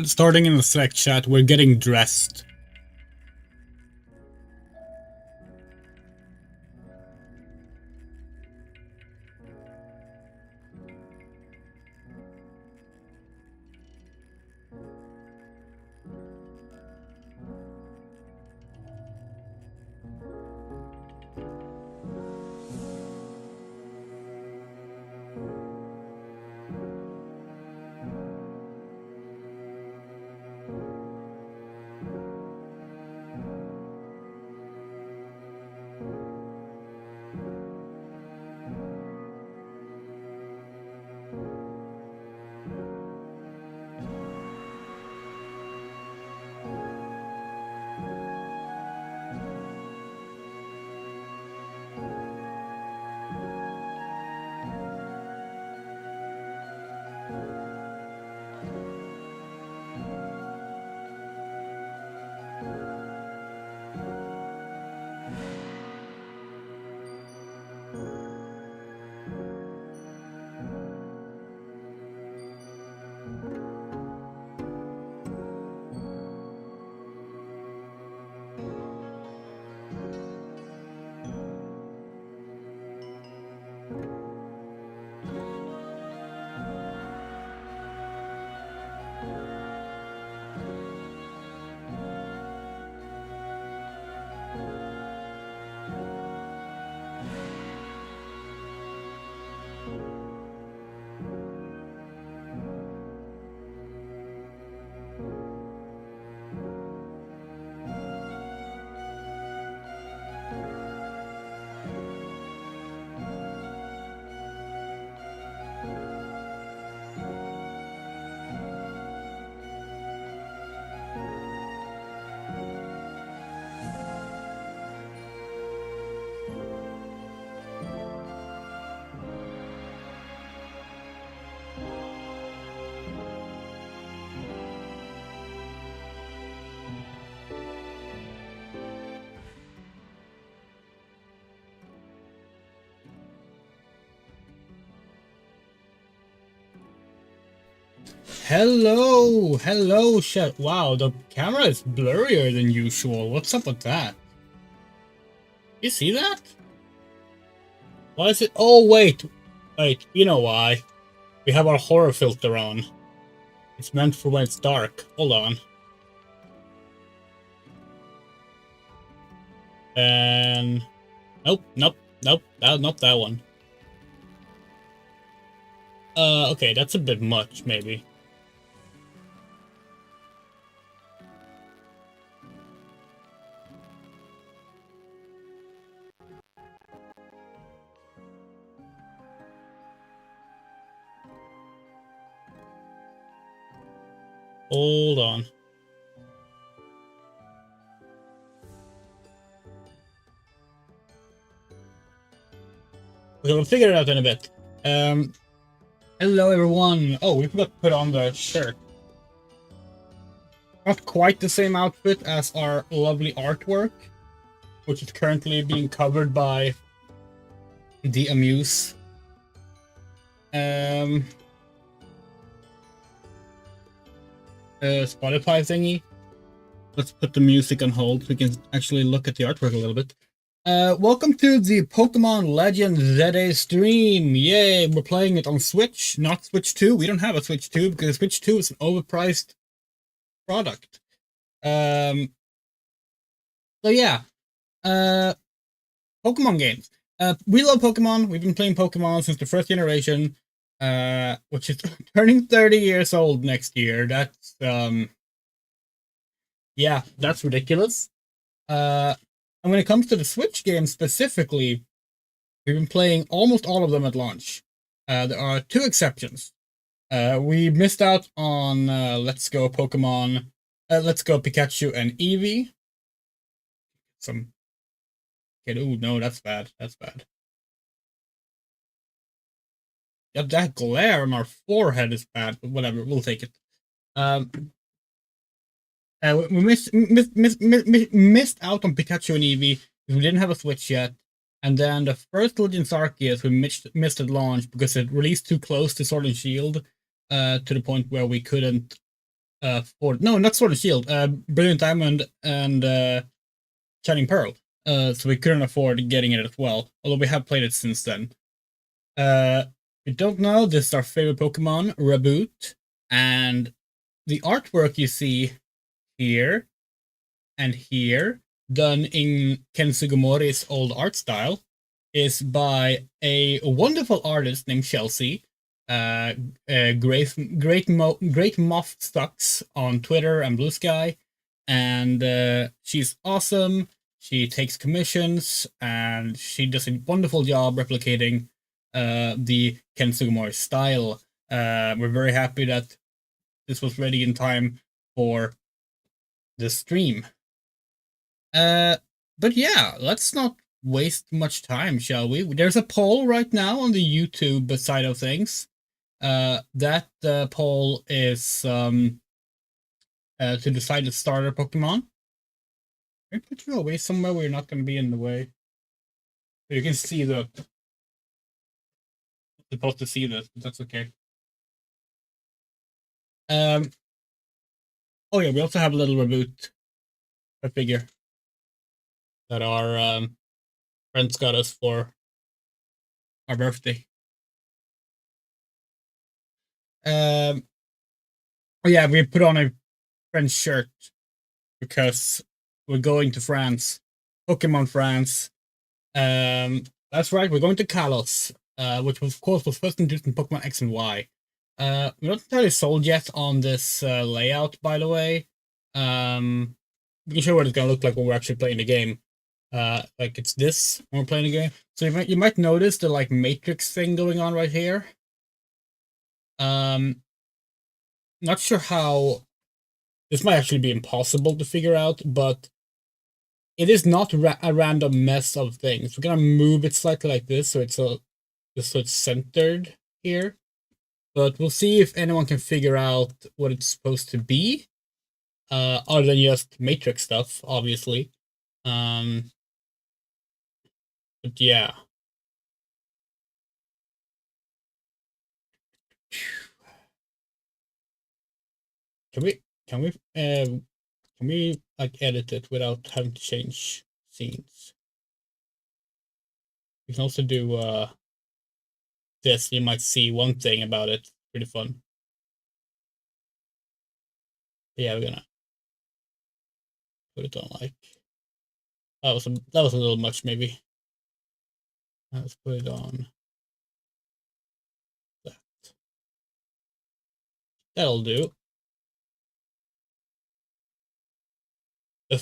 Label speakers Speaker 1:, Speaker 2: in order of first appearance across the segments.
Speaker 1: Starting in the select chat, we're getting dressed. Hello, chat. Wow, the camera is blurrier than usual. What's up with that? You see that? Why is it? Oh, wait. You know why. We have our horror filter on. It's meant for when it's dark. Hold on. And... Nope. Not that one. Okay, that's a bit much, maybe. Hold on. Okay, we'll figure it out in a bit. Hello everyone. Oh, we forgot to put on the shirt. Not quite the same outfit as our lovely artwork, which is currently being covered by the Amuse Spotify thingy. Let's put the music on hold so we can actually look at the artwork a little bit. Welcome to the Pokemon Legends ZA stream. Yay, we're playing it on Switch, not Switch 2. We don't have a Switch 2 because Switch 2 is an overpriced product. So yeah, Pokemon games. We love Pokemon. We've been playing Pokemon since the first generation, which is turning 30 years old next year. That's yeah, that's ridiculous. And when it comes to the Switch games specifically, we've been playing almost all of them at launch. There are two exceptions. We missed out on Let's Go Pokemon, Let's Go Pikachu and Eevee. Some kid. Oh no, that's bad. That's bad. Yeah, that glare on our forehead is bad, but whatever, we'll take it. We missed out on Pikachu and Eevee because we didn't have a Switch yet. And then the first Legends Arceus we missed at launch because it released too close to Sword and Shield, to the point where we couldn't afford. No, not Sword and Shield. Brilliant Diamond and Shining Pearl. So we couldn't afford getting it as well. Although we have played it since then. If you don't know, this is our favorite Pokemon, Reboot, and the artwork you see here and here, done in Ken Sugimori's old art style, is by a wonderful artist named Chelsea. Great Moth Stocks on Twitter and Blue Sky, and she's awesome. She takes commissions and she does a wonderful job replicating the Ken Sugimori style. We're very happy that this was ready in time for the stream. But yeah, let's not waste much time, shall we? There's a poll right now on the YouTube side of things. That poll is to decide the starter Pokemon. Can I put you away somewhere where you're not going to be in the way? So you can see the. Supposed to see this, but that's okay. Oh yeah, we also have a little Reboot, a figure that our friends got us for our birthday. Oh yeah, we put on a French shirt because we're going to France, Pokemon France. That's right, we're going to Kalos, which of course was first introduced in Pokemon X and Y. We're not entirely sold yet on this layout, by the way. We can show what it's gonna look like when we're actually playing the game. Like it's this when we're playing the game. So you might notice the like matrix thing going on right here. Not sure how this might actually be impossible to figure out, but it is not a random mess of things. We're gonna move it slightly like this, so it's centered here. But we'll see if anyone can figure out what it's supposed to be, other than just matrix stuff, obviously. But yeah. Can we like edit it without having to change scenes? We can also do this. You might see one thing about it. Pretty fun. But yeah, we're gonna put it on like that was a little much maybe. Let's put it on that. That'll do. The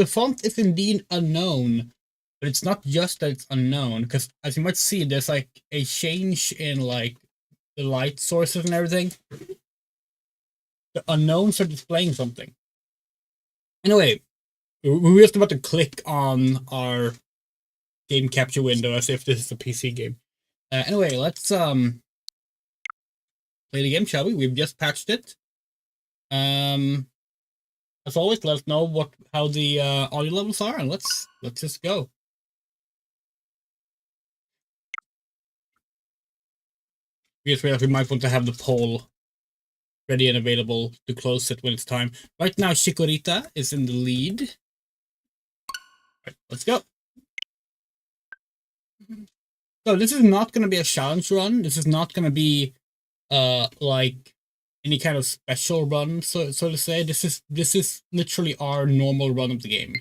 Speaker 1: font is indeed unknown, but it's not just that it's unknown, because as you might see, there's like a change in like the light sources and everything. The unknowns are displaying something. Anyway, we were just about to click on our game capture window as if this is a PC game. Anyway, let's play the game, shall we? We've just patched it. as always, let us know how the audio levels are, and let's just go. We just realized we might want to have the poll ready and available to close it when it's time. Right now, Chikorita is in the lead. Right, let's go. So this is not going to be a challenge run. This is not going to be like any kind of special run, so to say. This is literally our normal run of the game.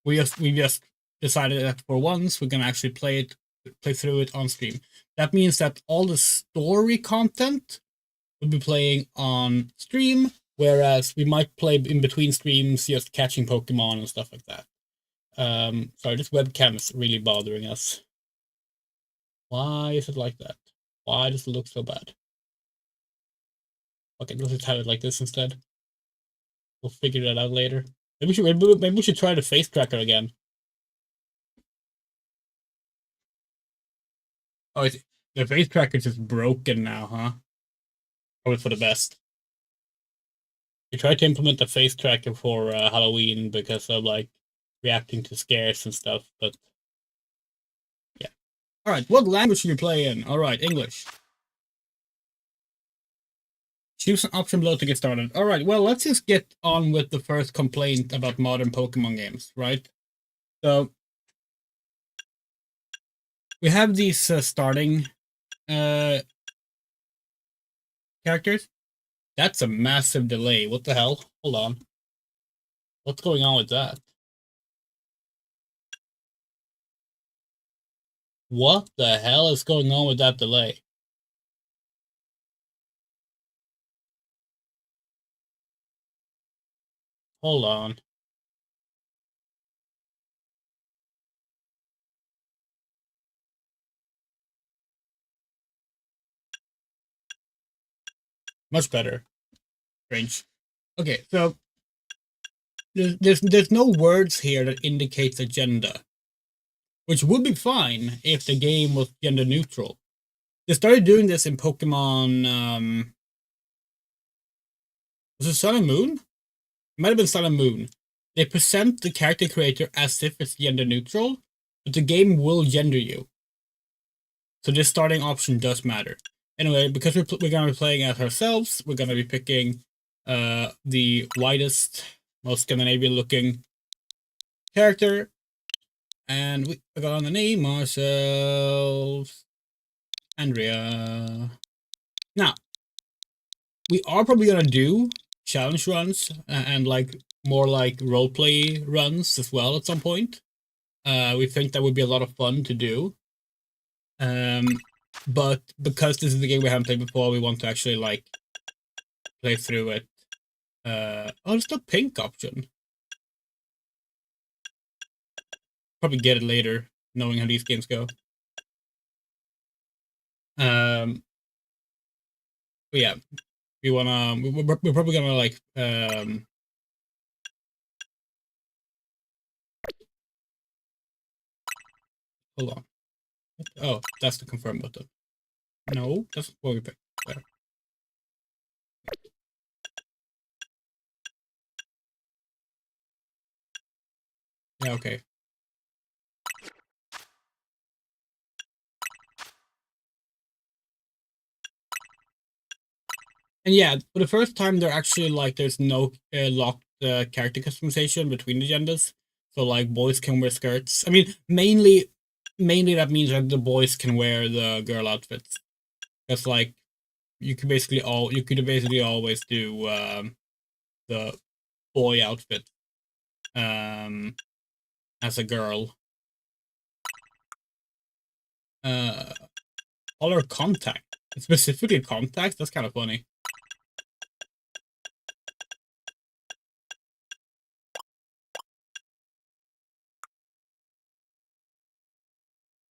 Speaker 1: We just decided that for once we're gonna actually play through it on stream. That means that all the story content will be playing on stream, whereas we might play in between streams, just catching Pokemon and stuff like that. Sorry, this webcam is really bothering us. Why is it like that? Why does it look so bad? Okay, let's just have it like this instead. We'll figure that out later. Maybe we should try the face tracker again. Oh, the face tracker is just broken now, huh? Probably for the best. We tried to implement the face tracker for Halloween because of like reacting to scares and stuff, but yeah. All right, what language should you play in? All right, English. Choose an option below to get started. All right, well, let's just get on with the first complaint about modern Pokemon games, right? So we have these starting characters. That's a massive delay. What the hell? Hold on. What's going on with that? What the hell is going on with that delay? Hold on. Much better. Strange. Okay, so there's no words here that indicates a gender, which would be fine if the game was gender neutral. They started doing this in Pokemon. Was it Sun and Moon? It might have been Sun and Moon. They present the character creator as if it's gender neutral, but the game will gender you. So this starting option does matter. Anyway, because we're going to be playing as ourselves, we're going to be picking the whitest, most Scandinavian-looking character, and we're going to name ourselves Andrea. Now, we are probably going to do challenge runs and like more like roleplay runs as well at some point. We think that would be a lot of fun to do. But because this is the game we haven't played before, we want to actually like play through it. Oh, there's the pink option. Probably get it later, knowing how these games go. But yeah, we're probably gonna like hold on. Oh, that's the confirm button. No, that's what we picked. There. Yeah, okay. And yeah, for the first time, they're actually like there's no locked character customization between the genders. So like boys can wear skirts. I mean, mainly that means that the boys can wear the girl outfits. Because like you could basically always do the boy outfit as a girl. Color contact. Specifically contacts? That's kind of funny.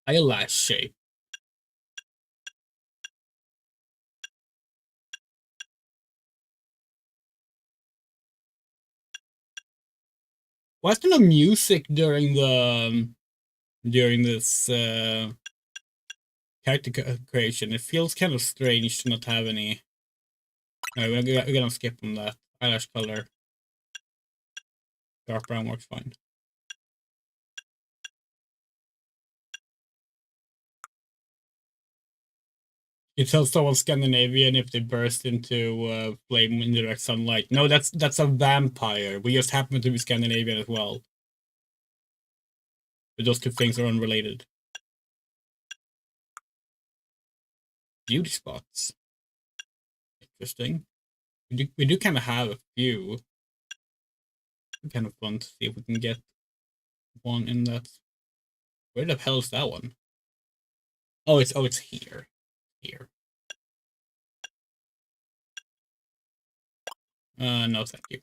Speaker 1: Eyelash shape. Why's there no music during the during this character creation? It feels kind of strange to not have any. No, we're gonna skip on that eyelash color. Dark brown works fine. You tell someone Scandinavian if they burst into flame in direct sunlight. No, that's a vampire. We just happen to be Scandinavian as well. But those two things are unrelated. Beauty spots. Interesting. We do kind of have a few. Kind of fun to see if we can get one in that. Where the hell is that one? Oh, it's here. Here. No, thank you.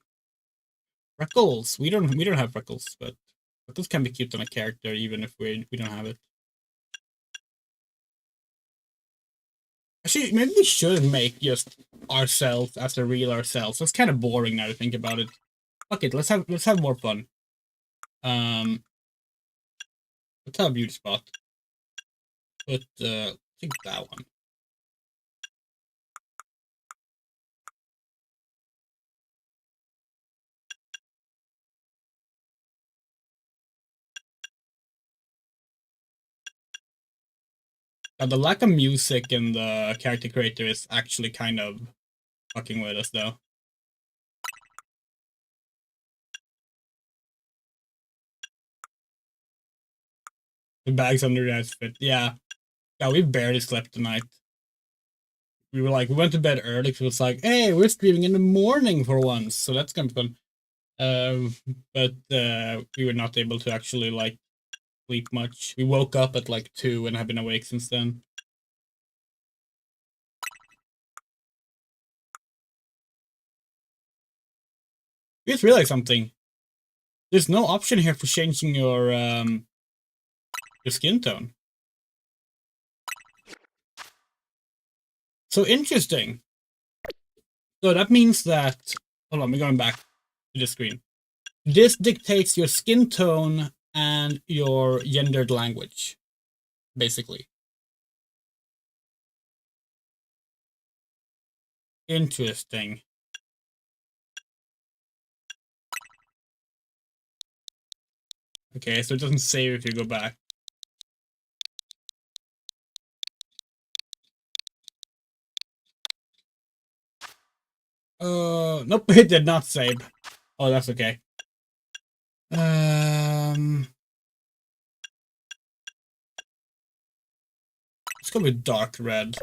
Speaker 1: Freckles. We don't have freckles, but freckles can be cute on a character even if we don't have it. Actually, maybe we should make just ourselves as the real ourselves. That's kind of boring now to think about it. Fuck it, let's have more fun. Let's have a beauty spot. But I think that one. Now, the lack of music in the character creator is actually kind of fucking with us, though. The bags under the outfit, yeah. Yeah, we barely slept tonight. We went to bed early because it was like, hey, we're streaming in the morning for once, so that's gonna be fun. But we were not able to actually, sleep much. We woke up at, 2 and have been awake since then. I just realized something. There's no option here for changing your skin tone. So interesting. So that means that... Hold on, we're going back to the screen. This dictates your skin tone and your gendered language, basically. Interesting. Okay, so it doesn't save if you go back. Nope, it did not save. Oh, that's okay. Let's go with dark red.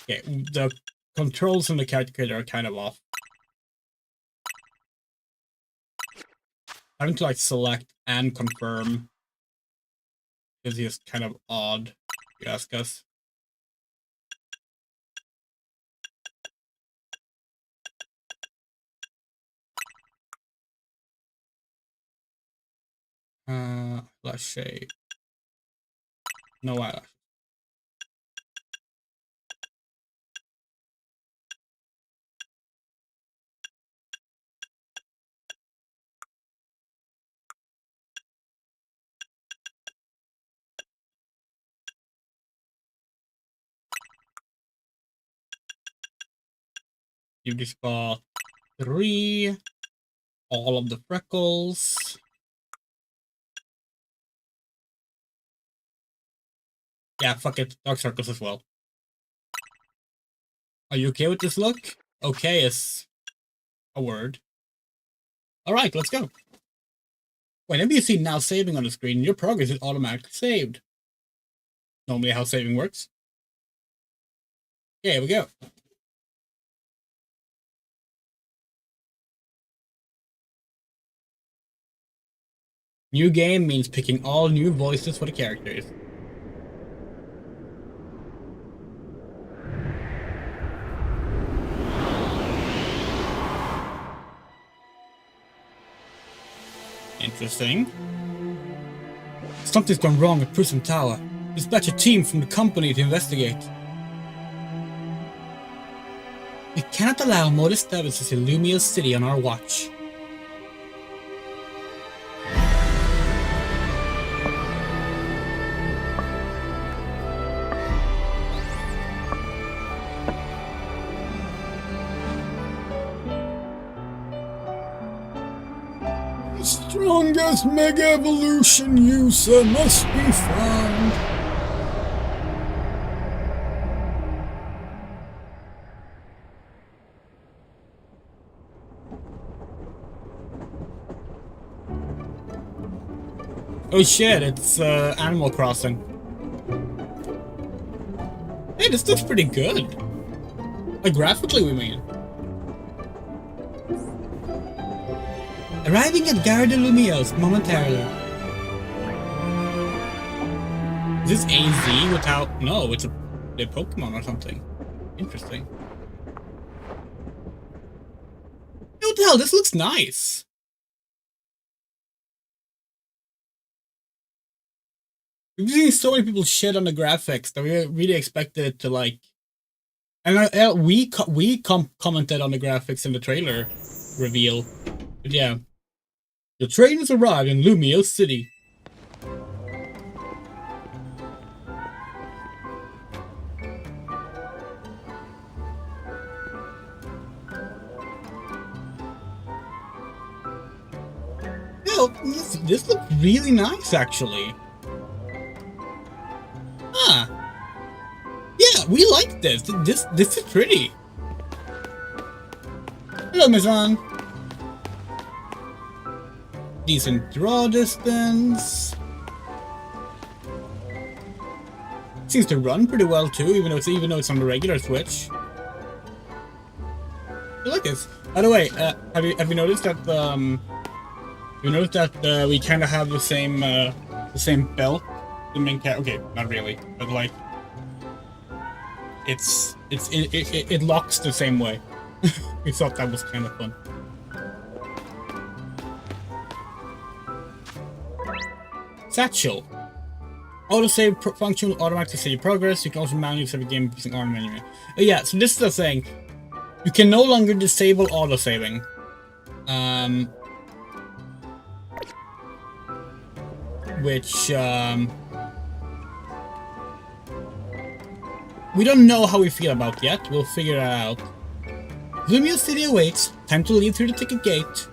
Speaker 1: Okay, the controls in the character creator are kind of off. Having to select and confirm is just kind of odd, if you ask us. Eyelash shade. No eyelash. Beauty spot 3. All of the freckles. Yeah, fuck it. Dark circles as well. Are you okay with this look? Okay is a word. Alright, let's go. Whenever you see now saving on the screen, your progress is automatically saved. Normally how saving works. Yeah, here we go. New game means picking all new voices for the characters. Interesting. Something's gone wrong at Prism Tower. Dispatch a team from the company to investigate. We cannot allow more disturbances in Lumia's city on our watch. Strongest Mega Evolution user must be found. Oh shit, it's Animal Crossing. Hey, this looks pretty good. Like, graphically, we mean. Arriving at Gare de Lumios momentarily. Is this AZ without... No, it's a Pokemon or something. Interesting. What the hell, this looks nice. We've seen so many people shit on the graphics that we really expected it to, like... And we commented on the graphics in the trailer reveal. But yeah. The train has arrived in Lumio City. Yo, this looks really nice, actually. Huh. Yeah, we like this. This is pretty. Hello, Maison. Decent draw distance. Seems to run pretty well too, even though it's on the regular Switch. I like this. By the way, have you noticed that we kind of have the same belt? The main character. Okay, not really, but like it locks the same way. We thought that was kind of fun. Satchel. Autosave function will automatically save your progress. You can also manually save a game using arm menu. Yeah, so this is the thing. You can no longer disable autosaving. Which we don't know how we feel about yet. We'll figure it out. Lumio City awaits. Time to leave through the ticket gate.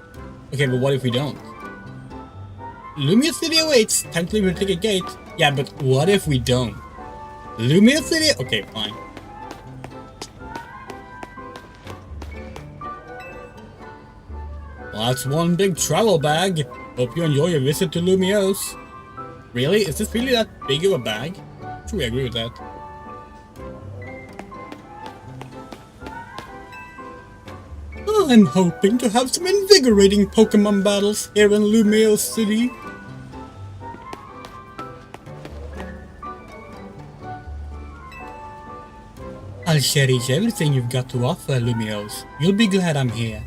Speaker 1: Okay, but what if we don't? Lumio City awaits. Time to leave the ticket gate. Yeah, but what if we don't? Lumio City... Okay, fine. Well, that's one big travel bag. Hope you enjoy your visit to Lumios. Really? Is this really that big of a bag? Sure, we agree with that. I'm hoping to have some invigorating Pokemon battles here in Lumio City. I'll cherish everything you've got to offer, Lumios. You'll be glad I'm here.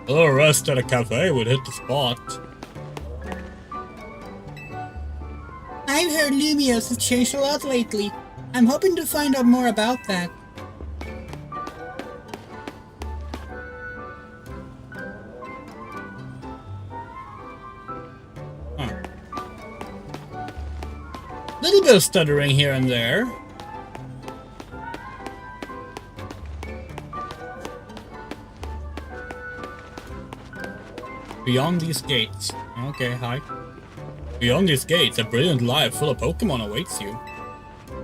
Speaker 1: A little rest at a cafe would hit the spot. I've heard Lumios has changed a lot lately. I'm hoping to find out more about that. Huh. Little bit of stuttering here and there. Beyond these gates. Okay, hi. Beyond these gates, a brilliant life full of Pokemon awaits you.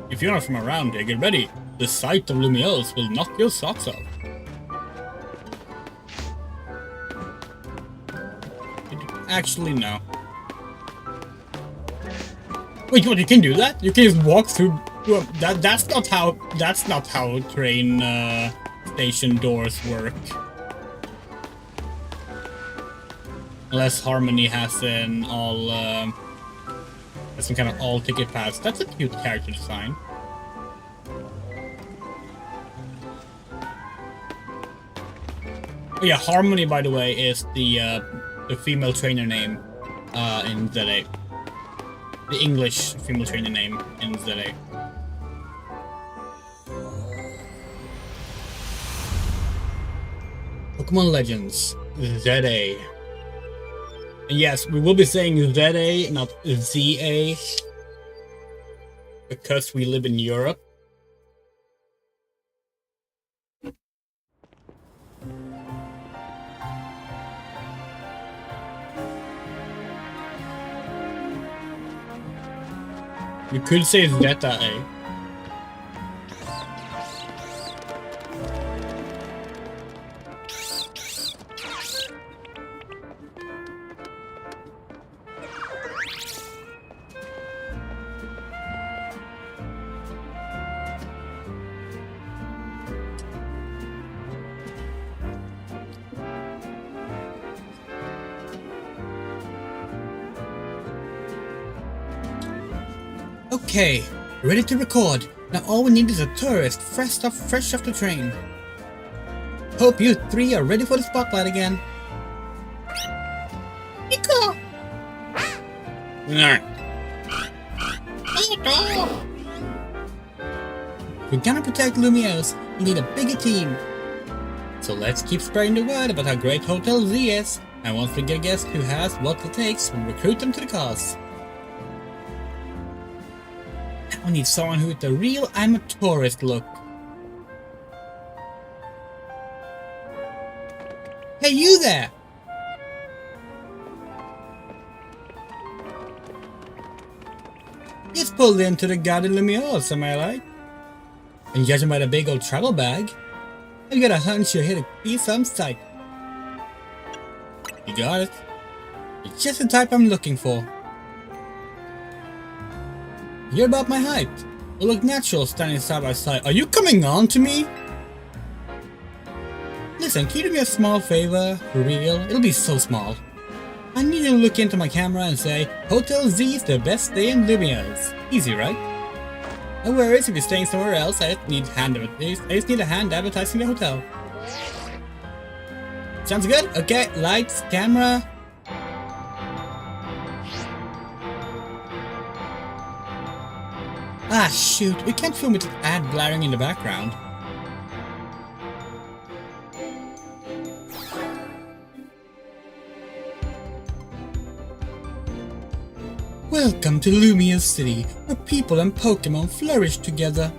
Speaker 1: If you're not from around here, get ready. The sight of Lumios will knock your socks off. Actually, no. Wait, what? You can do that? You can just walk through. Well, that's not how train station doors work. Unless Harmony has an some kind of all ticket pass. That's a cute character design. Oh yeah, Harmony, by the way, is the female trainer name in ZA. The English female trainer name in ZA. Pokemon Legends ZA. And yes, we will be saying ZA, not ZA, because we live in Europe. You could say Zeta, eh? Okay, ready to record. Now all we need is a tourist fresh off the train. Hope you three are ready for the spotlight again. Nico! If we're gonna protect Lumiose, we need a bigger team. So let's keep spreading the word about how great Hotel Z is, and once we get a guest who has what it takes, we'll recruit them to the cause. I need someone who with the real I'm a tourist look. Hey, you there! Just pulled into the Garden Lumiose, am I right? And judging by the big old travel bag, I've got a hunch you're here to be some sight. You got it. You're just the type I'm looking for. You're about my height. You look natural standing side by side. Are you coming on to me? Listen, can you do me a small favor? For real? It'll be so small. I need you to look into my camera and say, Hotel Z is the best stay in Lumiose. Easy, right? No worries if you're staying somewhere else, I just need a hand advertising the hotel. Sounds good? Okay, lights, camera. Ah, shoot, we can't film with the ad blaring in the background. Welcome to Lumiose City, where people and Pokemon flourish together.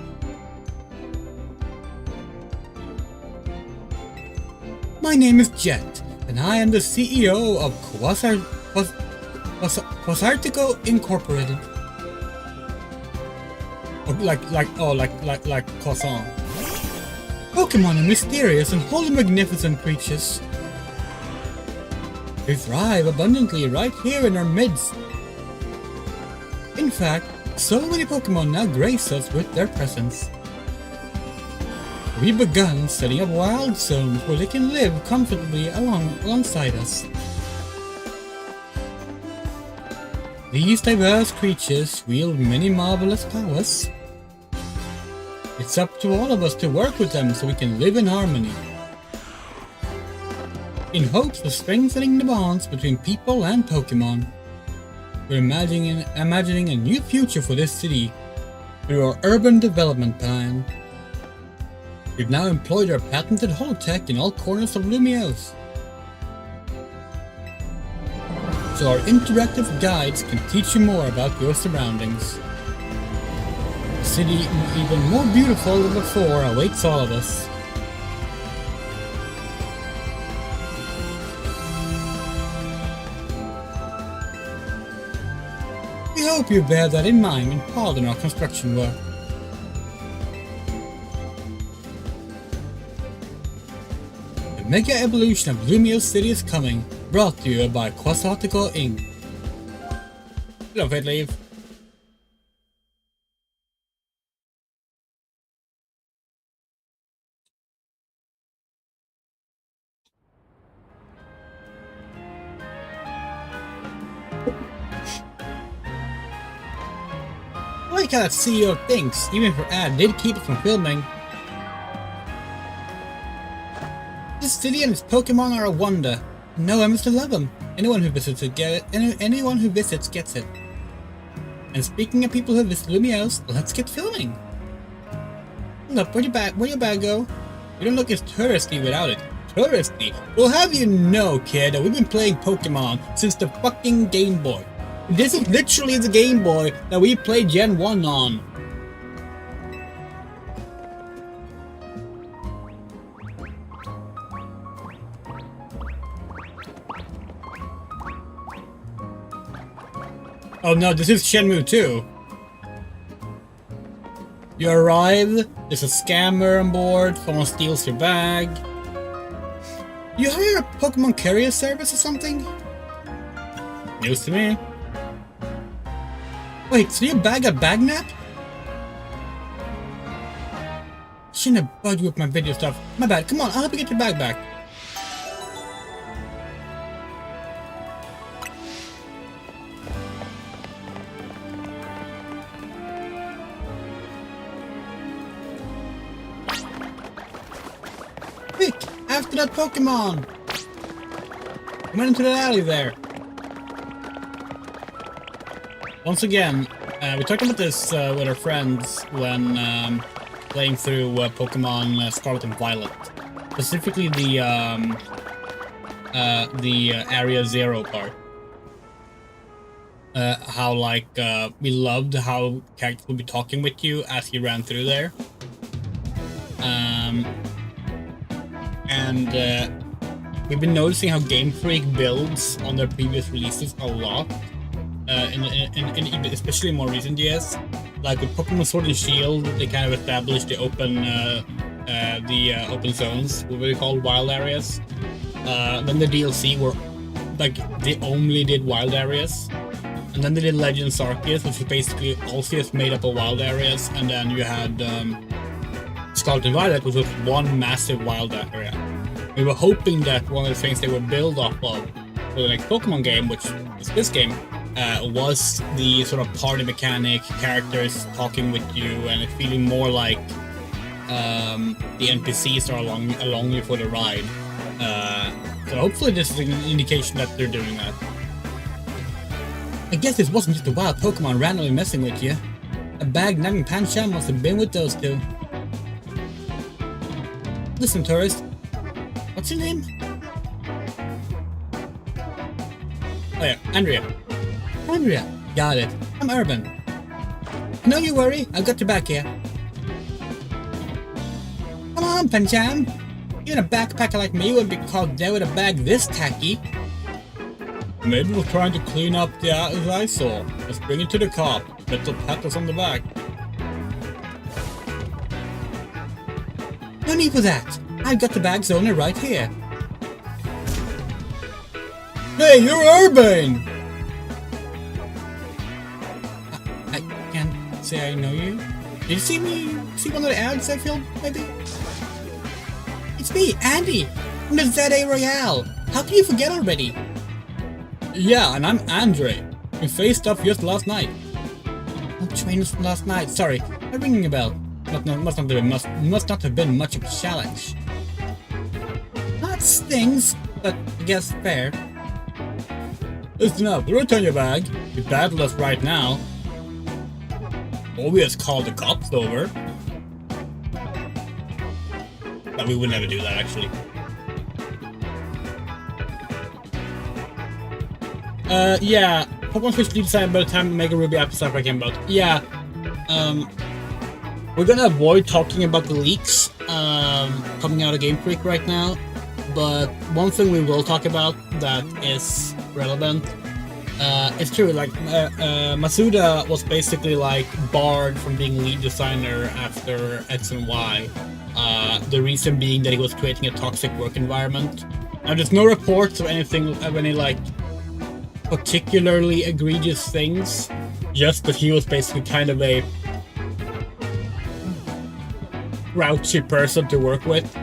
Speaker 1: My name is Jet, and I am the CEO of Quasartico Incorporated. Like croissant. Pokemon are mysterious and wholly magnificent creatures. They thrive abundantly right here in our midst. In fact, so many Pokemon now grace us with their presence. We've begun setting up wild zones where they can live comfortably alongside us. These diverse creatures wield many marvelous powers. It's up to all of us to work with them so we can live in harmony. In hopes of strengthening the bonds between people and Pokemon, we're imagining a new future for this city through our urban development plan. We've now employed our patented holotech in all corners of Lumiose, so our interactive guides can teach you more about your surroundings. A city even more beautiful than before awaits all of us. We hope you bear that in mind and pardon our construction work. The mega evolution of Lumiose City is coming, brought to you by Quasartico Inc. Hello, Fate Leave. I like how that CEO thinks, even if her ad did keep it from filming. This city and its Pokemon are a wonder. No one must love them. Anyone who visits gets it. And speaking of people who visit Lumiose, let's get filming. Look, where'd your bag go? You don't look as touristy without it. Touristy? Well, have you know, kid, that we've been playing Pokemon since the fucking Game Boy. This is literally the Game Boy that we played Gen 1 on. Oh no, this is Shenmue 2. You arrive, there's a scammer on board, someone steals your bag. You hire a Pokemon courier service or something? News to me. Wait, so your bag got bag napped? Shouldn't have bugged you with my video stuff. My bad, come on, I'll help you get your bag back. Quick, after that Pokemon! I went into the alley there. Once again, we talked about this with our friends when playing through Pokemon Scarlet and Violet. Specifically the Area Zero part. How, like, we loved how characters would be talking with you as you ran through there. And we've been noticing how Game Freak builds on their previous releases a lot, especially in more recent years. Like with Pokemon Sword and Shield, they kind of established the open zones, what we call wild areas. Then the DLC were like they only did wild areas, and then they did Legends Arceus, which was basically also just made up of wild areas, and then you had Scarlet and Violet, which was one massive wild area. We were hoping that one of the things they would build off of for the next Pokemon game, which is this game, was the sort of party mechanic, characters talking with you, and it feeling more like the NPCs are along you for the ride. So hopefully this is an indication that they're doing that. I guess this wasn't just a wild Pokemon randomly messing with you. A bag-napping Pancham must have been with those two. Listen, tourist. What's your name? Oh yeah, Andrea. Andrea. Got it. I'm Urban. No, you worry. I've got your back here. Come on, Pancham. Even a backpacker like me wouldn't be called dead with a bag this tacky. Maybe we're trying to clean up the eyesore. Let's bring it to the cop. Let the pat us on the back. No need for that. I've got the bag's owner right here. Hey, you're Urban! I can't say I know you. Did you see one of the ads I filmed, maybe? It's me, Andy, from the ZA Royale. How can you forget already? Yeah, and I'm Andre. We faced up just last night. No trainers from last night, sorry. I'm ringing a bell. Must not have been much of a challenge. That stings, but I guess fair. Listen up, we'll return your bag. You battle us right now. Or we just call the cops over. But we would never do that, actually. Yeah. Pokemon Switch decided by the time Mega Ruby Apple Sapphire came out. Yeah. We're gonna avoid talking about the leaks coming out of Game Freak right now, but one thing we will talk about that is relevant. It's true, like Masuda was basically like barred from being lead designer after X and Y. The reason being that he was creating a toxic work environment. Now there's no reports of anything of any like particularly egregious things, just that he was basically kind of a grouchy person to work with,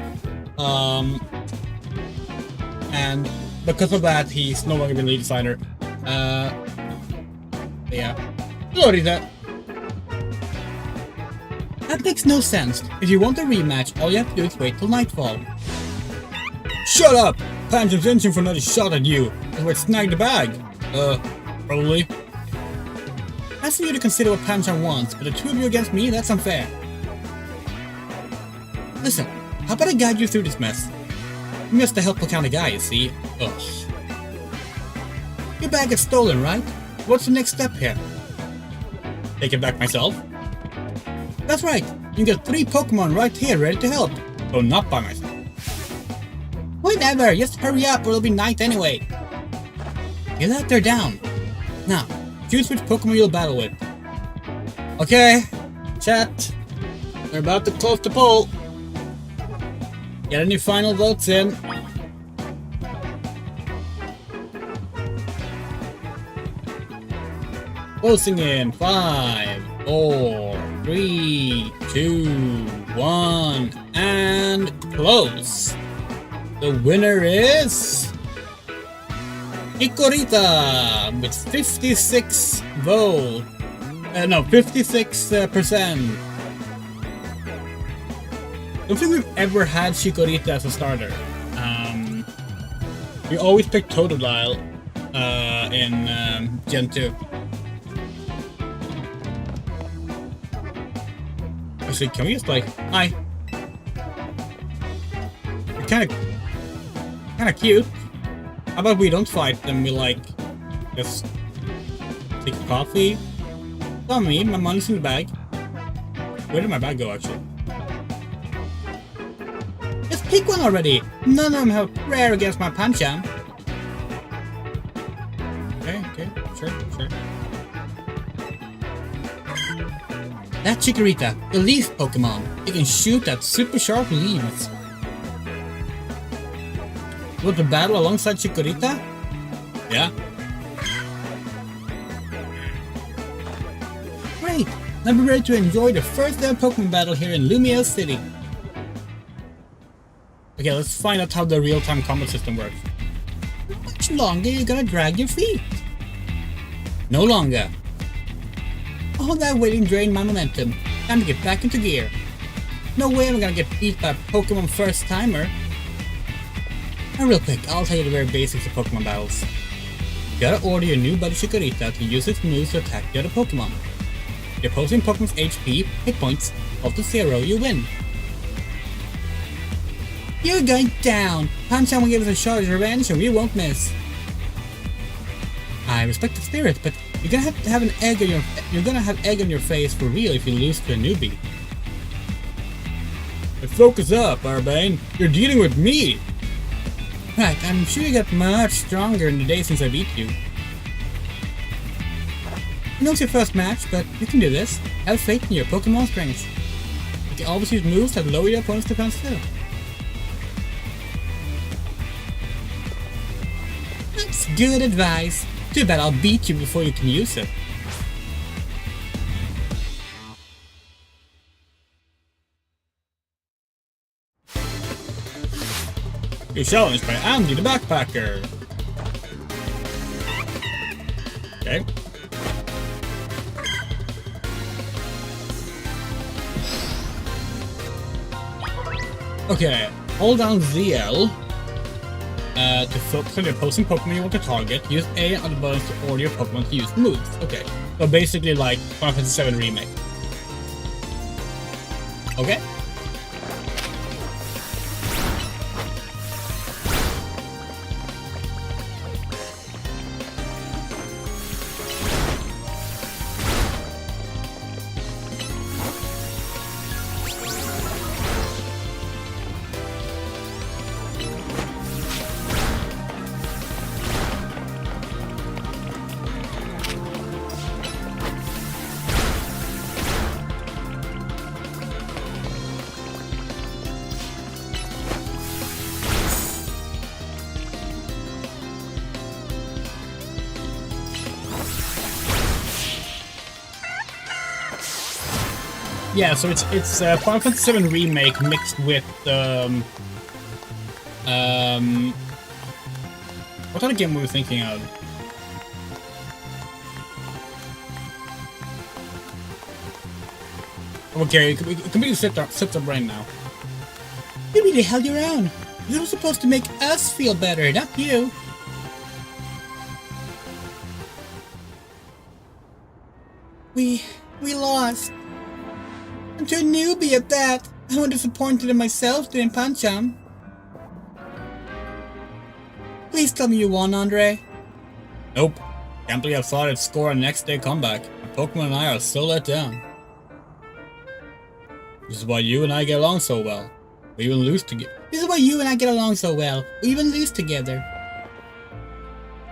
Speaker 1: and because of that he's no longer been lead designer. Yeah, sorry that makes no sense. If you want a rematch, all you have to do is wait till nightfall. Shut up! Pancham's inching for another shot at you. That's why snag the bag. Probably. Asking you to consider what Pancham wants, but the two of you against me, that's unfair. Listen, how about I guide you through this mess? I'm just a helpful kind of guy, you see. Ugh. Your bag is stolen, right? What's the next step here? Take it back myself? That's right. You get 3 Pokemon right here ready to help. Oh, not by myself. Whatever, just hurry up or it'll be night anyway. Get that, they're down. Now, choose which Pokemon you'll battle with. Okay, chat. We're about to close the poll. Get any final votes in? Closing in 5, 4, 3, 2, 1, and close. The winner is Chikorita with 56 votes. No, 56%. I don't think we've ever had Chikorita as a starter. We always pick Totodile in Gen 2. Actually, can we just like, hi? You're kinda cute. How about we don't fight them, we like, just take coffee? Tell me, my money's in the bag. Where did my bag go, actually? Just pick one already! None of them have prayer against my Pancham. Okay, sure. That's Chikorita, the leaf Pokemon. It can shoot at super sharp leaves. Want to battle alongside Chikorita? Yeah. Great! Now be ready to enjoy the first ever Pokemon battle here in Lumia City. Okay, let's find out how the real-time combat system works. How much longer are you gonna drag your feet? No longer. All that waiting drained my momentum. Time to get back into gear. No way I'm gonna get beat by a Pokemon first timer. And real quick, I'll tell you the very basics of Pokemon battles. You gotta order your new buddy Chikorita to use its moves to attack the other Pokemon. If the opposing Pokemon's HP, hit points, fall to 0, you win. You're going down! Pancham will give us a shot at revenge and we won't miss. I respect the spirit, but you're gonna have an egg on your face for real if you lose to a newbie. But focus up, Arbane. You're dealing with me! Right, I'm sure you got much stronger in the days since I beat you. I know it's your first match, but you can do this. Have faith in your Pokemon strength. You can always use moves that lower your opponent's defense too. That's good advice. Too bad I'll beat you before you can use it. You're challenged by Andy the Backpacker. Okay. Okay, hold down ZL to focus on the opposing Pokemon you want to target. Use A on the buttons to order your Pokemon to use moves. Okay, so basically like Final Fantasy VII Remake. Okay. Yeah, so it's Final Fantasy VII Remake mixed with what other game were we thinking of? Okay, completely slipped our brain now. You really held your own. You were supposed to make us feel better, not you. We lost. And to a newbie at that. I'm disappointed in myself doing Pancham. Please tell me you won, Andre. Nope. Can't believe I thought I'd score a next day comeback. My Pokemon and I are so let down. This is why you and I get along so well. We even lose together. This is why you and I get along so well. We even lose together.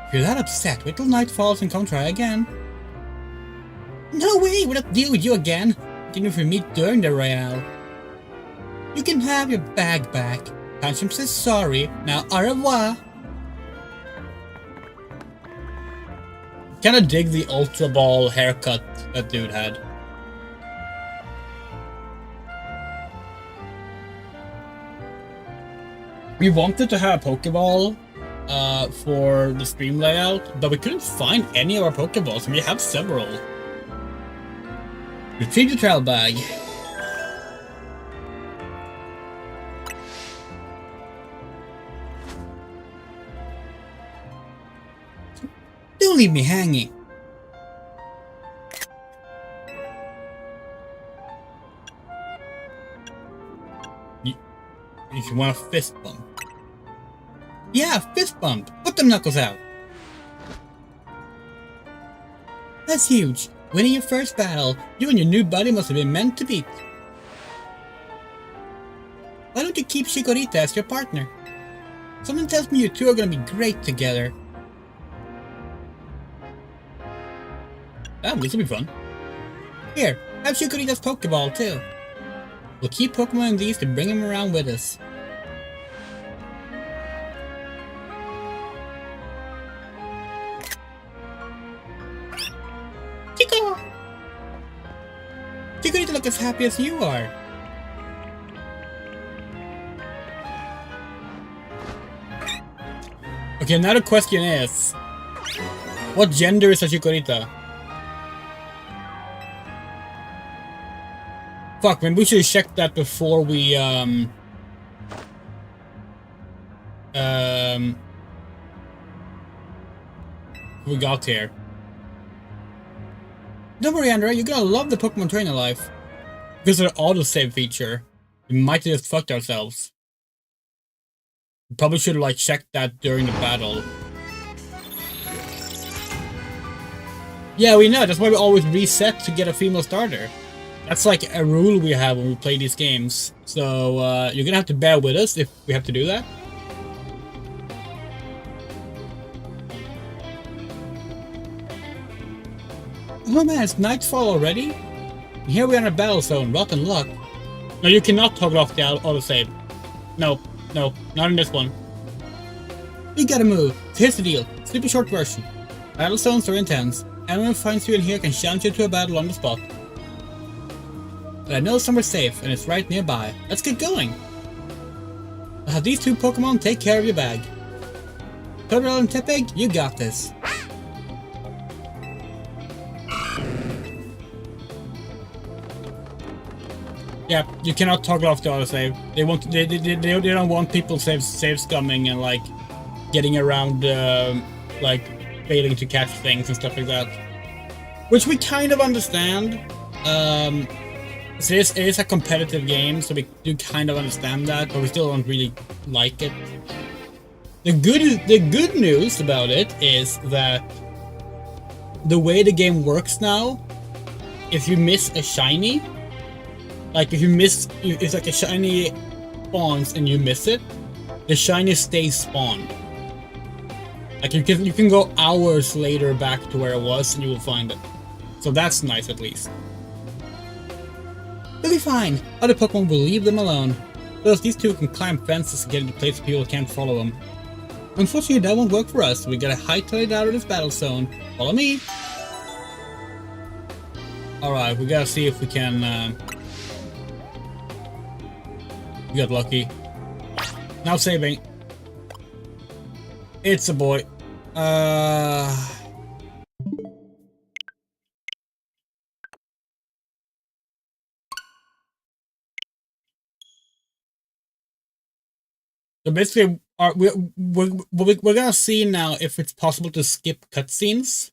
Speaker 1: If you're that upset, wait till night falls and come try again. No way! We'll not deal with you again. Even if we meet during the royale. You can have your bag back. Pancham says sorry. Now au revoir. Kinda dig the Ultra Ball haircut that dude had. We wanted to have a Pokeball for the stream layout, but we couldn't find any of our Pokeballs, and we have several. Retrieve the travel bag. Don't leave me hanging. You want a fist bump? Yeah, fist bump. Put them knuckles out. That's huge. Winning your first battle. You and your new buddy must have been meant to beat. Why don't you keep Chikorita as your partner? Someone tells me you two are gonna be great together. Oh, this will be fun. Here, have Chikorita's Pokeball too. We'll keep Pokemon in these to bring him around with us. Chico! Chikorita look as happy as you are. Okay, now the question is, what gender is a Chikorita? Fuck, man, we should have checked that before we, we got here. Don't worry, Andrea, you're gonna love the Pokemon Trainer life. Because of the autosave feature, we might have just fucked ourselves. We probably should have, like, checked that during the battle. Yeah, we know, that's why we always reset to get a female starter. That's like a rule we have when we play these games. So, you're gonna have to bear with us if we have to do that. Oh man, it's nightfall already? And here we are in a battle zone, rotten luck. No, you cannot toggle off the autosave. No, no, not in this one. You gotta move. So here's the deal. Super short version. Battle zones are intense. Anyone who finds you in here can challenge you to a battle on the spot. But I know somewhere safe, and it's right nearby. Let's get going! I'll have these two Pokemon take care of your bag. Totodile and Tepig, you got this. Yeah, you cannot toggle off the autosave. They don't want people save scumming and like getting around like failing to catch things and stuff like that. Which we kind of understand. So it is a competitive game, so we do kind of understand that, but we still don't really like it. The good news about it is that the way the game works now, if you miss a shiny, like if like a shiny spawns and you miss it, the shiny stays spawned. Like you can go hours later back to where it was and you will find it. So that's nice at least. They'll be fine. Other Pokemon will leave them alone. Thus, these two can climb fences and get into places people can't follow them. Unfortunately, that won't work for us. We gotta hightail it out of this battle zone. Follow me. Alright, we gotta see if we can. We got lucky. Now saving. It's a boy. So basically, we're gonna see now if it's possible to skip cutscenes.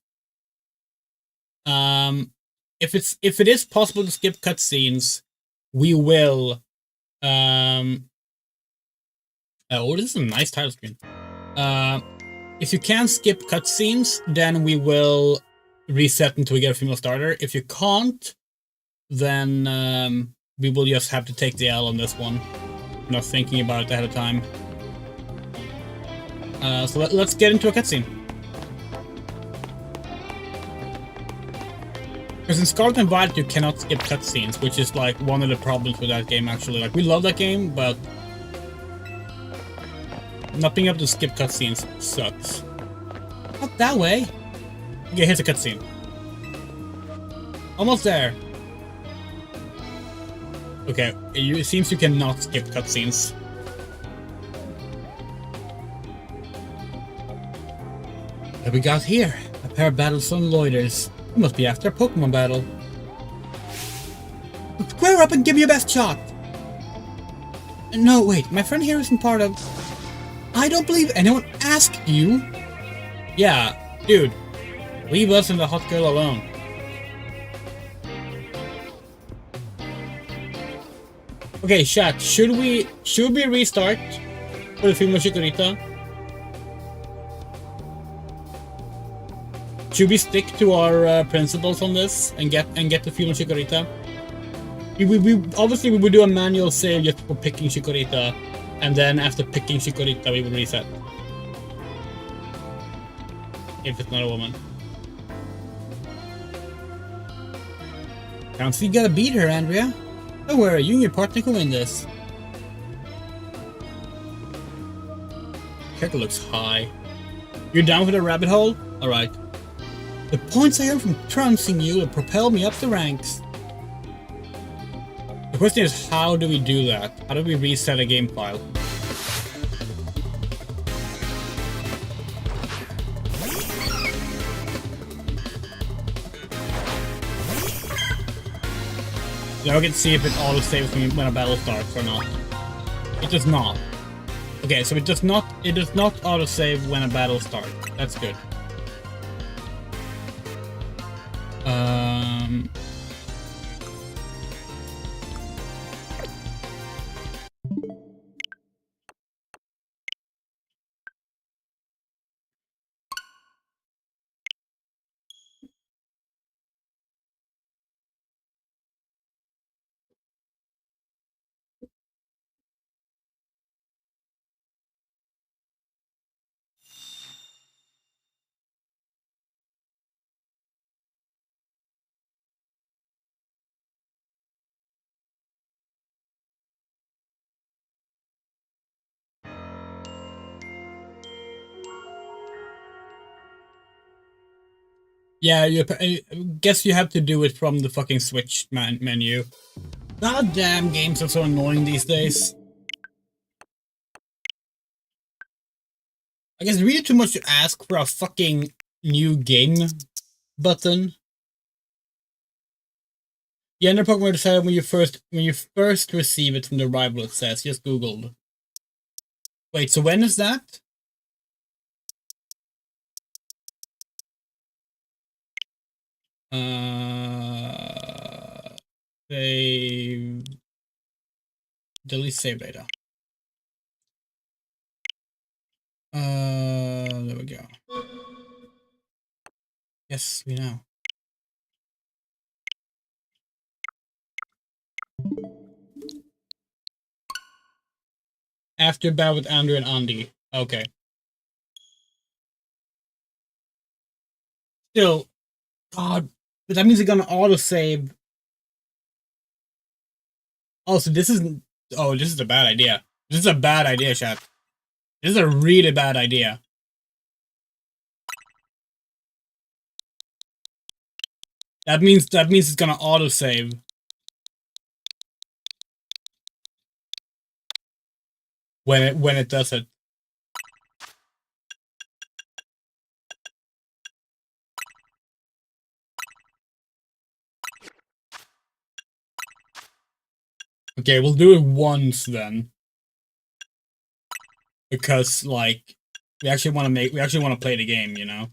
Speaker 1: If it is possible to skip cutscenes, we will. Oh, this is a nice title screen. If you can skip cutscenes, then we will reset until we get a female starter. If you can't, then we will just have to take the L on this one. Not thinking about it ahead of time. So let's get into a cutscene. Because in Scarlet and Violet you cannot skip cutscenes, which is like one of the problems with that game actually. Like we love that game, but not being able to skip cutscenes sucks. Not that way. Okay, here's a cutscene. Almost there. Okay, it seems you cannot skip cutscenes. What we got here? A pair of battlesome loiters. It must be after a Pokemon battle. Square up and give me your best shot! No, wait, my friend here isn't part of... I don't believe anyone asked you! Yeah, dude. Leave us and the hot girl alone. Okay, chat, should we restart for the female Chikorita? Should we stick to our principles on this and get the female Chikorita? We obviously we would do a manual save just for picking Chikorita, and then after picking Chikorita we would reset. If it's not a woman. Sounds you gotta beat her, Andrea. Don't worry, you and your partner can win this. Character looks high. You're down for the rabbit hole? Alright. The points I earn from trouncing you will propel me up the ranks. The question is, how do we do that? How do we reset a game file? Now we can see if it auto-saves when a battle starts or not. It does not. Okay, so it does not auto-save when a battle starts. That's good. Yeah, I guess you have to do it from the fucking Switch menu. God damn, games are so annoying these days. I guess it's really too much to ask for a fucking new game button. Yeah, and the Pokemon decided when you first receive it from the rival, it says, just googled. Wait, so when is that? Save. Delete save data. There we go. Yes, we know. After battle with Andrew and Andy. Okay. Still, God, but that means it's gonna autosave. Oh, so this isn't. Oh, this is a bad idea. This is a bad idea, chat. This is a really bad idea. That means it's gonna autosave. When it does it. Okay, we'll do it once then. Because like we actually want to play the game, you know.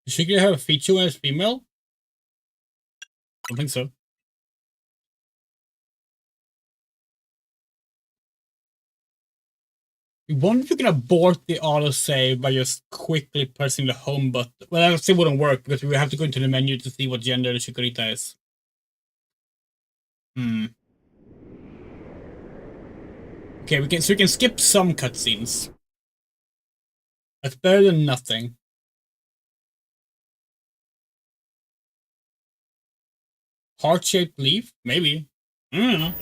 Speaker 1: Does she have a feature as female? I don't think so. I wonder if you can abort the autosave by just quickly pressing the home button. Well, that still wouldn't work because we have to go into the menu to see what gender the Chikorita is. Okay, we can skip some cutscenes. That's better than nothing. Heart-shaped leaf? Maybe. I don't know.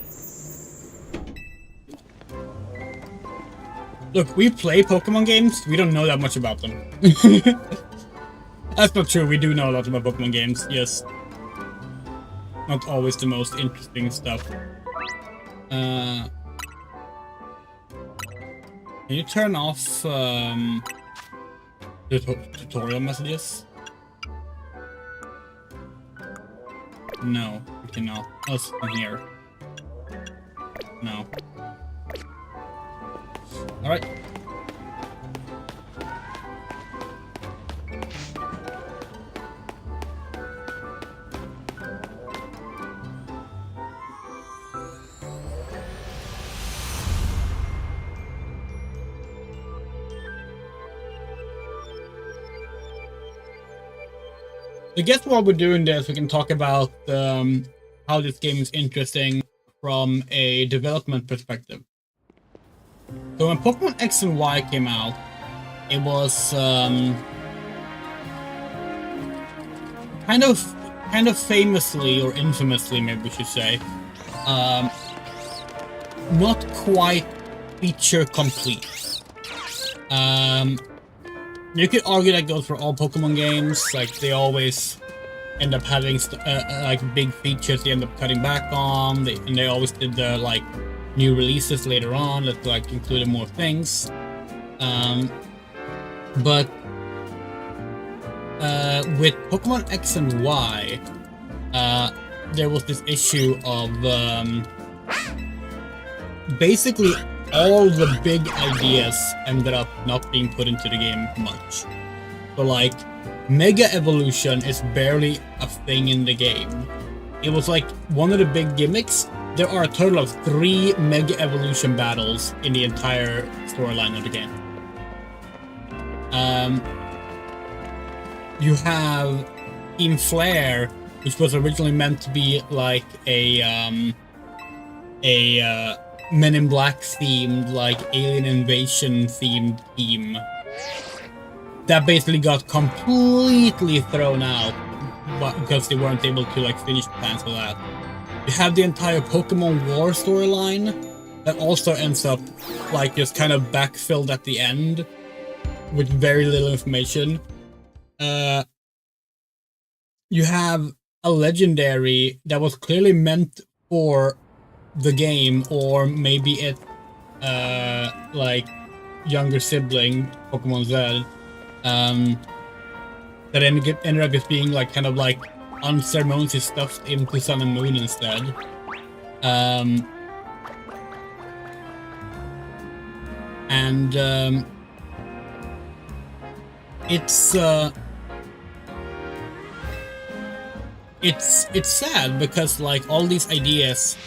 Speaker 1: Look, we play Pokemon games. We don't know that much about them. That's not true. We do know a lot about Pokemon games. Yes. Not always the most interesting stuff. Can you turn off the tutorial messages? No, we cannot. Us in here. No. Alright. I guess while we're doing this, we can talk about how this game is interesting from a development perspective. So when Pokemon X and Y came out, it was kind of famously, or infamously maybe we should say, not quite feature complete. You could argue that goes for all Pokemon games. Like, they always end up having like big features they end up cutting back on, and they always did the like new releases later on that like included more things. But with Pokemon X and Y, there was this issue of basically all the big ideas ended up not being put into the game much. So like, Mega Evolution is barely a thing in the game. It was like one of the big gimmicks. There are a total of 3 Mega Evolution battles in the entire storyline of the game. You have Team Flare, which was originally meant to be like a Men in Black themed, like alien invasion themed team. That basically got completely thrown out because they weren't able to like finish plans for that. You have the entire Pokemon War storyline that also ends up like just kind of backfilled at the end with very little information. You have a legendary that was clearly meant for the game, or maybe it like younger sibling Pokemon Z, that ended up just being like kind of like unceremoniously stuffed into Sun and Moon instead. It's sad because like all these ideas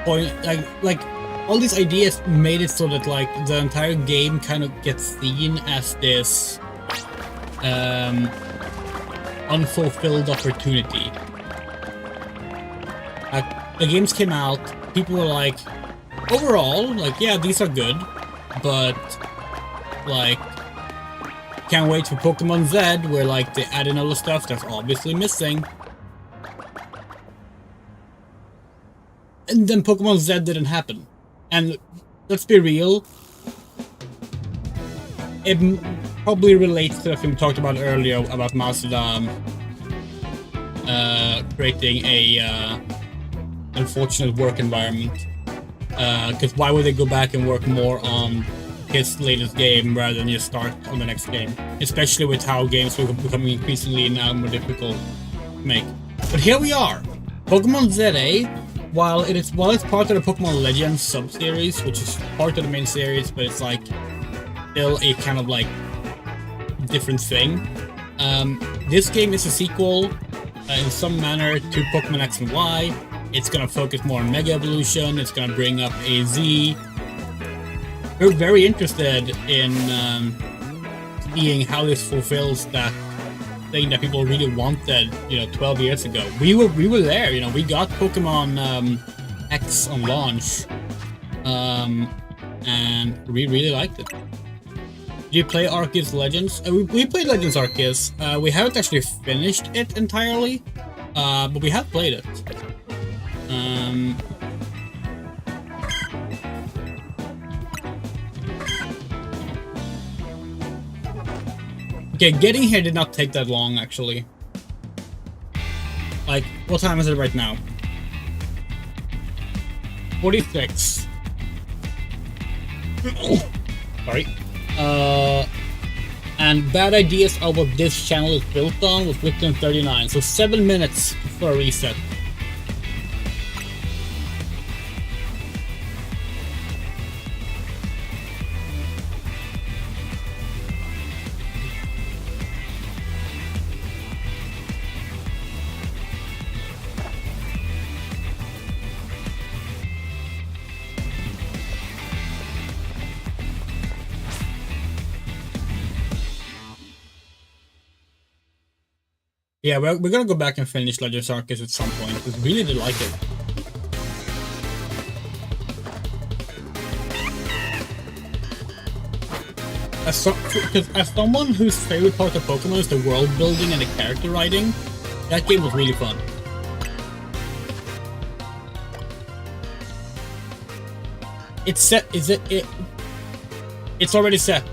Speaker 1: all these ideas made it so that like the entire game kind of gets seen as this unfulfilled opportunity. The games came out, people were like, overall, like, yeah, these are good, but like, can't wait for Pokemon Z, where like they add in all the stuff that's obviously missing. And then Pokemon Z didn't happen. And let's be real, it probably relates to the thing we talked about earlier about Mazda creating a unfortunate work environment. Because why would they go back and work more on his latest game rather than just start on the next game? Especially with how games are becoming increasingly now more difficult to make. But here we are, Pokemon ZA. While it's part of the Pokemon Legends sub-series, which is part of the main series, but it's like still a kind of like different thing. This game is a sequel in some manner to Pokemon X and Y. It's gonna focus more on Mega Evolution. It's gonna bring up AZ. We're very interested in seeing how this fulfills that thing that people really wanted, 12 years ago. We were there, we got Pokemon X on launch, and we really liked it. Did you play Arceus Legends? We played Legends Arceus. We haven't actually finished it entirely, but we have played it. Okay, getting here did not take that long, actually. Like, what time is it right now? 46. Sorry. And bad ideas are what this channel is built on was written 39, so 7 minutes for a reset. Yeah, we're gonna go back and finish Legends Arceus at some point, because we really did like it. As someone whose favorite part of Pokemon is the world building and the character writing, that game was really fun. It's set, it's already set.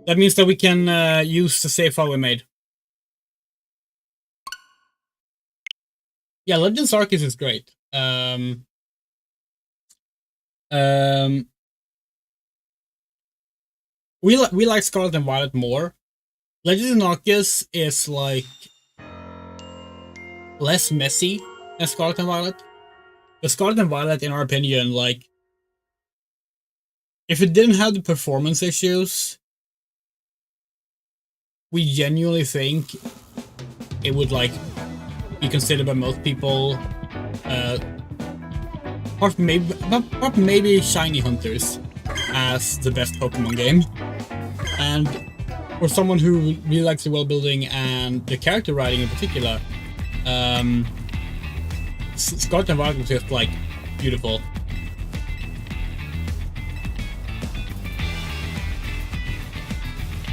Speaker 1: That means that we can use the save file we made. Yeah, Legends Arceus is great. We like Scarlet and Violet more. Legends Arceus is like less messy than Scarlet and Violet. But Scarlet and Violet, in our opinion, like if it didn't have the performance issues, we genuinely think it would like be considered by most people, apart from maybe Shiny Hunters, as the best Pokemon game. And for someone who really likes the world building and the character writing in particular, Scarlet and Violet was just like beautiful.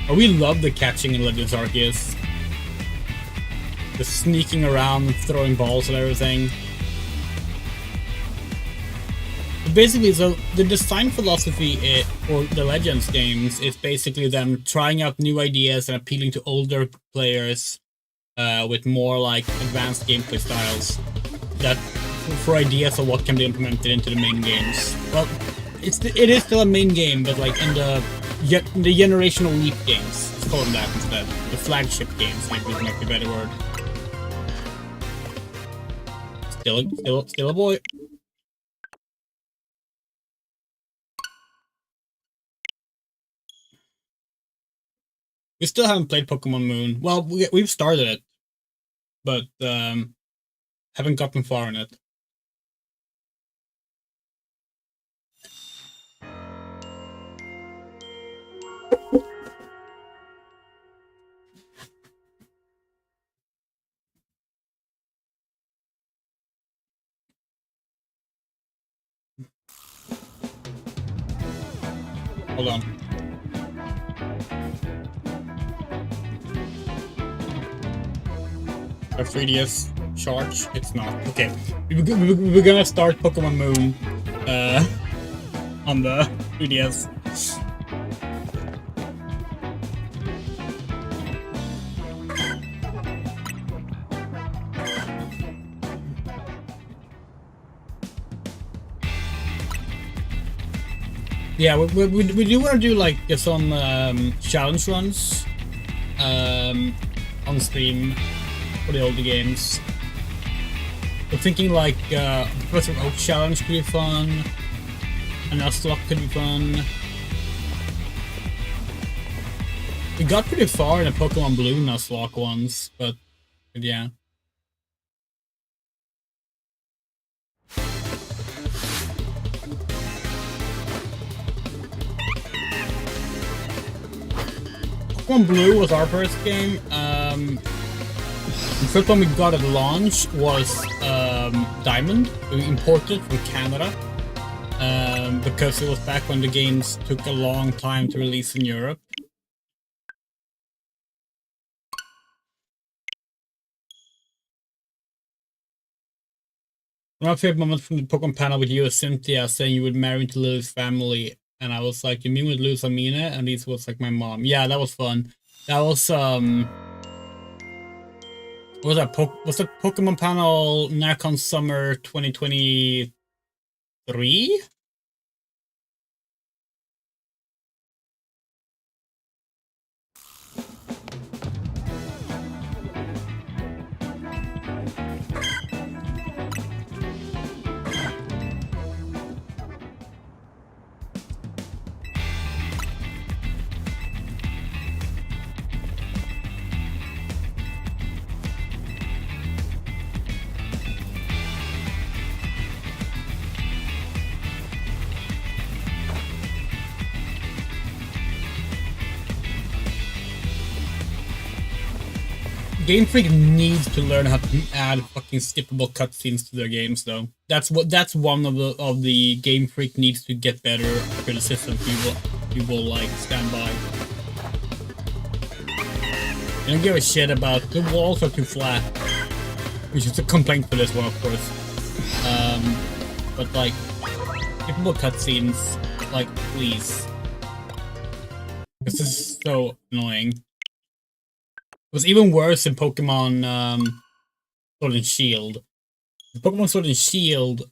Speaker 1: We love the catching in Legends Arceus. The sneaking around, throwing balls and everything. But basically, so the design philosophy for the Legends games is basically them trying out new ideas and appealing to older players with more like advanced gameplay styles. That for ideas of what can be implemented into the main games. Well, it is still a main game, but like in the generational leap games, let's call them that instead. The flagship games, maybe would make a better word. Still a boy. We still haven't played Pokemon Moon. Well, we've started it, but haven't gotten far in it. Hold on. A 3DS charge? It's not. Okay. We're gonna start Pokemon Moon on the 3DS. Yeah, we do want to do like some challenge runs on stream for the older games. We're thinking like Professor Oak challenge could be fun, and Nuzlocke could be fun. We got pretty far in the Pokemon Blue Nuzlocke once, but yeah. Pokemon Blue was our first game. The first one we got at launch was Diamond. We imported from Canada because it was back when the games took a long time to release in Europe. My favorite moment from the Pokemon panel with you is Cynthia saying you would marry into Lily's family, and I was like, "You mean with Luz Amina?" And this was like my mom. Yeah, that was fun. That was what was that? Was that Pokemon panel Narcon Summer 2023? Game Freak needs to learn how to add fucking skippable cutscenes to their games, though. That's one of the Game Freak needs to get better criticism. People like stand by. I don't give a shit about the walls are too flat, which is a complaint for this one, of course. But like skippable cutscenes, like please, this is so annoying. It was even worse in Pokemon Sword and Shield. In Pokemon Sword and Shield,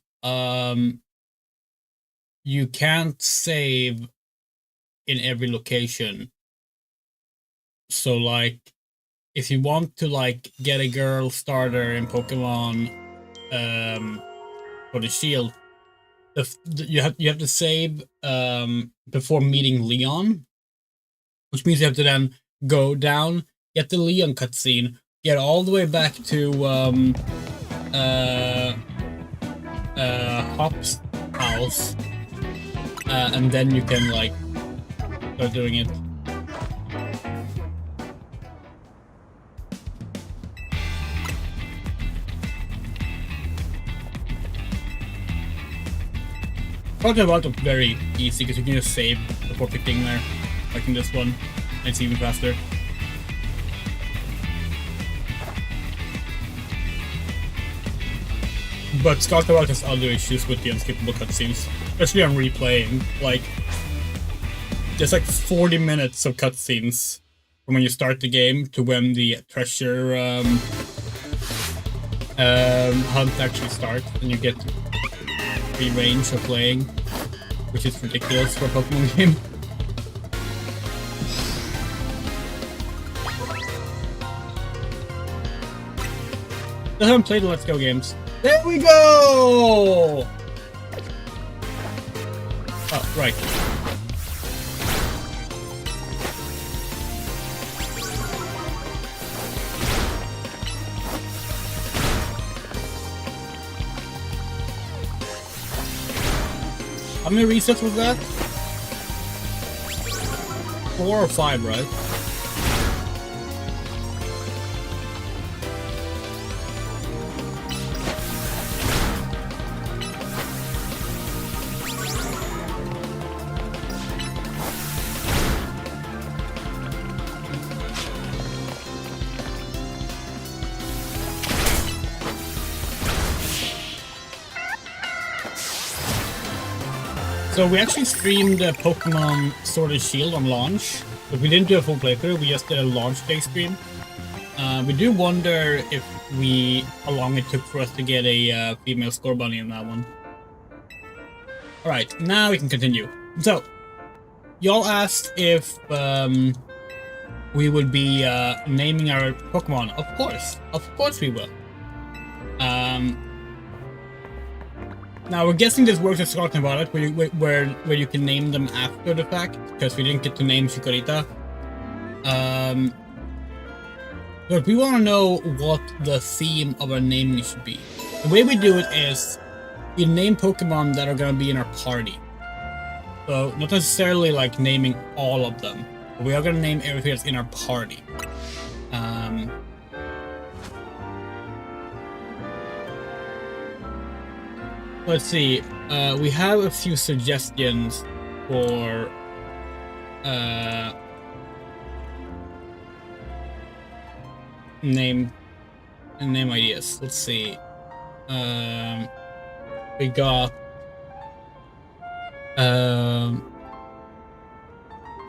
Speaker 1: you can't save in every location. So like, if you want to like get a girl starter in Pokemon Sword and Shield, you have to save before meeting Leon, which means you have to then go down, get the Leon cutscene, get all the way back to Hop's house, and then you can like start doing it. Project Vault is very easy because you can just save before picking there, like in this one, and it's even faster. But Scarlet Wild has other issues with the unskippable cutscenes, especially on replaying. Like, there's like 40 minutes of cutscenes from when you start the game to when the treasure hunt actually starts, and you get free range of playing, which is ridiculous for a Pokemon game. I haven't played the Let's Go games. There we go! Oh, right. How many resets was that? 4 or 5, right? So we actually streamed Pokemon Sword and Shield on launch, but we didn't do a full playthrough, we just did a launch day stream. We do wonder how long it took for us to get a female score bunny in that one. Alright, now we can continue. So, y'all asked if we would be naming our Pokemon. Of course we will. Now we're guessing this works with Scarlet and Violet, where you can name them after the fact, because we didn't get to name Chikorita. But we want to know what the theme of our naming should be. The way we do it is we name Pokemon that are going to be in our party. So not necessarily like naming all of them, We are gonna name everything that's in our party. Let's see. We have a few suggestions for name ideas. Let's see. We got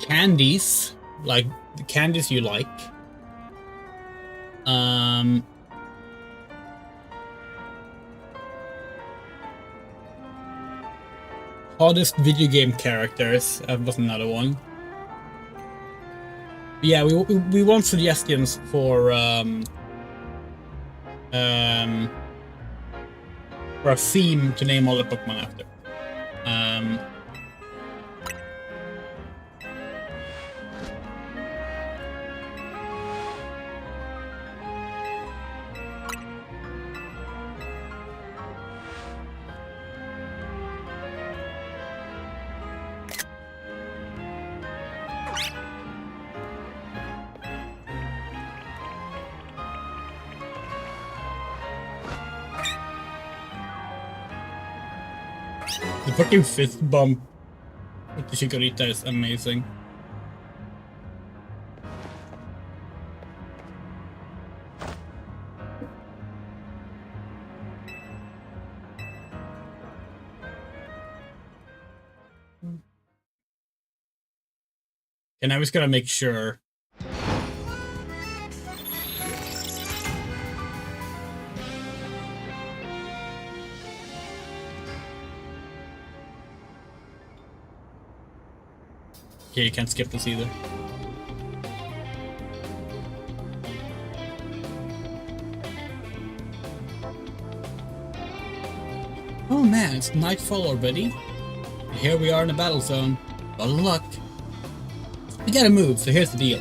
Speaker 1: candies, like the candies you like. Hottest video game characters. That was another one. But yeah, we want suggestions for a theme to name all the Pokemon after. The fucking fist bump with the Chikorita is amazing. And I was gonna make sure. Okay, you can't skip this either. Oh man, it's nightfall already. And here we are in the battle zone. Well, luck. We gotta move, so here's the deal.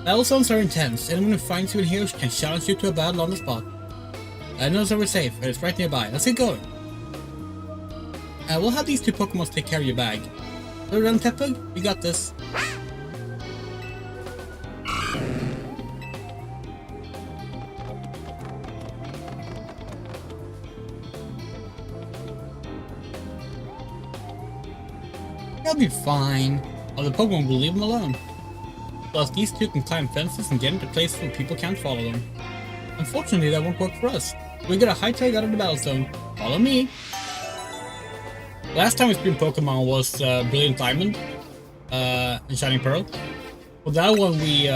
Speaker 1: Battle zones are intense. Anyone who finds you in here can challenge you to a battle on the spot. I know we're safe, and it's right nearby. Let's get going. We'll have these two Pokemon take care of your bag. Little Run Tepug, you got this. They'll be fine. Other Pokemon will leave them alone. Plus, these two can climb fences and get into places where people can't follow them. Unfortunately, that won't work for us. We gotta hightail out of the battle zone. Follow me. Last time we streamed Pokemon was Brilliant Diamond and Shining Pearl. For that one, we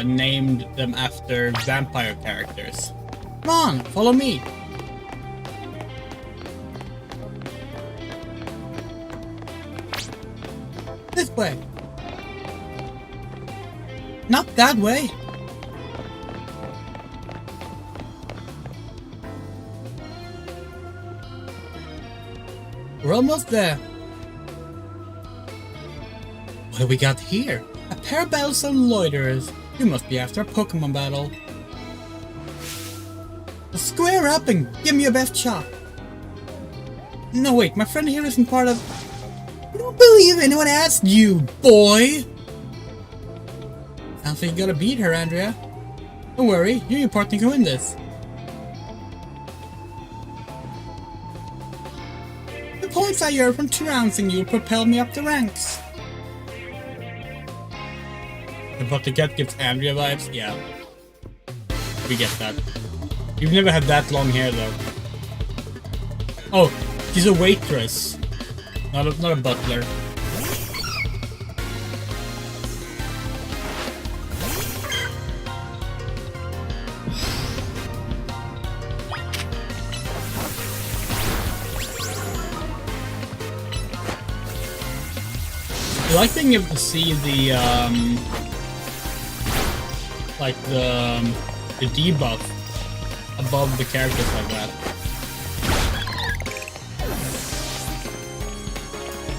Speaker 1: named them after vampire characters. Come on, follow me. This way. Not that way. We're almost there. What do we got here? A pair of battle zone loiterers. You must be after a Pokemon battle. Square up and give me your best shot. No wait, my friend here isn't part of... I don't believe anyone asked you, boy! Sounds like you gotta beat her, Andrea. Don't worry, you and your partner can win this. The points I earn from trouncing you propel me up the ranks. But the cat gives Andrea vibes? Yeah. We get that. You've never had that long hair, though. Oh, she's a waitress. Not a butler. I like being able to see the like the debuff above the characters like that.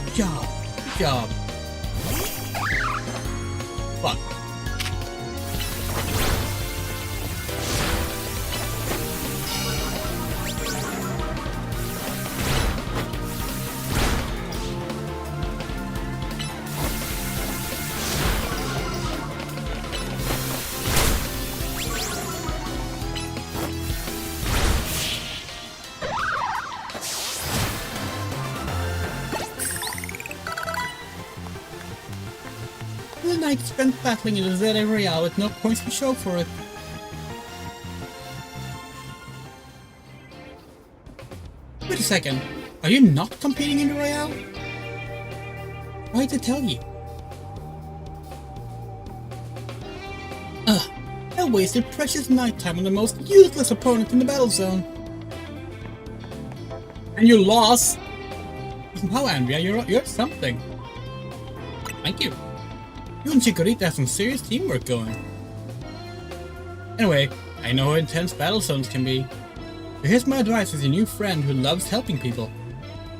Speaker 1: Good job. Good job. Fuck. night spent battling in the Zed Royale with no points to show for it. Wait a second, are you not competing in the Royale? Why did I tell you? Ugh, I wasted precious nighttime on the most useless opponent in the battle zone. And you lost? Wow, Andrea, you're something. Thank you. You and Chikorita have some serious teamwork going. Anyway, I know how intense battle zones can be. So here's my advice as your new friend who loves helping people.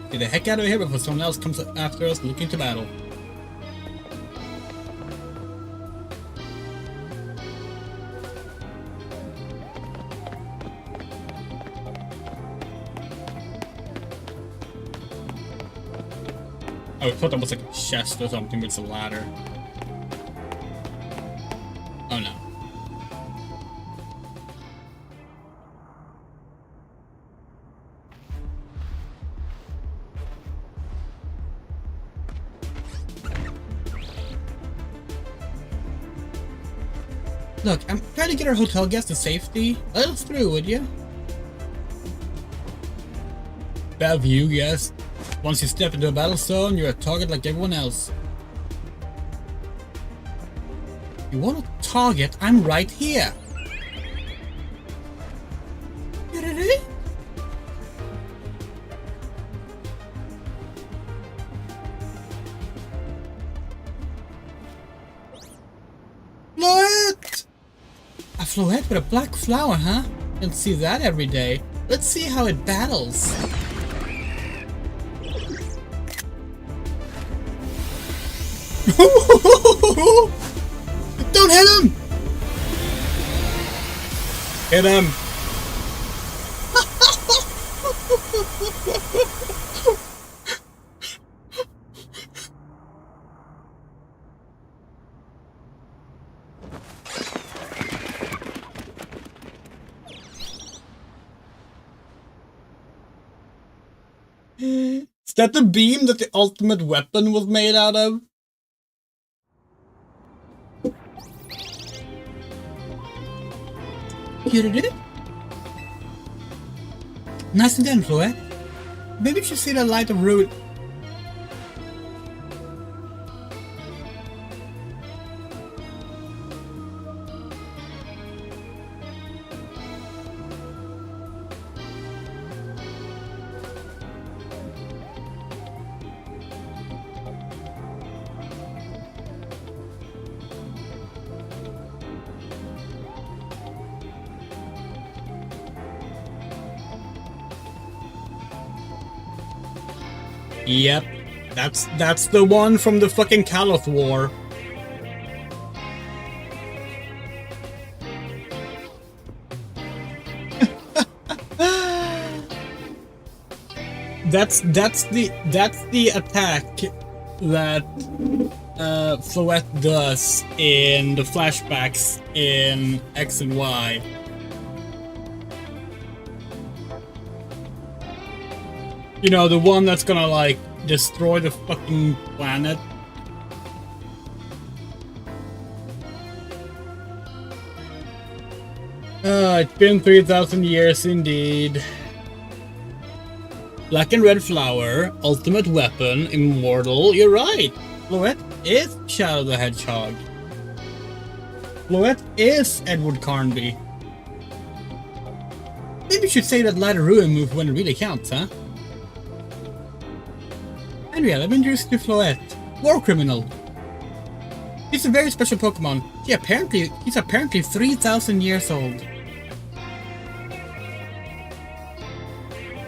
Speaker 1: Get the heck out of here before someone else comes after us looking to battle. Oh, I thought that was like a chest or something, but it's a ladder. Oh no. Look, I'm trying to get our hotel guests to safety. Let us through, would you? Bad view, yes. Once you step into a battle zone, you're a target like everyone else. You want a target? I'm right here. Floette! A floette with a black flower, huh? Don't see that every day. Let's see how it battles. Don't hit him! Hit him! Is that the beam that the ultimate weapon was made out of? You did it? Nicely done, Floette. Maybe you should see the light of root. Yep, that's the one from the fucking Kalos war. that's the attack that Floette does in the flashbacks in X and Y. You know, the one that's gonna, like, destroy the fucking planet. It's been 3,000 years indeed. Black and red flower, ultimate weapon, immortal. You're right. Floette is Shadow the Hedgehog. Floette is Edward Carnby. Maybe you should say that Light of Ruin move when it really counts, huh? Andrea, let me introduce you to Floette, War Criminal. He's a very special Pokemon. He's apparently 3,000 years old.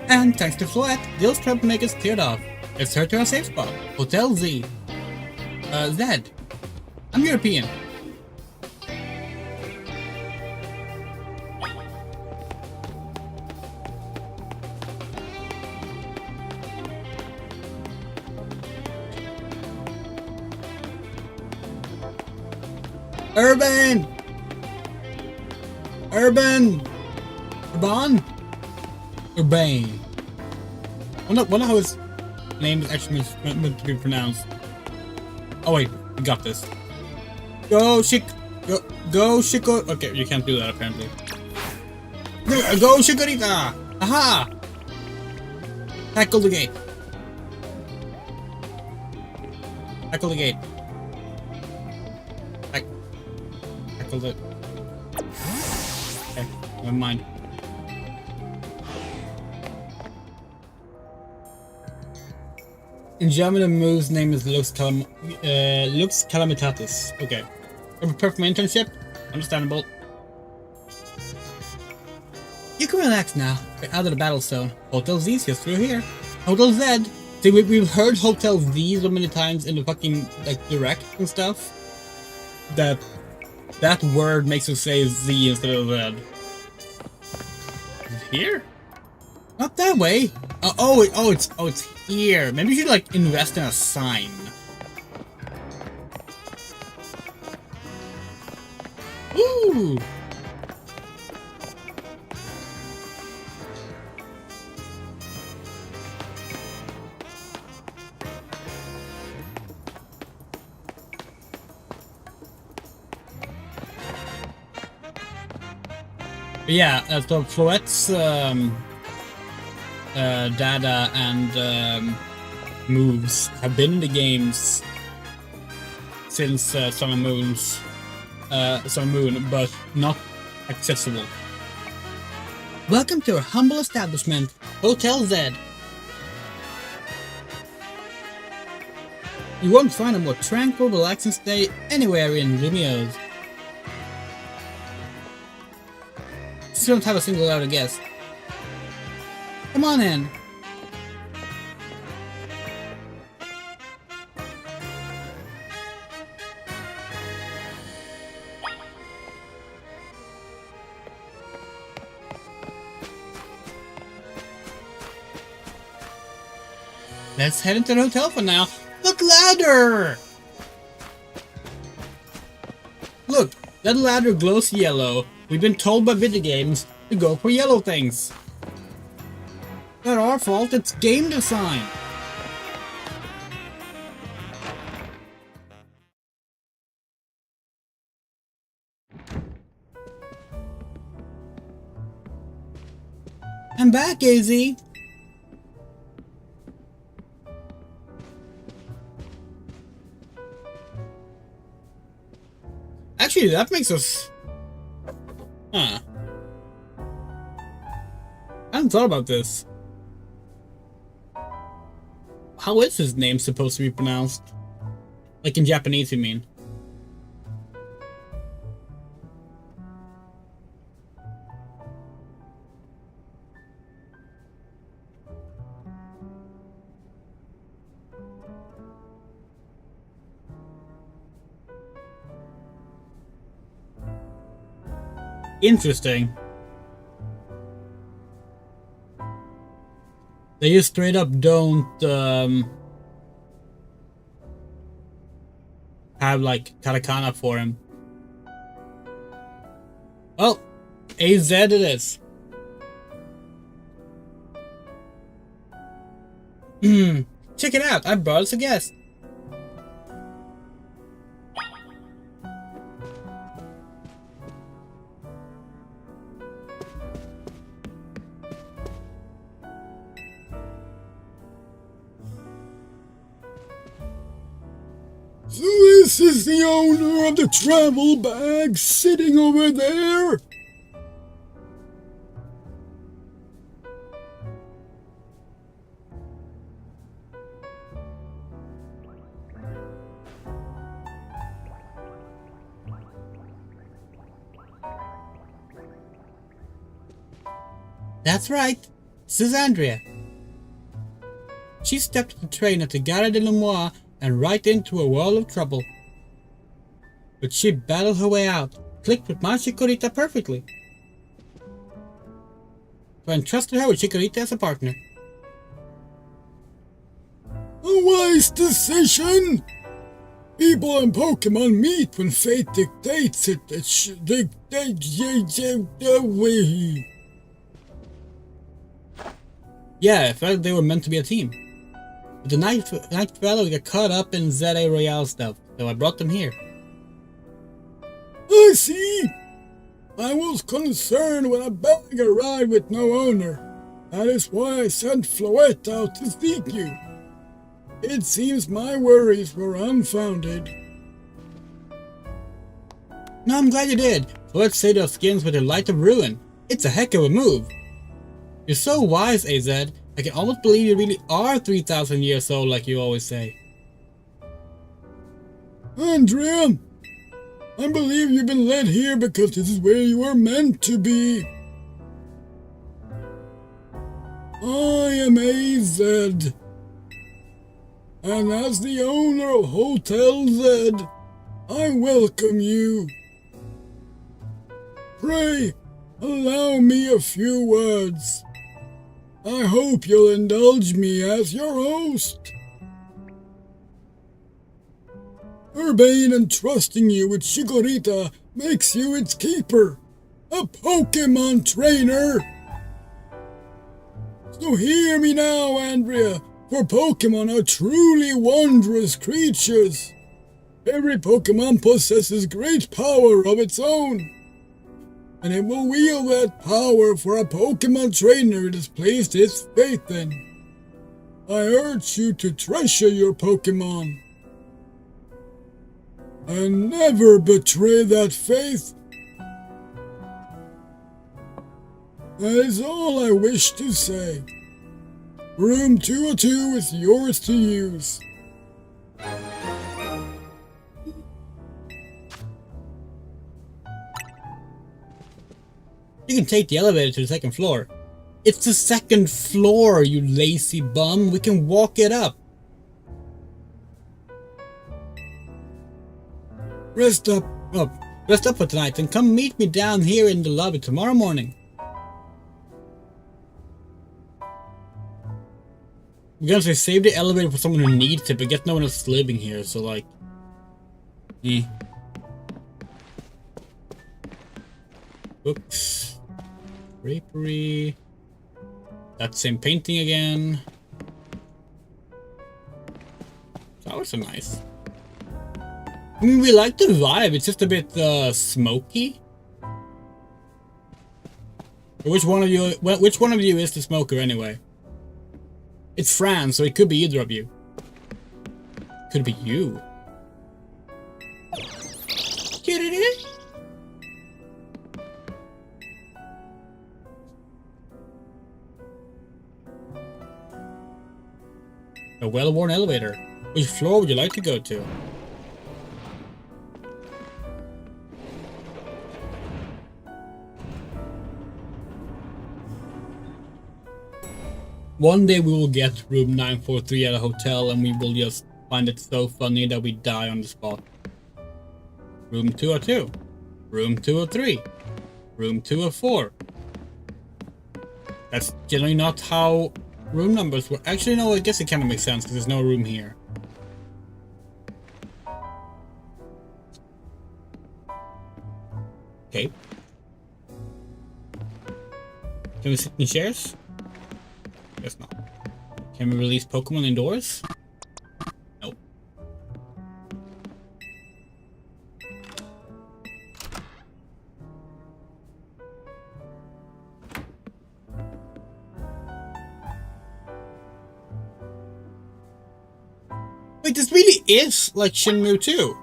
Speaker 1: And thanks to Floette, those troublemakers cleared off. Let's head to our safe spot, Hotel Z. Zed. I'm European. Urban! Urbane! Wonder how his name is actually meant to be pronounced. Oh wait, we got this. Go, Chico. Okay, you can't do that apparently. Go, Chikorita! Aha! Tackle the gate. Tackle the gate. Tackle the... Okay, never mind. In German, the move's name is Lux Calamitatis. Okay. You're prepared for my internship? Understandable. You can relax now. We're out of the battle zone. Hotel Z's just through here. Hotel Z. See, we've heard Hotel Z so many times in the fucking, like, direct and stuff. That word makes us say Z instead of Z. Is it here? Not that way. Oh, it's here. Maybe you should, like, invest in a sign. Ooh! Yeah, so Floette's data and moves have been in the games since Sun and Moon, but not accessible. Welcome to our humble establishment, Hotel Z. You won't find a more tranquil, relaxing stay anywhere in Lumiose. Still don't have a single other guest. Come on in. Let's head into the hotel for now. Look, ladder! Look, that ladder glows yellow. We've been told by video games to go for yellow things. Not our fault, it's game design. I'm back, AZ. Actually, that makes us... Huh. I hadn't thought about this. How is his name supposed to be pronounced? Like in Japanese, you mean? Interesting. They just straight up don't have like katakana for him. Well, AZ it is. Check it out, I brought us a guest.
Speaker 2: So this is the owner of the travel bag sitting over there?
Speaker 1: That's right. This is Andrea. She stepped on the train at the Gare de l'Amour and right into a world of trouble. But she battled her way out, clicked with my Chikorita perfectly. So I entrusted her with Chikorita as a partner.
Speaker 2: A wise decision! People and Pokemon meet when fate dictates it.
Speaker 1: Yeah, I felt they were meant to be a team. But the night fellow got caught up in ZA Royale stuff, so I brought them here.
Speaker 2: I see. I was concerned when a bag arrived with no owner. That is why I sent Floette out to seek you. It seems my worries were unfounded.
Speaker 1: No, I'm glad you did. Floette saved our skins with the light of ruin. It's a heck of a move. You're so wise, AZ. I can almost believe you really are 3,000 years old like you always say.
Speaker 2: Andrea, I believe you've been led here because this is where you are meant to be. I am AZ, and as the owner of Hotel Z, I welcome you. Pray, allow me a few words. I hope you'll indulge me as your host. Urbane entrusting you with Chikorita makes you its keeper, a Pokemon trainer. So hear me now, Andrea, for Pokemon are truly wondrous creatures. Every Pokemon possesses great power of its own, and it will wield that power for a Pokemon trainer it has placed its faith in. I urge you to treasure your Pokemon and never betray that faith. That is all I wish to say. Room 202 is yours to use.
Speaker 1: You can take the elevator to the second floor. It's the second floor, you lazy bum. We can walk it up.
Speaker 2: Rest up.
Speaker 1: Oh, rest up for tonight and come meet me down here in the lobby tomorrow morning. I'm gonna say save the elevator for someone who needs it, but guess no one else is living here, so like... Books. Drapery. That same painting again. Flowers are nice. I mean, we like the vibe, it's just a bit smoky. Which one of you is the smoker anyway? It's Fran, so it could be either of you. Could be you. A well-worn elevator. Which floor would you like to go to? One day we will get room 943 at a hotel and we will just find it so funny that we die on the spot. Room 202. Room 203. Room 204. That's generally not how room numbers work. Actually, no, I guess it kind of makes sense because there's no room here. Okay. Can we sit in chairs? Guess not. Can we release Pokemon indoors? Nope. Wait, this really is like Shenmue 2.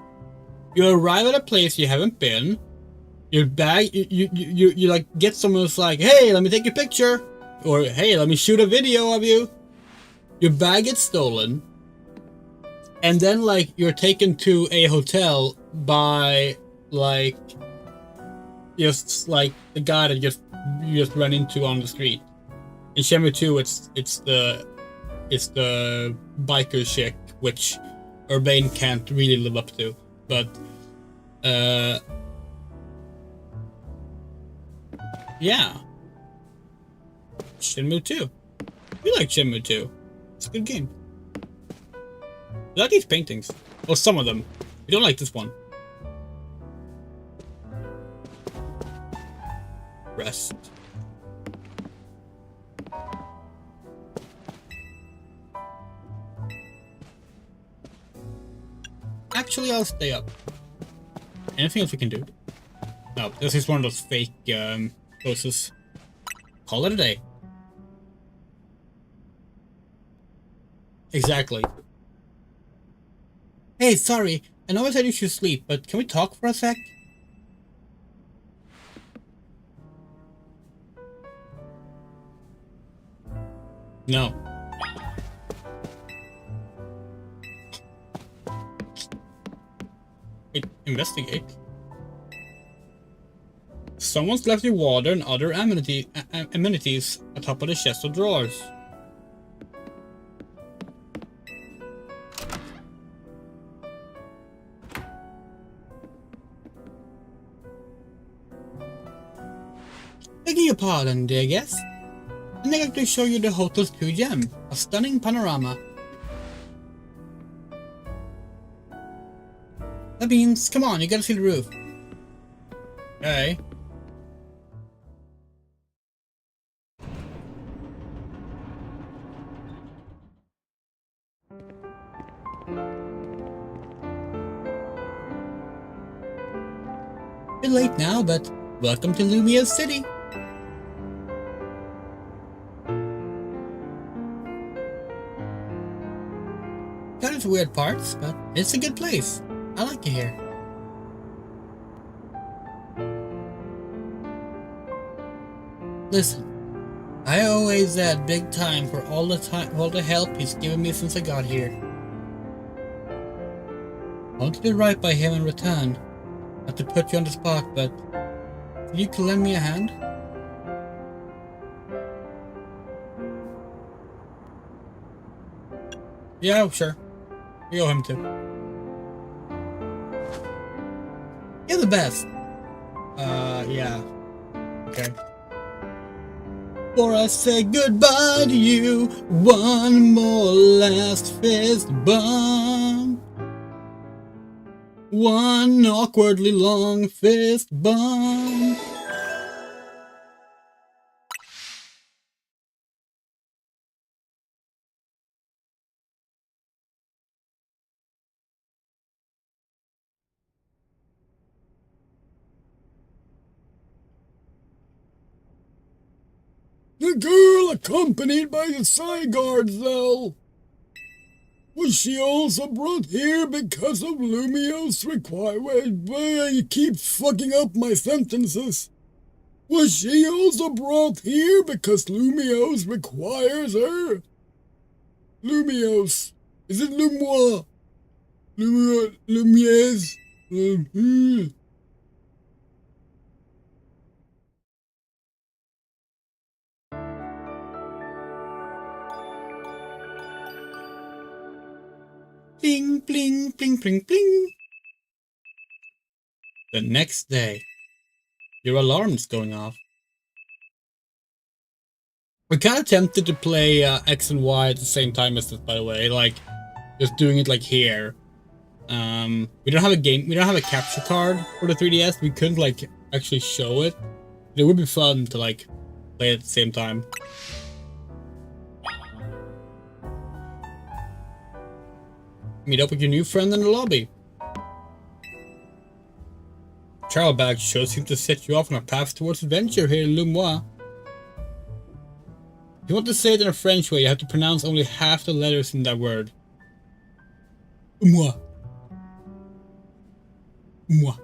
Speaker 1: You arrive at a place you haven't been. Your bag, you like get someone who's like, hey, let me take a picture. Or, hey, let me shoot a video of you. Your bag gets stolen. And then, like, you're taken to a hotel by, like, just, like, the guy that you just ran into on the street. In Shenmue 2, it's the biker chick, which Urbane can't really live up to. But, yeah. Shenmue 2. We like Shenmue 2. It's a good game. We like these paintings. Well, some of them. We don't like this one. Rest. Actually, I'll stay up. Anything else we can do? No, this is one of those fake poses. Call it a day. Exactly. Hey, sorry. I know I said you should sleep, but can we talk for a sec? No. Wait, investigate. Someone's left your water and other amenities atop of the chest of drawers. Begging your pardon, dear guest. I'd like to show you the hotel's true gem, a stunning panorama. That means, come on, you gotta see the roof. Okay. Bit late now, but welcome to Lumia City. Got its weird parts, but it's a good place. I like it here. Listen, I always add big time for all the help he's given me since I got here. I want to do right by him in return. Not to put you on the spot, but you can lend me a hand? Yeah, sure. We owe him too. You're the best. Yeah. Okay. Before I say goodbye to you, one more last fist bump. One awkwardly long fist bump.
Speaker 2: The girl accompanied by the side guards, though. Was she also brought here because of Lumios Wait, you keep fucking up my sentences. Was she also brought here because Lumios requires her? Lumios. Is it Lumois? Lumiez?
Speaker 1: Bling, bling, bling, bling, bling. The next day, your alarm's going off. We're kind of tempted to play X and Y at the same time as this, by the way. Like, just doing it like here. We don't have a capture card for the 3DS. We couldn't like actually show it. It would be fun to like play at the same time. Meet up with your new friend in the lobby. Travel bag sure seems to set you off on a path towards adventure here in Lumois. If you want to say it in a French way, you have to pronounce only half the letters in that word. Moi. Moi.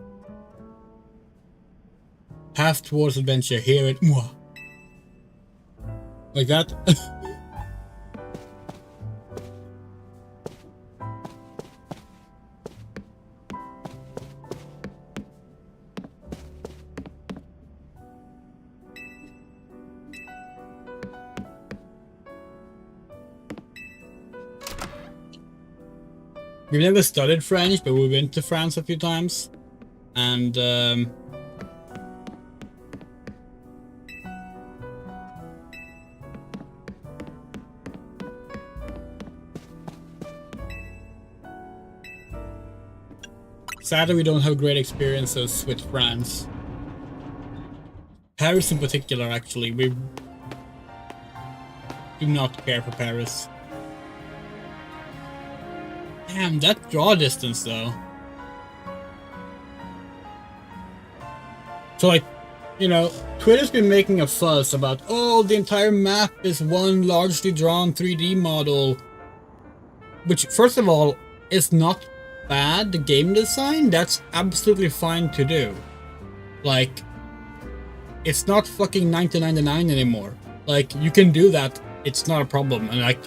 Speaker 1: Path towards adventure here at Moi. Like that? We've never studied French, but we've been to France a few times. And, sadly, we don't have great experiences with France. Paris in particular, actually. We do not care for Paris. Damn, that draw distance, though. So like, you know, Twitter's been making a fuss about, oh, the entire map is one largely drawn 3D model. Which, first of all, is not bad. The game design, that's absolutely fine to do. Like, it's not fucking 1999 anymore. Like, you can do that, it's not a problem. And like,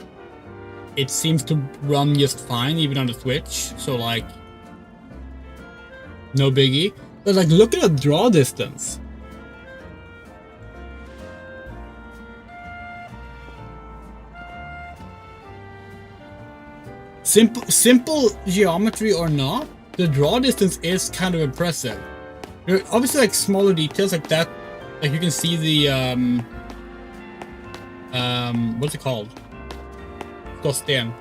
Speaker 1: it seems to run just fine, even on the Switch. So like, no biggie. But like, look at the draw distance. Simple geometry or not, the draw distance is kind of impressive. There are obviously like smaller details like that, like you can see the what's it called? Skorsten.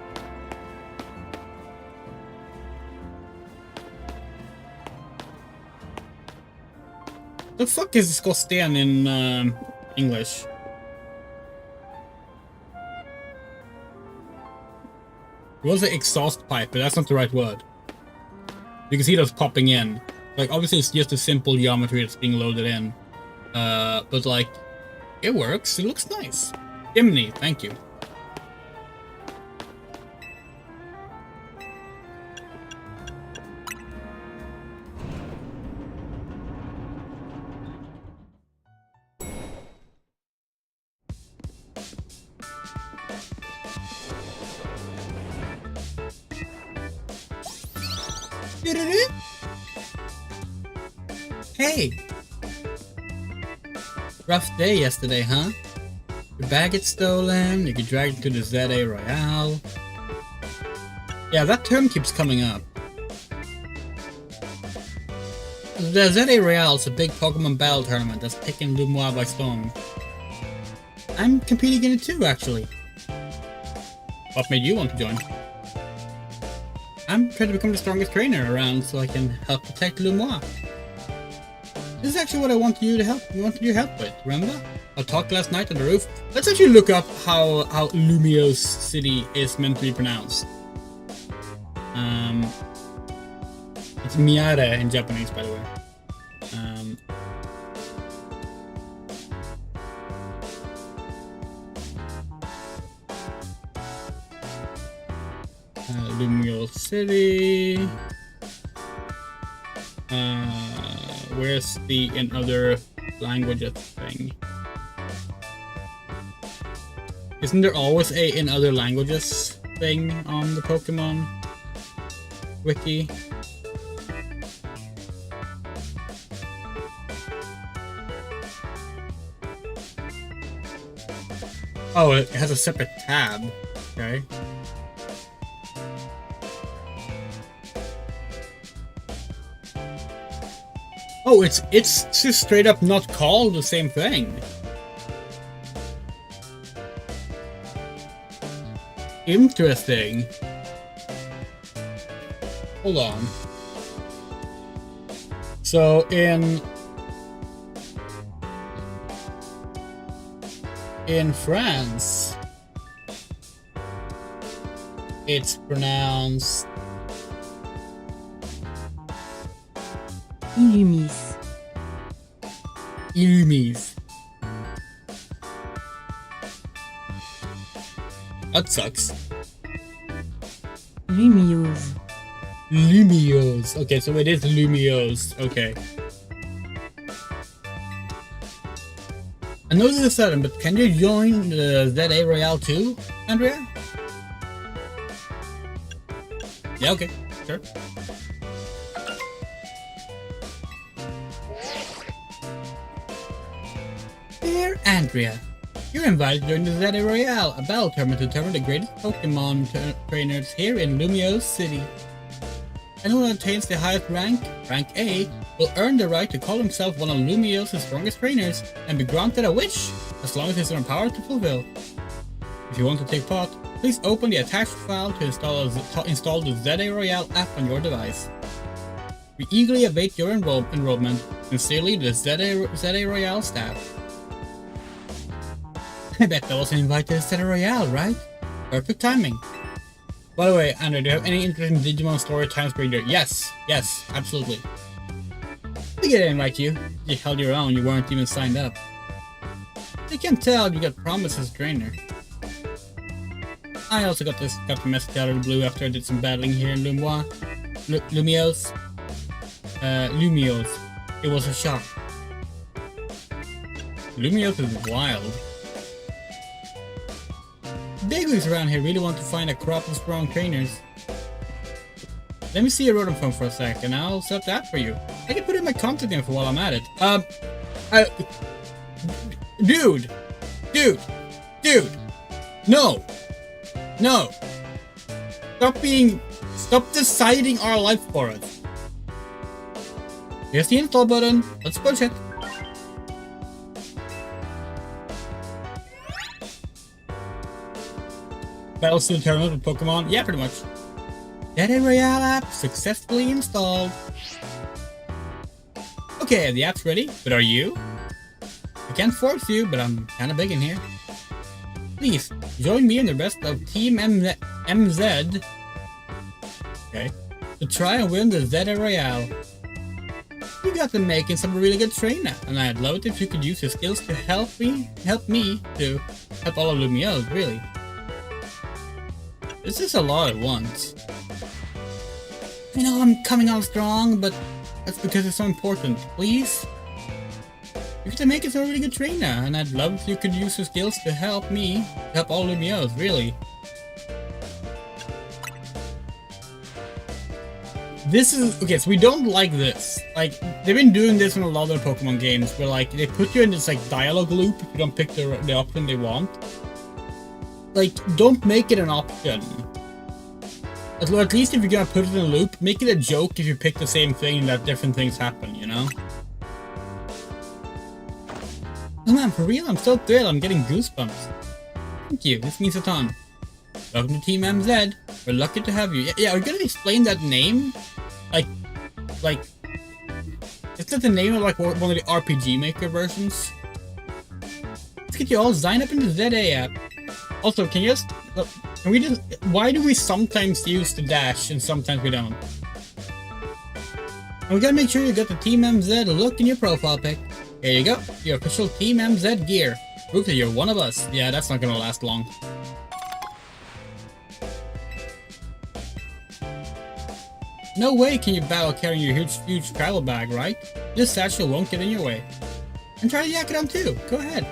Speaker 1: The fuck is skorsten in English? It was an exhaust pipe, but that's not the right word. You can see those popping in. Like, obviously it's just a simple geometry that's being loaded in. But like, it works. It looks nice. Chimney, thank you. Hey! Rough day yesterday, huh? Your bag gets stolen, you get dragged to the ZA Royale. Yeah, that term keeps coming up. The ZA Royale is a big Pokemon battle tournament that's taking Lumois by storm. I'm competing in it too, actually. What made you want to join? I'm trying to become the strongest trainer around so I can help protect Lumois. This is actually what I wanted you to wanted your help with, remember? I talked last night on the roof. Let's actually look up how Lumiose City is meant to be pronounced. It's Miare in Japanese, by the way. Lumiose City. Where's the in other languages thing? Isn't there always a in other languages thing on the Pokemon wiki? Oh, it has a separate tab. Okay. Oh, it's just straight up not called the same thing. Interesting. Hold on. So in France, it's pronounced
Speaker 3: Illumise.
Speaker 1: Illumise. That sucks.
Speaker 3: Lumiose.
Speaker 1: Lumiose. Okay, so it is Lumiose. Okay. I know this is sudden, but can you join the ZA Royale too, Andrea? Yeah, okay. Sure. Dear Andrea, you're invited to join the ZA Royale, a battle tournament to determine the greatest Pokemon trainers here in Lumiose City. Anyone who attains the highest rank, rank A, will earn the right to call himself one of Lumiose's strongest trainers and be granted a wish, as long as he's empowered to fulfill. If you want to take part, please open the attached file to install the ZA Royale app on your device. We eagerly await your enrollment. Sincerely, the ZA Royale staff. I bet that was an invite to the ZA Royale, right? Perfect timing. By the way, Andrew, do you have any interest in Digimon Story Time Spreader? Yes, absolutely. figured I'd invite you. You held your own, you weren't even signed up. I can tell you got promised as trainer. I also got the message out of the blue after I did some battling here in Lumios. It was a shock. Lumios is wild. Bigwigs around here really want to find a crop of strong trainers. Let me see your rotom phone for a sec, and I'll set that for you. I can put in my contact info while I'm at it. Dude! No! Stop deciding our life for us. Here's the install button. Let's push it. Battles to the tournament with Pokemon? Yeah, pretty much. Data Royale app successfully installed. Okay, the app's ready, but are you? I can't force you, but I'm kinda big in here. Please, join me and the rest of Team MZ. Okay. To try and win the Zeta Royale. You got to making some really good trainer, and I'd love it if you could use your skills to help me to help all of Lumiose, really. This is a lot at once. I know I'm coming on strong, but that's because it's so important. Please? You have to make it a really good trainer, and I'd love if you could use your skills to help all Lumiose, really. This is okay, so we don't like this. Like, they've been doing this in a lot of Pokemon games where like they put you in this like dialogue loop if you don't pick the option they want. Like, don't make it an option. Or at least if you're gonna put it in a loop, make it a joke if you pick the same thing and that different things happen, you know? Oh man, for real, I'm so thrilled, I'm getting goosebumps. Thank you, this means a ton. Welcome to Team MZ, we're lucky to have you. Yeah, are we gonna explain that name? Like, is that the name of like one of the RPG Maker versions? Let's get you all signed up in the ZA app. Also, why do we sometimes use the dash and sometimes we don't? And we gotta make sure you got the Team MZ look in your profile pic. Here you go, your official Team MZ gear. Proof that you're one of us. Yeah, that's not gonna last long. No way can you battle carrying your huge travel bag, right? This satchel won't get in your way. And try to yak it on too, go ahead.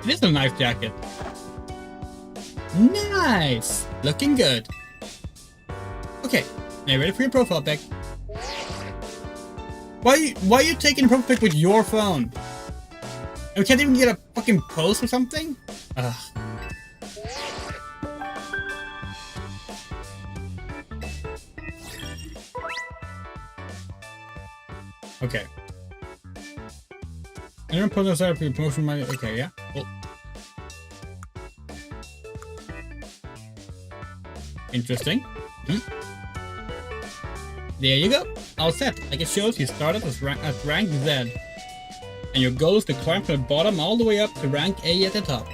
Speaker 1: It is a nice jacket. Nice! Looking good. Okay, now you ready for your profile pic? Why are you taking a profile pic with your phone? And we can't even get a fucking post or something? Ugh. Okay. I never put this out for your promotion money. Okay, yeah. Cool. Interesting. There you go. All set. Like it shows, you started at rank Z. And your goal is to climb from the bottom all the way up to rank A at the top.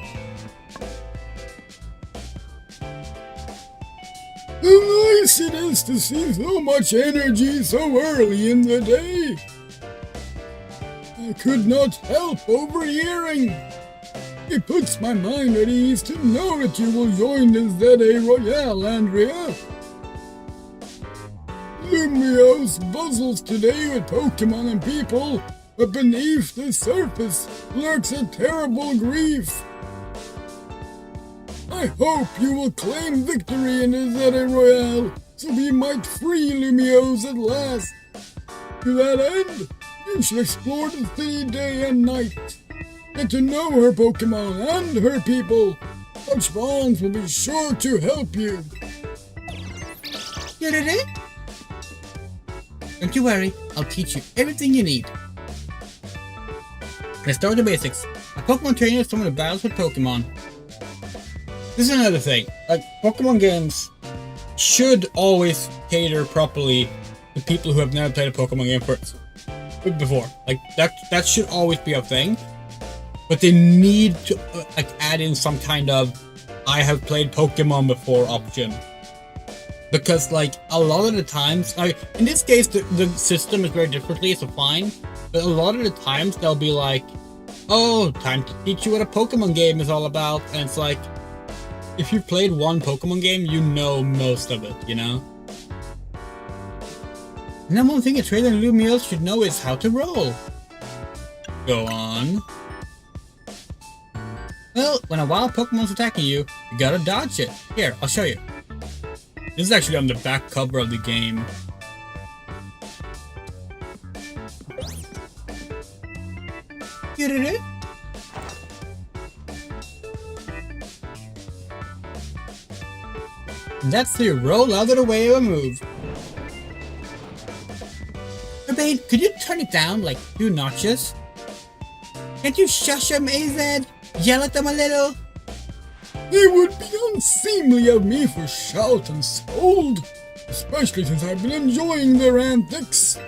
Speaker 2: How nice it is to see so much energy so early in the day. I could not help overhearing. It puts my mind at ease to know that you will join the ZA Royale, Andrea. Lumiose buzzles today with Pokemon and people, but beneath the surface lurks a terrible grief. I hope you will claim victory in the ZA Royale, so we might free Lumiose at last. To that end, you should explore the city day and night. Get to know her Pokemon and her people. Such bonds will be sure to help you.
Speaker 1: Get it? Don't you worry, I'll teach you everything you need. Let's start with the basics. A Pokemon trainer is someone who battles with Pokemon. This is another thing. Like, Pokemon games should always cater properly to people who have never played a Pokemon game before. Like, that should always be a thing. but they need to like add in some kind of I have played Pokemon before option. Because like a lot of the times, in this case the system is very differently, so fine. But a lot of the times they'll be like, oh, time to teach you what a Pokemon game is all about. And it's like, if you've played one Pokemon game, you know most of it, you know? And then one thing a trainer in Lumiose should know is how to roll. Go on. Well, when a wild Pokemon's attacking you, you gotta dodge it. Here, I'll show you. This is actually on the back cover of the game. That's the roll out of the way of a move. Urbane, could you turn it down like 2 notches? Can't you shush them, AZ? Yell at them a little?
Speaker 2: It would be unseemly of me to shout and scold, especially since I've been enjoying their antics.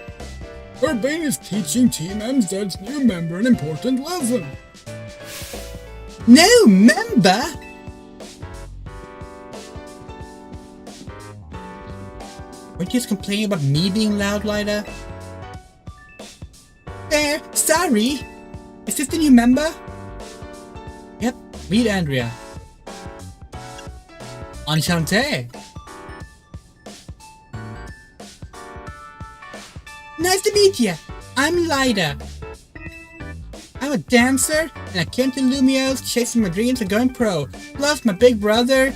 Speaker 2: Urbane is teaching Team MZ's new member an important lesson.
Speaker 1: New member? Weren't you just complaining about me being loud, Lida? There, sorry. Is this the new member? Yep, meet Andrea. Enchanté. Nice to meet you. I'm Lida. I'm a dancer, and I came to Lumiose chasing my dreams of going pro. Plus, my big brother.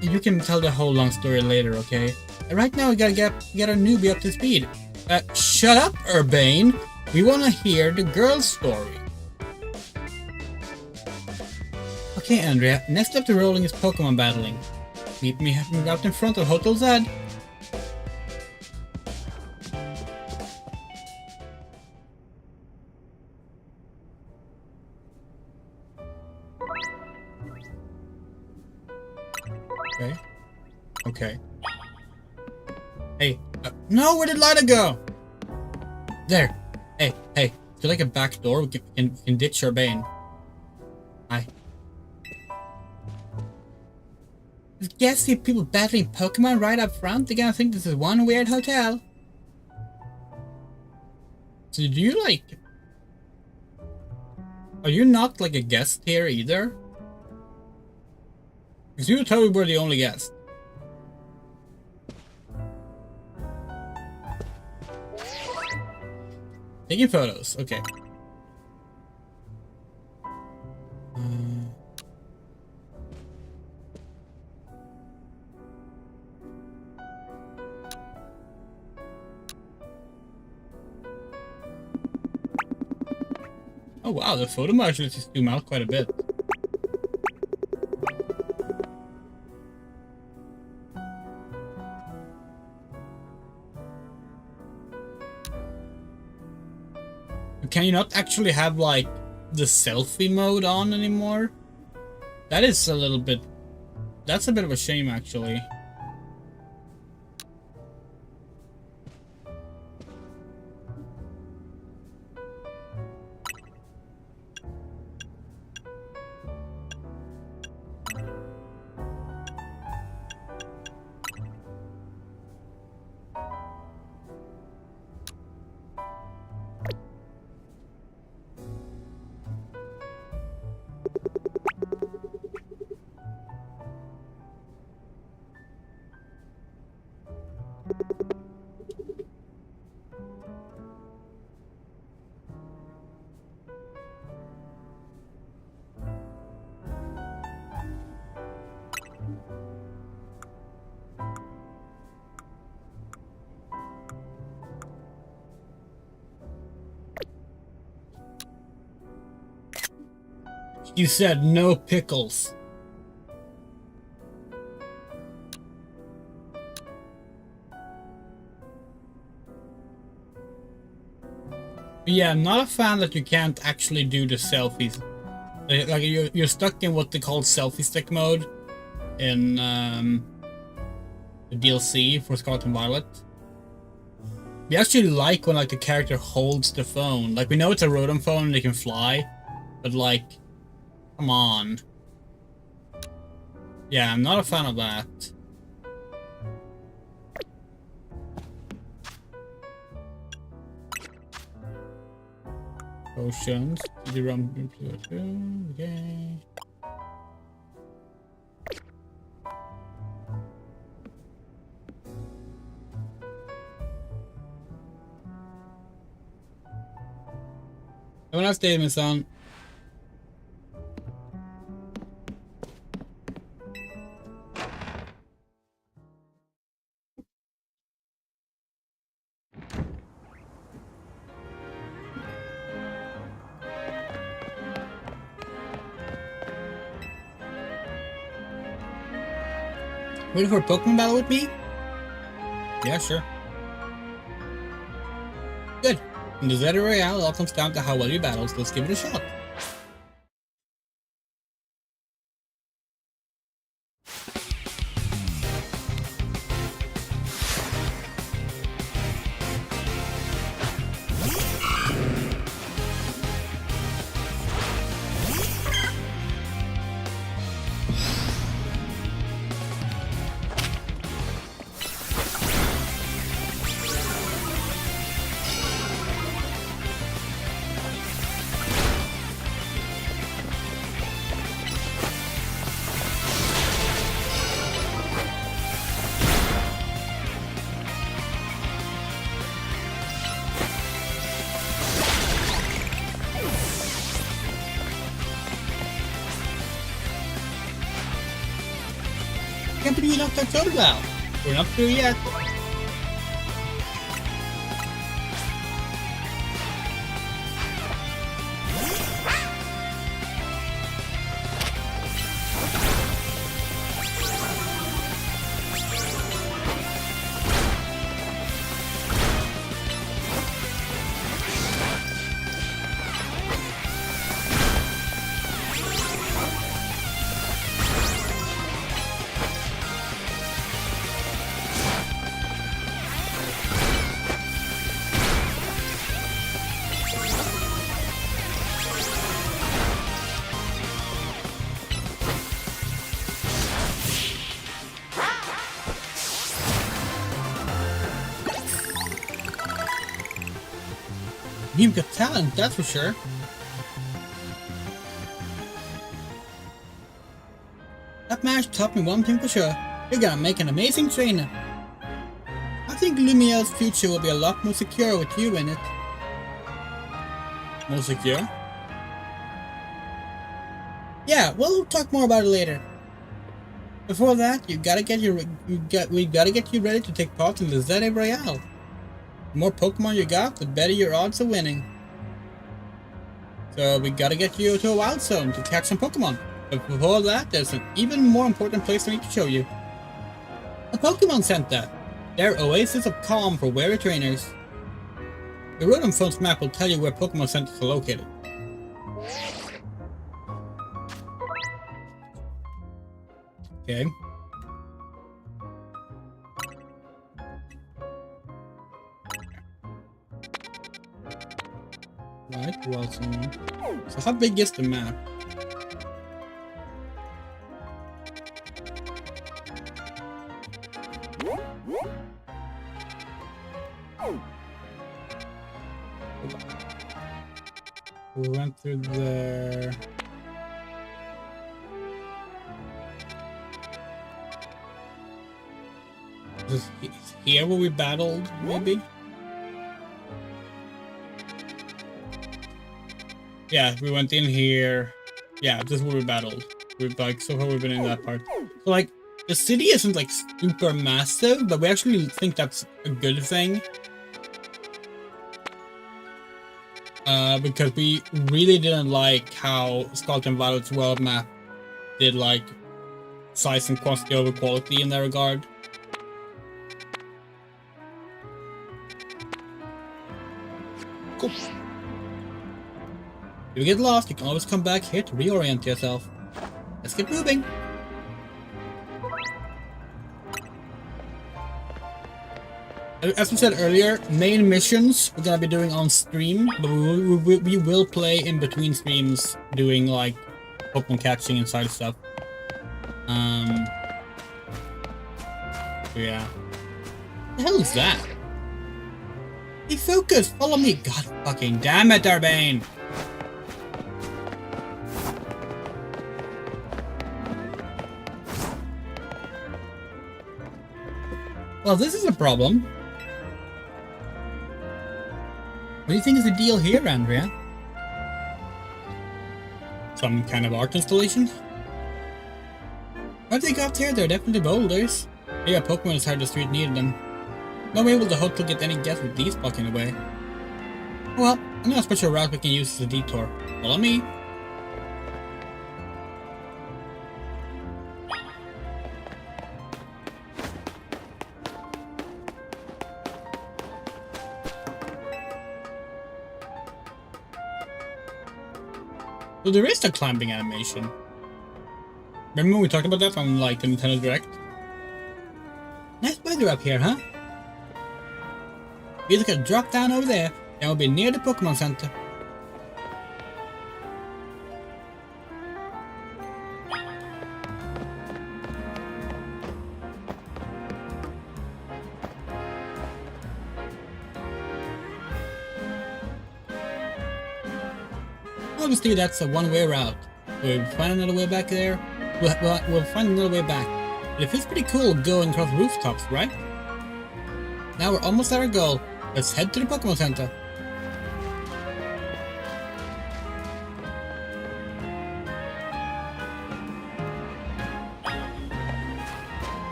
Speaker 1: You can tell the whole long story later, okay? Right now, we gotta get our newbie up to speed. Shut up, Urbane. We wanna hear the girl's story. Okay, Andrea. Next up to rolling is Pokemon battling. Meet me out in front of Hotel Z. Okay. Okay. Hey. No, where did Lida go? There. Hey. Is there like a back door we can ditch Urbane? Hi. I guess see people battling Pokemon right up front. They're gonna think this is one weird hotel. So do you like... Are you not like a guest here either? Because you told me we're the only guest. Taking photos, okay. Oh wow, the photo actually zoom out quite a bit. Can you not actually have like the selfie mode on anymore? That is a little bit... That's a bit of a shame actually. You said no pickles. Yeah, I'm not a fan that you can't actually do the selfies. Like you're stuck in what they call selfie stick mode in the DLC for Scarlet and Violet. We actually like when like the character holds the phone. Like we know it's a Rotom phone and they can fly, But like, come on. Yeah, I'm not a fan of that. Potions. Okay. Have a nice day, my son. Ready for a Pokemon battle with me? Yeah, sure. Good. In the Zeta Royale, it all comes down to how well you battle, so let's give it a shot. I can't believe you knocked that turtle out. We're not through yet. You've got talent, that's for sure. That match taught me one thing for sure. You're gonna make an amazing trainer. I think Lumia's future will be a lot more secure with you in it. More secure? Yeah, we'll talk more about it later. Before that, we gotta get you ready to take part in the Zeta Royale. The more Pokemon you got, the better your odds of winning. So we gotta get you to a wild zone to catch some Pokemon. But before that, there's an even more important place I need to show you. A Pokemon Center. Their oasis of calm for weary trainers. The Rotom Phone's map will tell you where Pokemon Centers are located. Okay. Right, well, so how big is the map? We went through there. Is here where we battled, maybe? Yeah, we went in here. Yeah, this is where we battled. We've like so far we've been in that part. So like the city isn't like super massive, but we actually think that's a good thing. Because we really didn't like how Scarlet and Violet's world map did like size and quantity over quality in that regard. Cool. If you get lost, you can always come back here to reorient yourself. Let's get moving. As we said earlier, main missions we're gonna be doing on stream, but we will play in between streams doing like Pokemon catching and side stuff. Yeah. What the hell is that? Hey, focus! Follow me! God fucking damn it, Darbane! Well, this is a problem. What do you think is the deal here, Andrea? Some kind of art installation? Why'd they go up here? They're definitely boulders. Yeah, Pokemon is hard the street needed them. No way will the hope to get any guess with these blocking away. Well, I know a special route we can use as a detour. Follow me. So there is a climbing animation. Remember when we talked about that on like the Nintendo Direct? Nice weather up here, huh? We just gotta drop down over there, and we'll be near the Pokemon Center. Obviously, that's a one-way route. We'll find another way back there. We'll find another way back. But it feels pretty cool going across rooftops, right? Now we're almost at our goal. Let's head to the Pokemon Center.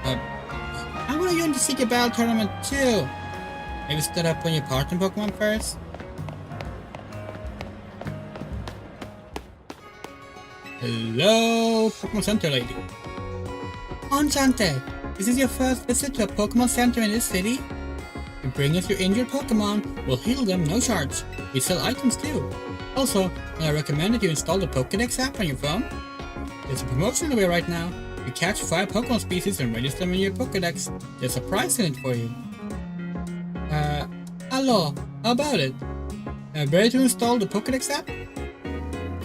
Speaker 1: I want to join the Secret Battle Tournament too. Maybe start up on your partner Pokemon first? Hello, Pokemon Center lady. Enchante, this is your first visit to a Pokemon Center in this city? You bring us your injured Pokemon, we'll heal them no charge. We sell items too. Also, I recommend that you install the Pokédex app on your phone. There's a promotion on the way right now. You catch 5 Pokemon species and register them in your Pokédex. There's a prize in it for you. Hello, how about it? Ready to install the Pokédex app?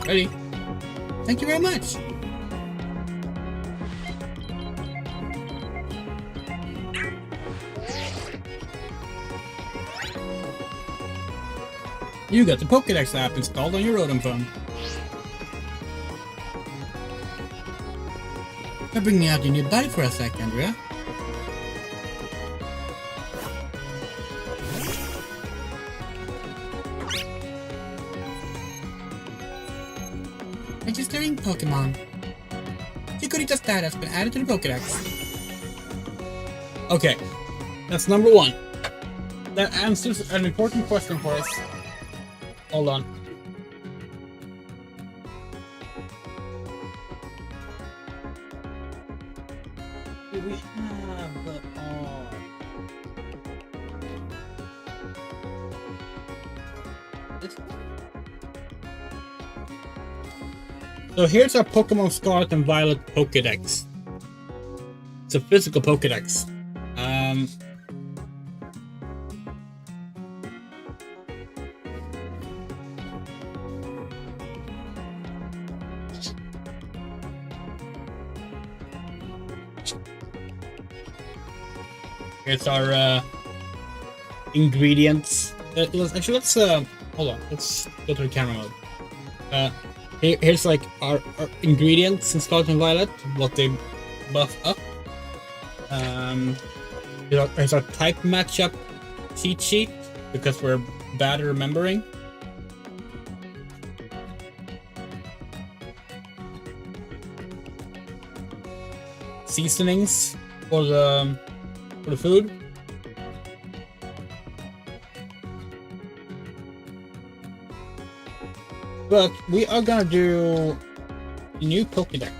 Speaker 1: Ready. Thank you very much. You got the Pokédex app installed on your Rotom phone. I'm bringing out your new body for a sec, Andrea. Registering Pokemon. Chikorita status been added to the Pokédex. Okay, that's number 1. That answers an important question for us. Hold on. Do we have the So here's our Pokemon Scarlet and Violet Pokédex. It's a physical Pokédex. Here's our ingredients. Let's hold on. Let's go to the camera mode. Here's like our ingredients in Scarlet and Violet, what they buff up. Here's our type matchup cheat sheet because we're bad at remembering. Seasonings for the food. But we are gonna do a new Pokédex.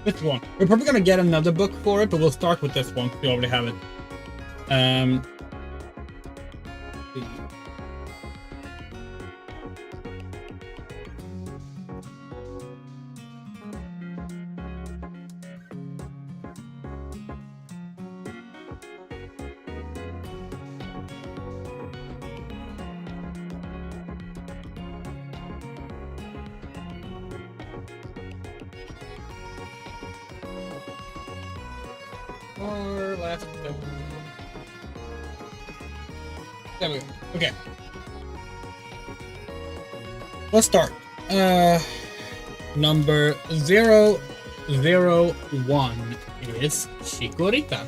Speaker 1: This one. We're probably gonna get another book for it, but we'll start with this one. We already have it. Or left. There we go. Okay. Let's start. Number 001 is Chikorita.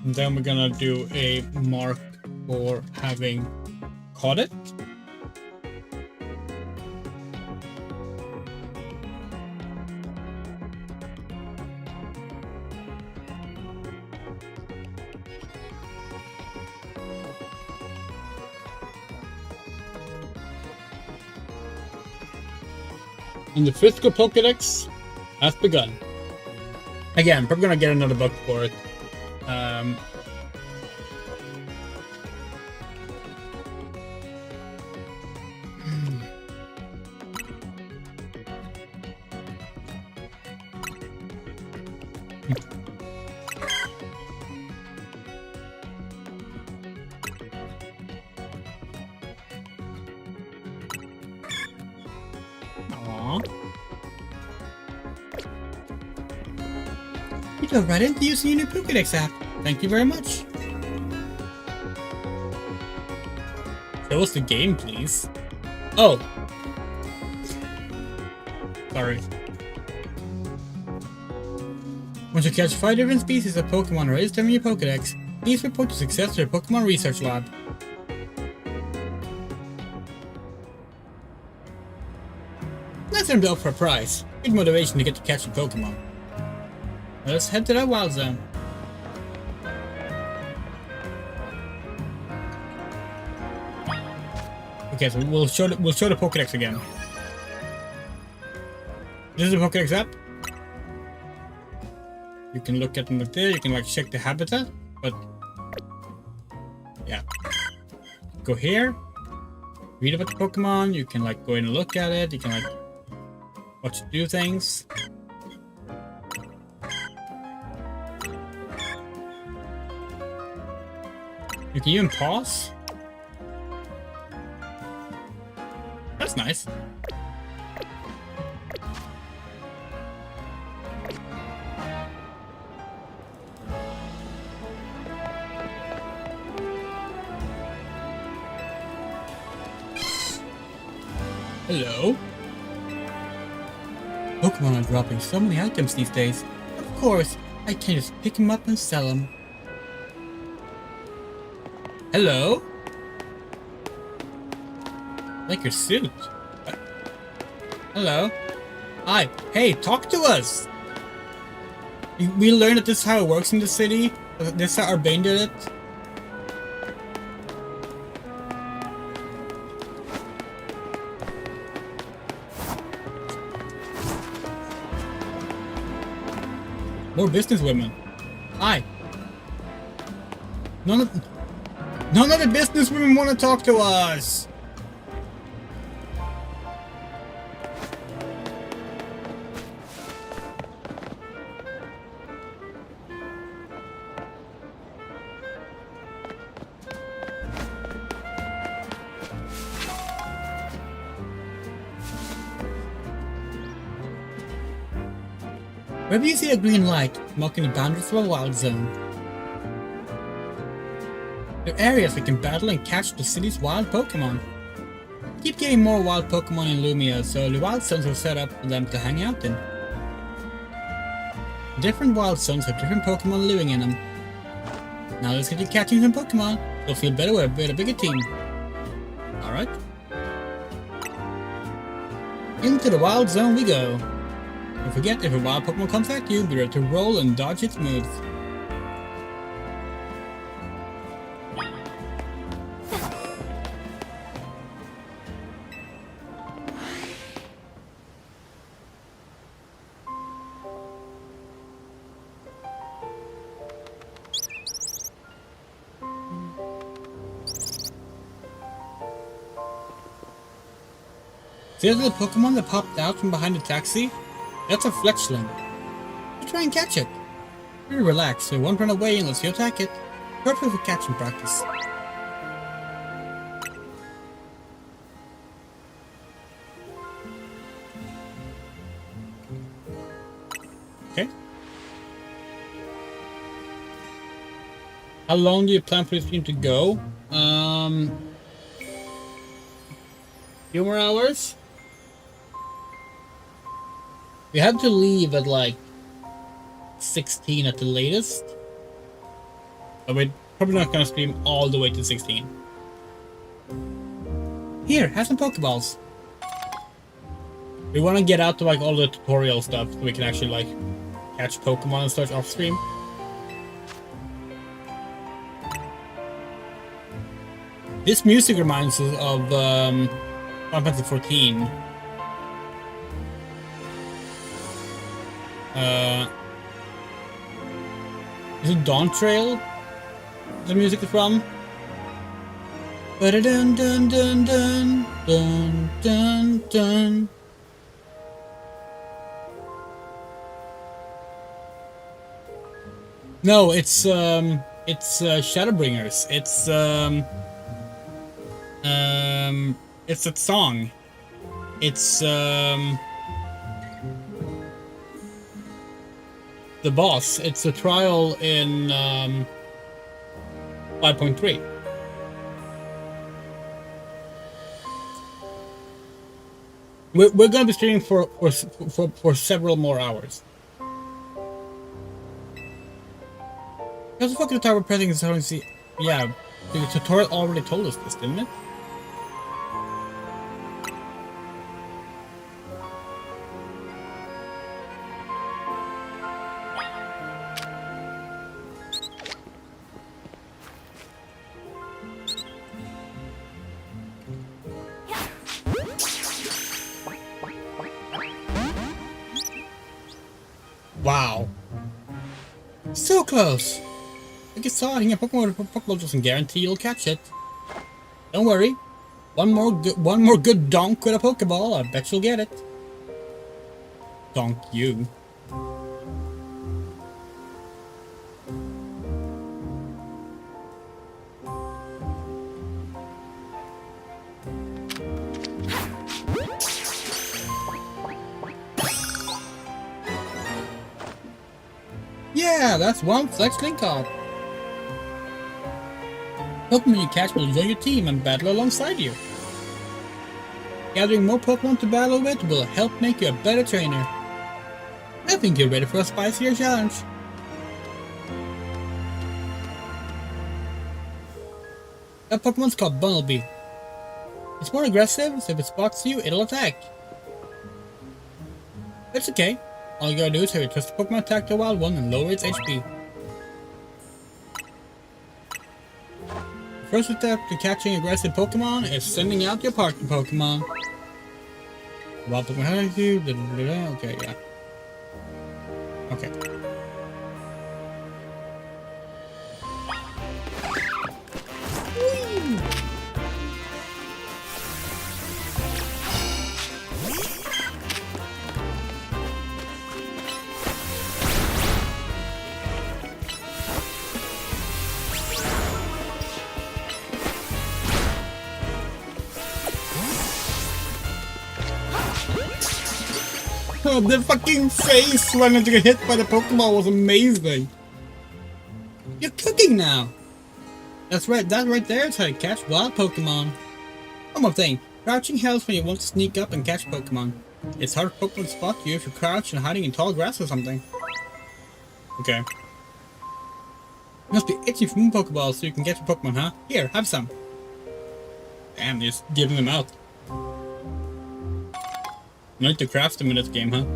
Speaker 1: And then we're gonna do a mark for having caught it. And the physical Pokédex has begun. Again, we're gonna get another book for it. Aww. You go right into using your new Pokédex app. Thank you very much. Show us the game, please. Oh. Sorry. Once you catch 5 different species of Pokemon registered in your Pokédex, please report your success to your Pokemon Research Lab. Let's send them out for a prize. Good motivation to get to catch a Pokemon. Let's head to that wild zone. Okay, so we'll show the Pokédex again. This is the Pokédex app. You can look at them like there. You can like check the habitat, but yeah. Go here. Read about the Pokemon. You can like go in and look at it. You can like watch it do things. You can even pause. That's nice. Hello? Pokemon are dropping so many items these days. Of course, I can just pick them up and sell them. Hello? Like your suit. Hello? Hi. Hey, talk to us! We learned that this is how it works in the city. This is how Urbane did it. More businesswomen. Hi. None of the businesswomen want to talk to us. Wherever you see a green light, marking the boundaries of a wild zone. There are areas we can battle and catch the city's wild Pokemon. Keep getting more wild Pokemon in Lumia, so the wild zones are set up for them to hang out in. Different wild zones have different Pokemon living in them. Now let's get you catching some Pokemon. You'll feel better with a bigger team. Alright. Into the wild zone we go. Don't forget, if a wild Pokemon comes at you, be ready to roll and dodge its moves. See the little Pokemon that popped out from behind the taxi? That's a Fletchling. You try and catch it. Really relax, so it won't run away unless you attack it. Perfect for catching practice. Okay. How long do you plan for this stream to go? Few more hours? We have to leave at like 16 at the latest. But we're probably not gonna stream all the way to 16. Here, have some Pokeballs. We wanna get out to like all the tutorial stuff so we can actually like catch Pokemon and such off stream. This music reminds us of Final Fantasy 14. Is it Dawn Trail? The music is from? Dun dun dun dun dun dun dun. No, it's Shadowbringers. It's that song. It's the boss. It's a trial in 5.3. We're gonna be streaming for several more hours. Because the fucking tower pressing is how to see. Yeah, the tutorial already told us this, didn't it? Wow. So close. Like you saw, hitting a Pokemon with a Pokeball doesn't guarantee you'll catch it. Don't worry. One more good donk with a Pokeball, I bet you'll get it. Donk you. Yeah, that's one Fletchling card. Pokemon you catch will join your team and battle alongside you. Gathering more Pokemon to battle with will help make you a better trainer. I think you're ready for a spicier challenge. That Pokemon's called Bunnelby. It's more aggressive, so if it spots you, it'll attack. It's okay. All you gotta do is have your trusted Pokemon attack the wild one and lower its HP. The first step to catching aggressive Pokemon is sending out your partner Pokemon. Wild Pokemon has you. Okay, yeah. Okay. Oh, the fucking face when it got hit by the Pokemon was amazing. You're cooking now. That's right. That right there is how you catch wild Pokemon. One more thing. Crouching helps when you want to sneak up and catch Pokemon. It's hard for Pokemon to spot you if you're crouched and hiding in tall grass or something. Okay. You must be itching for more Pokeballs so you can catch your Pokemon, huh? Here, have some. Damn, just giving them out. You like to craft them in this game, huh?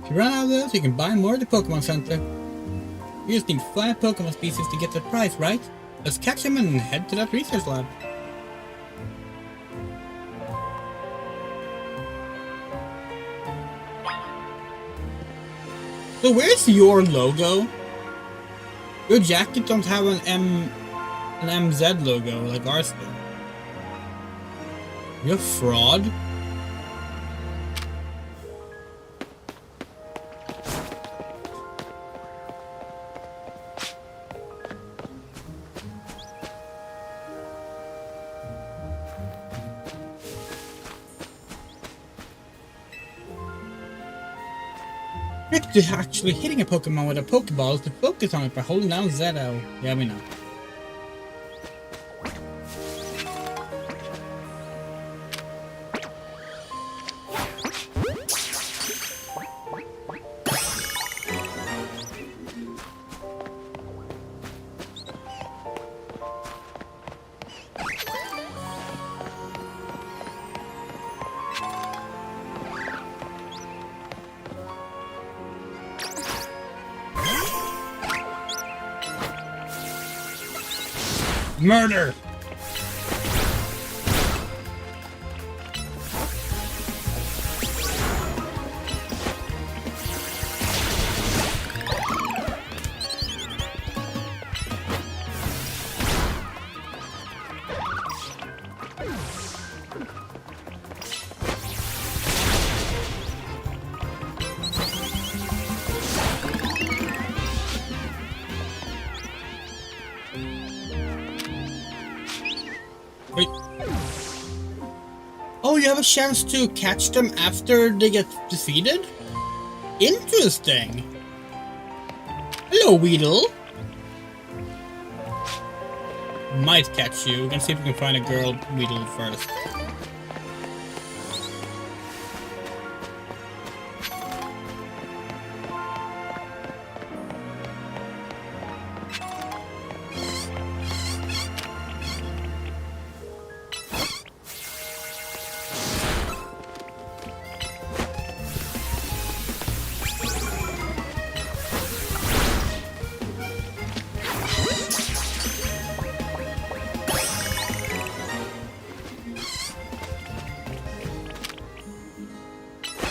Speaker 1: If you run out of those, you can buy more at the Pokemon Center. You just need 5 Pokemon species to get the prize, right? Let's catch them and head to that research lab. So where's your logo? Your jacket don't have an MZ logo like ours do. You're a fraud? Trick to actually hitting a Pokemon with a Pokeball is to focus on it by holding down ZL. Yeah, we know. Murder! Wait. Oh, you have a chance to catch them after they get defeated? Interesting. Hello, Weedle. Might catch you. We can see if we can find a girl Weedle first.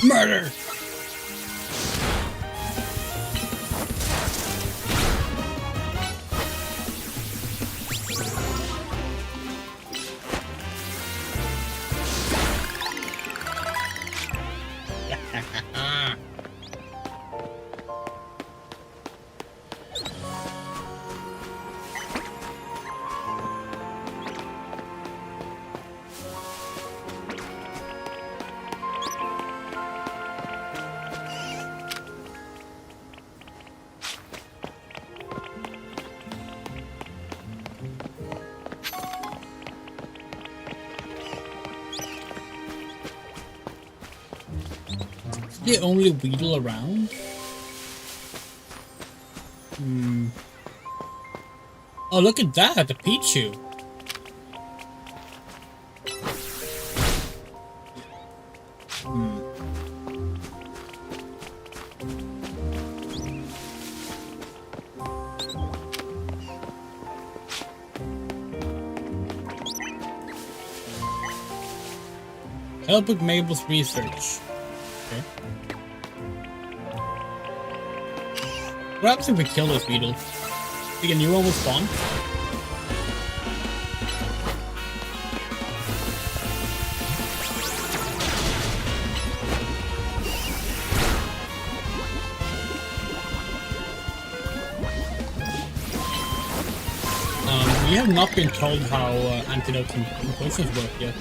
Speaker 1: Murder! The only Weedle around? Oh, look at that, the Pichu. Help with Mabel's research. Okay. What happens if we kill this Weedle? Think a new one will spawn? We have not been told how antidotes and potions work yet.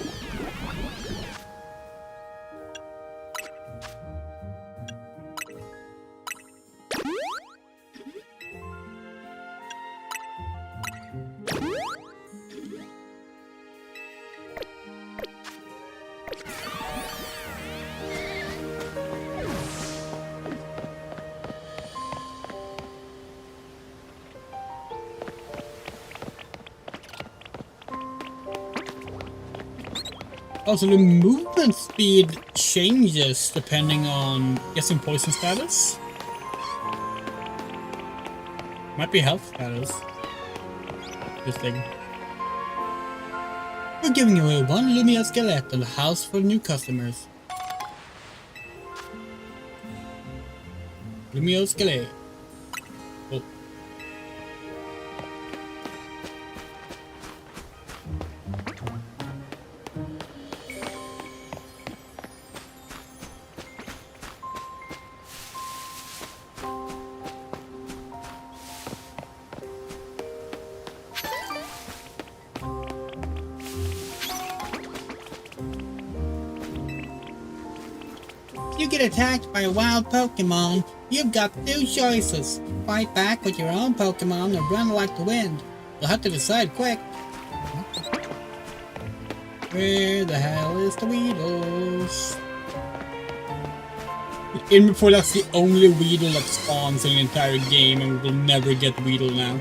Speaker 1: Also, the movement speed changes depending on guessing poison status. Might be health status. This thing. We're giving away one Lumia Skelette on the house for new customers. Lumia Skelette. Oh. If you get attacked by a wild Pokemon, you've got two choices. Fight back with your own Pokemon or run like the wind. You'll have to decide quick. Where the hell is the Weedles? In before that's the only Weedle that spawns in the entire game, and we'll never get Weedle now.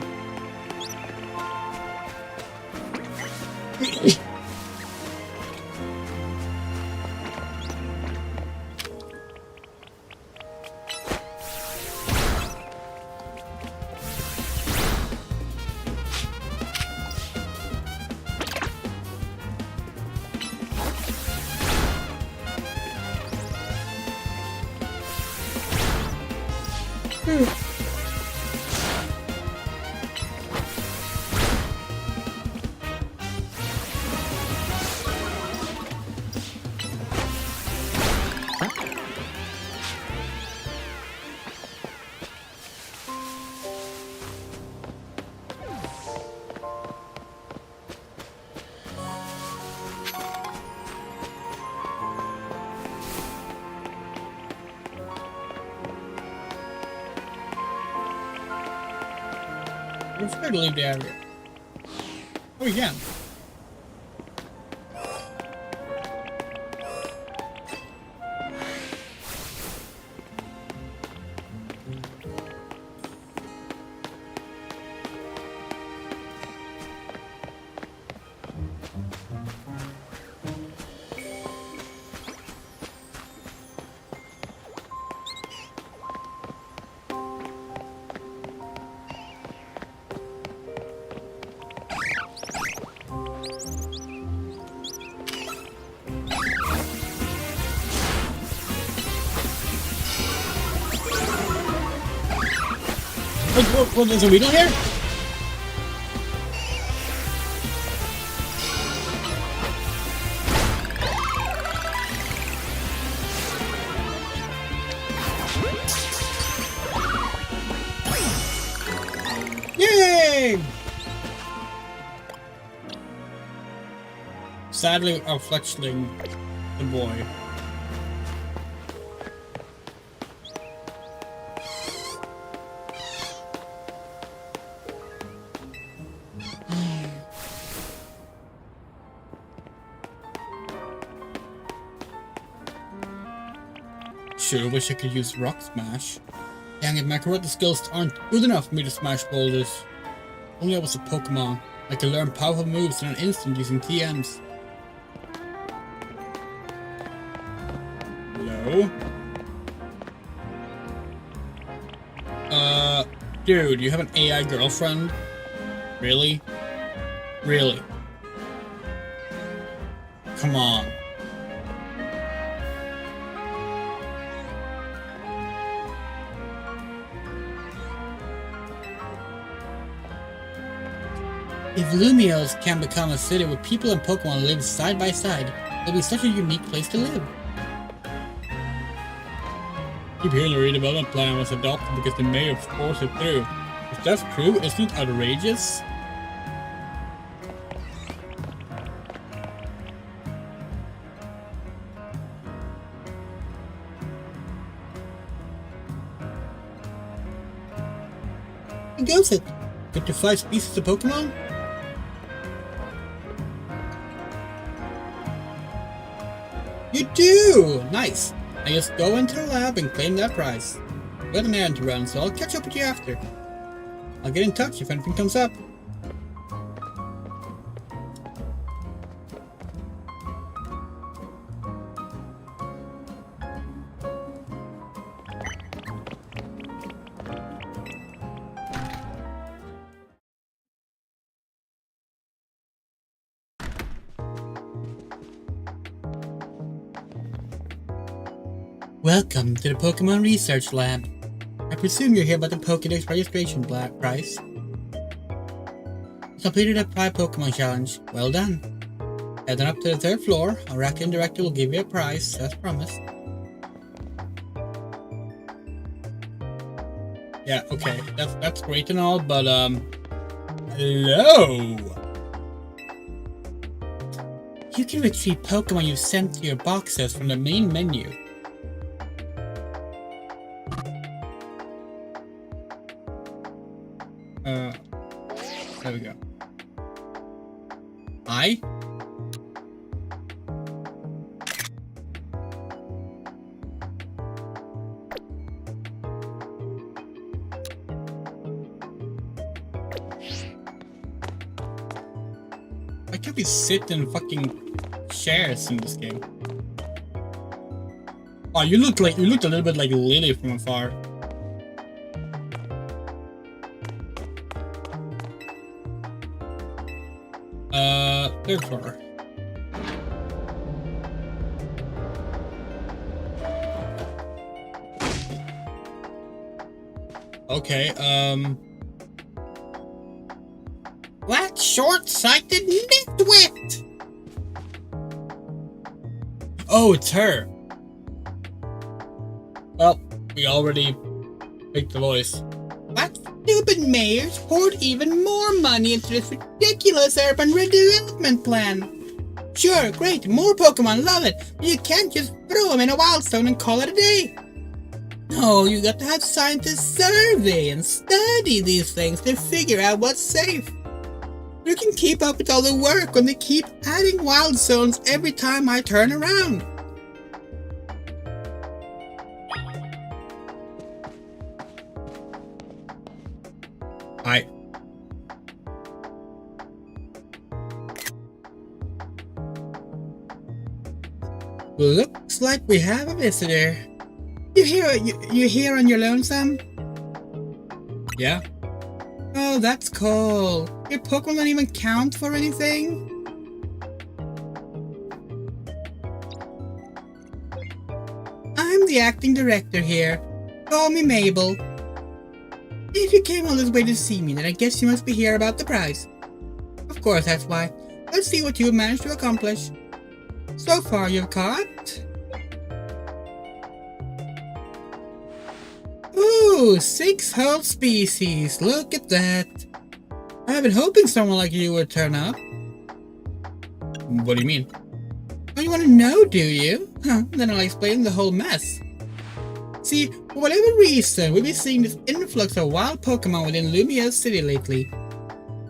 Speaker 1: I'm scared to leave the area. Oh, yeah. What, there's a Weedle here? Yay! Sadly, our fletchling, the boy. Sure wish I could use Rock Smash. Dang it, my karate skills aren't good enough for me to smash boulders. Only I was a Pokemon. I could learn powerful moves in an instant using TMs. Hello? Dude, you have an AI girlfriend? Really? Really? Come on. If Lumios can become a city where people and Pokemon live side by side, it'll be such a unique place to live. Keep hearing the redevelopment plan was adopted because the mayor forced it through. If that's true, isn't it outrageous? How goes it? Get to 5 species of Pokemon? You do! Nice! Now just go into the lab and claim that prize. I've got an errand to run, so I'll catch up with you after. I'll get in touch if anything comes up. Welcome to the Pokemon Research Lab. I presume you're here about the Pokédex registration prize. You completed a 5 Pokemon challenge. Well done. Head on up to the 3rd floor. Our Raccoon Director will give you a prize, as promised. Yeah, okay, that's great and all, but hello. You can retrieve Pokemon you sent to your boxes from the main menu. There we go. I. Why can't we sit in fucking chairs in this game? Oh, you looked a little bit like Lily from afar. Third floor. Okay, What short-sighted nitwit? Oh, it's her. Well, we already picked the voice. What stupid mayors poured even more money into this ridiculous urban redevelopment plan? Sure, great, more Pokemon, love it, but you can't just throw them in a wild zone and call it a day. No, you got to have scientists survey and study these things to figure out what's safe. You can keep up with all the work when they keep adding wild zones every time I turn around. Hi. Looks like we have a visitor. You here on your lonesome? Yeah. Oh, that's cool. Your Pokemon don't even count for anything? I'm the acting director here. Call me Mabel. If you came all this way to see me, then I guess you must be here about the prize. Of course, that's why. Let's see what you've managed to accomplish. So far, you've caught... Ooh, 6 whole species. Look at that. I've been hoping someone like you would turn up. What do you mean? Oh, you want to know, do you? Huh, then I'll explain the whole mess. See, for whatever reason, we've been seeing this influx of wild Pokemon within Lumia's city lately.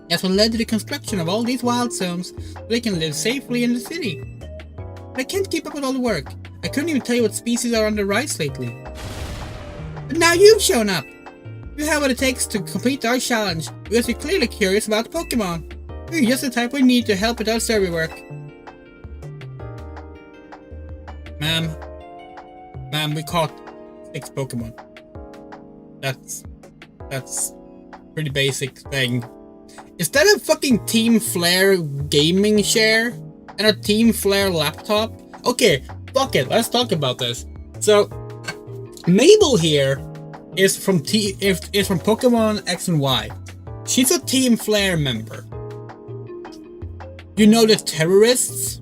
Speaker 1: That's what led to the construction of all these wild zones, so they can live safely in the city. But I can't keep up with all the work. I couldn't even tell you what species are on the rise lately. But now you've shown up! You have what it takes to complete our challenge, because you're clearly curious about Pokemon. You're just the type we need to help with our survey work. Ma'am, we caught 6 Pokemon. That's pretty basic thing. Is that a fucking Team Flare gaming chair? And a Team Flare laptop? Okay, fuck it, let's talk about this. So, Mabel here is from Pokemon X and Y. She's a Team Flare member. You know the terrorists?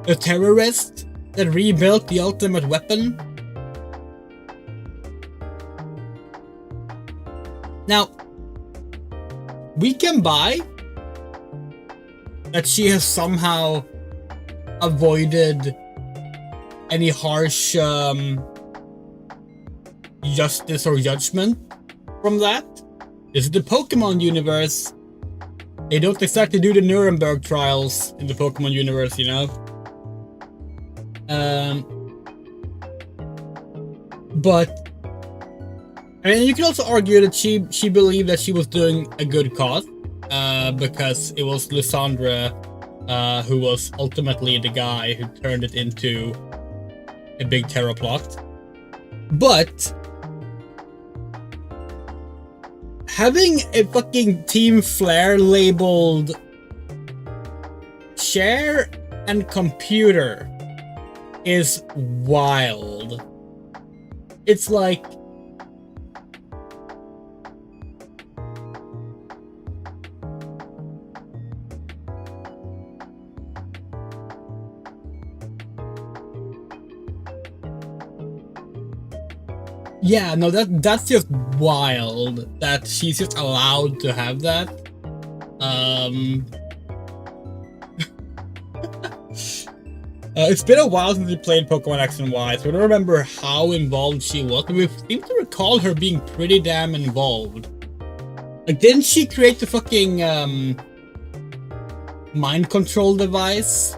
Speaker 1: The terrorists that rebuilt the ultimate weapon? Now, we can buy that she has somehow avoided any harsh justice or judgment from that. This is the Pokemon universe. They don't exactly do the Nuremberg trials in the Pokemon universe, you know? But I mean, you can also argue that she believed that she was doing a good cause, because it was Lysandra who was ultimately the guy who turned it into a big terror plot. But having a fucking Team Flare labeled chair and computer is wild. It's like, yeah, no, that's just wild that she's just allowed to have that. It's been a while since we played Pokemon X and Y, so I don't remember how involved she was, but we seem to recall her being pretty damn involved. Like, didn't she create the fucking, mind control device?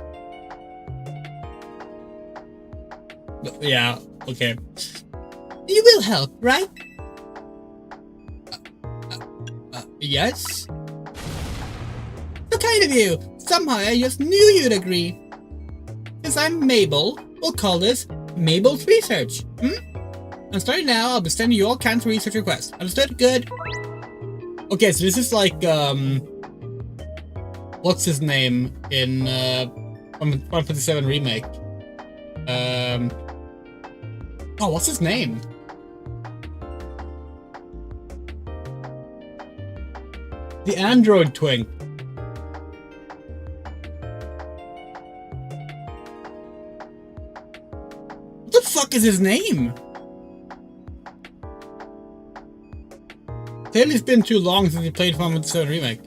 Speaker 1: Yeah, okay. You will help, right? Yes? So kind of you. Somehow I just knew you'd agree. Since I'm Mabel, we'll call this Mabel's Research. And starting now, I'll be sending you all kinds of research requests. Understood? Good. Okay, so this is like, what's his name in, Final Fantasy VII Remake? Oh, what's his name? The android twin. What the fuck is his name? Clearly it's been too long since he played Final Fantasy VII Remake.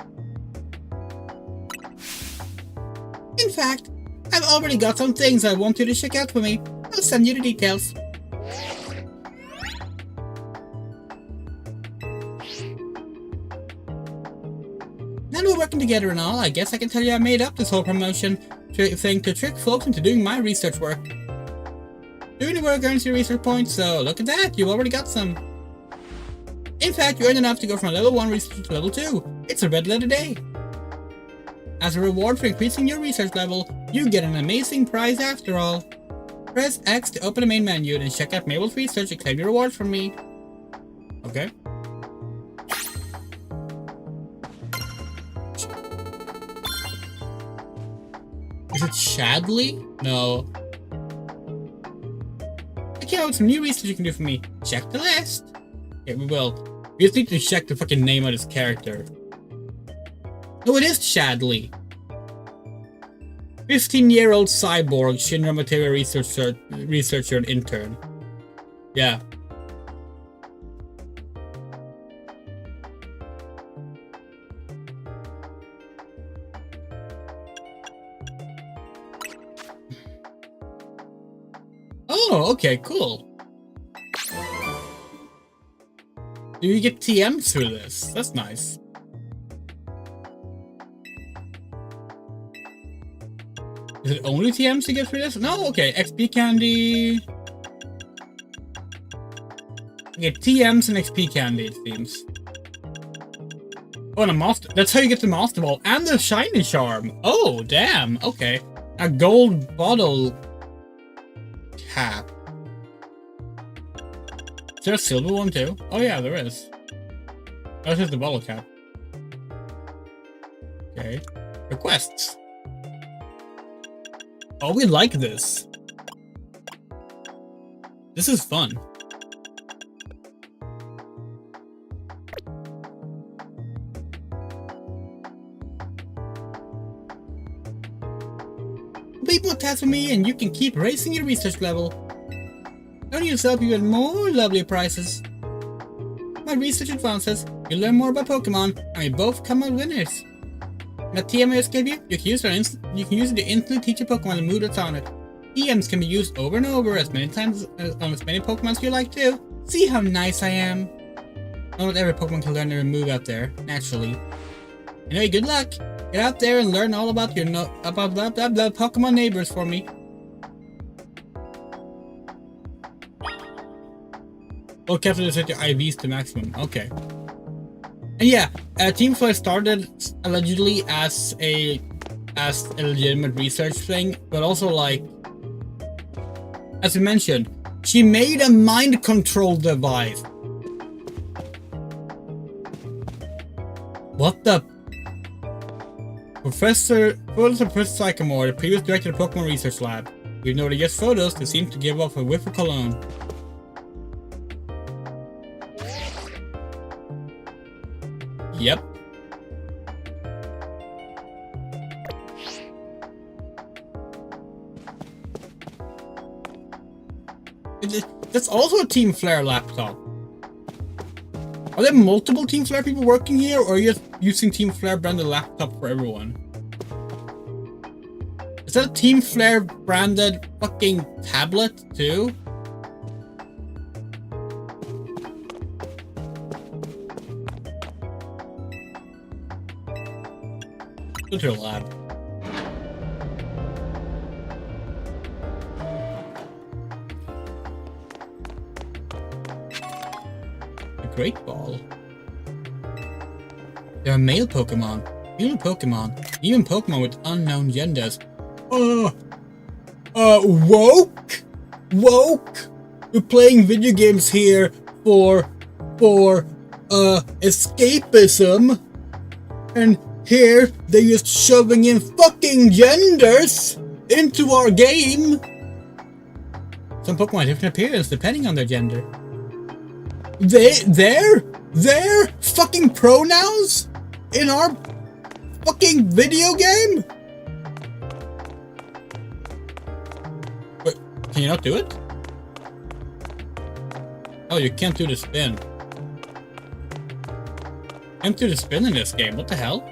Speaker 1: In fact, I've already got some things I want you to check out for me. I'll send you the details. Now we're working together and all, I guess I can tell you I made up this whole promotion thing to trick folks into doing my research work. Doing the work earns you research points, so look at that, you've already got some. In fact, you earned enough to go from level 1 research to level 2. It's a red letter day. As a reward for increasing your research level, you get an amazing prize after all. Press X to open the main menu, then check out Mabel's Research and claim your reward from me. Okay. Is it Shadley? No. I came up with some new research you can do for me. Check the list. Okay, we will. We just need to check the fucking name of this character. Oh, it is Shadley. 15-year-old cyborg, Shinra material researcher and intern. Yeah. Oh, okay, cool. Do you get TMs through this? That's nice. Is it only TMs you get through this? No, okay. XP candy. Okay, TMs and XP candy, it seems. Oh, and a master. That's how you get the master ball and the shiny charm. Oh, damn. Okay. A gold bottle cap. Is there a silver one too? Oh yeah, there is. Oh, this is the bottle cap. Okay. Requests. Oh, we like this. This is fun. Complete more tasks for me and you can keep raising your research level. Earn yourself even more lovely prizes. My research advances, you learn more about Pokemon, and we both come out winners. The TM I just gave you, you can use it to instantly teach a Pokemon the move that's on it. TMs can be used over and over as many times on as many Pokemon as you like to. See how nice I am? Not every Pokemon can learn their move out there, naturally. Anyway, good luck. Get out there and learn all about your about blah blah blah Pokemon neighbors for me. Well, capture to set your IVs to maximum. Okay. And yeah, Team Flare started allegedly as a legitimate research thing, but also like, as we mentioned, she made a mind control device. What the? Professor Sycamore, the previous director of the Pokemon Research Lab. We've noted yes photos that seem to give off a whiff of cologne. Yep. That's also a Team Flare laptop. Are there multiple Team Flare people working here, or are you just using Team Flare branded laptop for everyone? Is that a Team Flare branded fucking tablet too? Go to the lab. A great ball. There are male Pokemon, female Pokemon, even Pokemon with unknown genders. Woke? Woke? We're playing video games here for escapism. And here, they're just shoving in fucking genders into our game. Some Pokemon have different appearance depending on their gender. Their fucking pronouns in our fucking video game? Wait, can you not do it? Oh, you can't do the spin. Can't do the spin in this game, what the hell?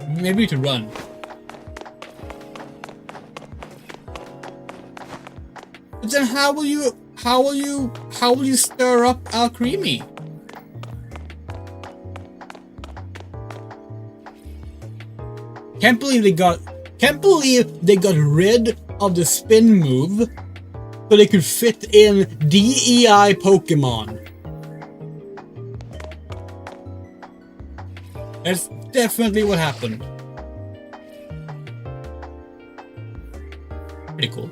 Speaker 1: Maybe to run. But then how will you stir up Alcremie? Can't believe they got rid of the spin move so they could fit in DEI Pokemon. That's definitely what happened. Pretty cool.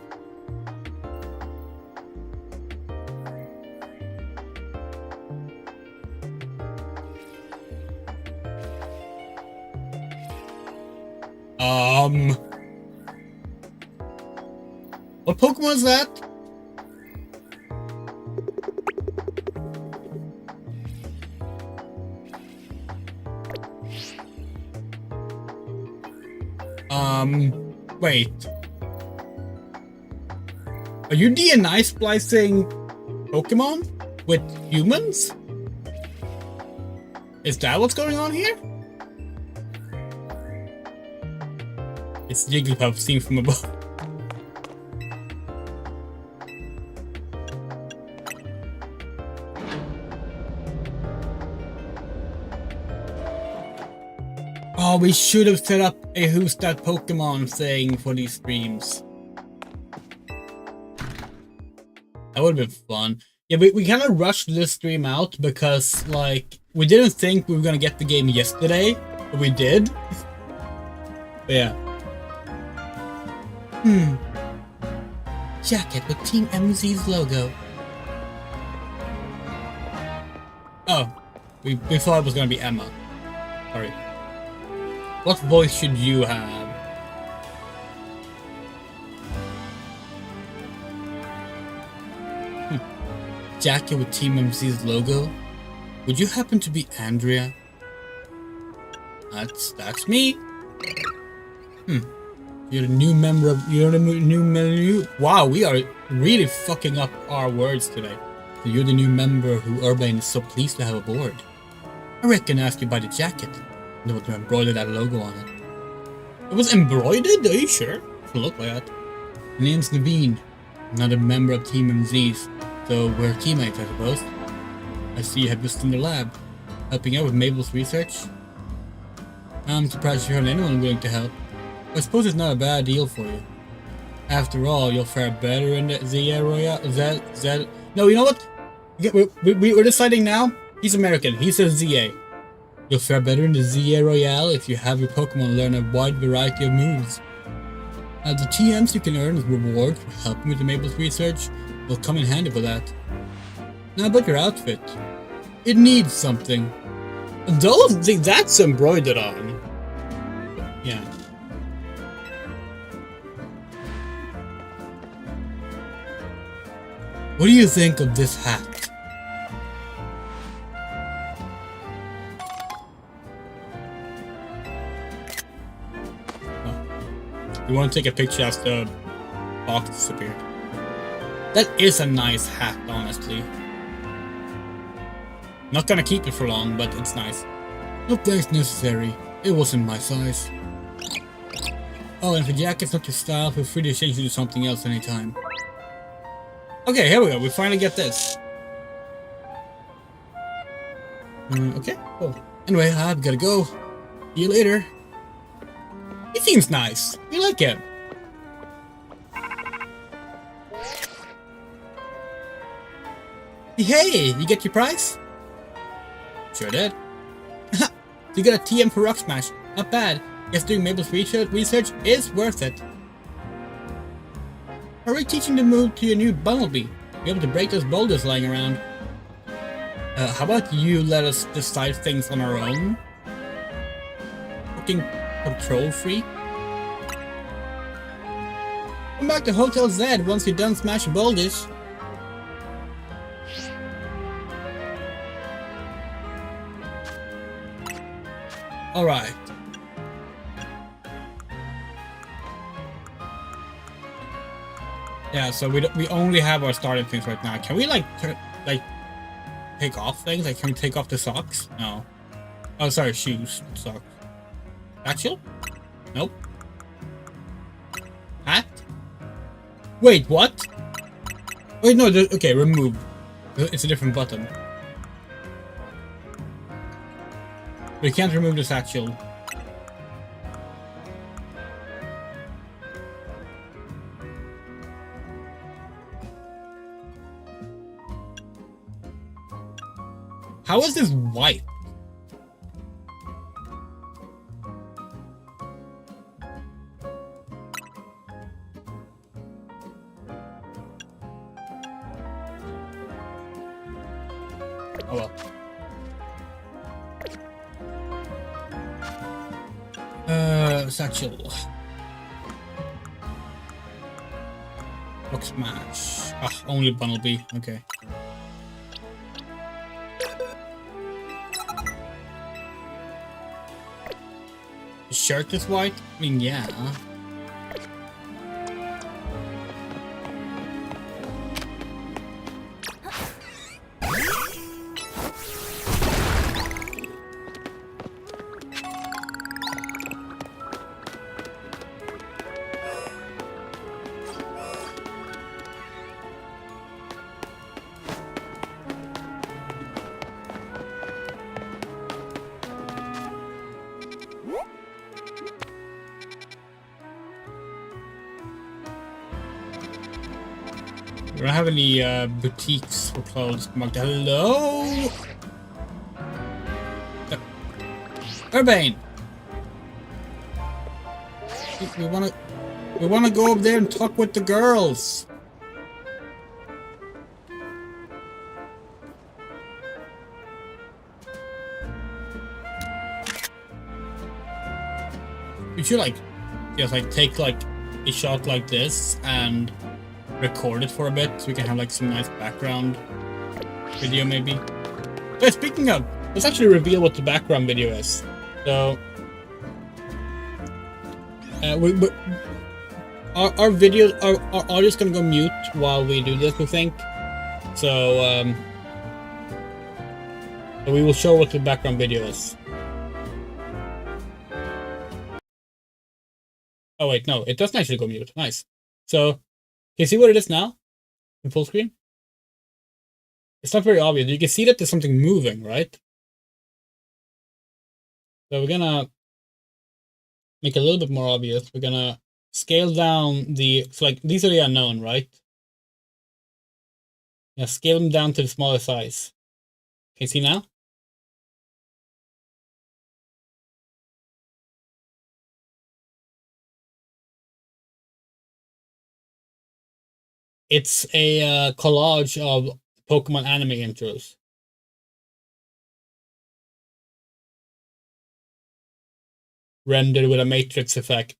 Speaker 1: What Pokemon is that? Wait. Are you DNA splicing Pokemon with humans? Is that what's going on here? It's Jigglypuff seen from above. Oh, we should have set up a Who's That Pokemon thing for these streams. That would have been fun. Yeah, we kind of rushed this stream out because, like, we didn't think we were gonna get the game yesterday, but we did. But yeah. Jacket with Team MZ's logo. Oh, we thought it was gonna be Emma. Sorry. What voice should you have? Jacket with Team MZ's logo? Would you happen to be Andrea? That's me. You're the new member of wow, we are really fucking up our words today. So you're the new member who Urban is so pleased to have aboard. I recognize you by the jacket. There was embroidered that logo on it. It was embroidered? Are you sure? It doesn't look like that. My name's Naveen. Another member of Team MZ's. So we're teammates, I suppose. I see you have just in the lab, helping out with Mabel's research. I'm surprised you heard anyone willing to help. I suppose it's not a bad deal for you. After all, you'll fare better in the ZA Royale. No, you know what? We're deciding now. He's American. He says ZA. You'll fare better in the ZA Royale if you have your Pokemon learn a wide variety of moves. The TMs you can earn as reward for helping with the Mabel's research will come in handy for that. Now about your outfit. It needs something. Don't think that's embroidered on. Yeah. What do you think of this hat? You want to take a picture as the box disappeared. That is a nice hat, honestly. Not gonna keep it for long, but it's nice. No thanks necessary. It wasn't my size. Oh, and if the jacket's not your style, feel free to change it to something else anytime. Okay, here we go. We finally get this. Okay, cool. Anyway, I've gotta go. See you later. seems nice. We like it. Hey, you get your prize? Sure did. You got a TM for Rock Smash. Not bad. Guess doing Mabel's research is worth it. Are we teaching the move to your new Bumblebee? Be able to break those boulders lying around. How about you let us decide things on our own? Fucking control freak. Come back to Hotel Z once you're done smashing boulders. Alright. Yeah, so we only have our starting things right now. Can we like take off things? Like, can we take off the socks? No. Oh, sorry, shoes, socks. Actual? Nope. Hat? Wait, what? Wait, no. Okay, remove. It's a different button. We can't remove this actual. How is this white? Oh well. Satchel. Rock Smash. Ah, only Bumblebee. Okay. The shirt is white? I mean, yeah. We don't have any boutiques for clothes. Hello? Urbane! We wanna go up there and talk with the girls. We should just take a shot like this and record it for a bit so we can have some nice background video maybe. But speaking of, let's actually reveal what the background video is. So our videos, our audio's gonna go mute while we do this, we think. So we will show what the background video is. Oh wait, no, it doesn't actually go mute. Nice. So can you see what it is now? In full screen? It's not very obvious. You can see that there's something moving, right? So we're gonna make it a little bit more obvious. We're gonna scale down so these are the unknown, right? Yeah, scale them down to the smaller size. Can you see now? It's a collage of Pokemon anime intros. Rendered with a matrix effect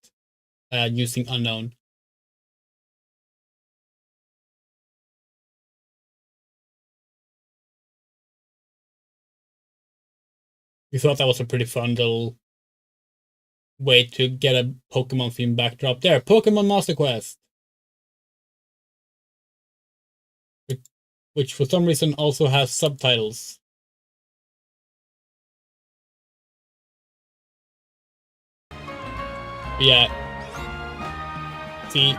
Speaker 1: using unknown. We thought that was a pretty fun little way to get a Pokemon themed backdrop there. Pokemon Master Quest! Which for some reason also has subtitles. Yeah. See,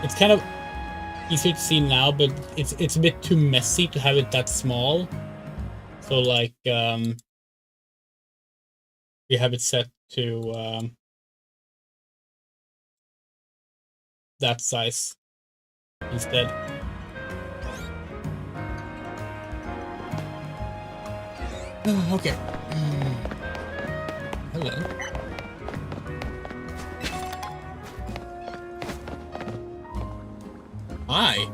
Speaker 1: it's kind of easy to see now, but it's a bit too messy to have it that small. So we have it set to that size instead. Okay. Hello. Hi.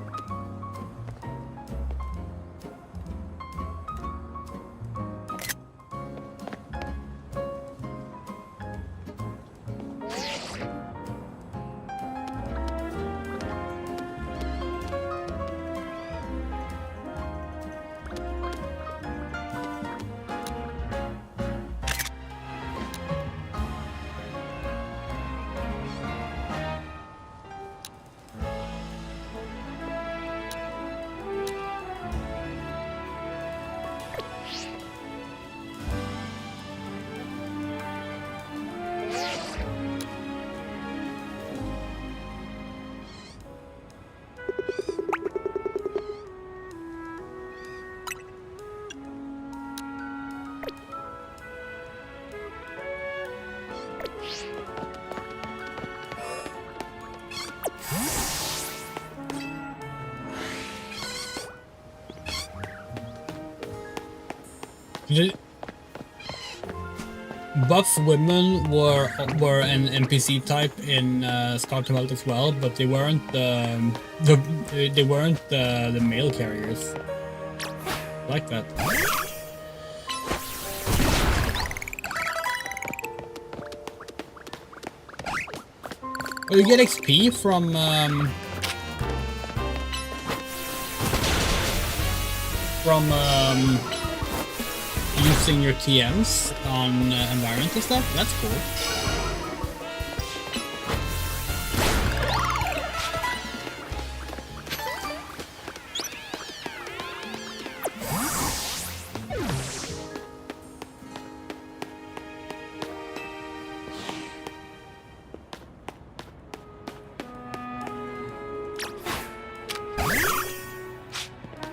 Speaker 1: Buff women were an NPC type in Scout Tumult as well, but they weren't they weren't the mail carriers like that. Oh, you get XP from using your TMs on environment and stuff. That's cool.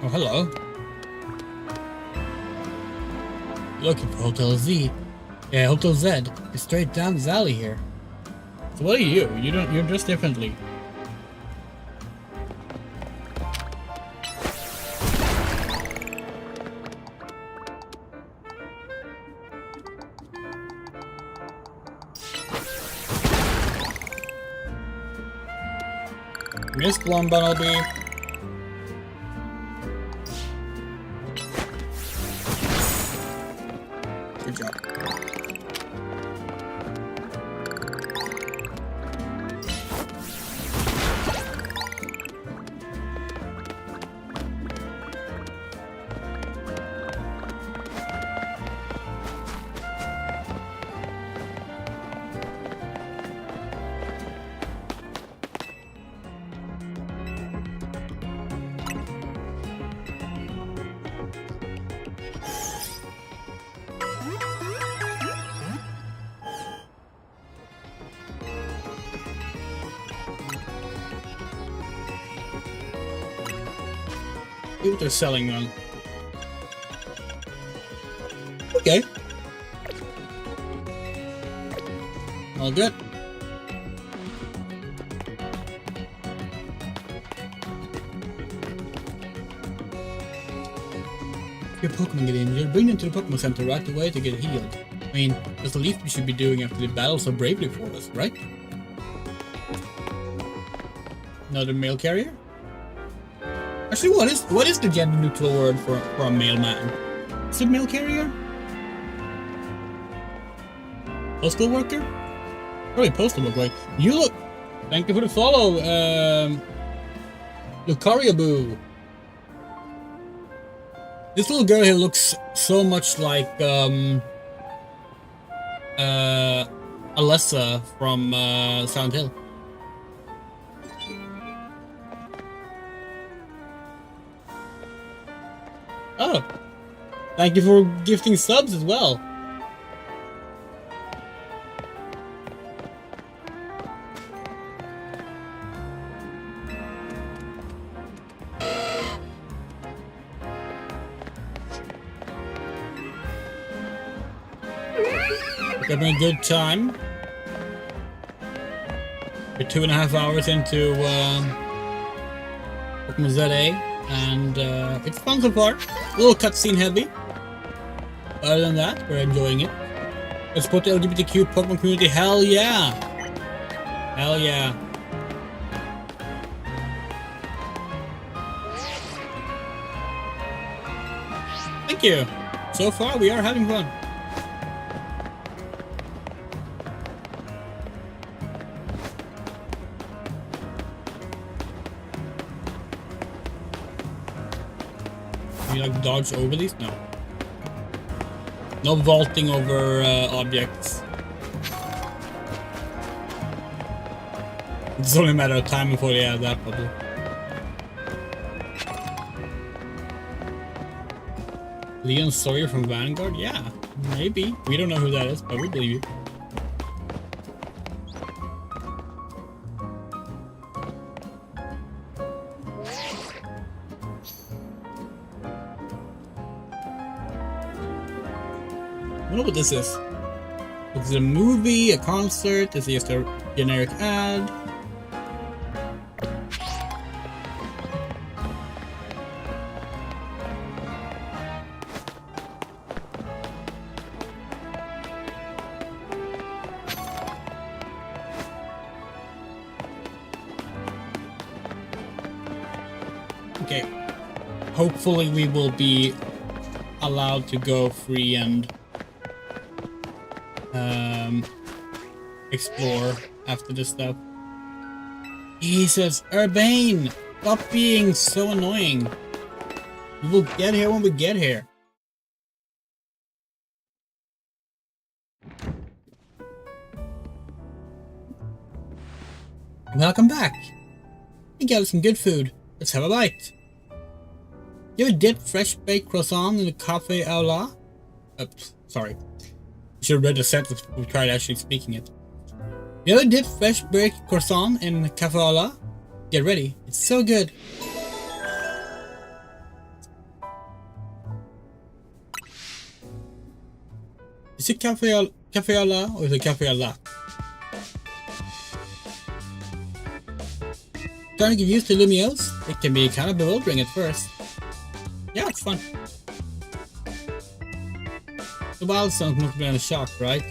Speaker 1: Oh, hello. Looking for Hotel Z. Yeah, Hotel Z is straight down this alley here. So what are you? You're dressed differently. Missed one, Bumblebee. Good job. See what they're selling on. Okay. All good. If your Pokemon get injured, bring them to the Pokemon Center right away to get healed. I mean, that's the least we should be doing after they battle so bravely for us, right? Another mail carrier? Actually, what is the gender neutral word for a mailman? Is it mail carrier? Postal worker? Probably postal worker, right? You look. Thank you for the follow, Lucariaboo. This little girl here looks so much like Alessa from Silent Hill. Oh, thank you for gifting subs as well. Having a good time. We're 2.5 hours into PoKéMoN ZA, and it's fun so far. A little cutscene heavy. Other than that, we're enjoying it. Let's support the LGBTQ PoKéMon community. Hell yeah! Hell yeah! Thank you. So far, we are having fun. Can you like dodge over these? No. No vaulting over objects. It's only a matter of time before they add that, probably. Leon Sawyer from Vanguard? Yeah, maybe. We don't know who that is, but we believe you. I don't know what this is. Is it a movie, a concert? Is it just a generic ad? Okay. Hopefully we will be allowed to go free and explore after this stuff. Jesus, Urbane! Stop being so annoying. We will get here when we get here. Welcome back. We got some good food. Let's have a bite. You ever dipped fresh baked croissant in the cafe au lait? Sorry. I should have read the sentence before we tried actually speaking it. You ever dipped fresh baked croissant in cafe au lait? Get ready. It's so good. Is it cafe au lait or is it cafe au lait? Trying to get used to Lumiose? It can be kind of bewildering at first. Yeah, it's fun. The wild stones must have been a shock, right?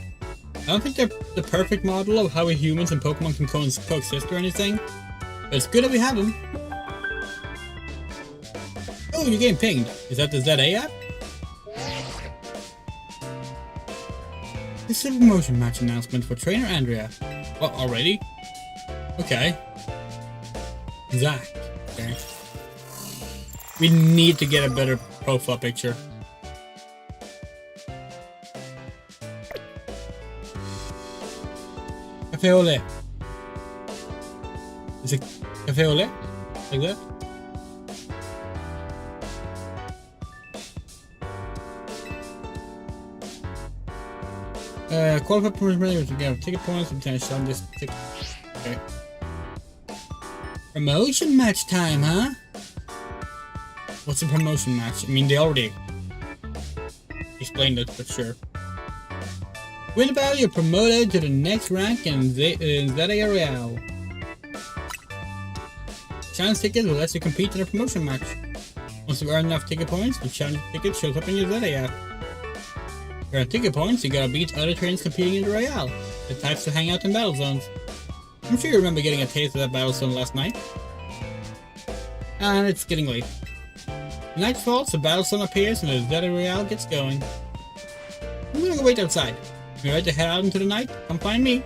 Speaker 1: I don't think they're the perfect model of how we humans and Pokemon can coexist or anything, but it's good that we have them. Oh, you're getting pinged. Is that the ZA app? This is a promotion match announcement for Trainer Andrea. What, already? Okay. Zach. Okay. We need to get a better profile picture. Cafe au lait. Is it cafe au lait? Like that? Qualified promotion to get ticket points and potential on this ticket. Okay. Promotion match time, huh? What's a promotion match? I mean, they already explained it, but sure. Win the battle, you're promoted to the next rank in ZA Royale. Challenge ticket will let you compete in a promotion match. Once you earn enough ticket points, the challenge ticket shows up in your ZA app. To earn ticket points, you gotta beat other trainers competing in the Royale. The types to hang out in battle zones. I'm sure you remember getting a taste of that battle zone last night. And it's getting late. Night falls, the battle zone appears, and the ZA Royale gets going. I'm gonna go wait outside. If you're ready to head out into the night, come find me.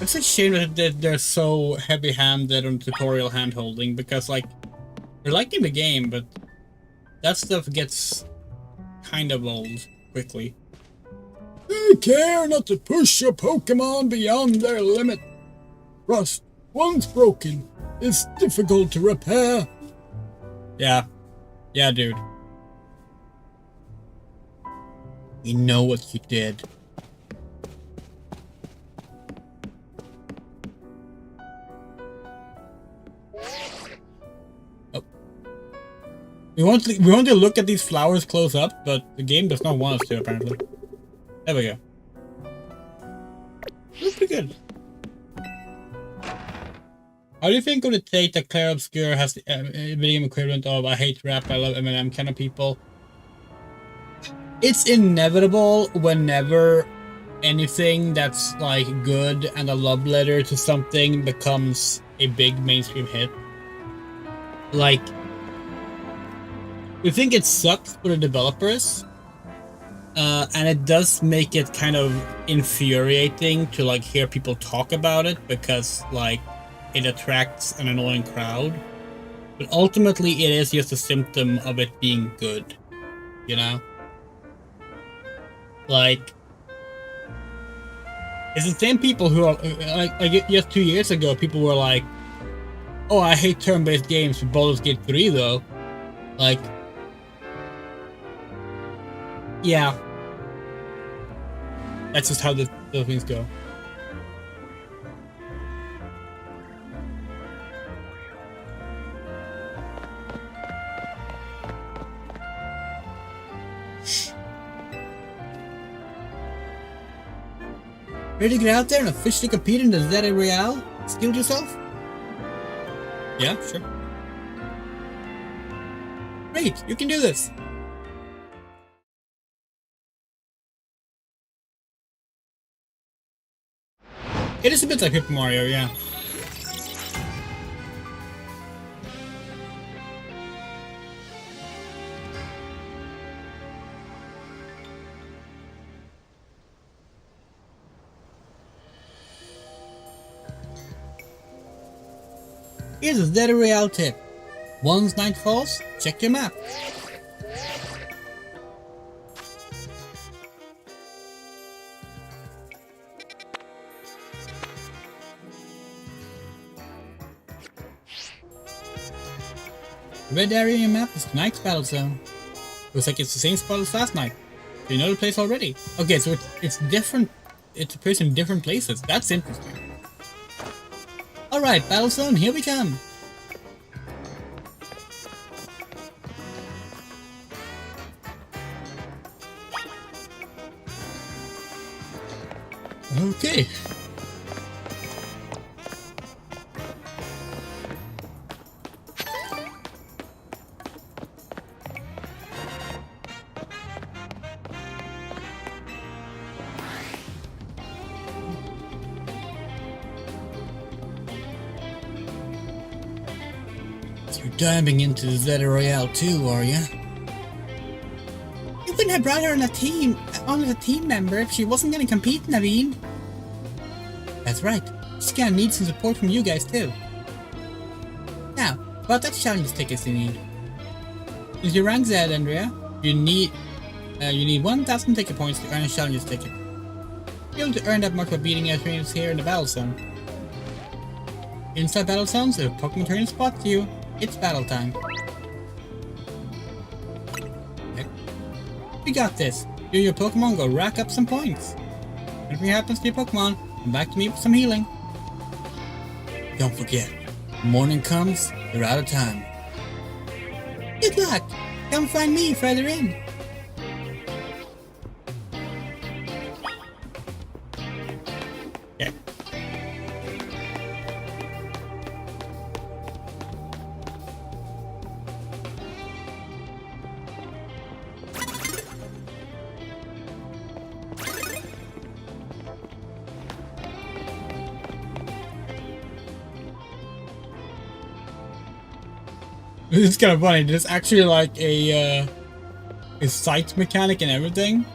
Speaker 1: It's a shame that they're so heavy-handed on tutorial hand-holding, because, like, they're liking the game, but that stuff gets kind of old quickly.
Speaker 2: Take care not to push your Pokemon beyond their limit. Rust, once broken, is difficult to repair.
Speaker 1: Yeah. Yeah, dude. We know what you did. Oh. We want to look at these flowers close up, but the game does not want us to, apparently. There we go. Looks pretty good. How do you think of the take that Claire Obscure has the video equivalent of I hate rap, I love Eminem kind of people? It's inevitable whenever anything that's like good and a love letter to something becomes a big mainstream hit. Like, we think it sucks for the developers, and it does make it kind of infuriating to like hear people talk about it because like it attracts an annoying crowd. But ultimately, it is just a symptom of it being good, you know? Like, it's the same people who are like just 2 years ago, people were like, "Oh, I hate turn-based games for Baldur's Gate 3, though." Like, yeah, that's just how the things go. Ready to get out there and officially compete in the Zeta Real? Skilled yourself? Yeah, sure. Great, you can do this. It is a bit like Paper Mario, yeah. Here's a Zeta Real tip. Once night falls, check your map. The red area in your map is tonight's battle zone. Looks like it's the same spot as last night. So you know the place already. Okay, so it's different. It appears in different places. That's interesting. Alright, battle zone, here we come. Okay. So you're diving into the Zeta Royale too, are you? You couldn't have brought her on as a team member if she wasn't gonna compete, Naveen. That's right. She's gonna need some support from you guys too. Now, about that challenges tickets you need. Since you rank Lesbiandrea, you need 1,000 ticket points to earn a challenges ticket. You're able to earn that much by beating our trainers here in the battle zone. Inside battle zones, if a Pokemon trainer spots you, it's battle time. Okay. We got this. You and your Pokemon go rack up some points. If anything happens to your Pokemon, come back to me for some healing. Don't forget, when morning comes, you're out of time. Good luck! Come find me further in. Okay. This is kind of funny. There's actually like a sight mechanic and everything.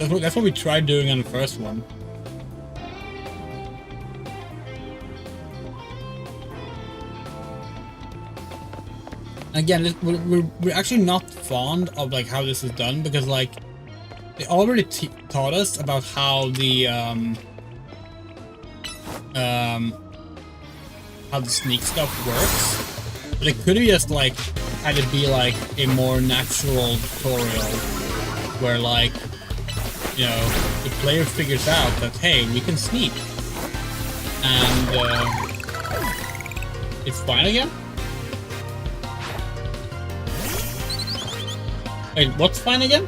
Speaker 1: That's what we tried doing on the first one. Again, we're actually not fond of like how this is done, because like they already taught us about how the sneak stuff works. But they could have just like had it be like a more natural tutorial where like, you know, the player figures out that hey, we can sneak, and it's fine again. Wait, what's fine again?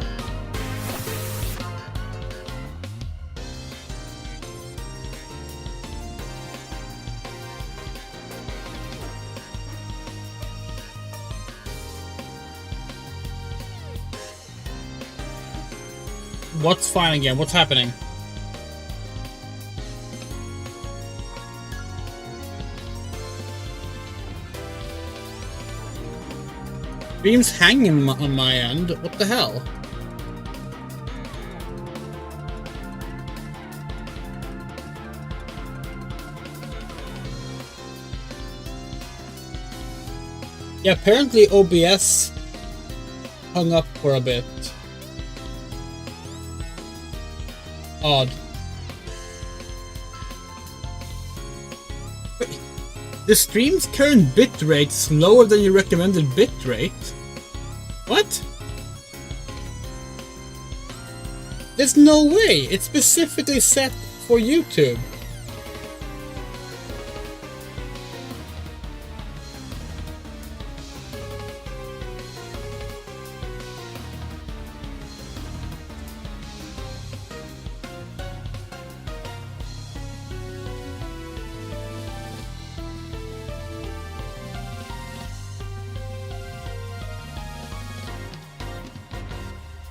Speaker 1: What's fine again? What's happening? Beam's hanging on my end. What the hell? Yeah, apparently OBS hung up for a bit. Odd. Wait, the stream's current bitrate is slower than your recommended bitrate? What? There's no way! It's specifically set for YouTube.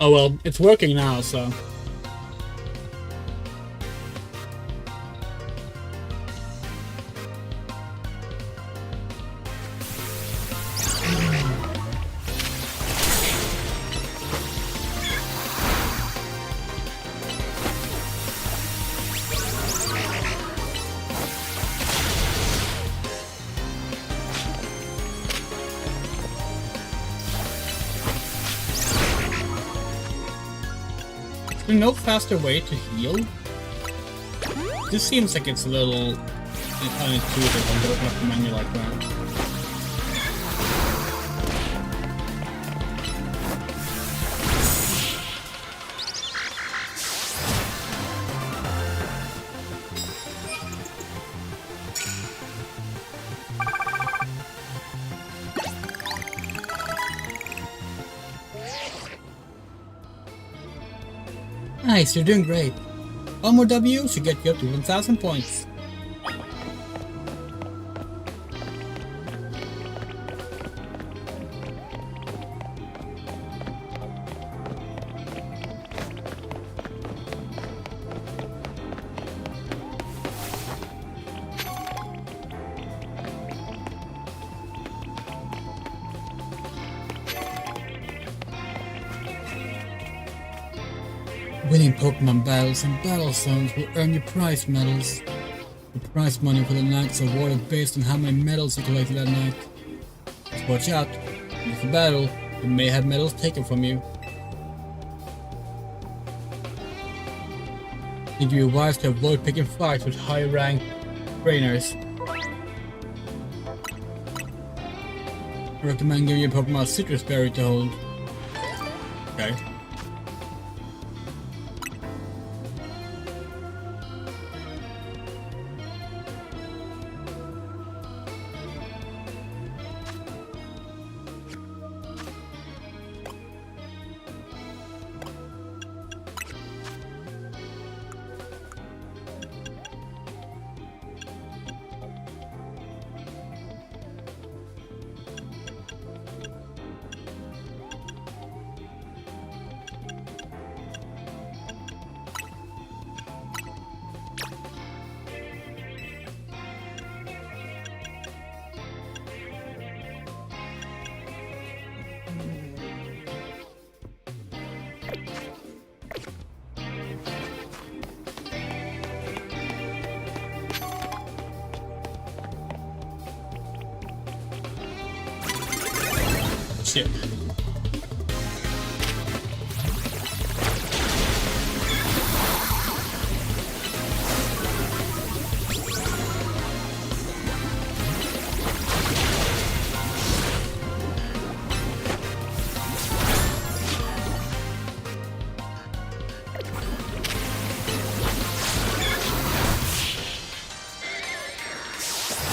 Speaker 1: Oh well, it's working now, so... There's no faster way to heal? This seems like it's a little unintuitive on opening up the menu like that. Nice, you're doing great. One more W should get you up to 1,000 points. Winning Pokemon battles and battle zones will earn you prize medals. The prize money for the night is awarded based on how many medals you collected that night. So watch out, if you battle, you may have medals taken from you. It'd be wise to avoid picking fights with high-ranked trainers. I recommend giving your Pokemon a citrus berry to hold. Okay. Shit. I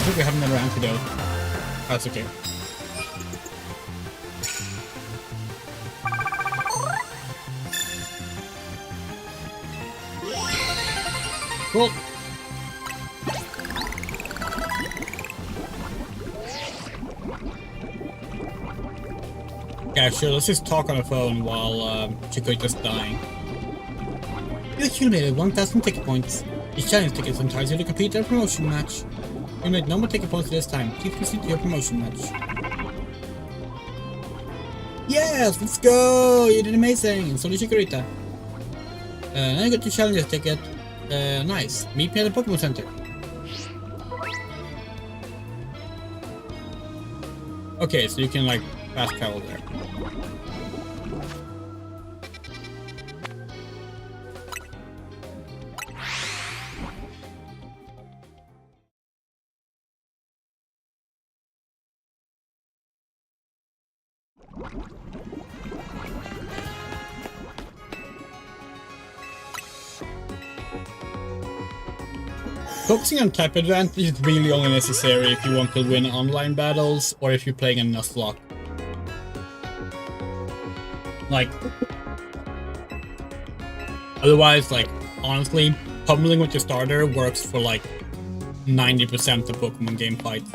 Speaker 1: think we have another antidote. That's okay. Cool. Yeah, sure, let's just talk on the phone while Chiquita's dying. You accumulated 1,000 ticket points. Each challenge ticket is entitled you to complete a promotion match. You made no more ticket points this time. Please proceed to your promotion match. Yes, let's go! You did amazing! So did Chikorita. Now you got your challenges ticket. Nice. Meet me at the Pokemon Center. Okay, so you can like fast travel there. Focusing on type advantage is really only necessary if you want to win online battles or if you're playing in Nuzlocke. Like, otherwise, like, honestly, pummeling with your starter works for like 90% of Pokemon game fights.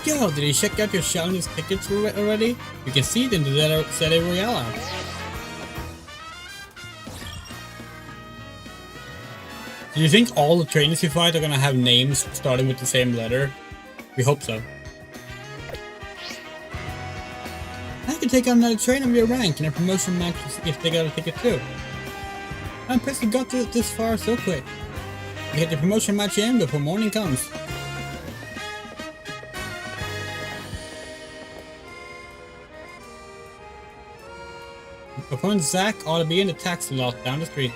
Speaker 1: Yo, did you check out your challenges tickets already? You can see it in the Zeta Royale app. Do you think all the trainers you fight are gonna have names starting with the same letter? We hope so. I could take on another trainer of your rank in a promotion match if they got a ticket too. I'm impressed you got this far so quick. You get the promotion match in before morning comes. Opponent Zach ought to be in the taxi lot down the street.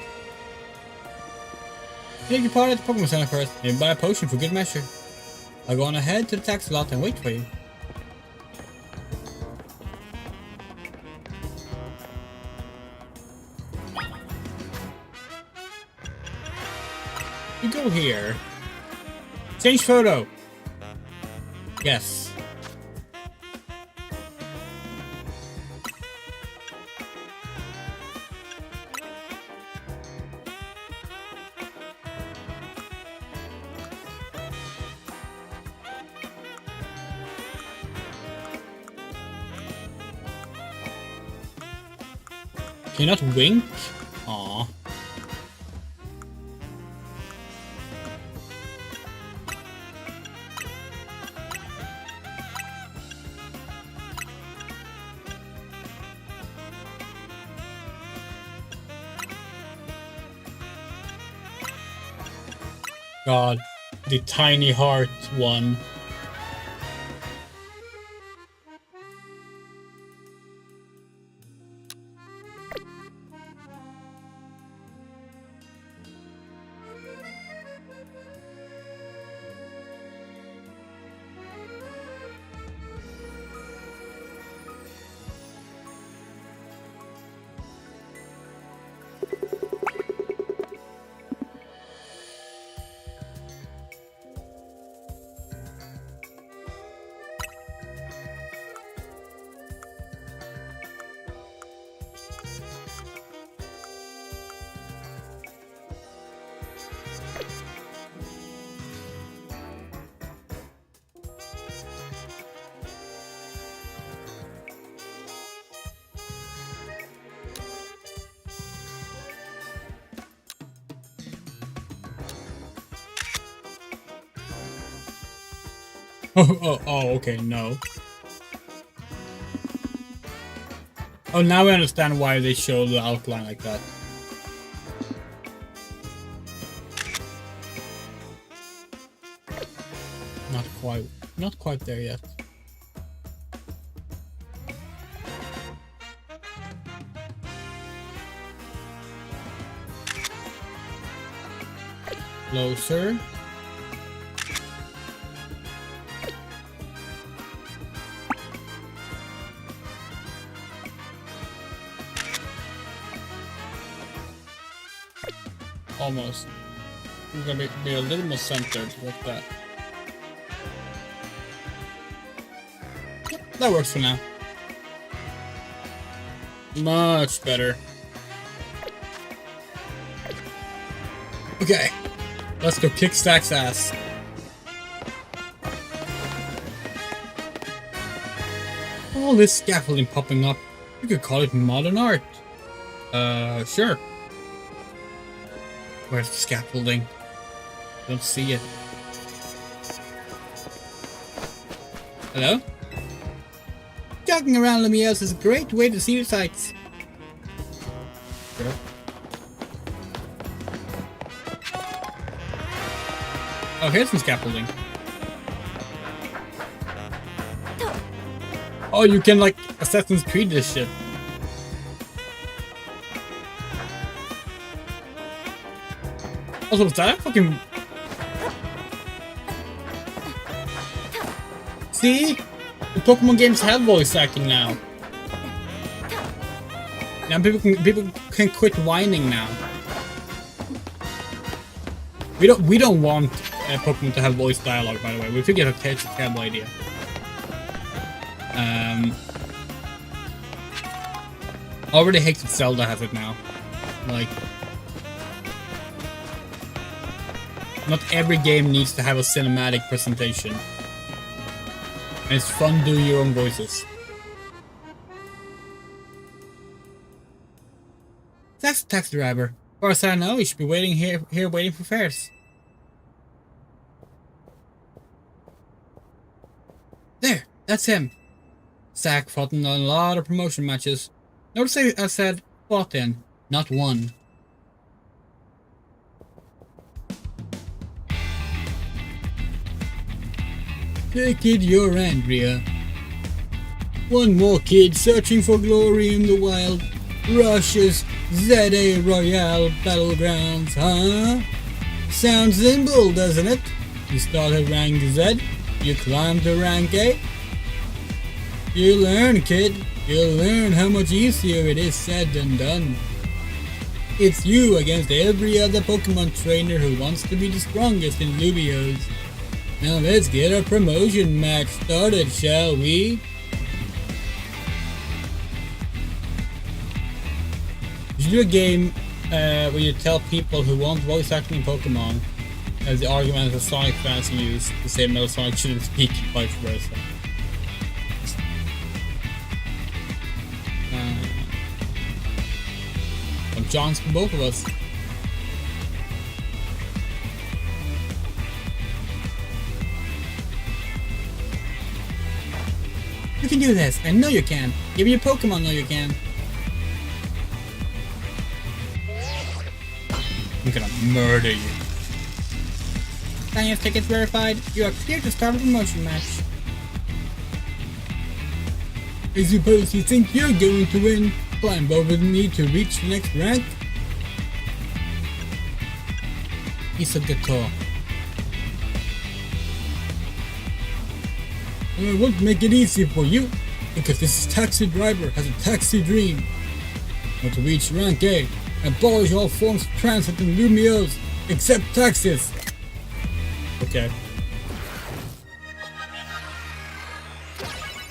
Speaker 1: Take your part at the Pokemon Center first, and buy a potion for good measure. I'll go on ahead to the taxi lot and wait for you. You go here. Change photo. Yes. Can you not wink? Aww. God, the tiny heart one. Oh, okay, no. Oh, now we understand why they show the outline like that. Not quite there yet. Closer. Almost. We're gonna be a little more centered with that. That works for now. Much better. Okay. Let's go kick Stack's ass. All this scaffolding popping up. You could call it modern art. Sure. Where's the scaffolding? Don't see it. Hello? Jogging around Lumiose is a great way to see the sights. Sure. Oh, here's some scaffolding. Oh, you can like Assassin's Creed this shit. Also, was that fucking... See? The Pokemon games have voice acting now. Now people can quit whining now. We don't want Pokemon to have voice dialogue, by the way. We figured it's a terrible idea. I already hate that Zelda has it now. Like, not every game needs to have a cinematic presentation. And it's fun doing your own voices. That's the taxi driver. As far as I know, he should be waiting here waiting for fares. There, that's him. Zack fought in a lot of promotion matches. Notice I said fought in, not won. Take it, you're Andrea. One more kid searching for glory in the wild. Russia's ZA Royale Battlegrounds, huh? Sounds simple, doesn't it? You start at rank Z, you climb to rank A. You learn, kid. You'll learn how much easier it is said than done. It's you against every other Pokemon trainer who wants to be the strongest in Lumiose. Now let's get our promotion match started, shall we? You should do a game where you tell people who want voice acting in Pokemon as the argument that Sonic fans use to say Metal Sonic shouldn't speak, vice versa. Some chance for both of us. You can do this. I know you can. Give me a Pokemon, know you can. I'm gonna murder you. Science tickets verified. You are clear to start a promotion match. I suppose you think you're going to win. Climb over me to reach the next rank. Piece of guitar. And I won't make it easy for you, because this taxi driver has a taxi dream. Want to reach rank A, abolish all forms of transit in Lumiose, except taxis. Okay.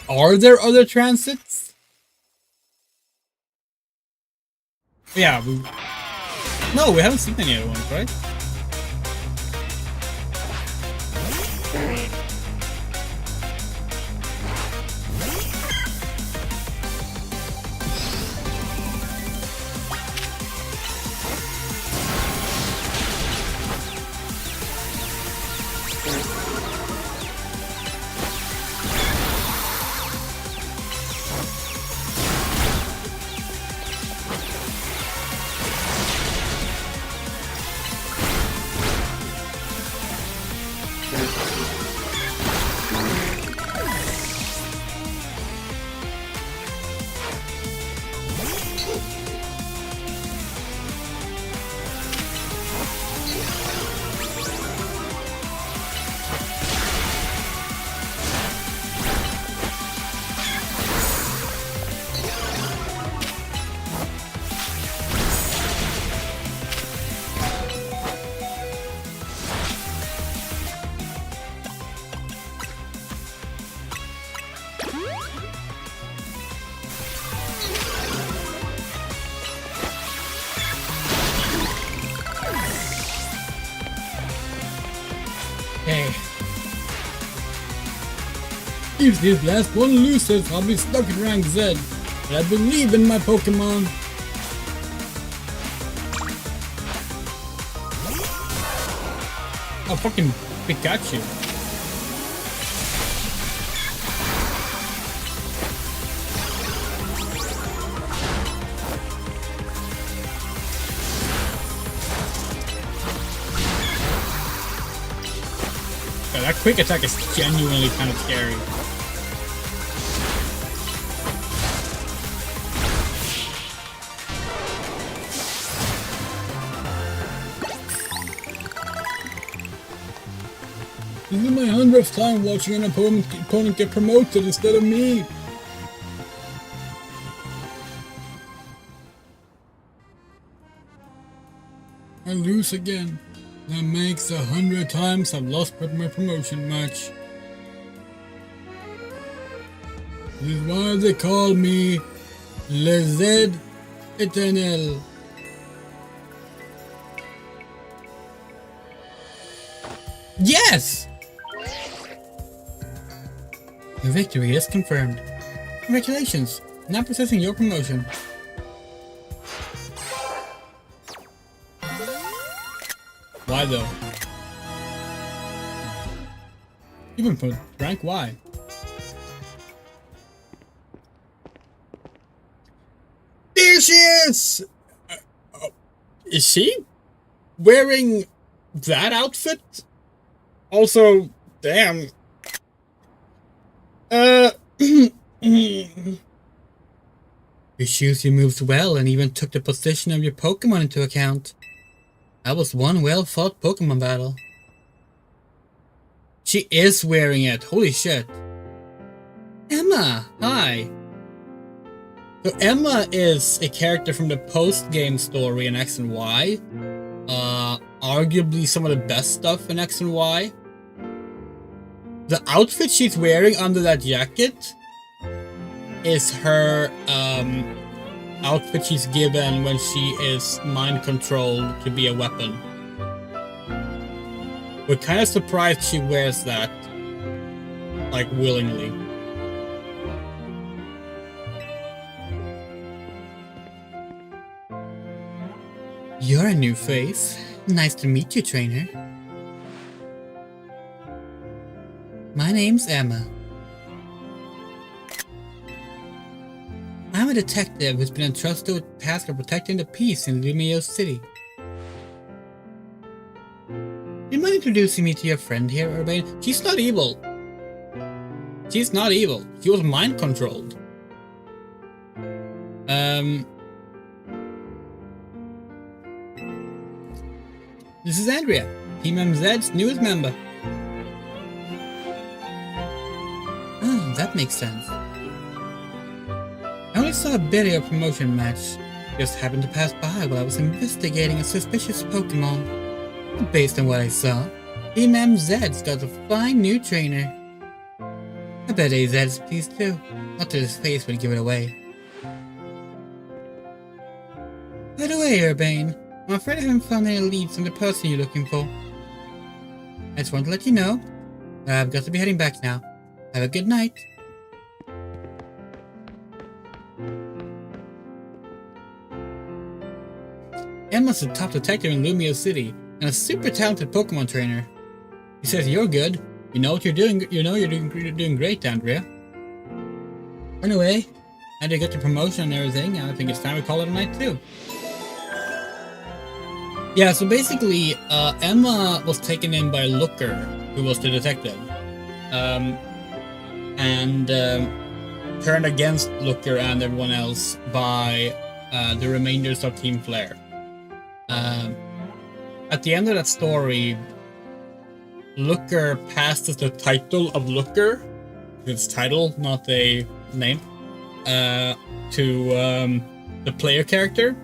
Speaker 1: Are there other transits? Yeah, no, we haven't seen any other ones, right?
Speaker 2: If this last one loses, I'll be stuck in rank Z. But I believe in my Pokemon.
Speaker 1: Oh, fucking Pikachu. Yeah, that quick attack is genuinely kind of scary.
Speaker 2: This is my 100th time watching an opponent get promoted instead of me. I lose again. That makes 100 times I've lost my promotion match. This is why they call me Les Eternel.
Speaker 1: Yes! Your victory is confirmed. Congratulations! Now processing your promotion. Why though? Even put rank Y. There she is! Is she wearing that outfit? Also, damn. You choose your moves well and even took the position of your Pokemon into account. That was one well-fought Pokemon battle. She is wearing it. Holy shit. Emma, hi. So Emma is a character from the post-game story in X and Y. Arguably some of the best stuff in X and Y. The outfit she's wearing under that jacket is her outfit she's given when she is mind controlled to be a weapon. We're kind of surprised she wears that, like, willingly. You're a new face. Nice to meet you, trainer. My name's Emma. I'm a detective who's been entrusted with the task of protecting the peace in Lumio City. Do you mind introducing me to your friend here, Urbane? She's not evil. She's not evil. She was mind controlled. This is Andrea, Team MZ's newest member. Oh, that makes sense. I only saw a bit of your promotion match. Just happened to pass by while I was investigating a suspicious Pokemon. Based on what I saw, Team MZ's got a fine new trainer. I bet AZ is pleased too. Not that his face would give it away. By the way, Urbane, I'm afraid I haven't found any leads on the person you're looking for. I just want to let you know I've got to be heading back now. Have a good night. Emma's the top detective in Lumio City and a super talented Pokemon trainer. He says you're good. You know what you're doing. You know you're doing great, Andrea. Anyway, now that you got the promotion and everything, I think it's time we call it a night too. Yeah, so basically, Emma was taken in by Looker, who was the detective, and turned against Looker and everyone else by the remainders of Team Flare. At the end of that story, Looker passes the title of Looker, it's title, not a name, to the player character,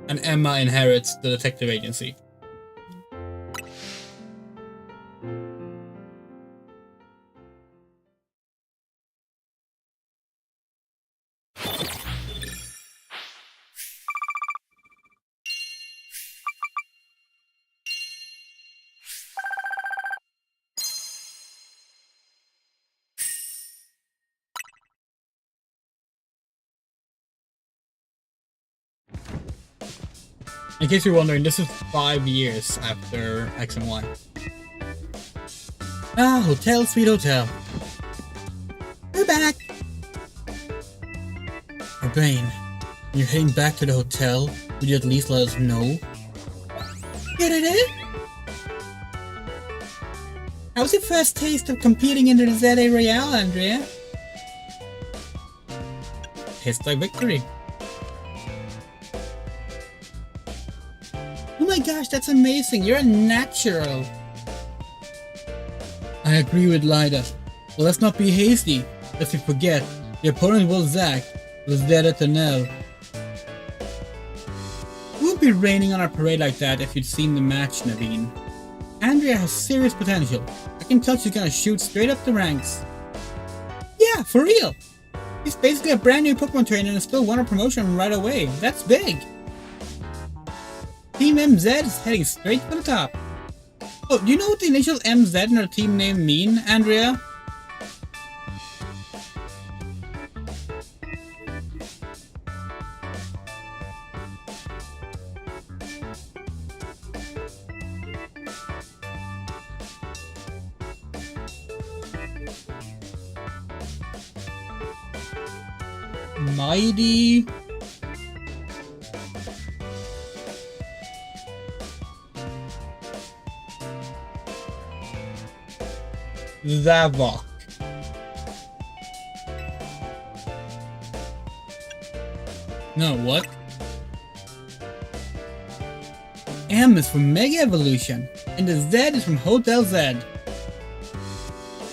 Speaker 1: and Emma inherits the detective agency. In case you're wondering, this is 5 years after X and Y. Ah, hotel, sweet hotel. We're back! Urbane, when you're heading back to the hotel, would you at least let us know? Get it? How was your first taste of competing in the ZA Royale, Andrea? Tastes like victory. Oh my gosh, that's amazing! You're a natural! I agree with Lyda. Well, let's not be hasty. Lest we forget, the opponent was Zack, was dead at the Nell. It wouldn't be raining on our parade like that if you'd seen the match, Naveen. Andrea has serious potential. I can tell she's gonna shoot straight up the ranks. Yeah, for real! He's basically a brand new Pokemon trainer and still won a promotion right away. That's big! Team MZ is heading straight for the top. Oh, do you know what the initials MZ in our team name mean, Andrea? Mighty... Zavok. No, what? M is from Mega Evolution, and the Z is from Hotel Z.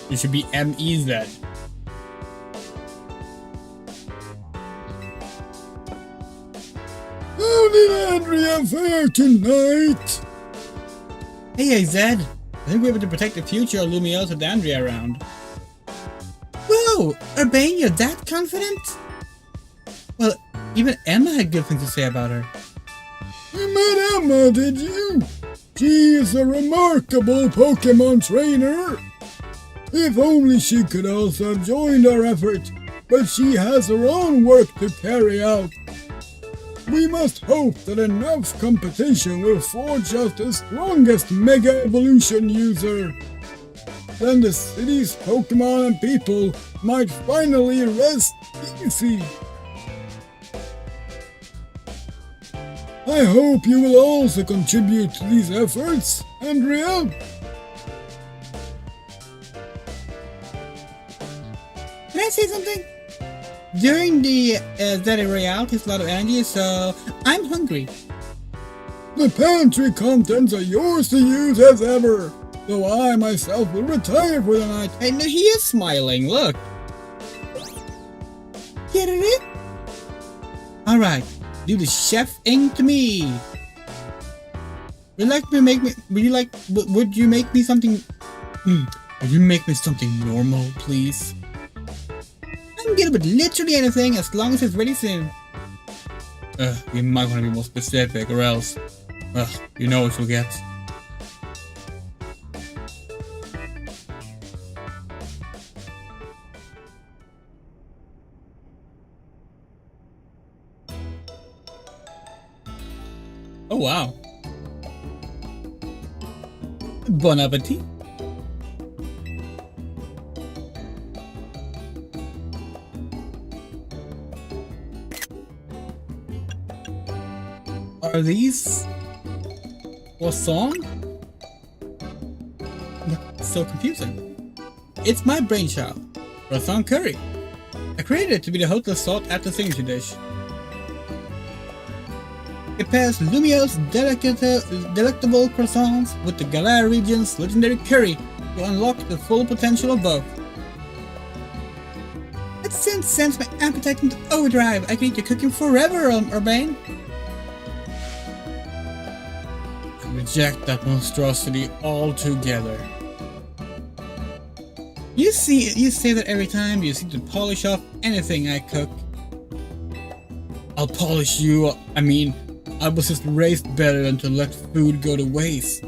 Speaker 1: It should be M-E-Z.
Speaker 2: How did Andrea fare tonight?
Speaker 1: Hey, Zed. I think we're able to protect the future of Lumiose with Andrea around. Whoa! Urbane, you're that confident? Well, even Emma had good things to say about her.
Speaker 2: You met Emma, did you? She is a remarkable Pokemon trainer. If only she could also have joined our effort, but she has her own work to carry out. We must hope that enough competition will forge us the strongest Mega Evolution user. Then the city's Pokemon and people might finally rest easy. I hope you will also contribute to these efforts, Andrea.
Speaker 1: Can I say something? During the ZA Royale takes a lot of energy, so I'm hungry.
Speaker 2: The pantry contents are yours to use as ever, though I myself will retire for the night.
Speaker 1: Hey, no, he is smiling, look. Get it? Alright, do the chef-ing to me. Would you make me something... would you make me something normal, please? I can get it with literally anything as long as it's ready soon. You might want to be more specific or else... you know what you'll get. Oh wow. Bon appetit. Are these croissant? That's so confusing. It's my brainchild, croissant curry. I created it to be the hotel's sought-after signature dish. It pairs Lumio's delectable croissants with the Galar region's legendary curry to unlock the full potential of both. That scent sends my appetite into overdrive. I can eat your cooking forever, Urbane. I reject that monstrosity altogether. You say that every time you seem to polish off anything I cook. I'll polish you, I was just raised better than to let food go to waste.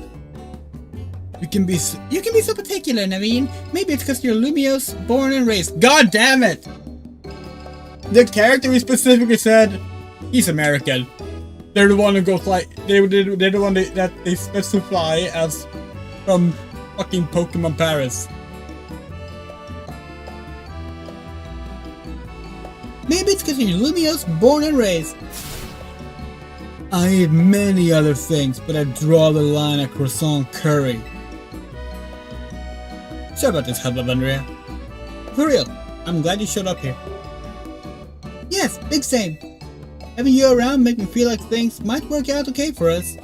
Speaker 1: You can be so particular, Naveen. Maybe it's because you're Lumiose, born and raised. God damn it! The character we specifically said, he's American. They're the one who go fly. They're the one that they specify as from fucking Pokemon Paris. Maybe it's because you're Lumiose, born and raised. I eat many other things, but I draw the line at croissant curry. Sorry about this, Lesbiandrea. For real, I'm glad you showed up here. Yes, big same. Having you around make me feel like things might work out okay for us.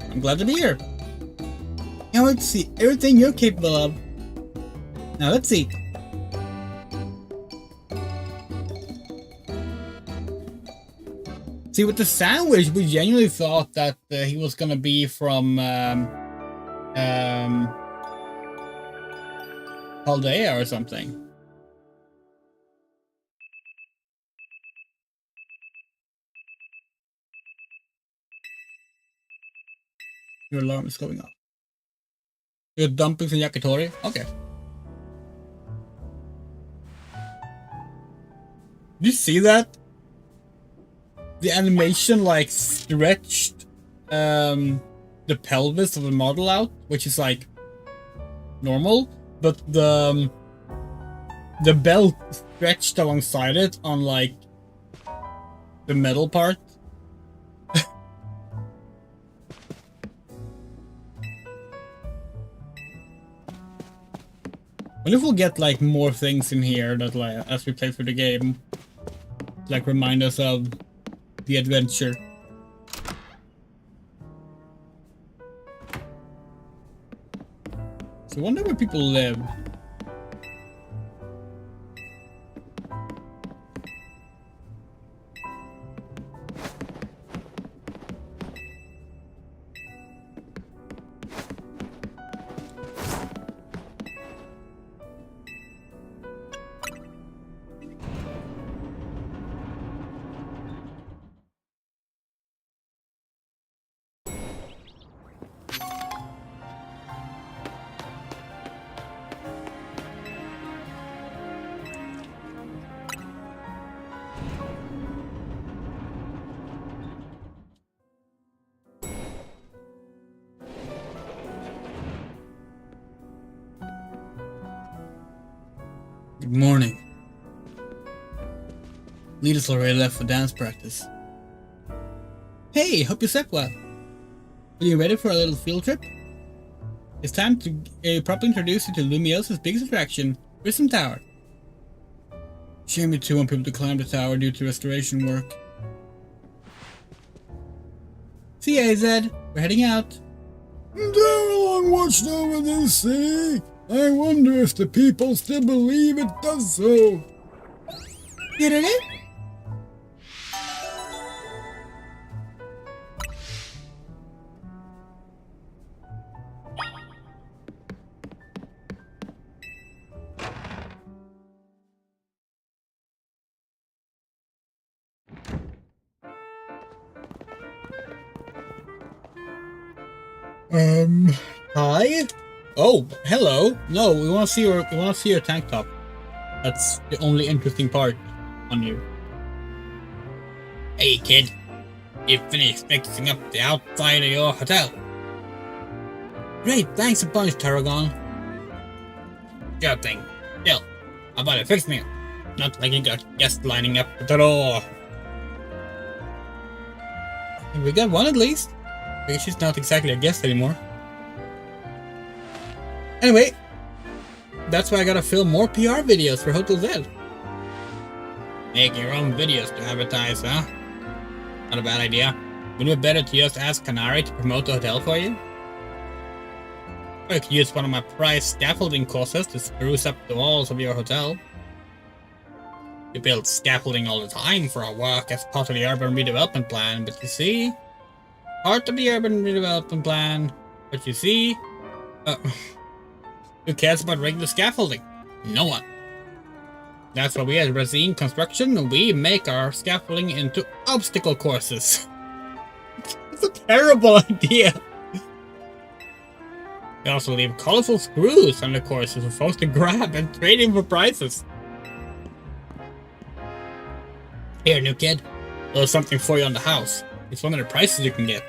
Speaker 1: I'm glad to be here. Can't wait to see everything you're capable of. Now let's see. See, with the sandwich, we genuinely thought that he was gonna be from Paldea or something. Your alarm is going off. Your dumplings and yakitori? Okay. Did you see that? The animation like stretched the pelvis of the model out, which is like normal, but the belt stretched alongside it on like the metal part. I wonder if we'll get like more things in here that like as we play through the game, like remind us of the adventure. So I wonder where people live. Good morning. Lita's already left for dance practice. Hey, hope you slept well. Are you ready for a little field trip? It's time to properly introduce you to Lumiosa's biggest attraction, Grissom Tower. Shame you two want people to climb the tower due to restoration work. See ya, AZ. We're heading out.
Speaker 2: There along watchtower this city. I wonder if the people still believe it does so.
Speaker 1: Get it? Hi? Oh, hello. No, we want to see your tank top. That's the only interesting part on you. Hey, kid. You finished fixing up the outside of your hotel. Great, thanks a bunch, Tarragon. Sure thing. Still, how about it fix me? Not like you got guests lining up at the door. We got one at least. I guess she's not exactly a guest anymore. Anyway, that's why I gotta film more PR videos for Hotel Z. Make your own videos to advertise, huh? Not a bad idea. Wouldn't it be better to just ask Canary to promote the hotel for you? Or you could use one of my prize scaffolding courses to spruce up the walls of your hotel. You build scaffolding all the time for our work as part of the urban redevelopment plan, but you see... Part of the urban redevelopment plan, but you see... who cares about regular scaffolding? No one. That's why we at Resine Construction, we make our scaffolding into obstacle courses. It's a terrible idea. We also leave colorful screws on the courses for folks to grab and trade in for prizes. Here, new kid. There's something for you on the house. It's one of the prices you can get.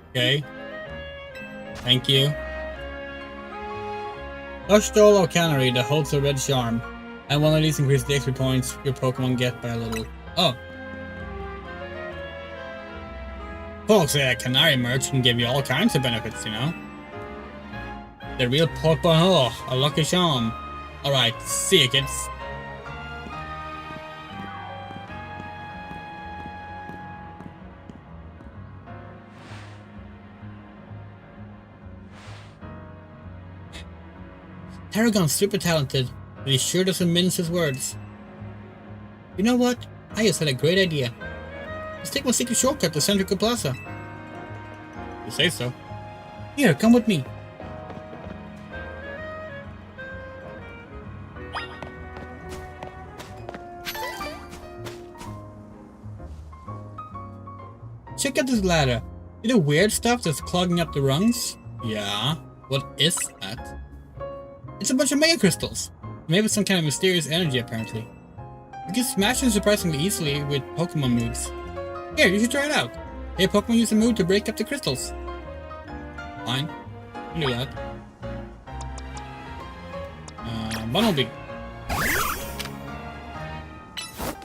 Speaker 1: Okay. Thank you. Lush Doll or Cannery that holds a red charm. And one of these increases the XP points your Pokemon get by a little. Oh. Folks say a Canary merch can give you all kinds of benefits, you know? The real Pokemon, oh, a lucky charm. Alright, see you kids. Tarragon's super talented, but he sure doesn't mince his words. You know what? I just had a great idea. Let's take my secret shortcut to Centrica Plaza. You say so. Here, come with me. Check out this ladder. See the weird stuff that's clogging up the rungs? Yeah. What is that? It's a bunch of mega crystals. Maybe some kind of mysterious energy, apparently. You can smash them surprisingly easily with Pokemon moves. Here, you should try it out. Hey, Pokemon use a move to break up the crystals. Fine. I'll do that. Bunnelby.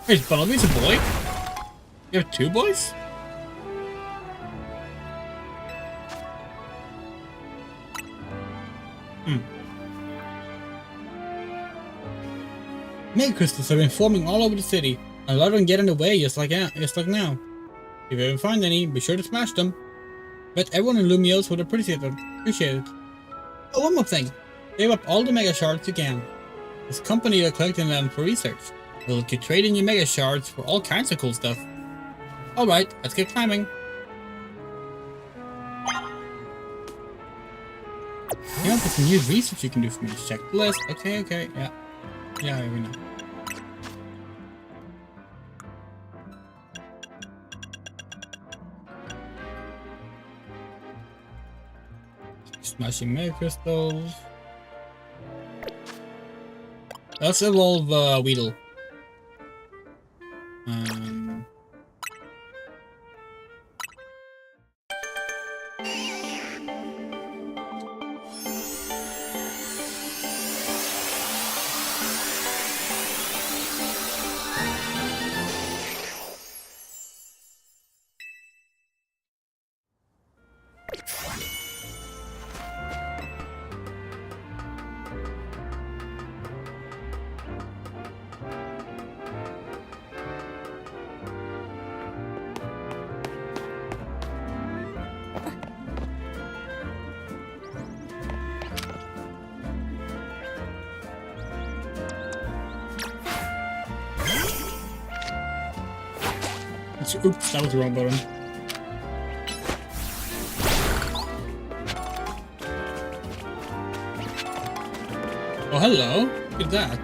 Speaker 1: Wait, Bunnelby's a boy? You have two boys? Mega crystals have been forming all over the city, and a lot of them get in the way just like now. If you ever find any, be sure to smash them. Bet everyone in Lumiose would appreciate it. Oh, one more thing. Save up all the Mega Shards you can. This company are collecting them for research. They'll let you trade in your Mega Shards for all kinds of cool stuff. Alright, let's get climbing. You know, there's some new research you can do for me. Check the list. Okay, yeah. Yeah, we know. Smashing Mega Crystals. Let's evolve Weedle. Oops, that was the wrong button. Oh, hello. Look at that.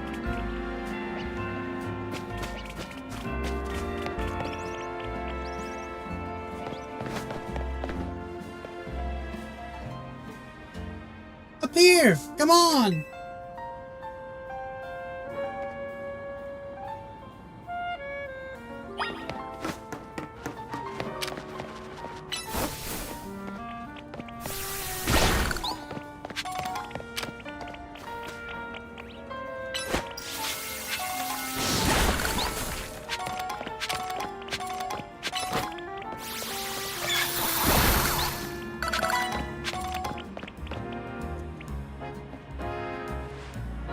Speaker 1: Up here! Come on!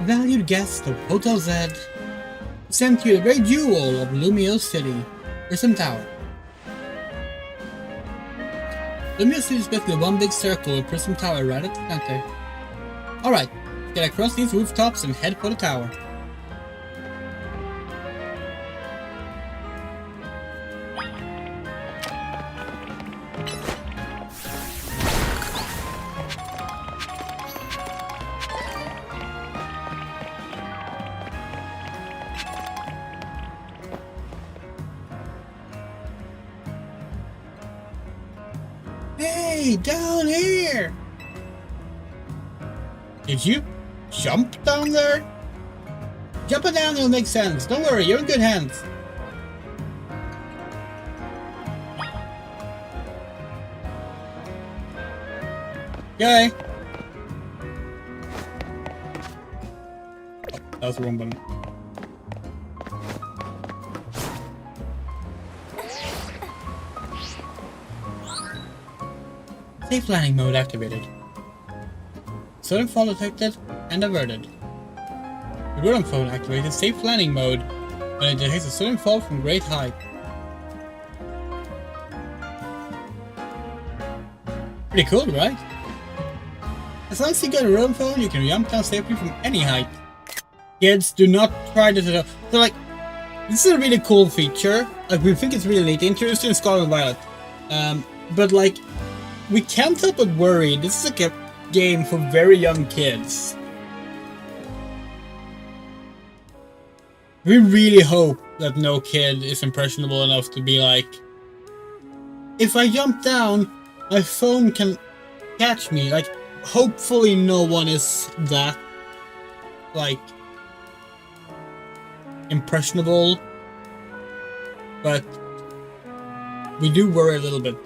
Speaker 1: Valued guest of Hotel Z sent you the very jewel of Lumiose City, Prism Tower. Lumiose City is basically one big circle with Prism Tower right at the center. Alright, get across these rooftops and head for the tower. Hey, down here! Did you jump down there? Jumping down will make sense. Don't worry, you're in good hands. Yay! Oh, that was the wrong button. Safe landing mode activated. Sudden fall detected and averted. The rhythm phone activated safe landing mode when it detects a sudden fall from great height. Pretty cool, right? As long as you get a rhythm phone, you can jump down safely from any height. Kids, do not try this at all. So like, this is a really cool feature. Like, we think it's really neat. Introduced in Scarlet and Violet. But like, we can't help but worry. This is like a game for very young kids. We really hope that no kid is impressionable enough to be like, if I jump down, my phone can catch me. Like, hopefully no one is that, like, impressionable. But we do worry a little bit.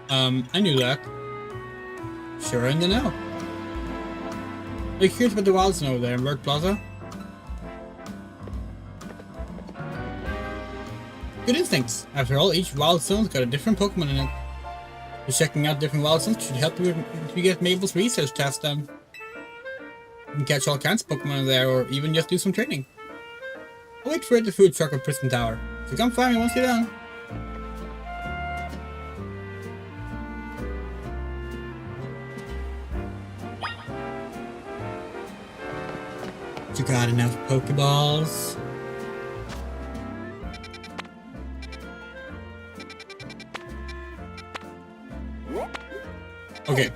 Speaker 1: I knew that. Sure in the know. Are you curious about the wild snow there in Bird Plaza? Good instincts. After all, each wild zone's got a different Pokemon in it. So checking out different wild zones should help you if you get Mabel's research test done. You can catch all kinds of Pokemon there, or even just do some training. I'll wait for you at the food truck of Prison Tower. So come find me once you're done. You got enough Pokeballs? Okay.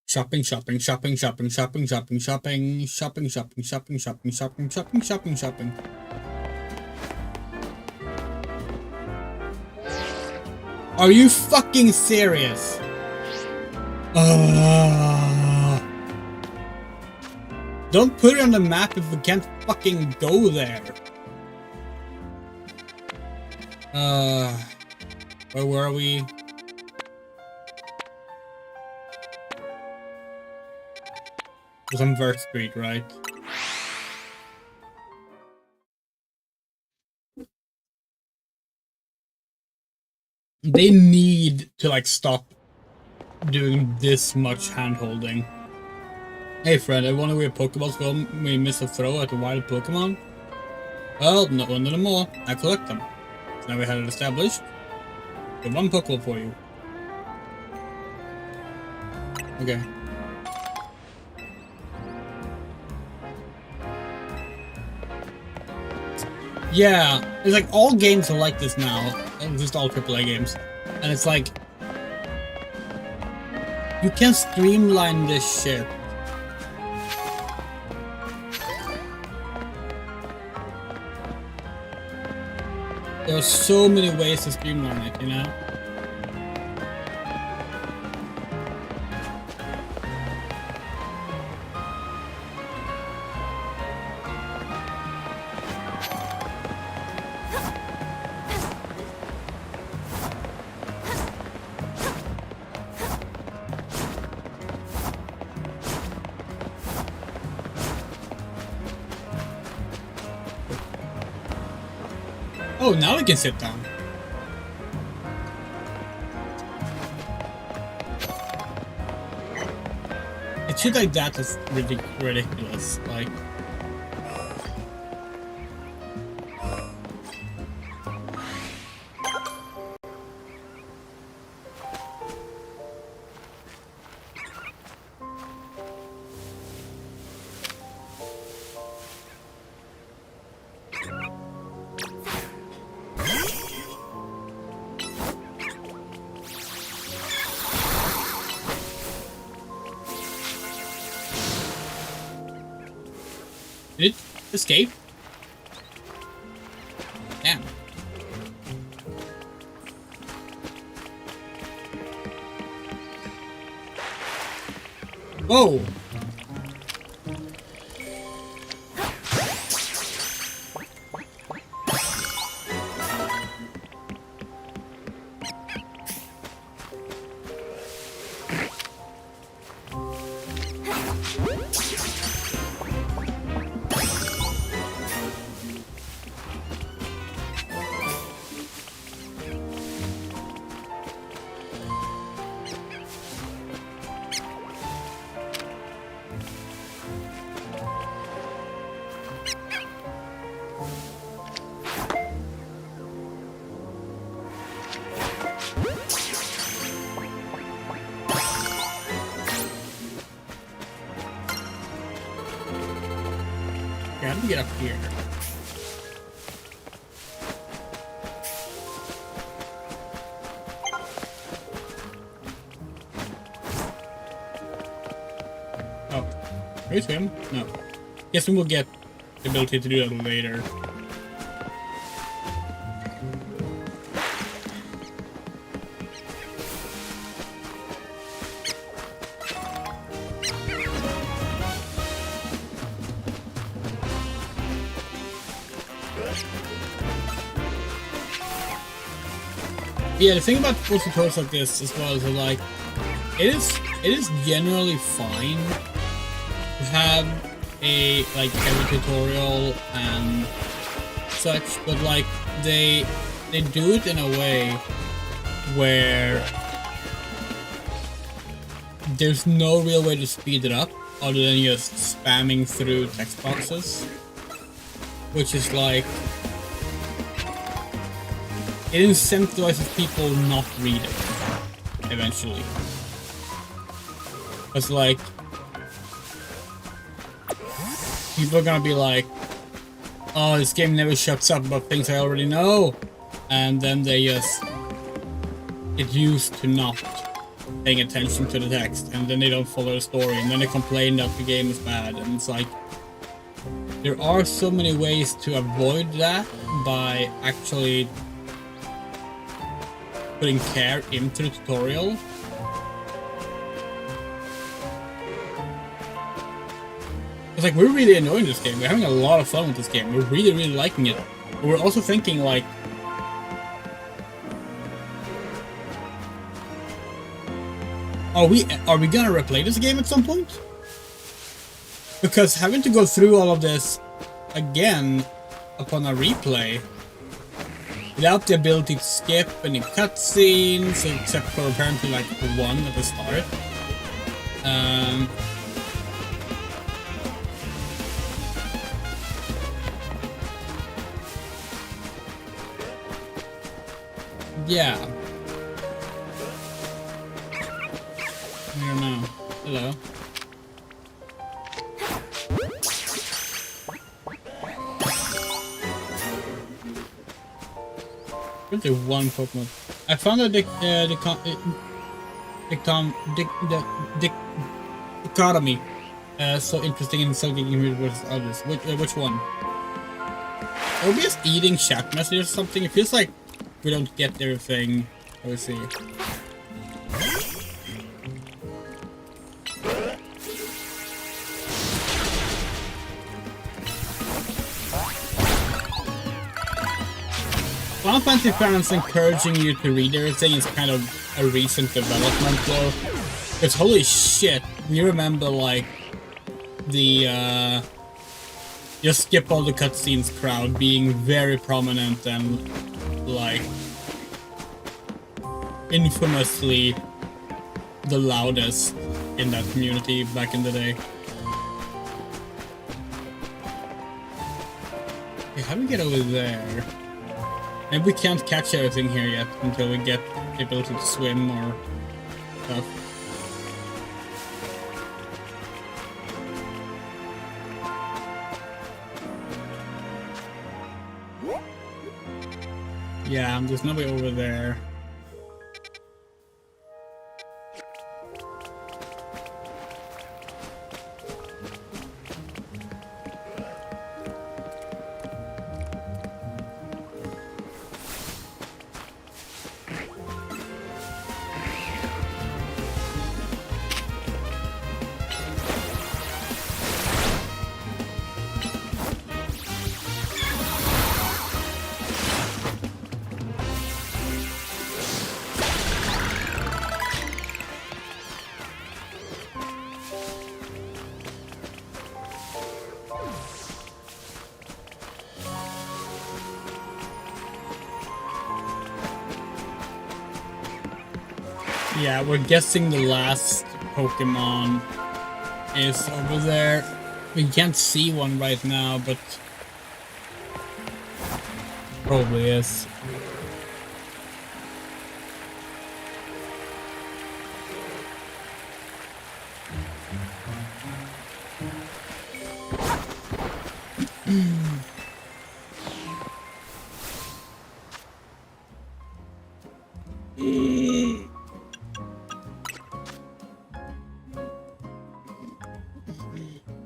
Speaker 1: Shopping, shopping, shopping, shopping, shopping, shopping, shopping, shopping, shopping, shopping, shopping, shopping, shopping, shopping, shopping. Are you fucking serious? Don't put it on the map if we can't fucking go there. Where were we? It was on Vert Street, right? They need to, like, stop doing this much hand-holding. Hey friend, I wonder where Pokeballs go when we miss a throw at a wild Pokemon? Well, not one of them more. I collect them. So now we had it established. Got one Pokeball for you. Okay. Yeah, it's like all games are like this now. Just all AAA games. And it's like, you can streamline this shit. There are so many ways to streamline it, you know? Oh, now we can sit down. It's shit like that is ridiculous. Like, did it escape? Damn. Whoa! Okay, how do we get up here? Oh, can we swim? No. Guess we will get the ability to do that later. Yeah, the thing about tutorials like this as well is that, like, it is generally fine to have a every tutorial and such, but like they do it in a way where there's no real way to speed it up other than just spamming through text boxes, which is like, it incentivizes people not read it eventually. It's like, people are gonna be like, oh, this game never shuts up about things I already know, and then they just get used to not paying attention to the text, and then they don't follow the story, and then they complain that the game is bad. And it's like, there are so many ways to avoid that by actually putting care into the tutorial. It's like, we're really enjoying this game. We're having a lot of fun with this game. We're really, really liking it. But we're also thinking, like, are we gonna replay this game at some point? Because having to go through all of this again upon a replay without the ability to skip any cutscenes, except for apparently like one at the start. Yeah. I don't know. Hello. Really one Pokemon. I found that dichotomy so interesting in some games versus others. Which one? Are we just eating chat messages or something? It feels like we don't get everything. Let's see. Final Fantasy fans encouraging you to read everything is kind of a recent development though. Because holy shit, you remember like the just skip all the cutscenes crowd being very prominent and like infamously the loudest in that community back in the day. Okay, how do we get over there? Maybe we can't catch everything here yet until we get the ability to swim or stuff. Yeah, there's nobody over there. Yeah, we're guessing the last Pokemon is over there. We can't see one right now, but probably is. Do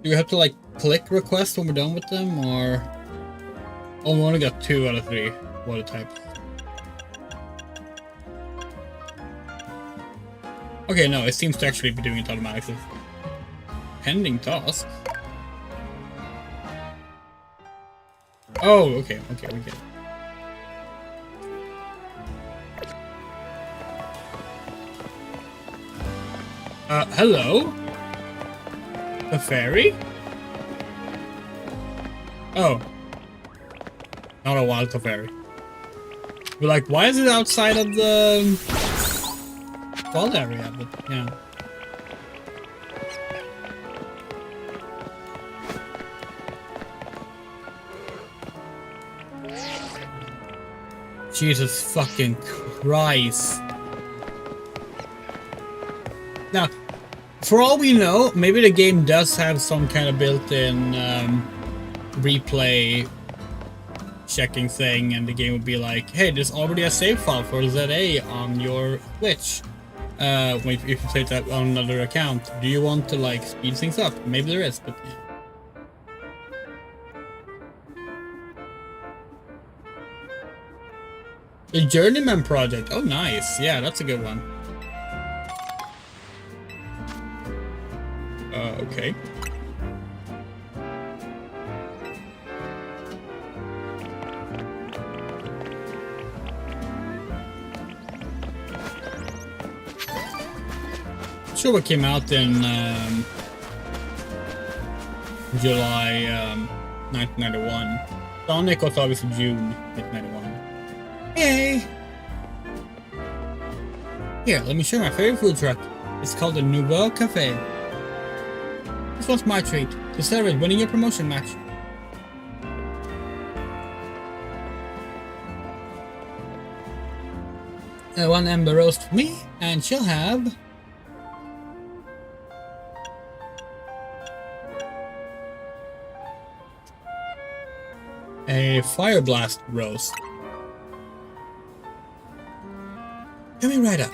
Speaker 1: we have to like click request when we're done with them, or? Oh, we only got 2 out of 3 water types. Okay, no, it seems to actually be doing it automatically. Pending task. Oh, okay, we get it. Hello? A fairy? Oh. Not a wild fairy. We're like, why is it outside of the wild area? But yeah. Jesus fucking Christ. Now, for all we know, maybe the game does have some kind of built-in replay checking thing, and the game would be like, hey, there's already a save file for ZA on your Switch. If you play that on another account, do you want to like speed things up? Maybe there is, but yeah. The Journeyman project. Oh, nice. Yeah, that's a good one. Okay. Sure, what came out in July 1991. Sonic was obviously June 1991. Yay! Here, let me show you my favorite food truck. It's called the Nouveau Cafe. This one's my treat to celebrate winning your promotion match. One ember roast for me, and she'll have a fire blast roast. Coming right up.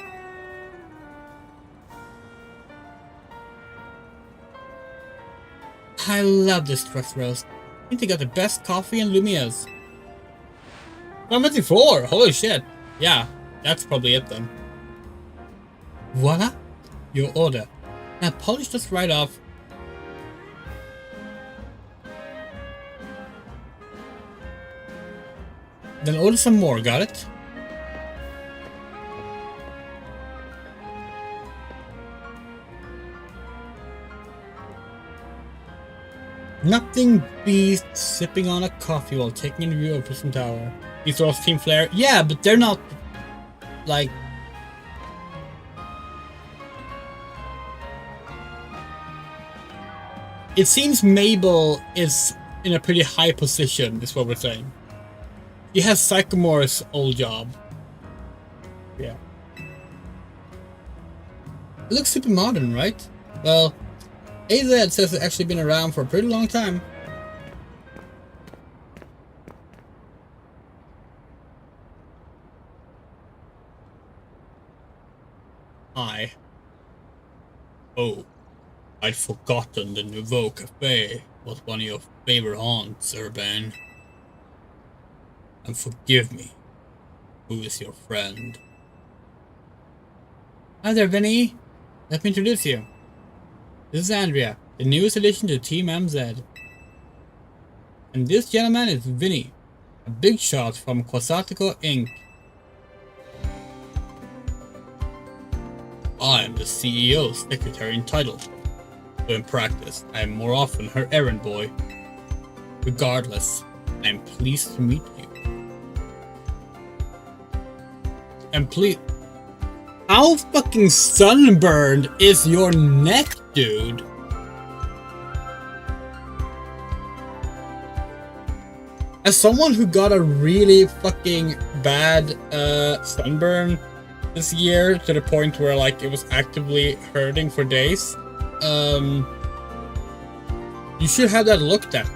Speaker 1: I love this truffle roast. I think they got the best coffee in Lumia's. 154! Holy shit! Yeah, that's probably it then. Voila! Your order. Now polish this right off. Then order some more, got it? Nothing beats sipping on a coffee while taking a view of Prism Tower. These are all Team Flare. Yeah, but they're not like. It seems Mabel is in a pretty high position, is what we're saying. He has Sycamore's old job. Yeah. It looks super modern, right? Well, AZ says it's actually been around for a pretty long time. Oh, I'd forgotten the Nouveau Cafe was one of your favorite haunts, Urban. And forgive me, who is your friend? Hi there, Vinny. Let me introduce you. This is Andrea, the newest addition to Team MZ. And this gentleman is Vinny, a big shot from Quasatico Inc. I am the CEO's secretary in title, but in practice, I am more often her errand boy. Regardless, I am pleased to meet you. And please, how fucking sunburned is your neck, dude? As someone who got a really fucking bad sunburn this year, to the point where like it was actively hurting for days, you should have that looked at.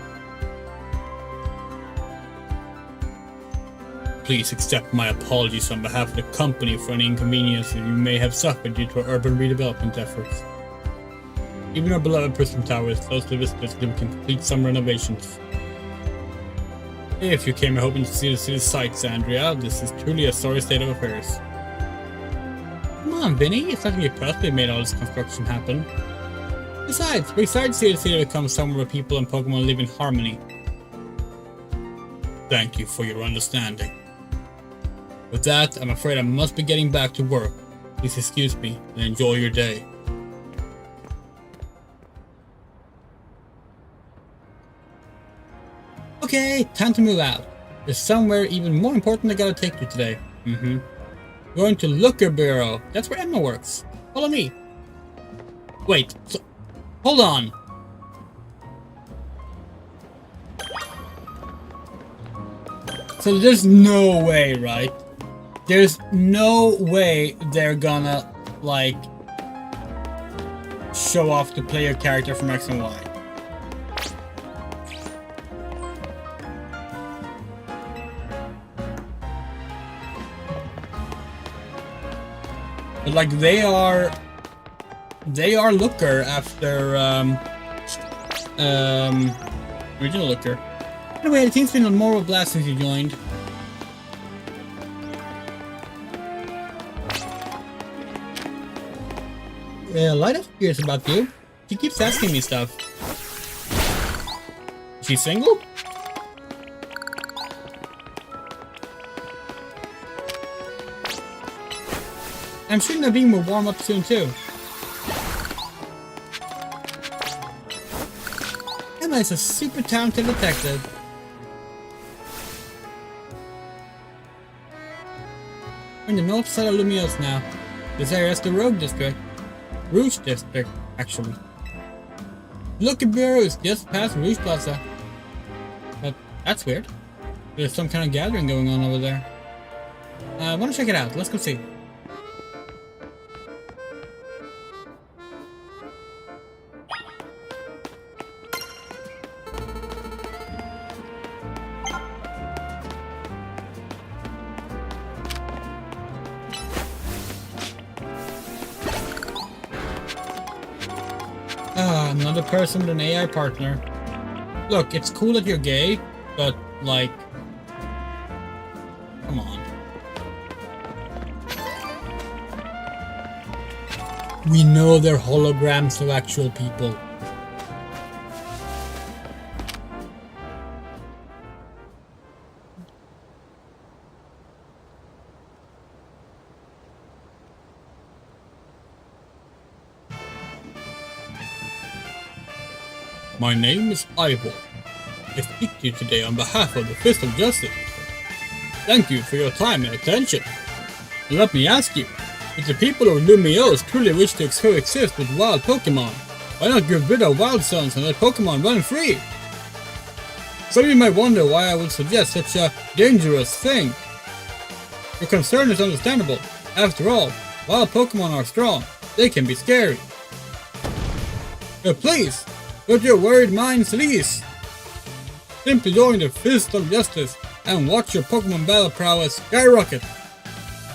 Speaker 1: Please accept my apologies on behalf of the company for any inconvenience you may have suffered due to our urban redevelopment efforts. Even our beloved Prism Tower is closely visited until we can complete some renovations. If you came here hoping to see the city's sights, Andrea, this is truly a sorry state of affairs. Come on, Vinny, it's not gonna be possibly made all this construction happen. Besides, we're excited to see the city become somewhere where people and Pokemon live in harmony. Thank you for your understanding. With that, I'm afraid I must be getting back to work. Please excuse me and enjoy your day. Okay, time to move out. There's somewhere even more important I gotta take you today. Going to Looker Bureau. That's where Emma works. Follow me. Wait, so, hold on. So there's no way, right? There's no way they're gonna, like, show off the player character from X and Y. But, like, they are Looker after, original Looker. Anyway, the team's been on more of a blast since you joined. Lida's curious about you. She keeps asking me stuff. Is she single? I'm sure Naveen will warm up soon too. Emma is a super talented detective. We're in the north side of Lumiose now. This area is the Rouge District, actually. Looker Bureau is just past Rouge Plaza. But that's weird. There's some kind of gathering going on over there. I want to check it out. Let's go see. Another person with an AI partner. Look, it's cool that you're gay, but, like, come on. We know they're holograms of actual people. My name is Ivor. I speak to you today on behalf of the Fist of Justice. Thank you for your time and attention. And let me ask you, if the people of Lumiose truly wish to coexist with wild Pokemon, why not get rid of wild zones and let Pokemon run free? Some of you might wonder why I would suggest such a dangerous thing. Your concern is understandable. After all, wild Pokemon are strong. They can be scary. But please, put your worried minds at ease. Simply join the Fist of Justice and watch your Pokemon battle prowess skyrocket.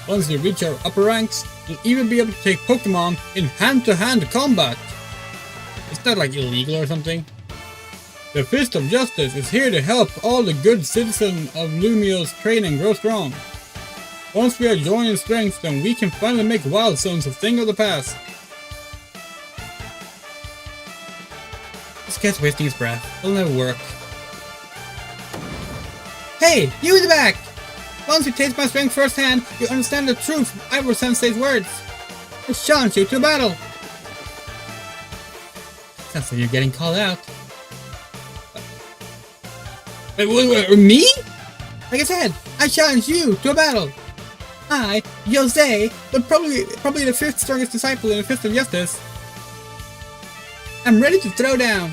Speaker 1: Once you reach our upper ranks, you'll even be able to take Pokemon in hand-to-hand combat. Is that like illegal or something? The Fist of Justice is here to help all the good citizens of Lumiose train and grow strong. Once we are joining strengths, then we can finally make Wild Zones a thing of the past. This guy's wasting his breath. It'll never work. Hey, you in the back! Once you taste my strength firsthand, you understand the truth from Ivor Sensei's words. I challenge you to a battle. Sounds like you're getting called out. Wait, me? Like I said, I challenge you to a battle. I, Jose, but probably the fifth strongest disciple in the Fist of Justice. I'm ready to throw down.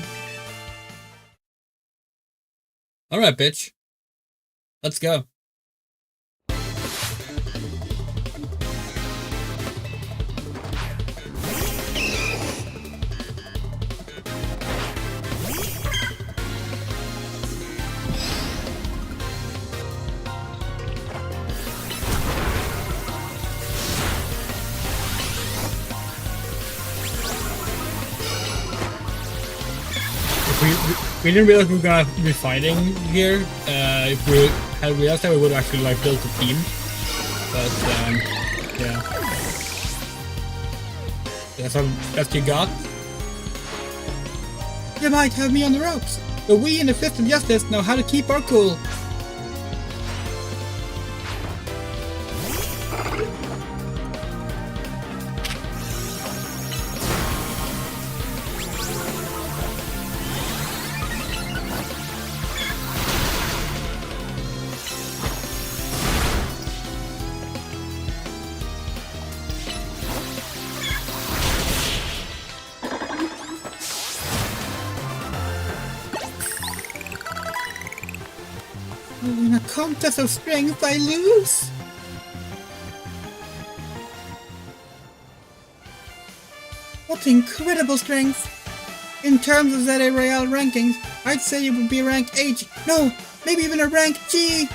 Speaker 1: Alright, bitch. Let's go. We didn't realize we were gonna be fighting here. If we had realized that, we would have actually like built a team. But yeah. That's what you got. You might have me on the ropes, but we in the Fist of Justice know how to keep our cool. In a contest of strength, I lose. What incredible strength! In terms of ZA Royale rankings, I'd say you would be rank H. No, maybe even a rank G.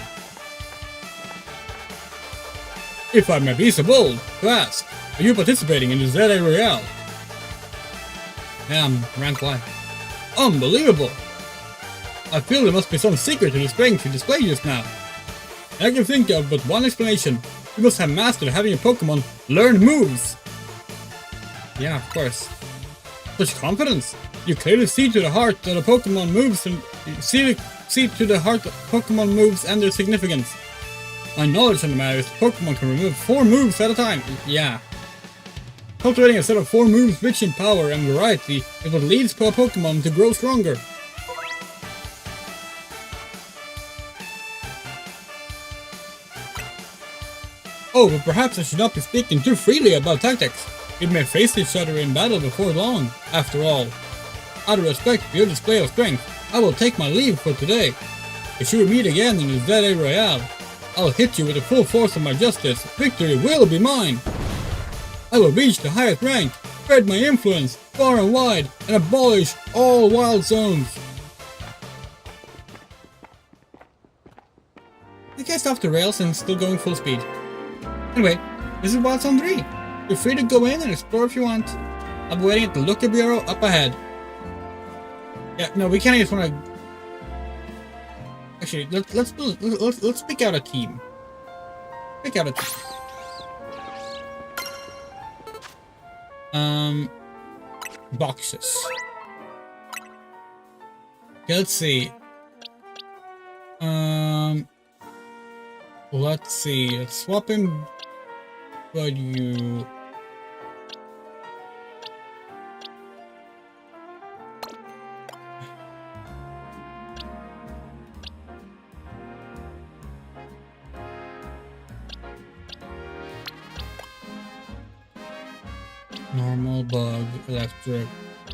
Speaker 1: If I may be so bold to ask, are you participating in the ZA Royale? Yeah, I'm rank Y. Unbelievable! I feel there must be some secret to the strength you displayed just now. I can think of but one explanation. You must have mastered having your Pokemon learn moves. Yeah, of course. Such confidence! You clearly see to the heart that a Pokemon moves and see to the heart that Pokemon moves and their significance. My knowledge on the matter is Pokemon can remove 4 moves at a time. Yeah. Cultivating a set of 4 moves rich in power and variety is what leads a Pokemon to grow stronger. Oh, but perhaps I should not be speaking too freely about tactics. We may face each other in battle before long, after all. Out of respect for your display of strength, I will take my leave for today. If you meet again in the ZA Royale, I'll hit you with the full force of my justice. Victory will be mine. I will reach the highest rank, spread my influence far and wide, and abolish all wild zones. The guy's off the rails and still going full speed. Anyway, this is Wild Zone 3. You're free to go in and explore if you want. I'll be waiting at the Looker Bureau up ahead. Yeah, no, we can't just want to. Actually, let's pick out a team. Pick out a team. Boxes. Okay, let's see. Let's see. Let's swap him. But you. Normal bug, electric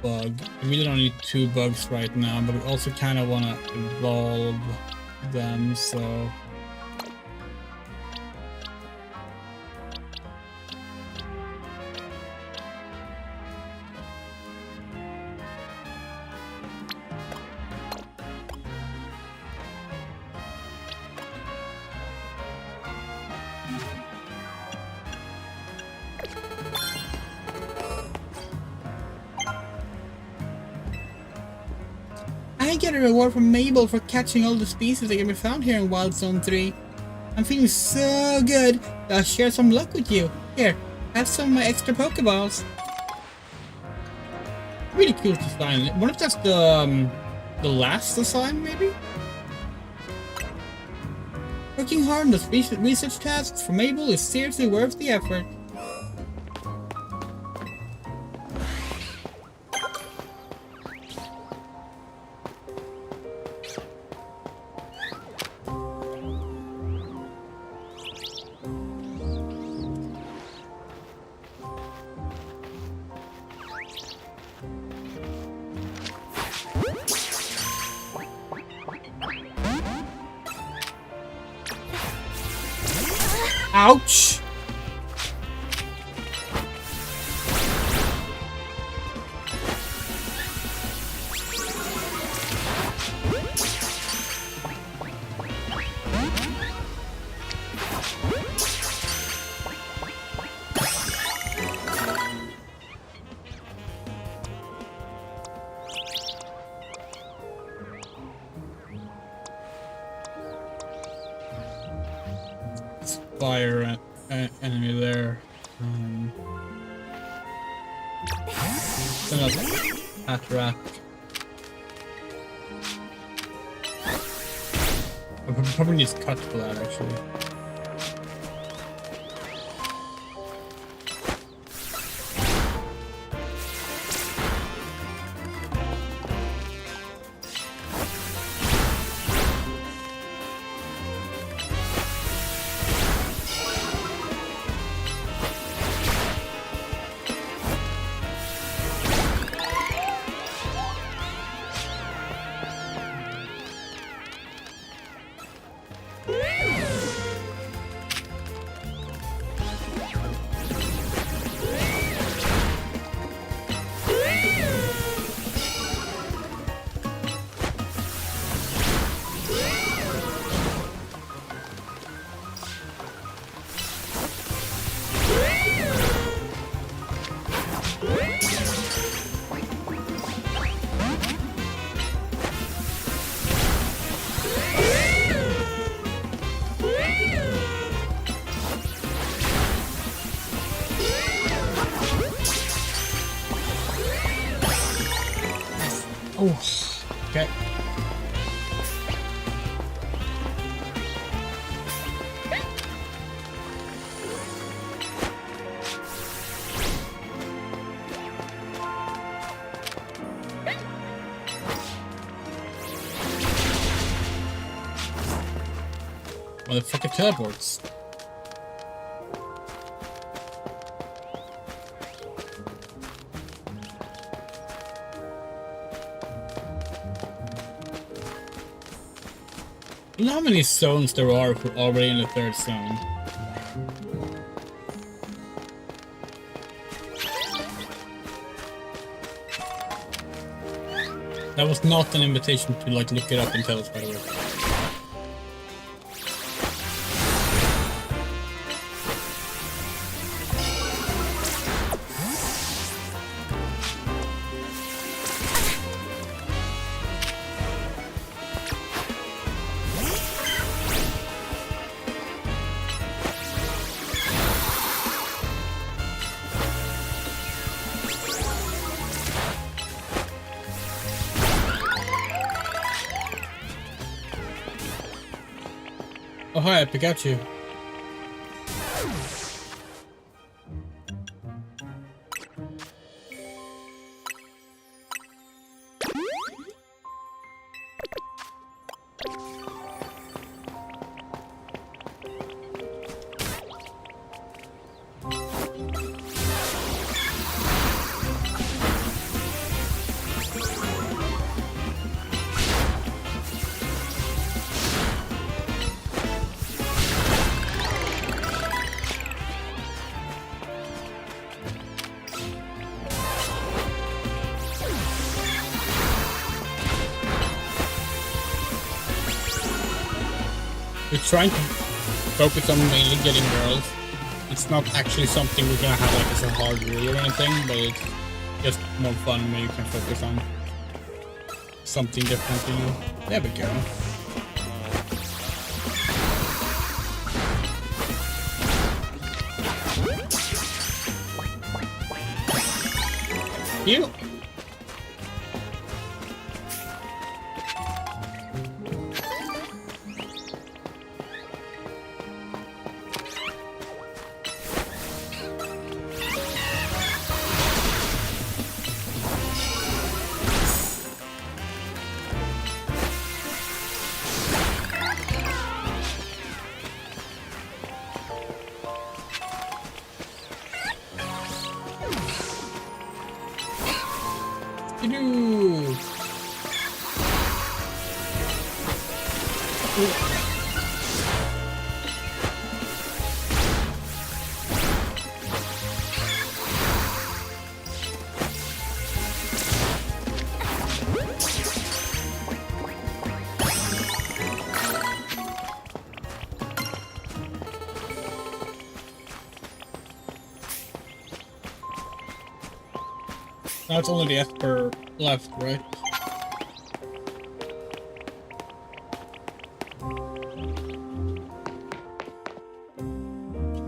Speaker 1: bug. We really don't need 2 bugs right now, but we also kind of want to evolve them, so. I get a reward from Mabel for catching all the species that can be found here in Wild Zone 3. I'm feeling so good that I'll share some luck with you. Here, have some of my extra Pokeballs. Really cool design. What if that's the last design, maybe? Working hard on the research tasks for Mabel is seriously worth the effort. Ouch! fire enemy there. Send up Atrat. I probably need cut for that actually. Oh, okay. Motherfucker teleports. You know how many zones there are already in the third zone? That was not an invitation to like look it up and tell us, by the way. Oh hi, Pikachu. We're trying to focus on mainly getting girls. It's not actually something we're gonna have like as a hard rule or anything, but it's just more fun when you can focus on something different, you know. There we go. You. Skidoo. Now it's only the Esper left, right?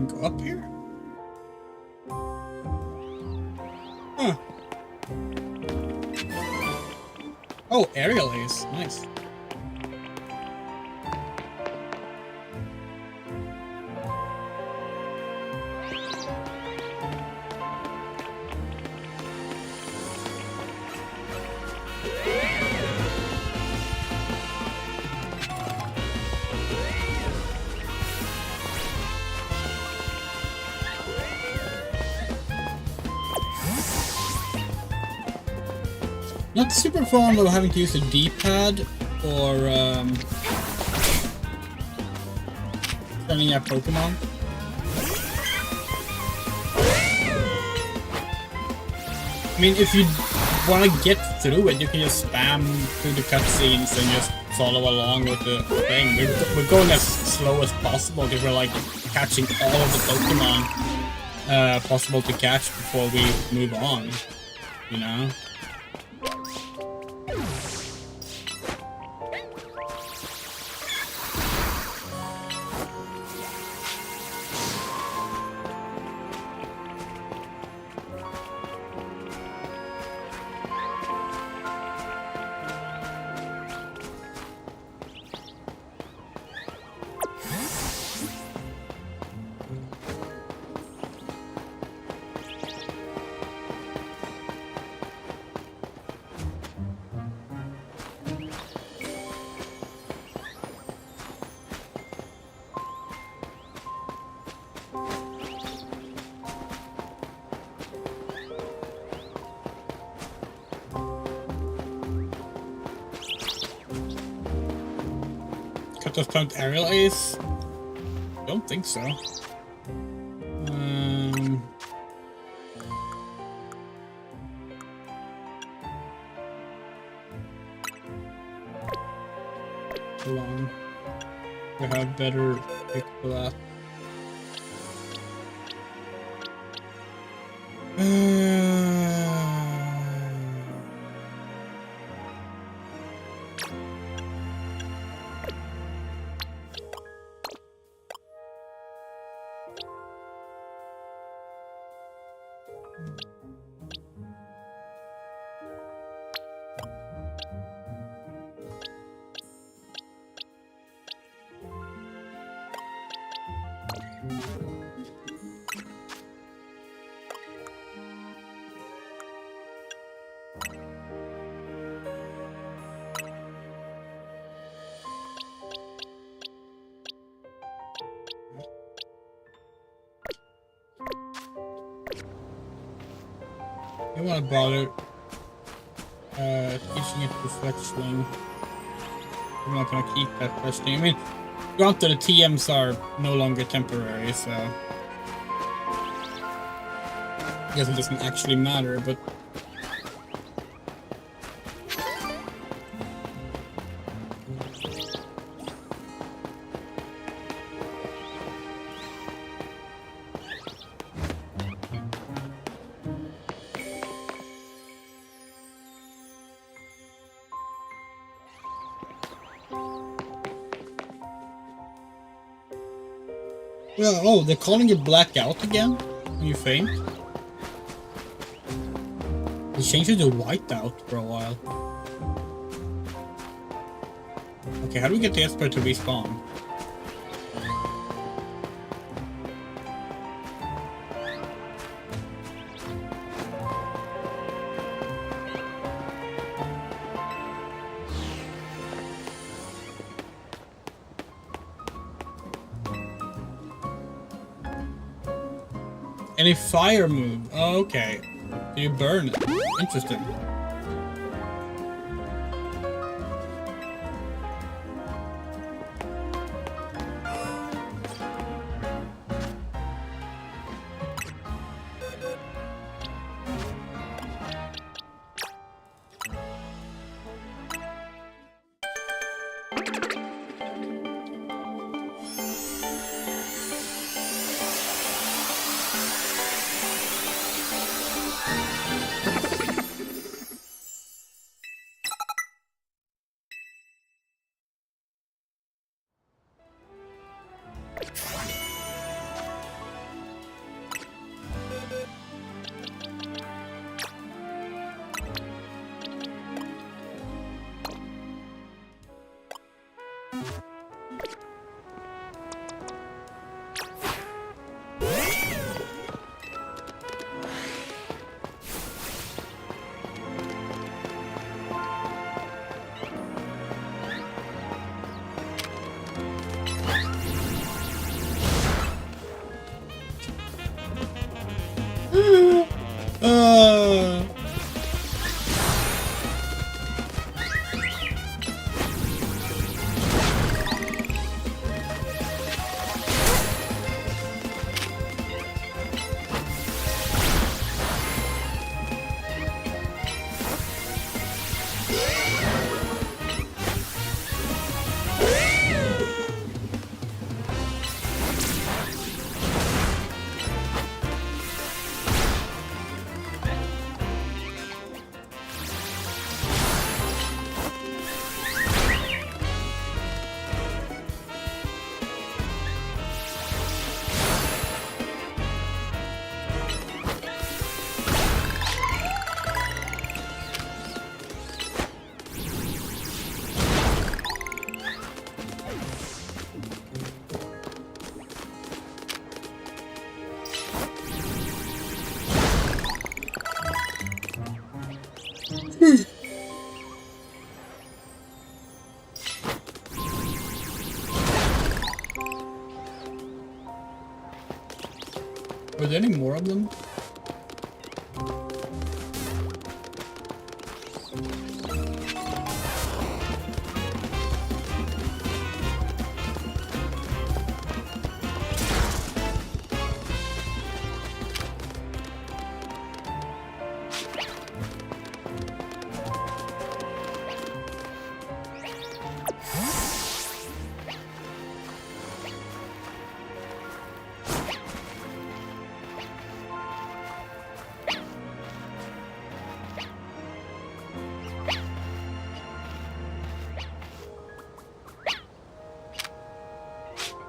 Speaker 1: can go up here? Huh. Oh, aerial ace. Nice. Not super fond of having to use a D-pad or sending out Pokemon. I mean, if you want to get through it, you can just spam through the cutscenes and just follow along with the thing. We're going as slow as possible because we're like catching all of the Pokemon possible to catch before we move on, you know? Just found aerial ace? Don't think so. Hold on. We have better pick for that. I don't want to bother teaching it to fetch swing. I'm not going to keep that questioning. I mean, granted the TMs are no longer temporary, so I guess it doesn't actually matter, but well, oh, they're calling you blackout again when you faint. They changed it to whiteout for a while. Okay, how do we get the Esper to respawn? Any fire move? Oh, okay. So you burn it. Interesting. Are there any more of them?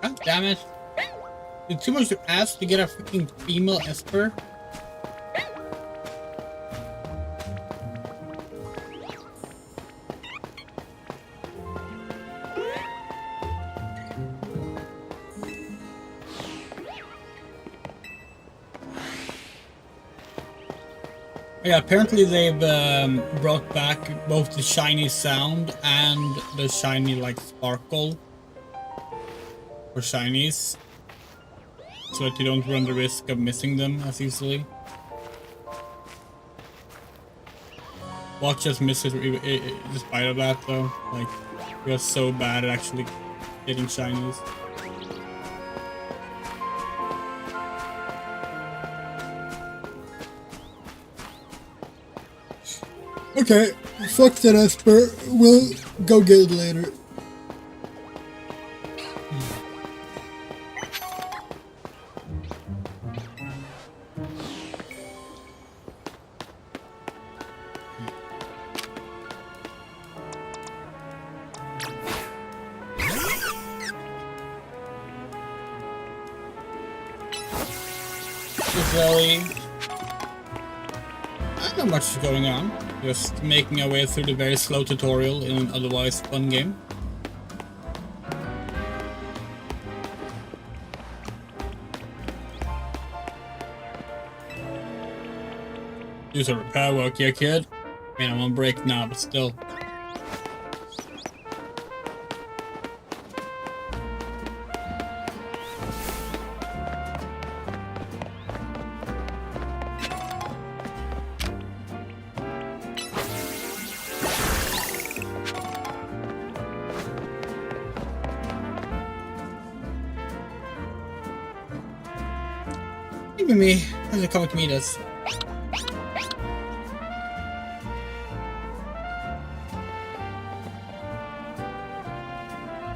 Speaker 1: God damn it. It's too much to ask to get a freaking female Esper. Yeah, apparently they've brought back both the shiny sound and the shiny like sparkle for shinies, so that you don't run the risk of missing them as easily. Watch us miss it despite of that though. Like, we are so bad at actually getting shinies.
Speaker 2: Okay, fuck that Esper. We'll go get it later.
Speaker 1: Really, not much going on. Just making our way through the very slow tutorial in an otherwise fun game. Do some repair work here, kid. I mean, I'm on break now, but still. Even me, as a come to meet us.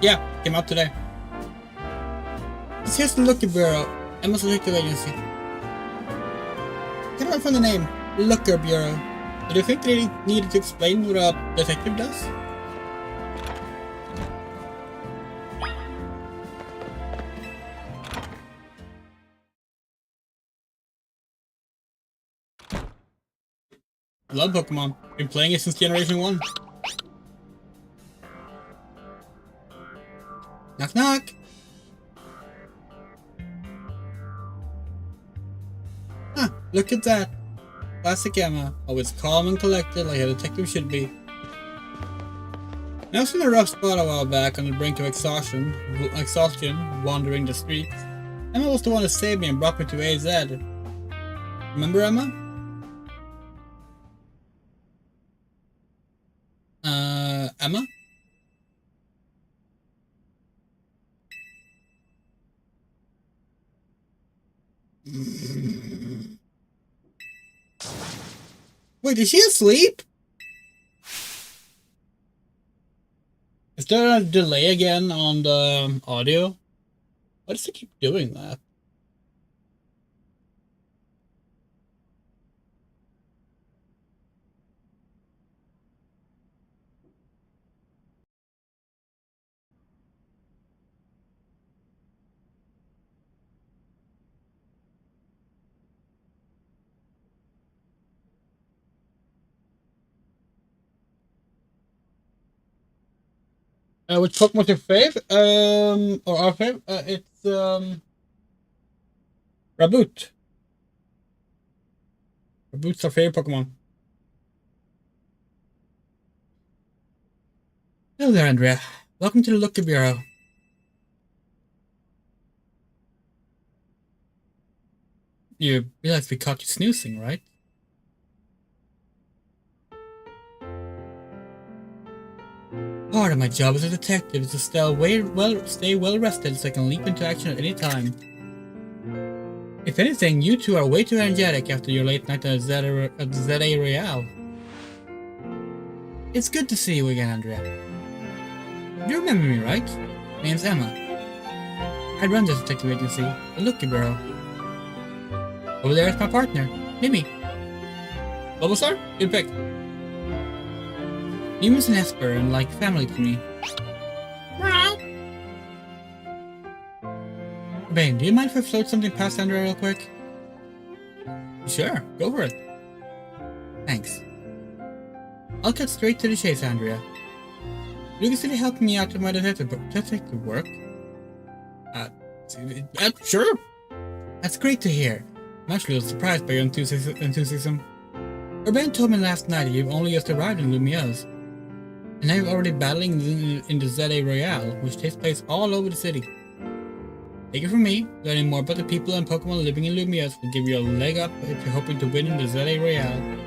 Speaker 1: Yeah, came out today. It's here's the Looker Bureau. Emma's Detective Agency. Can't remember the name. Looker Bureau. Do you think they needed to explain what a detective does? I love Pokemon. Been playing it since Generation 1. Knock knock! Huh, look at that. Classic Emma, always calm and collected like a detective should be. I was in a rough spot a while back on the brink of exhaustion, wandering the streets. Emma was the one that saved me and brought me to AZ. Remember Emma? Emma? Wait, is she asleep? Is there a delay again on the audio? Why does it keep doing that? Which Pokemon your fave? Or our fave? It's Raboot. Raboot's our favorite Pokemon. Hello there, Andrea. Welcome to the Lucky Bureau. You realize we caught you snoozing, right? Part of my job as a detective is to stay well rested so I can leap into action at any time. If anything, you two are way too energetic after your late night at ZA Royale. It's good to see you again, Andrea. You remember me, right? My name's Emma. I run this detective agency, the Lucky Bureau. Over there is my partner, Mimi. Bulbasaur? Good pick. Mimi's an Esper and like family to me. Bane, do you mind if I float something past Andrea real quick? Sure, go for it. Thanks. I'll cut straight to the chase, Andrea. You consider helping me out with my detective work? Sure. That's great to hear. I'm actually a little surprised by your enthusiasm. Urban told me last night that you've only just arrived in Lumiose. And now you're already battling in the ZA Royale, which takes place all over the city. Take it from me, learning more about the people and Pokemon living in Lumiose will give you a leg up if you're hoping to win in the ZA Royale.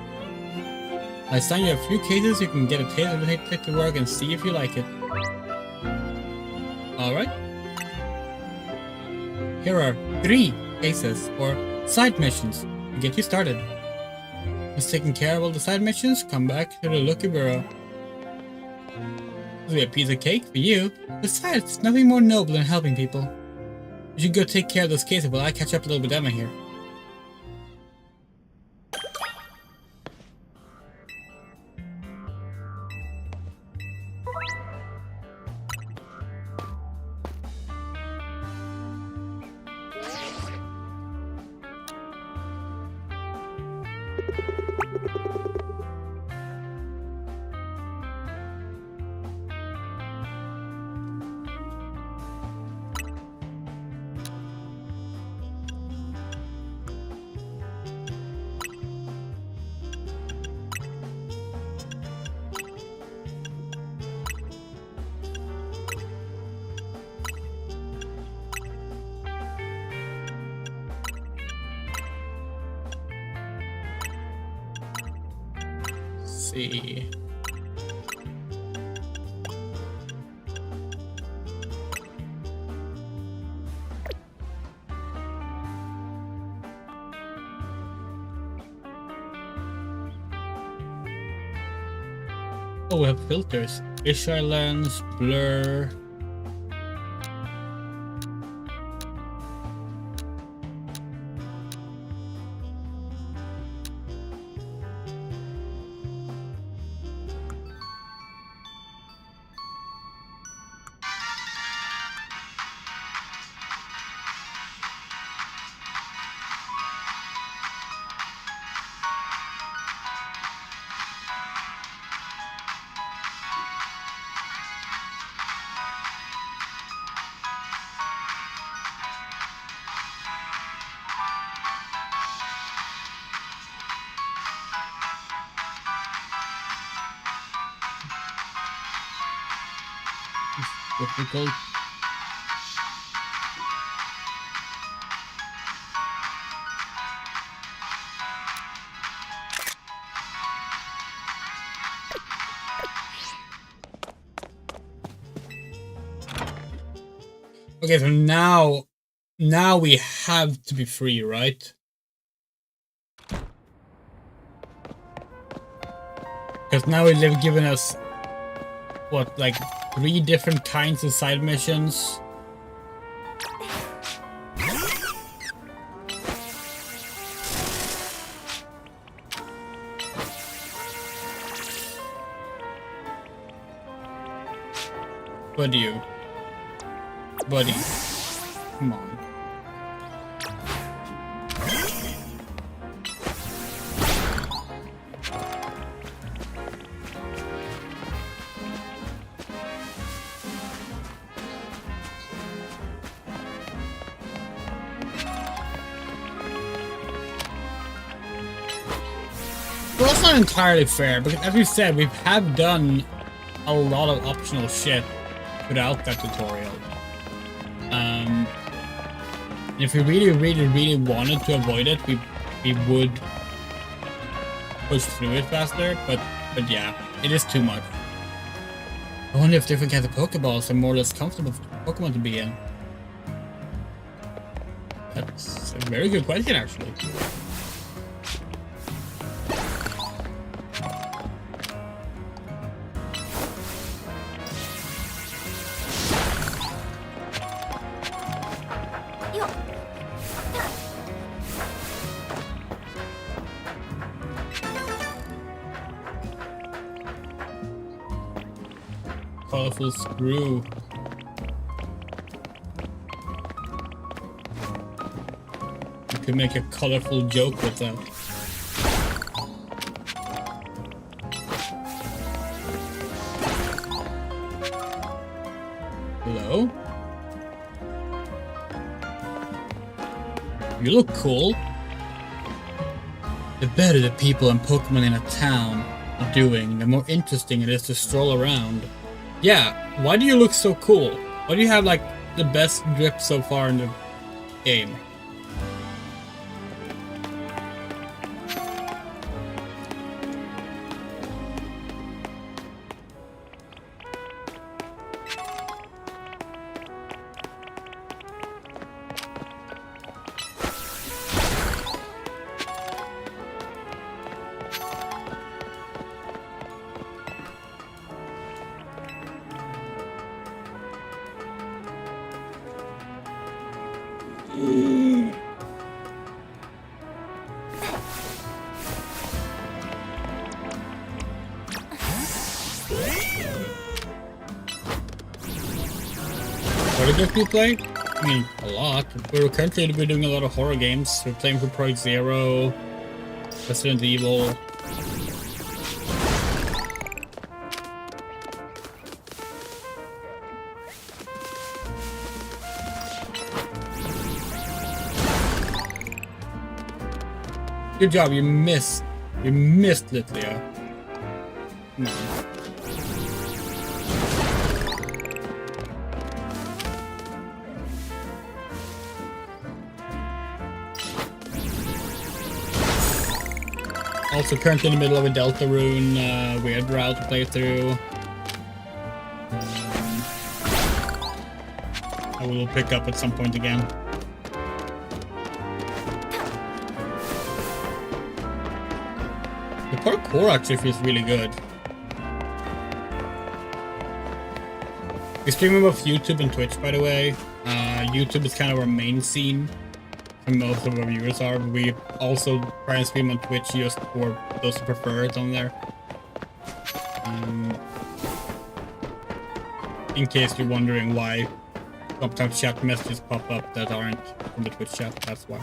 Speaker 1: I'll assign you a few cases you can get a taste of the detective work and see if you like it. Alright. Here are 3 cases, or side missions, to get you started. Once taking care of all the side missions, come back to the Lucky Bureau. This will be a piece of cake for you. Besides, it's nothing more noble than helping people. You should go take care of those cases while I catch up a little bit Emma here. See. Oh, we have filters. Fisheye lens, blur. difficult. Okay, so now we have to be free, right? Because now they've given us, what, like 3 different kinds of side missions? Buddy, come on. Well, that's not entirely fair, because as we said, we have done a lot of optional shit without that tutorial. If we really wanted to avoid it, we would push through it faster, but yeah, it is too much. I wonder if different kinds of Pokeballs are more or less comfortable for Pokemon to be in. That's a very good question, actually. Colorful screw. You could make a colorful joke with that. Hello? You look cool. The better the people and Pokemon in a town are doing, the more interesting it is to stroll around. Yeah, why do you look so cool? Why do you have, like, the best drip so far in the game? What games do you play? I mean, a lot. We're currently doing a lot of horror games. We're playing for Project Zero, Resident Evil. Good job, you missed. You missed Litlea. Come on. Also currently in the middle of a Deltarune weird route to play through. I will pick up at some point again. The parkour actually feels really good. We stream on both YouTube and Twitch, by the way. YouTube is kind of our main scene. And most of our viewers are, but we also try and stream on Twitch just for those who prefer it on there. In case you're wondering why sometimes chat messages pop up that aren't from the Twitch chat, that's why.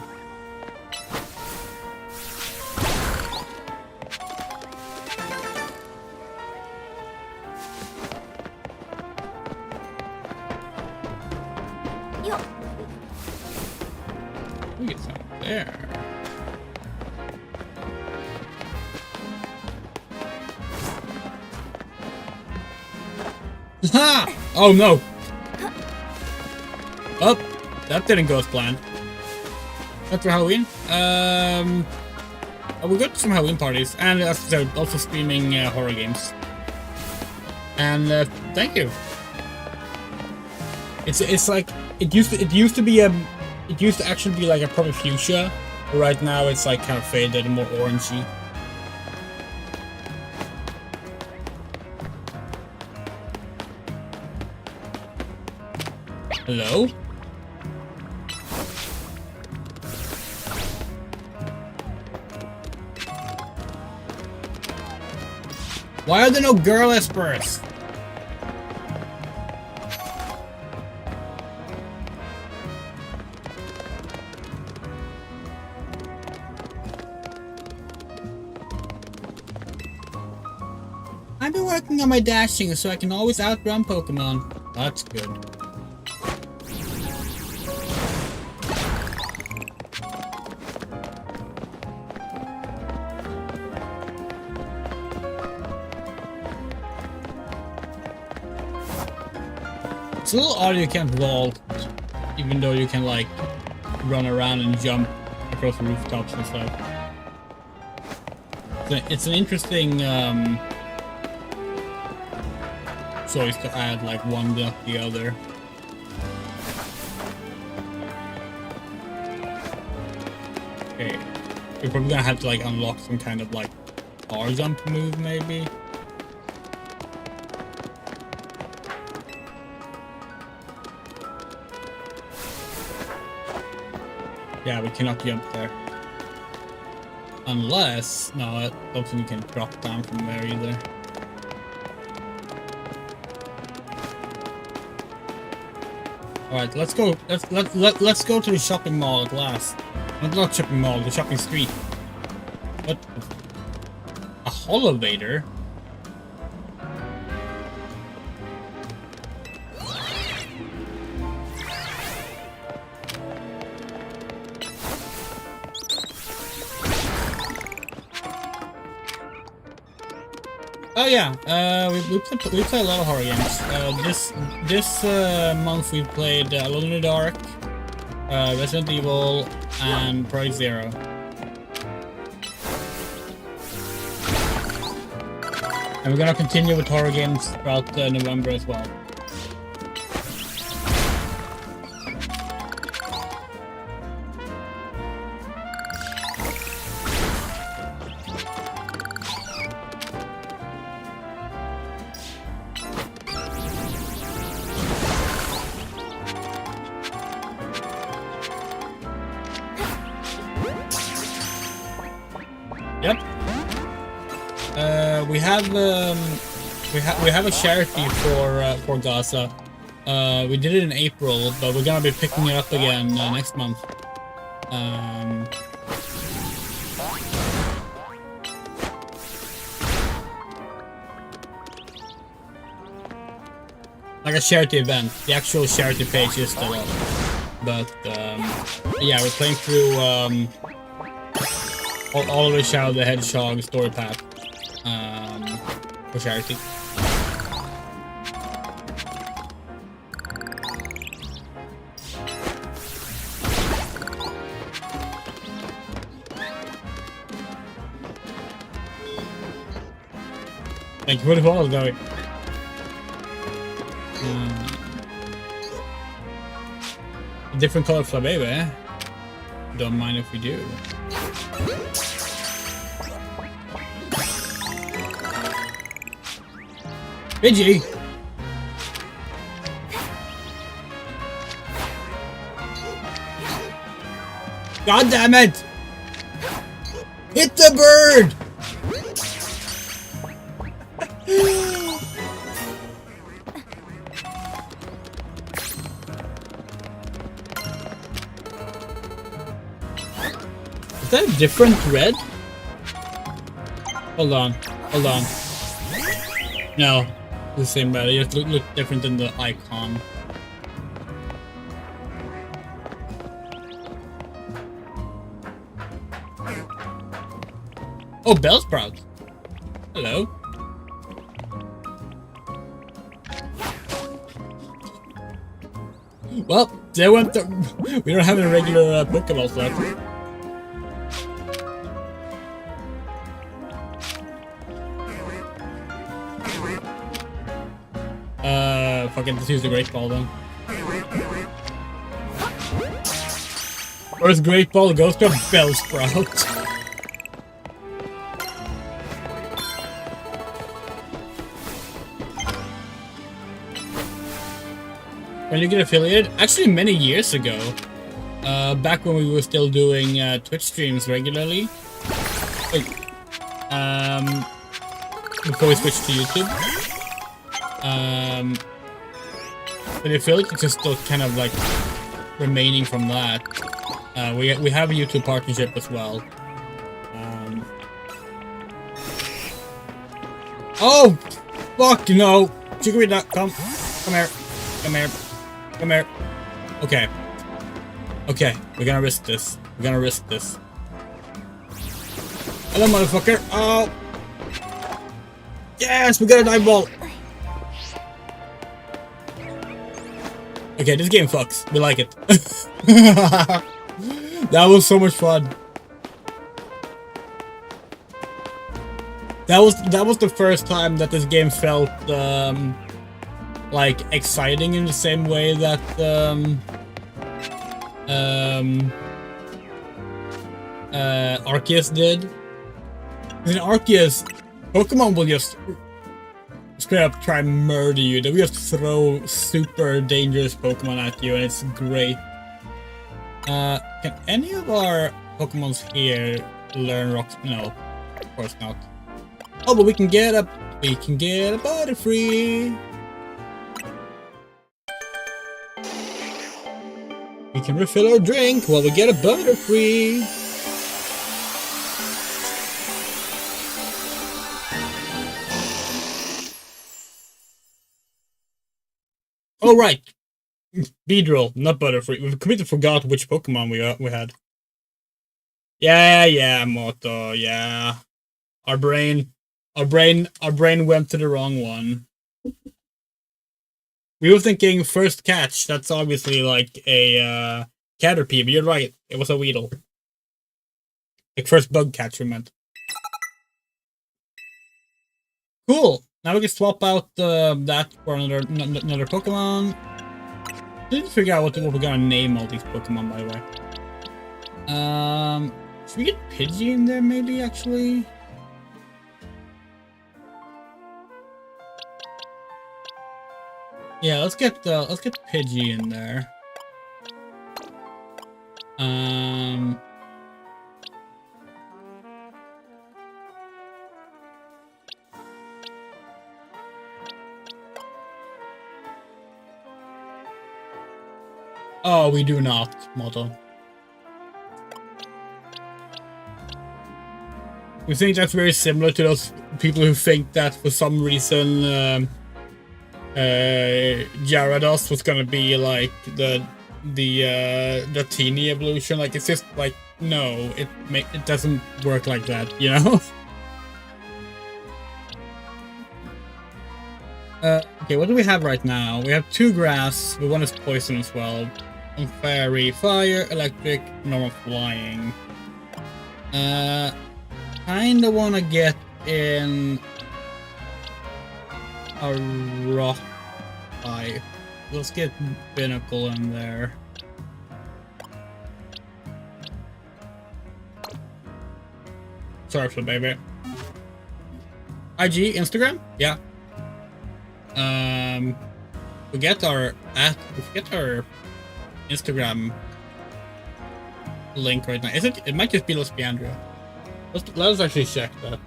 Speaker 1: It's out there. Ha! Oh no! Oh, that didn't go as planned. After Halloween, we got some Halloween parties, and also streaming horror games. And thank you. It's like it used to actually be like a proper fuchsia, but right now it's like kind of faded and more orangey. Hello? Why are there no girl espers? I've been working on my dashing so I can always outrun Pokemon. That's good. It's a little odd you can't vault, even though you can like run around and jump across the rooftops and stuff. So it's an interesting choice to add like one to the other. Okay, we're probably gonna have to like unlock some kind of like power jump move maybe. Yeah, we cannot jump there. Unless... no, I don't think we can drop down from there either. Alright, let's go. Let's go to the shopping mall at last. Not shopping mall, the shopping street. What? A holovator? Oh yeah, we play a lot of horror games. This month we played Alone in the Dark, Resident Evil, and Project Zero. And we're gonna continue with horror games throughout November as well. Yep. We have a charity for Gaza. We did it in April, but we're gonna be picking it up again next month. Like a charity event. The actual charity page is still up, but yeah, we're playing through Oliver Shadow the Hedgehog story path for charity. Thank you for the follow, Zoe. Different color Flabébé, eh? Don't mind if we do. Pidgey! God damn it! Hit the bird! Is that a different red? Hold on. No, the same red. You have to look different than the icon. Oh, Bellsprout. Hello. Well, They went to... We don't have any regular Pokeballs left. Fucking let's use the Great Ball then. First Great Ball goes to Bellsprout. When you get affiliated, actually many years ago, back when we were still doing Twitch streams regularly, before we switched to YouTube, but I feel like it's just still kind of like remaining from that. We have a YouTube partnership as well. Oh, fuck no! Chicory, come here, come here. Come here. Okay. Okay, we're gonna risk this. We're gonna risk this. Hello, motherfucker. Oh! Yes, we got a dive ball! Okay, this game fucks. We like it. That was so much fun. That was the first time that this game felt, like exciting in the same way that Arceus did. In Arceus, Pokemon will just straight up try and murder you. They will just throw super dangerous Pokemon at you, and it's great. Can any of our Pokemons here learn rocks? No, of course not. Oh, but we can get a Butterfree. We can refill our drink while we get a Butterfree. Oh right, Beedrill, not Butterfree. We've completely forgot which Pokemon we had. Yeah, Moto. Yeah, our brain went to the wrong one. We were thinking first catch. That's obviously like a Caterpie, but you're right. It was a Weedle. Like first bug catch, we meant. Cool. Now we can swap out that for another Pokemon. Didn't figure out what we're gonna name all these Pokemon, by the way. Should we get Pidgey in there, maybe actually? Yeah, let's get Pidgey in there. Oh, we do not, Moto. We think that's very similar to those people who think that for some reason Gyarados was gonna be like the teeny evolution. Like it's just like no, it doesn't work like that, you know. Okay, what do we have right now? We have 2 grass, but 1 is poison as well. And fairy, fire, electric, normal flying. Kinda wanna get in a rock type. Let's get Binnacle in there. Surfer, baby. IG, Instagram? Yeah. We get our Instagram link right now. It might just be Lesbiandrea. Let us actually check that.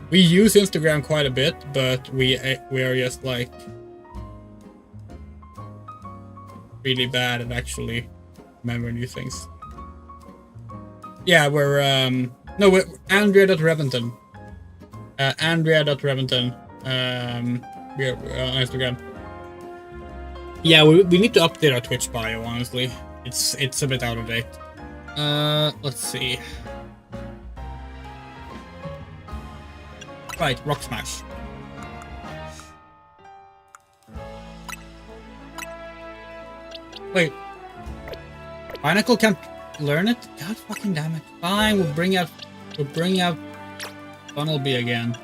Speaker 1: We use Instagram quite a bit, but we are just like really bad at actually remembering new things. Yeah, we're Andrea.Reventon. Andrea.Reventon. We're on Instagram. Yeah, we need to update our Twitch bio, honestly. It's a bit out of date. Let's see. Right, Rock Smash. Wait. Barnacle can't learn it? God fucking damn it. Fine, we'll bring out Funnelby again.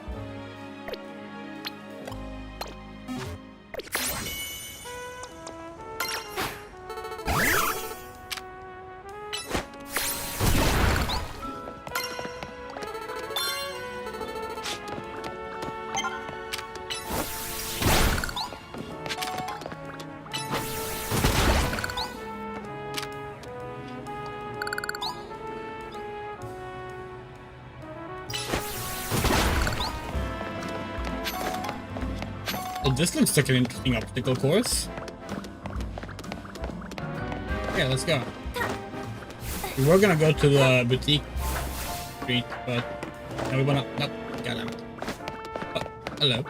Speaker 1: Well, this looks like an interesting obstacle course. Yeah, let's go. We were gonna go to the boutique street, but now we wanna. No, goddamn it. Oh, hello.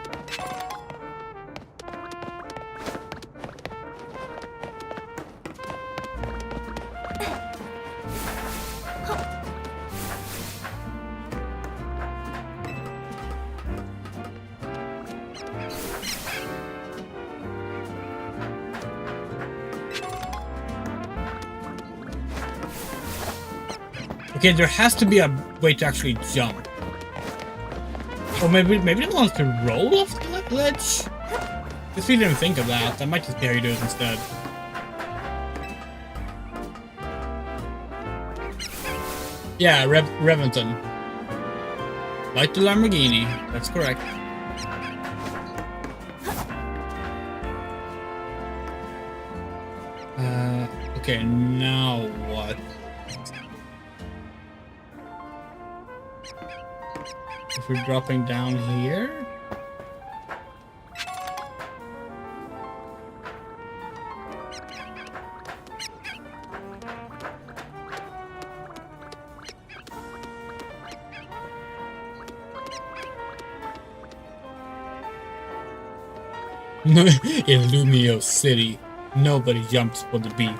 Speaker 1: Okay, there has to be a way to actually jump. Or maybe it wants to roll off the ledge? If we didn't think of that, I might just be how you do it instead. Yeah, Reventon. Like the Lamborghini, that's correct. Okay, now what? If we're dropping down here? In Lumio City, nobody jumps for the beef.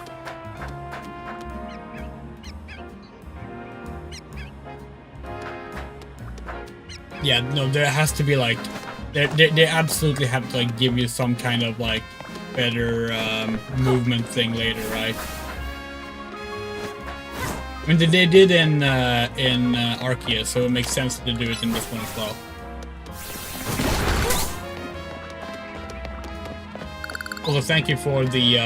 Speaker 1: Yeah, no, there has to be like, they absolutely have to like give you some kind of like better movement thing later, right? I mean, they did in Arceus, so it makes sense to do it in this one as well. Also, thank you for the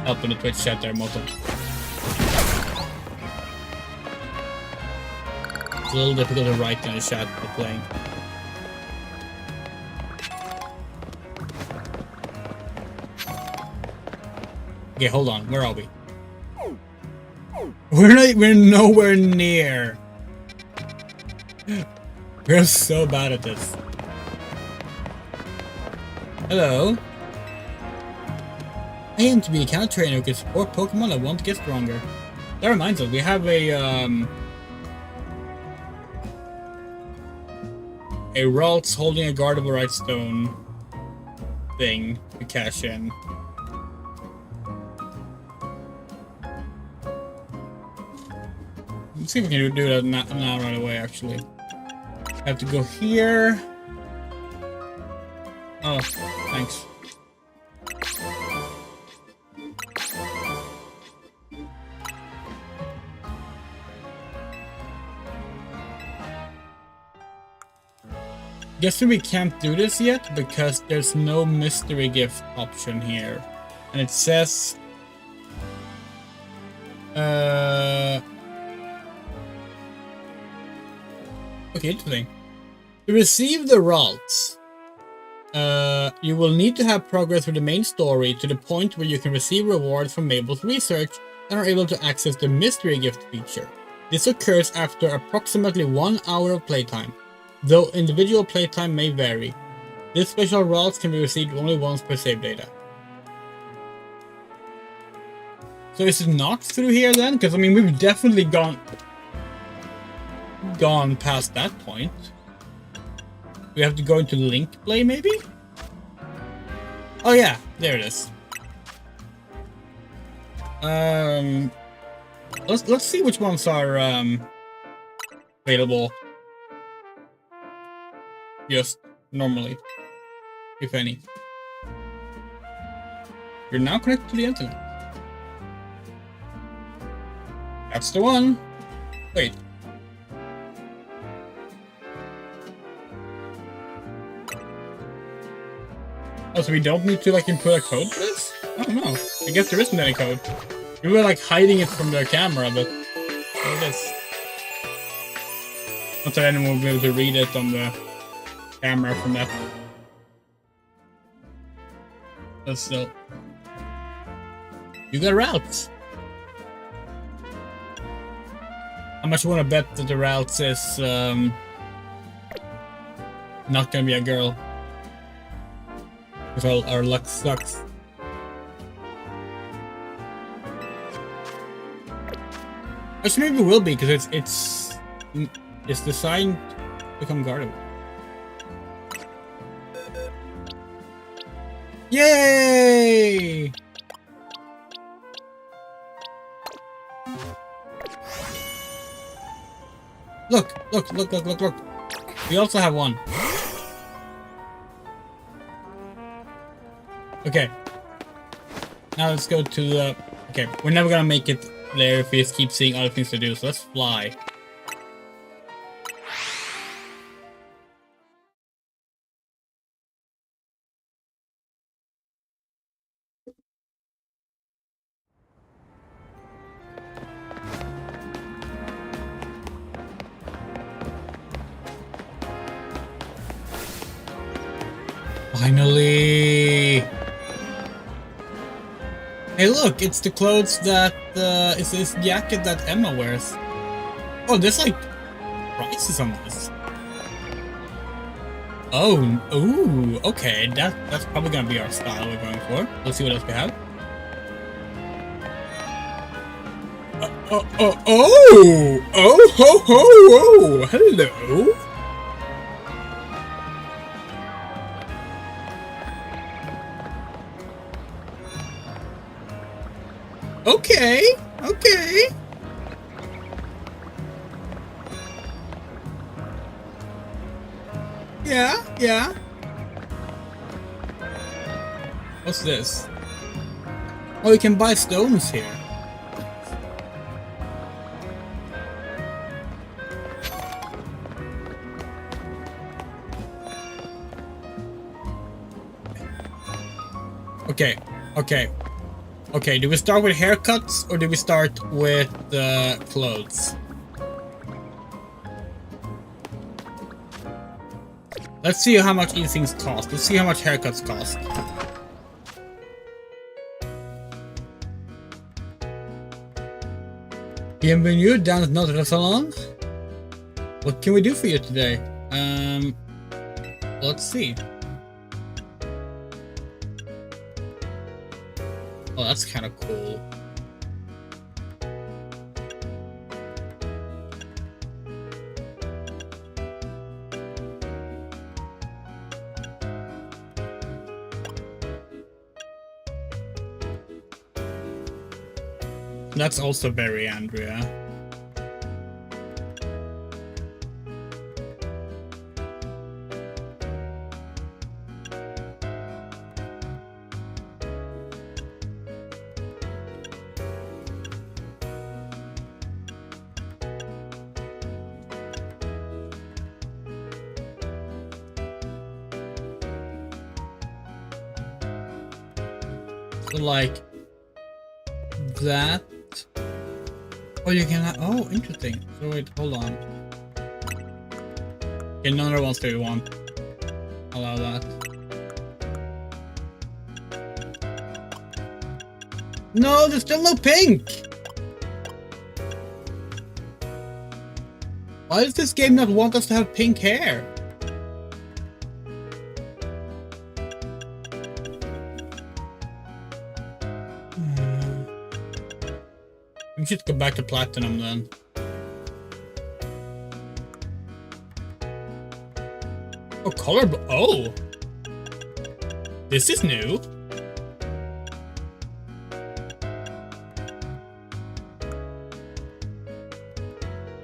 Speaker 1: help in the Twitch chat there, Moto. It's a little difficult to write in the chat while playing. Okay, hold on. Where are we? We're nowhere near. We're so bad at this. Hello. I aim to be a counter trainer who can support Pokemon that want to get stronger. That reminds us, we have a Ralts holding a guardable right stone thing to cash in. Let's see if we can do that now right away, actually. I have to go here. Oh, thanks. Guess we can't do this yet because there's no mystery gift option here. And it says okay, interesting. To receive the Ralts, you will need to have progress with the main story to the point where you can receive rewards from Mabel's research and are able to access the mystery gift feature. This occurs after approximately 1 hour of playtime, though individual playtime may vary. This special Ralts can be received only once per save data. So is it not through here then? Because I mean, we've definitely gone past that point. We have to go into link play, maybe? Oh yeah, there it is. Let's see which ones are available. Just normally, if any. You're now connected to the internet. That's the one. Wait. Oh, so we don't need to like input a code for this? I don't know. I guess there isn't any code. We were like hiding it from their camera, but there it is. Not that anyone will be able to read it on the camera from that. But still. You got routes. How much you want to bet that the routes is not gonna be a girl? Because our luck sucks. Actually, maybe it will be because it's designed to become guardable. Yay! Look! We also have one. Okay. Now let's go to the... Okay, we're never gonna make it there if we just keep seeing other things to do, so let's fly. Finally! Hey look, it's the clothes that, it's this jacket that Emma wears. Oh, there's like prices on this. Oh, ooh, okay, that's probably gonna be our style we're going for. Let's see what else we have. Oh, ho, ho, hello. Okay. Yeah. What's this? Oh, you can buy stones here. Okay, do we start with haircuts or do we start with clothes? Let's see how much these things cost. Let's see how much haircuts cost. Bienvenue dans notre salon. What can we do for you today? Let's see. Oh, that's kind of cool. That's also very Andrea. So like that. Oh, you can. Oh, interesting. So wait, hold on. Okay, none of ones that we want. Allow that. No, there's still no pink. Why does this game not want us to have pink hair? We should go back to platinum then. Oh, color. Oh, this is new.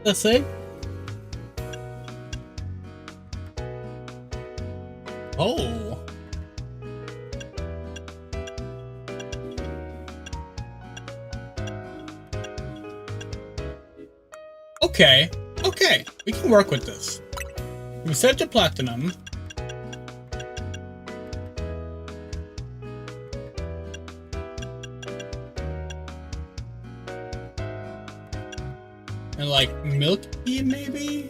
Speaker 1: Let's see. Oh. Okay, okay, we can work with this. We set to platinum. And like milk tea maybe?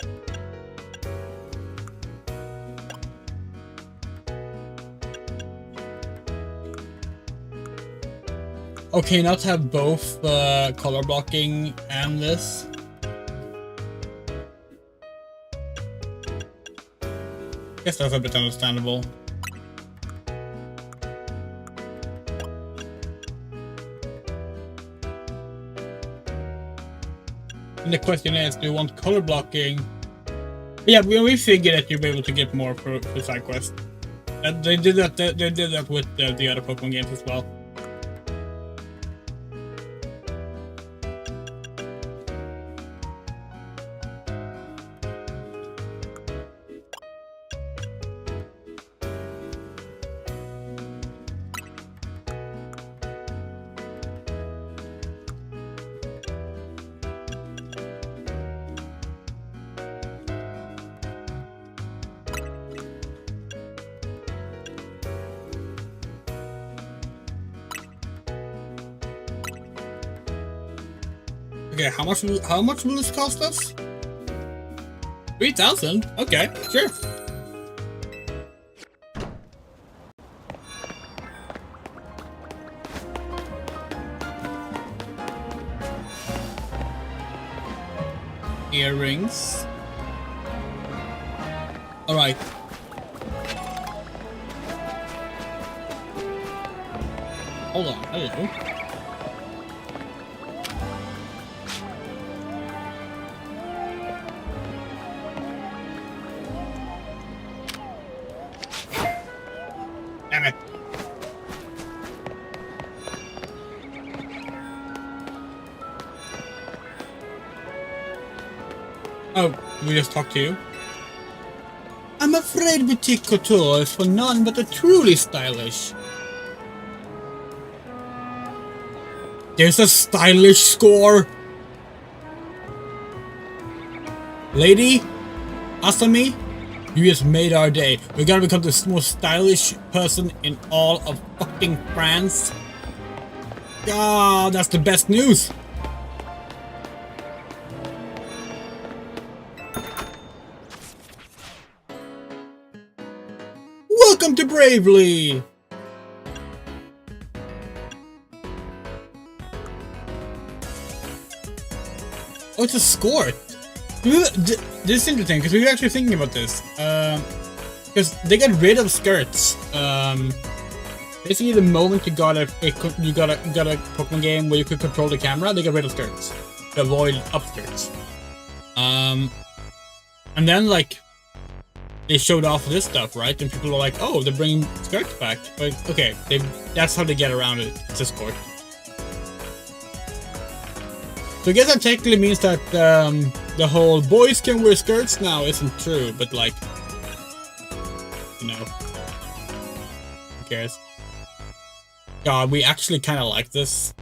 Speaker 1: Okay, not have both color blocking and this. Guess that's a bit understandable. And the question is, do you want color blocking? Yeah, we figured that you'll be able to get more for side quest. They did that. They did that with the other Pokemon games as well. Okay, how much will this cost us? 3,000? Okay, sure. Earrings. Alright. Hold on, hello. Damn it. Oh, we just talked to you? I'm afraid boutique couture is for none but the truly stylish. There's a stylish score! Lady? Asami? You just made our day. We're gonna become the most stylish person in all of fucking France. Ah, that's the best news! Welcome to Bravely! Oh, it's a score! This is interesting, because we were actually thinking about this. Because they got rid of skirts. Basically the moment you got a Pokemon game where you could control the camera, they got rid of skirts. To avoid upskirts. And then, like, they showed off this stuff, right? And people were like, oh, they're bringing skirts back. But, okay, that's how they get around it. It's a skirt. So I guess that technically means that the whole boys can wear skirts now isn't true, but like, you know, who cares? God, we actually kind of like this.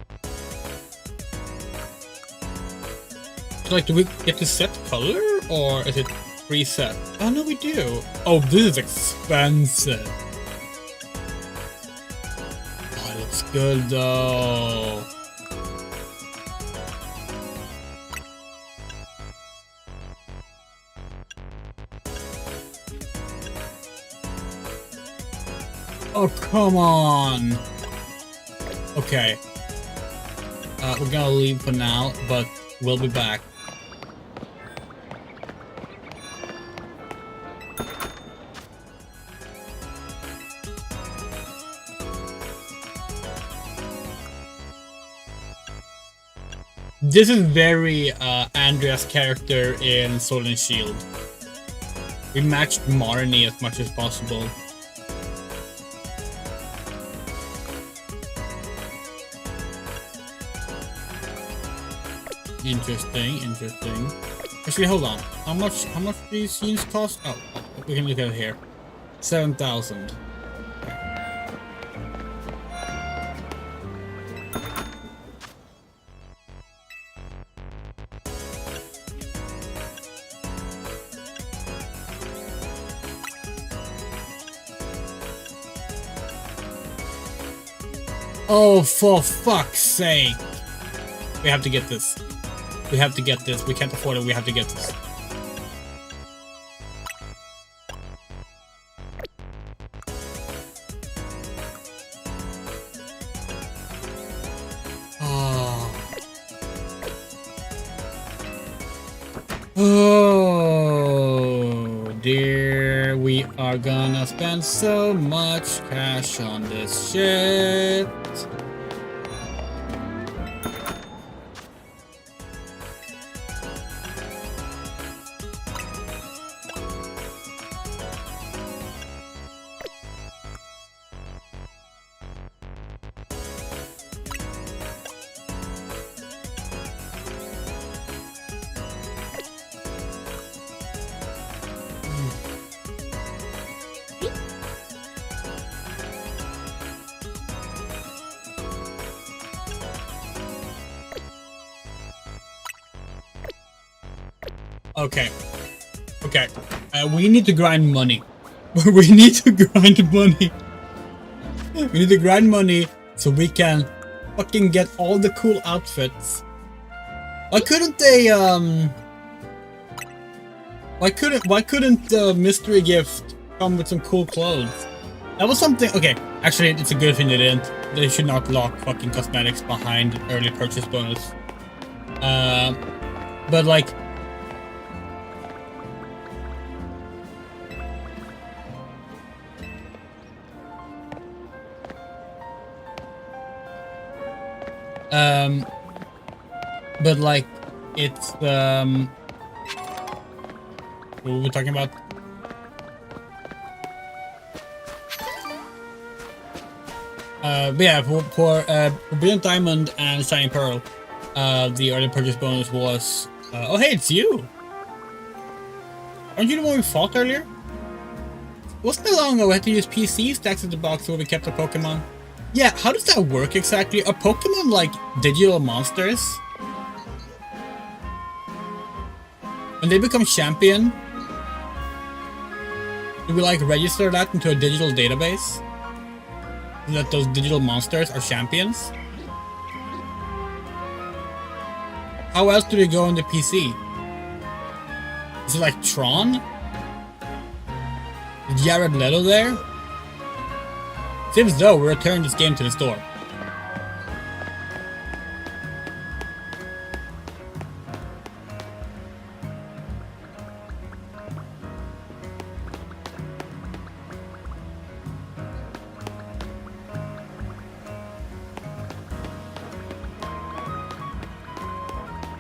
Speaker 1: So like, do we get to set color, or is it preset? Oh no, we do. Oh, this is expensive. Oh, it looks good though. Oh, come on! Okay. We're gonna leave for now, but we'll be back. This is very Andrea's character in Sword and Shield. We matched Marnie as much as possible. Interesting, interesting. Actually, hold on. How much these scenes cost? Oh, we can look at it here. 7,000. Oh, for fuck's sake. We have to get this. We have to get this. We can't afford it. We have to get this. Oh dear, we are gonna spend so much cash on this shit. Okay. We need to grind money. We need to grind money. We need to grind money so we can fucking get all the cool outfits. Why couldn't they, Why couldn't the mystery gift come with some cool clothes? That was something. Okay, actually, it's a good thing they didn't. They should not lock fucking cosmetics behind early purchase bonus. But like. But like, it's, what were we talking about? But yeah, for Brilliant Diamond and Shining Pearl, the early purchase bonus was, oh hey, it's you! Aren't you the one we fought earlier? Wasn't that long ago we had to use PC stacks in the box where we kept our Pokemon? Yeah, how does that work exactly? Are Pokemon like digital monsters? When they become champion, do we like register that into a digital database? So that those digital monsters are champions? How else do they go on the PC? Is it like Tron? Is Jared Leto there? Seems though we're returning this game to the store.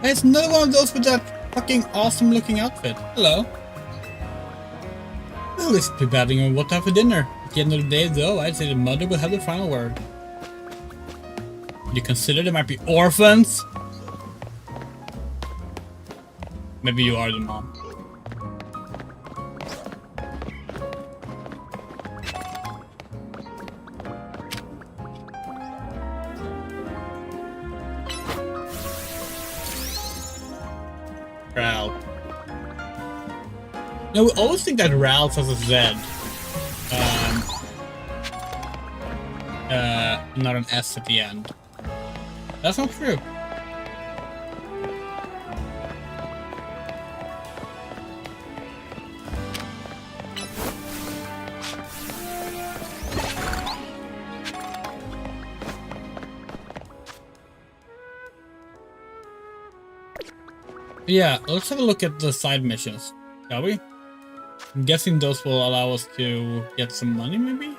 Speaker 1: Hey, it's another one of those with that fucking awesome looking outfit. Hello. Well, it's debating on what to have for dinner. At the end of the day, though, I'd say the mother will have the final word. Do you consider there might be orphans? Maybe you are the mom. Ral. No, we always think that Ral has a Z. Not an S at the end. That's not true. Yeah, let's have a look at the side missions, shall we? I'm guessing those will allow us to get some money, maybe?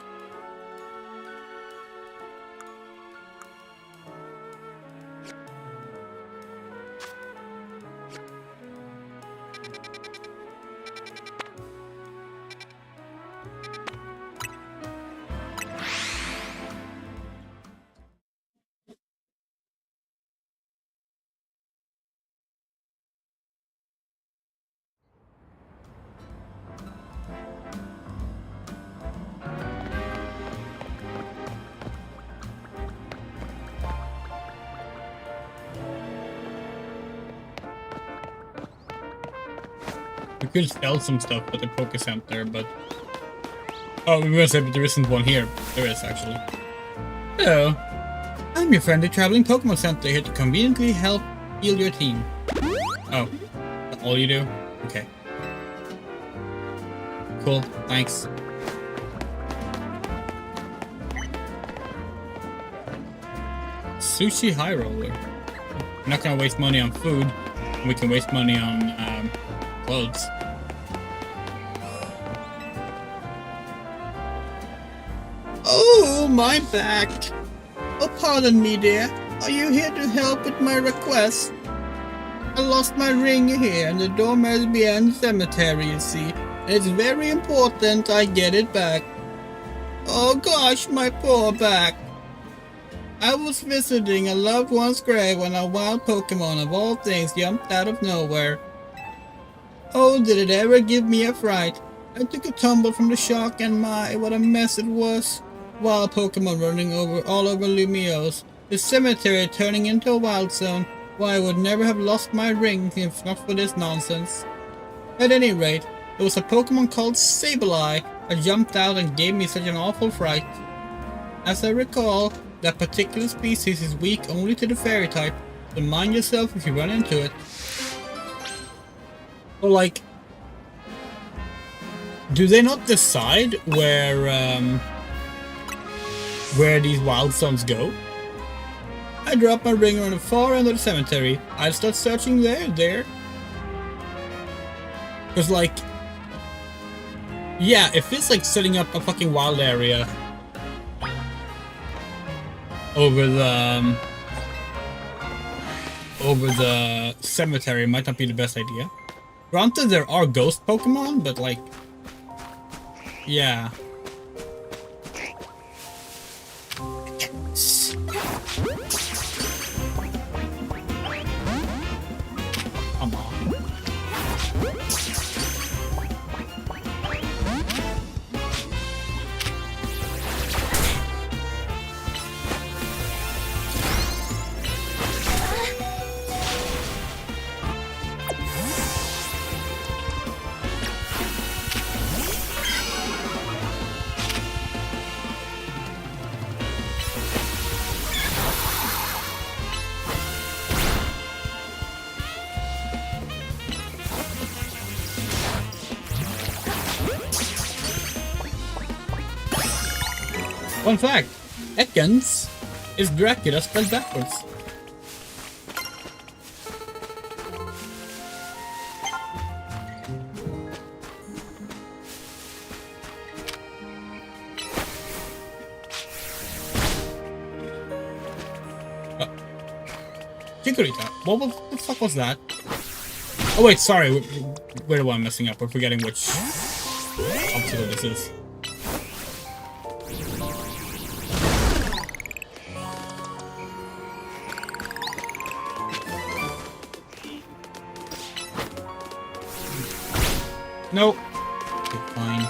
Speaker 1: We could sell some stuff at the Poké Center, but... Oh, we were gonna say, but there isn't one here. There is, actually. Hello. I'm your friendly traveling Pokemon Center here to conveniently help heal your team. Oh, that's all you do? Okay. Cool, thanks. Sushi High Roller. We're not gonna waste money on food. We can waste money on clothes. Oh, my back! Oh, pardon me, dear. Are you here to help with my request? I lost my ring here in the Lesbiandrea cemetery, you see. It's very important I get it back. Oh gosh, my poor back. I was visiting a loved one's grave when a wild Pokemon of all things jumped out of nowhere. Oh, did it ever give me a fright. I took a tumble from the shock and my, what a mess it was. Wild Pokemon running all over Lumiose. The cemetery turning into a wild zone. Why, I would never have lost my ring if not for this nonsense. At any rate, there was a Pokemon called Sableye that jumped out and gave me such an awful fright. As I recall, that particular species is weak only to the fairy type, so mind yourself if you run into it. So like, do they not decide where these wild zones go? I drop my ring around the far end of the cemetery. I'll start searching there. Cause like, yeah, if it's like setting up a fucking wild area over the cemetery, might not be the best idea. Granted, there are ghost Pokemon, but like, yeah. Come on. Fun fact, Ekans is Dracula spelled backwards. Chikorita, what the fuck was that? Oh wait, sorry, where am I messing up? We're forgetting which obstacle this is. Nope. Okay, fine.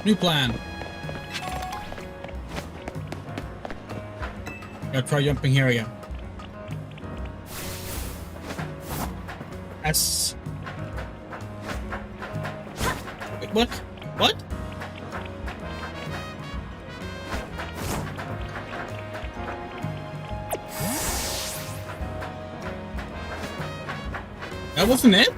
Speaker 1: New plan. Gotta try jumping here again. S. Wait, what? What? That wasn't it?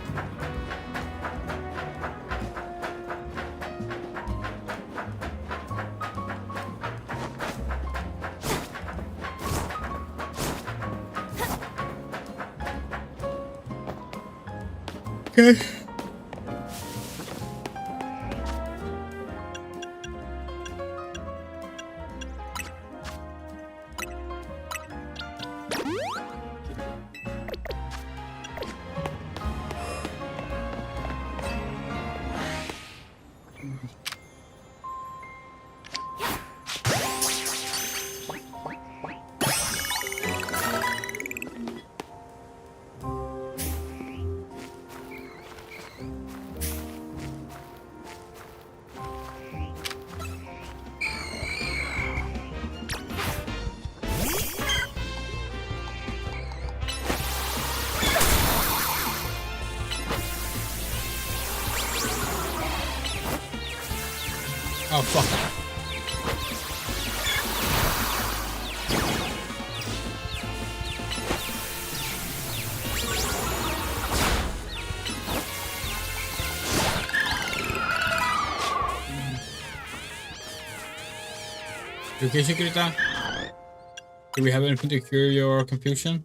Speaker 1: Okay. Oh, fuck. Okay, Shikrita? Do we have anything to cure your confusion?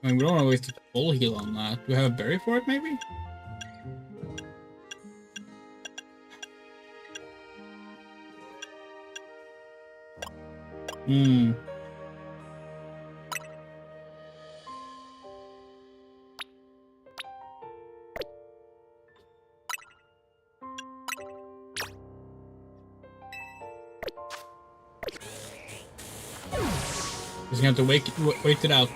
Speaker 1: I mean, we don't want to waste a full heal on that. Do we have a berry for it, maybe? Hmm. Just gonna have to wait it out.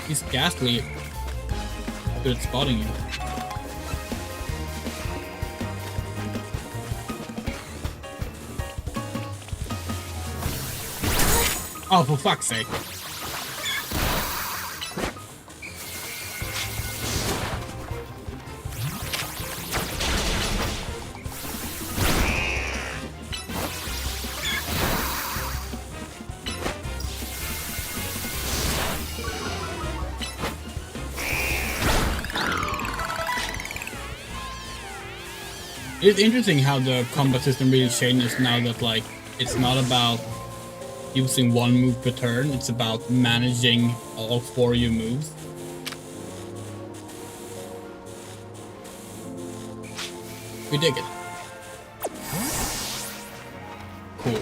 Speaker 1: He's ghastly good at spotting you. Oh, for fuck's sake. It's interesting how the combat system really changes now that, like, it's not about using one move per turn, it's about managing all 4 of your moves. We dig it. Cool.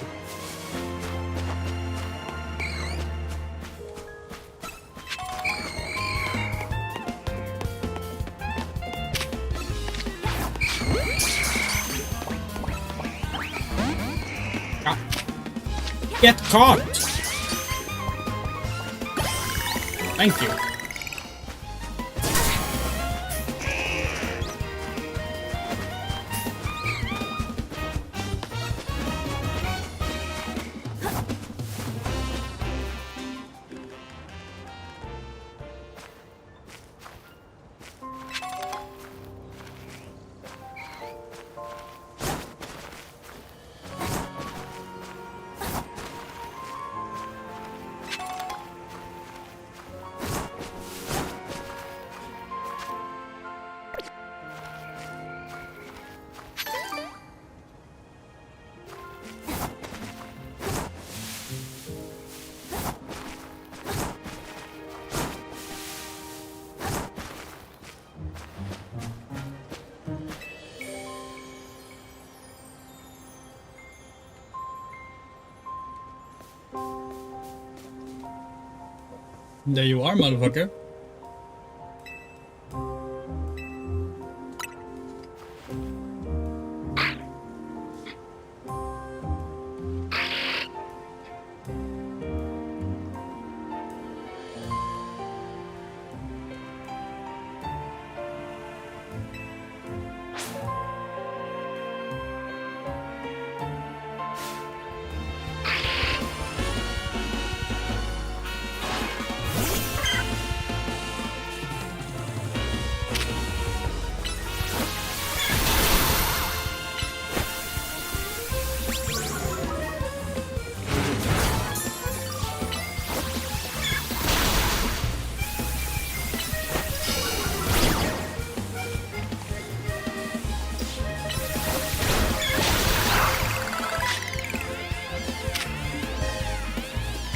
Speaker 1: Get caught! Thank you. There you are, motherfucker.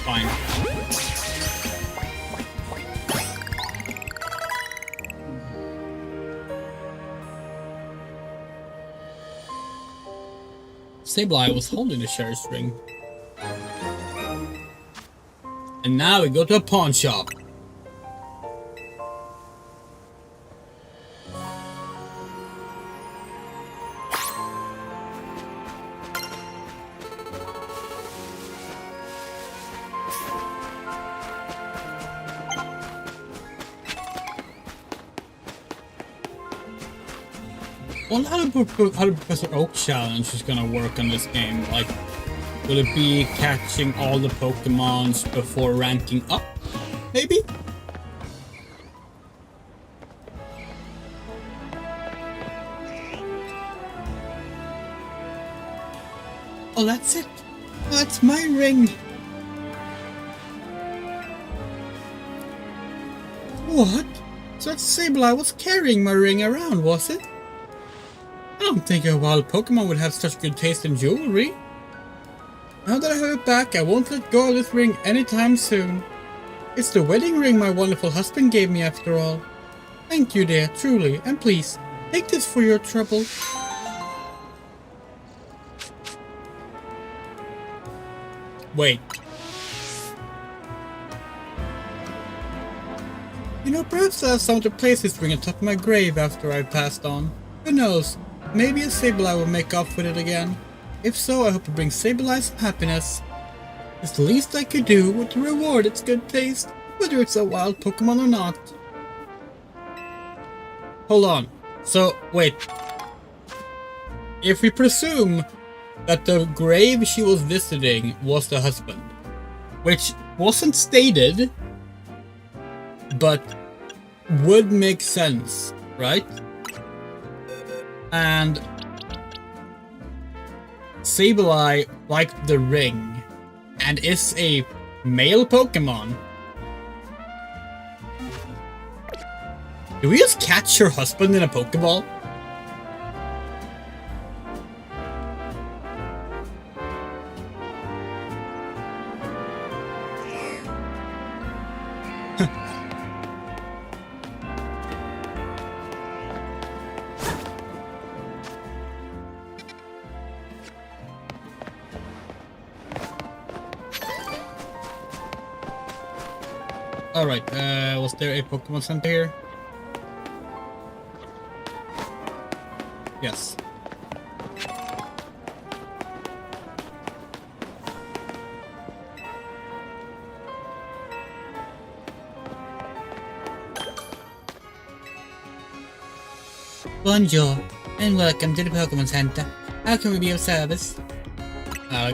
Speaker 1: Fine. Sableye was holding the sheriff's ring. And now we go to a pawn shop. wonder how the Professor Oak challenge is gonna work on this game. Like, will it be catching all the Pokemons before ranking up? Maybe? Oh, that's it. Oh, that's my ring. What? So that Sableye was carrying my ring around, was it? I don't think a wild Pokemon would have such good taste in jewelry. Now that I have it back, I won't let go of this ring anytime soon. It's the wedding ring my wonderful husband gave me after all. Thank you, dear, truly, and please, take this for your trouble. Wait. You know, perhaps I'll have someone to place this ring atop my grave after I've passed on. Who knows? Maybe a Sableye will make off with it again. If so, I hope to bring Sableye some happiness. It's the least I could do to reward its good taste, whether it's a wild Pokemon or not. Hold on. So, wait. If we presume that the grave she was visiting was the husband, which wasn't stated, but would make sense, right? And Sableye liked the ring and is a male Pokemon. Do we just catch her husband in a Pokeball? Alright, was there a Pokemon Center here? Yes. Bonjour, and welcome to the Pokemon Center. How can we be of service?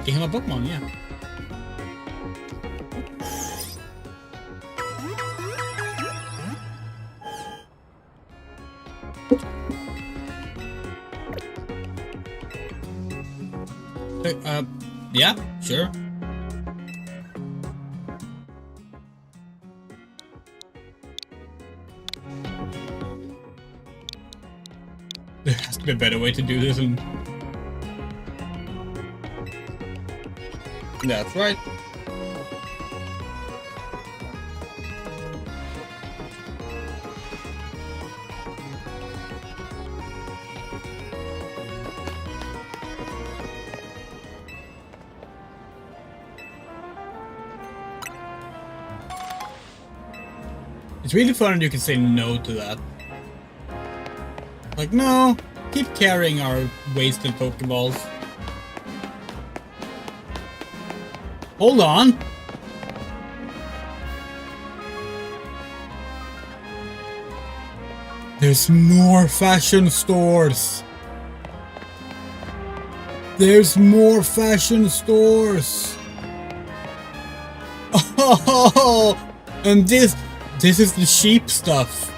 Speaker 1: Give him a Pokemon, yeah. Yeah, sure. There has to be a better way to do this, and that's right. It's really fun and you can say no to that. Like, no, keep carrying our wasted Pokeballs. Hold on! There's more fashion stores! There's more fashion stores! Oh! And this is the sheep stuff.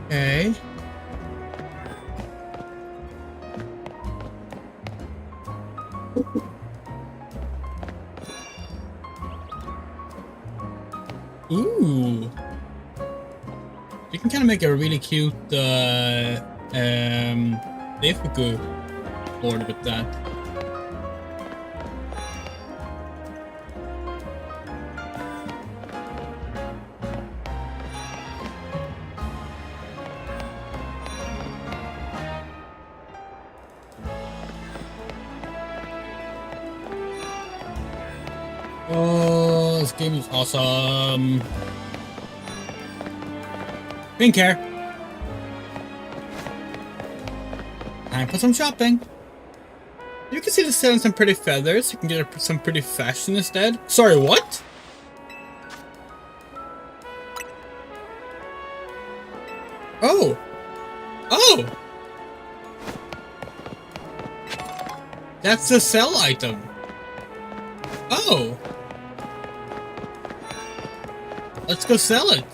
Speaker 1: Okay. Ooh. You can kind of make a really cute Defuku board with that. game is awesome. Pink hair. Time for some shopping. You can see the selling some pretty feathers. You can get some pretty fashion instead. Sorry, what? Oh. Oh. That's the sell item. Oh. Let's go sell it.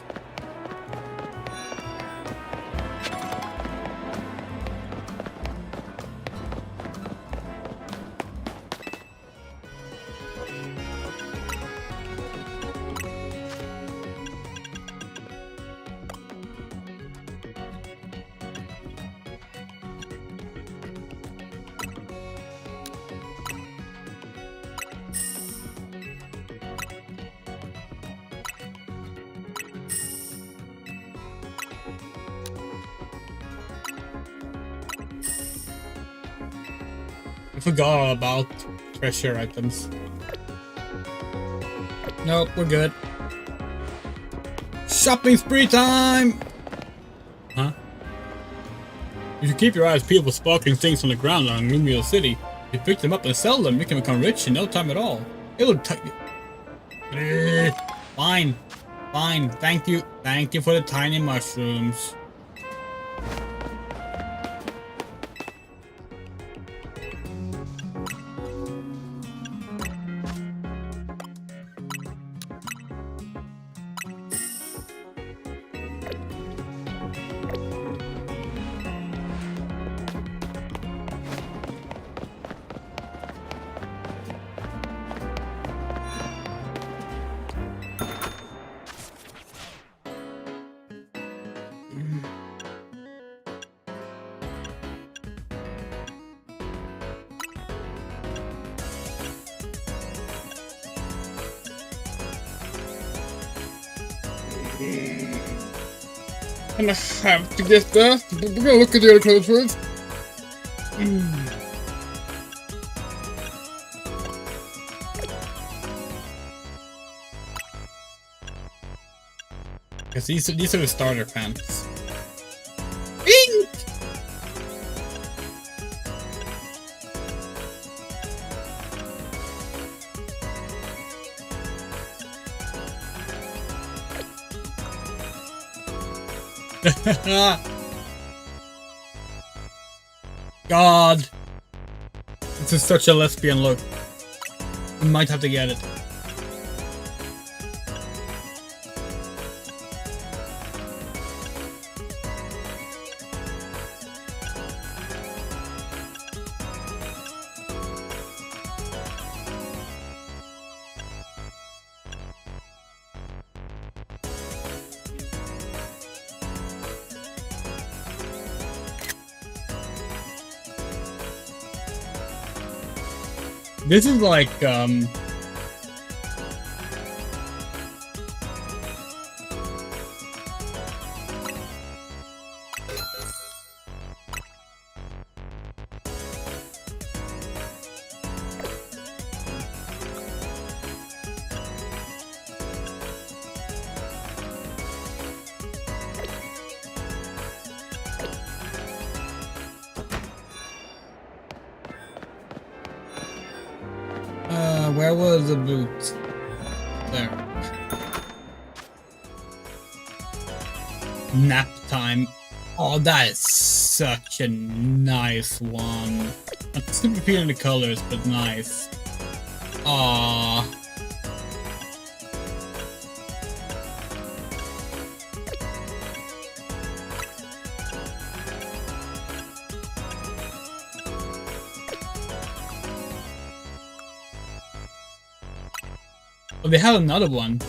Speaker 1: I forgot all about treasure items. Nope, we're good. Shopping spree time! Huh? If you keep your eyes peeled for sparkling things on the ground around Lumio City, if you pick them up and sell them, you can become rich in no time at all. It will take you. Fine. Fine. Thank you. Thank you for the tiny mushrooms. I'm gonna have to get that. We're gonna look at the other clothes first. Because these are the starter pants. Bing! God, this is such a lesbian look. We might have to get it. This is like, where was the boot? There. Nap time. Oh, that is such a nice one. Not super appealing the colors, but nice. Aww. Oh, they have another one.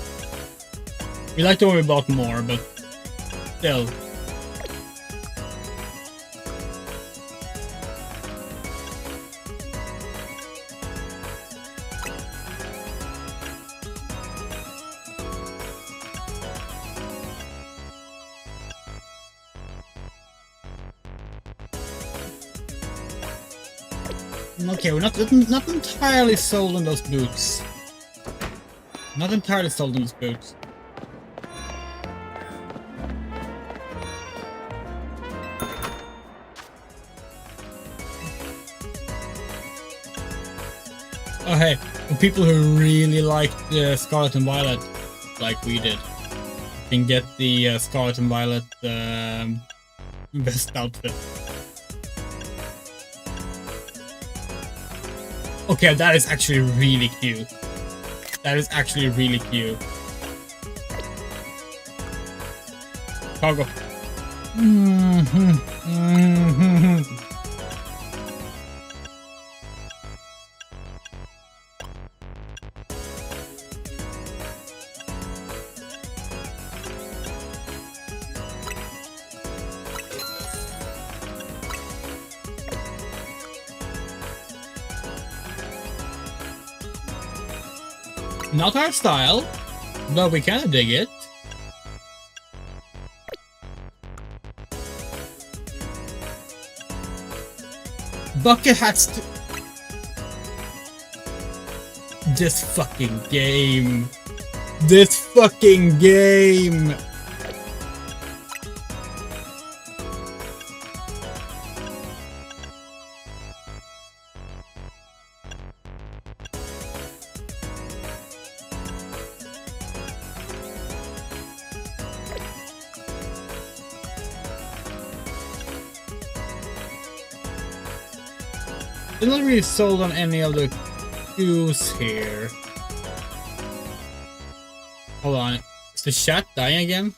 Speaker 1: We like the one we bought more, but still. Okay, we're not entirely sold on those boots. Not entirely sold on these boots. Oh hey, for people who really like the Scarlet and Violet, like we did, you can get the Scarlet and Violet best outfit. Okay, that is actually really cute. That is actually really cute. Cargo. Not our style, but we kinda dig it. Bucket hats. This fucking game. This fucking game. They're not really sold on any of the shoes here. Hold on. Is the chat dying again?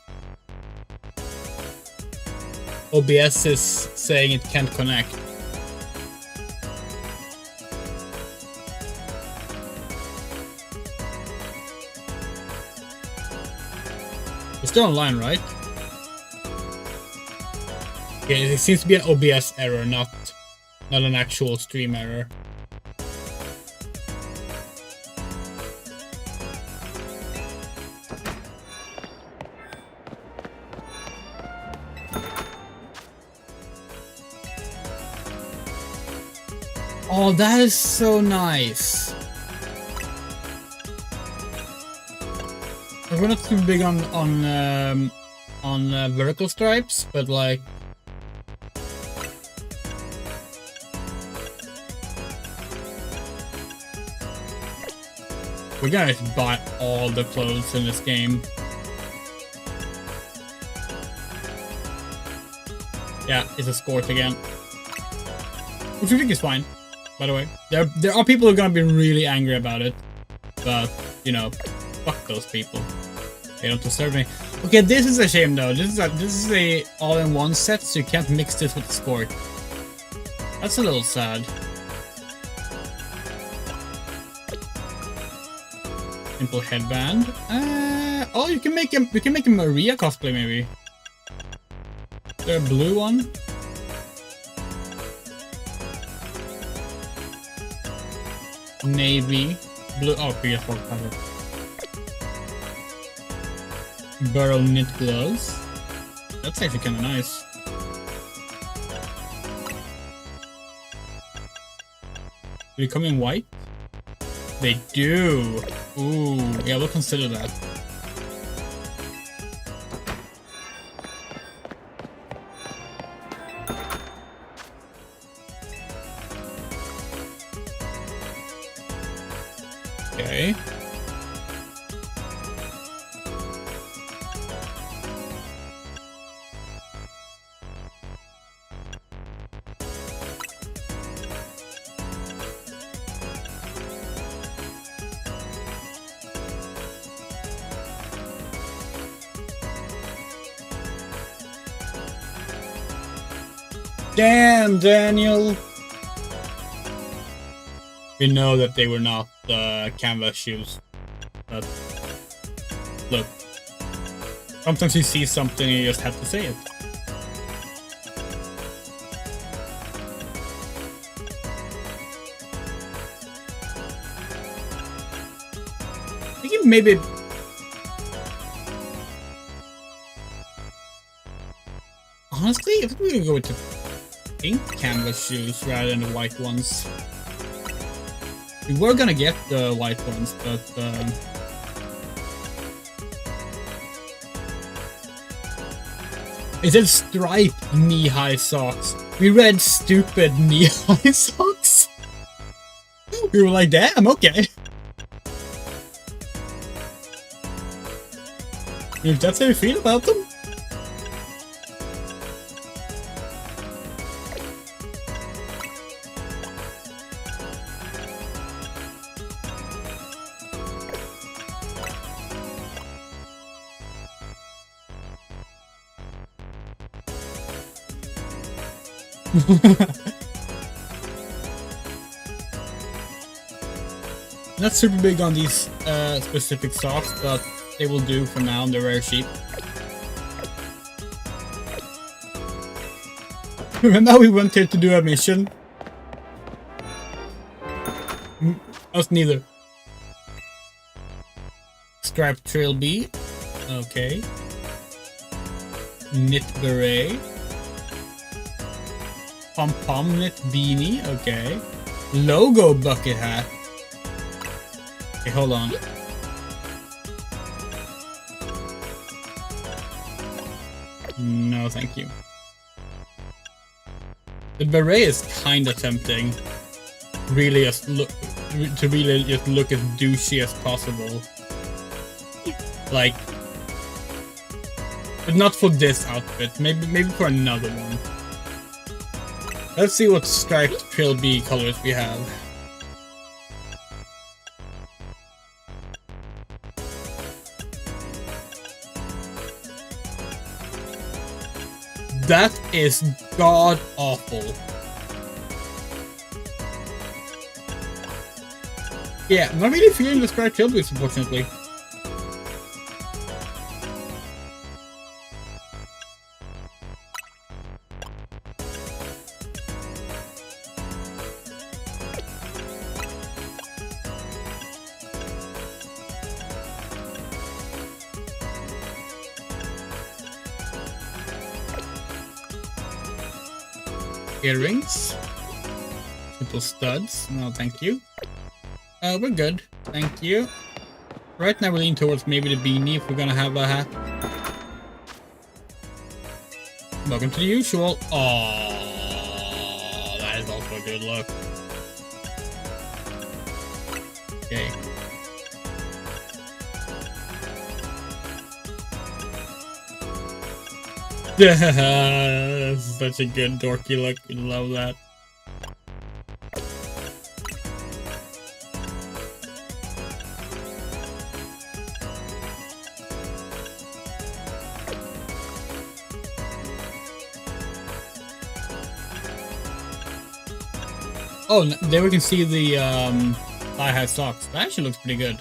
Speaker 1: OBS is saying it can't connect. It's still online, right? Yeah, it seems to be an OBS error, not an actual stream error. Oh, that is so nice. We're not too big on vertical stripes, but like. We're gonna buy all the clothes in this game. Yeah, it's a skort again. Which I think is fine, by the way. There are people who are gonna be really angry about it. But, you know, fuck those people. They don't deserve me. Okay, this is a shame though. This is a all-in-one set, so you can't mix this with the skort. That's a little sad. Simple headband. Oh, you can make a Maria cosplay maybe. Is there a blue one? Navy, blue. Oh, PS4 cover. Burrow knit gloves. That's actually kind of nice. Do they come in white? They do. Ooh, yeah, we'll consider that. Okay. Damn, Daniel! We know that they were not canvas shoes, but look, sometimes you see something and you just have to say it. I think maybe. Honestly, if we could go with the pink canvas shoes rather than the white ones. We were gonna get the white ones, but It said striped knee-high socks. We read stupid knee-high socks. We were like, damn, okay. If that's how you feel about them. Not super big on these specific socks, but they will do for now. They're very cheap. Remember we went here to do a mission? Us neither. Striped trilby. Okay. Knit beret. Pom-pom knit beanie. Okay. Logo bucket hat. Okay, hold on. No, thank you. The beret is kinda tempting. Really, just look to really just look as douchey as possible. Like, but not for this outfit. Maybe for another one. Let's see what striped trilby colors we have. That is god awful. Yeah, I'm not really feeling the striped trilbies, unfortunately. Earrings. Simple studs. No, thank you. We're good. Thank you. Right now we're leaning towards maybe the beanie if we're gonna have a hat. Welcome to the usual. Oh, that is also a good look. Okay. Such a good dorky look. We love that. Oh, there we can see the thigh-high socks. That actually looks pretty good.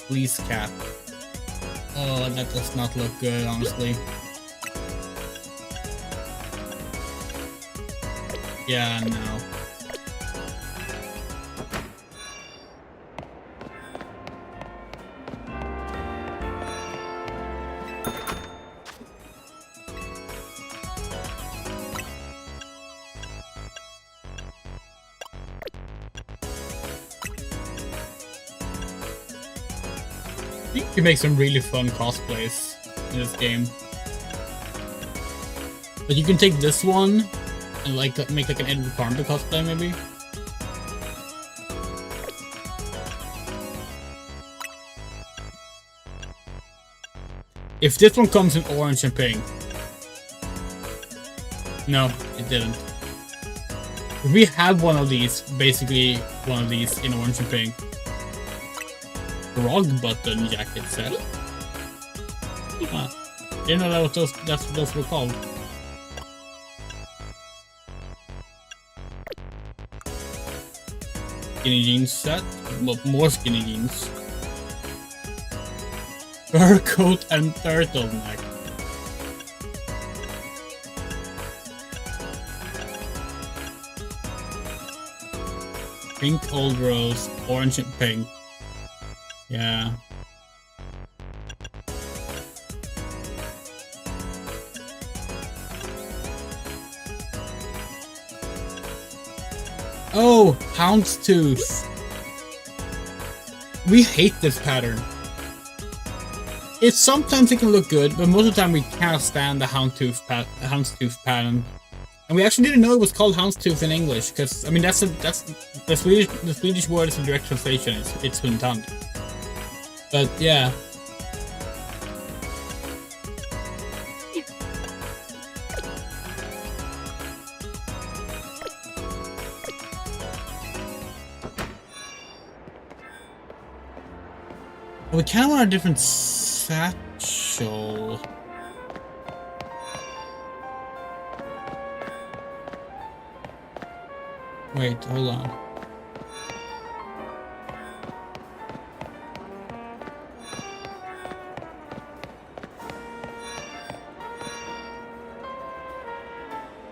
Speaker 1: Fleece cap. Oh, that does not look good, honestly. Yeah, no. You can make some really fun cosplays in this game. But you can take this one and like make like an Edward Carpenter cosplay maybe. If this one comes in orange and pink. No, it didn't. If we have one of these, basically one of these in orange and pink. Frog button jacket set. Didn't know that was that's what those were called. Skinny jeans set. Well, more skinny jeans. Fur coat and turtleneck. Pink old rose, orange and pink. Yeah. Oh, houndstooth. We hate this pattern. sometimes it can look good, but most of the time we can't stand the houndstooth pattern. And we actually didn't know it was called houndstooth in English, because I mean that's the Swedish word is a direct translation. It's hundtand. But yeah. We kind of want a different satchel. Wait, hold on.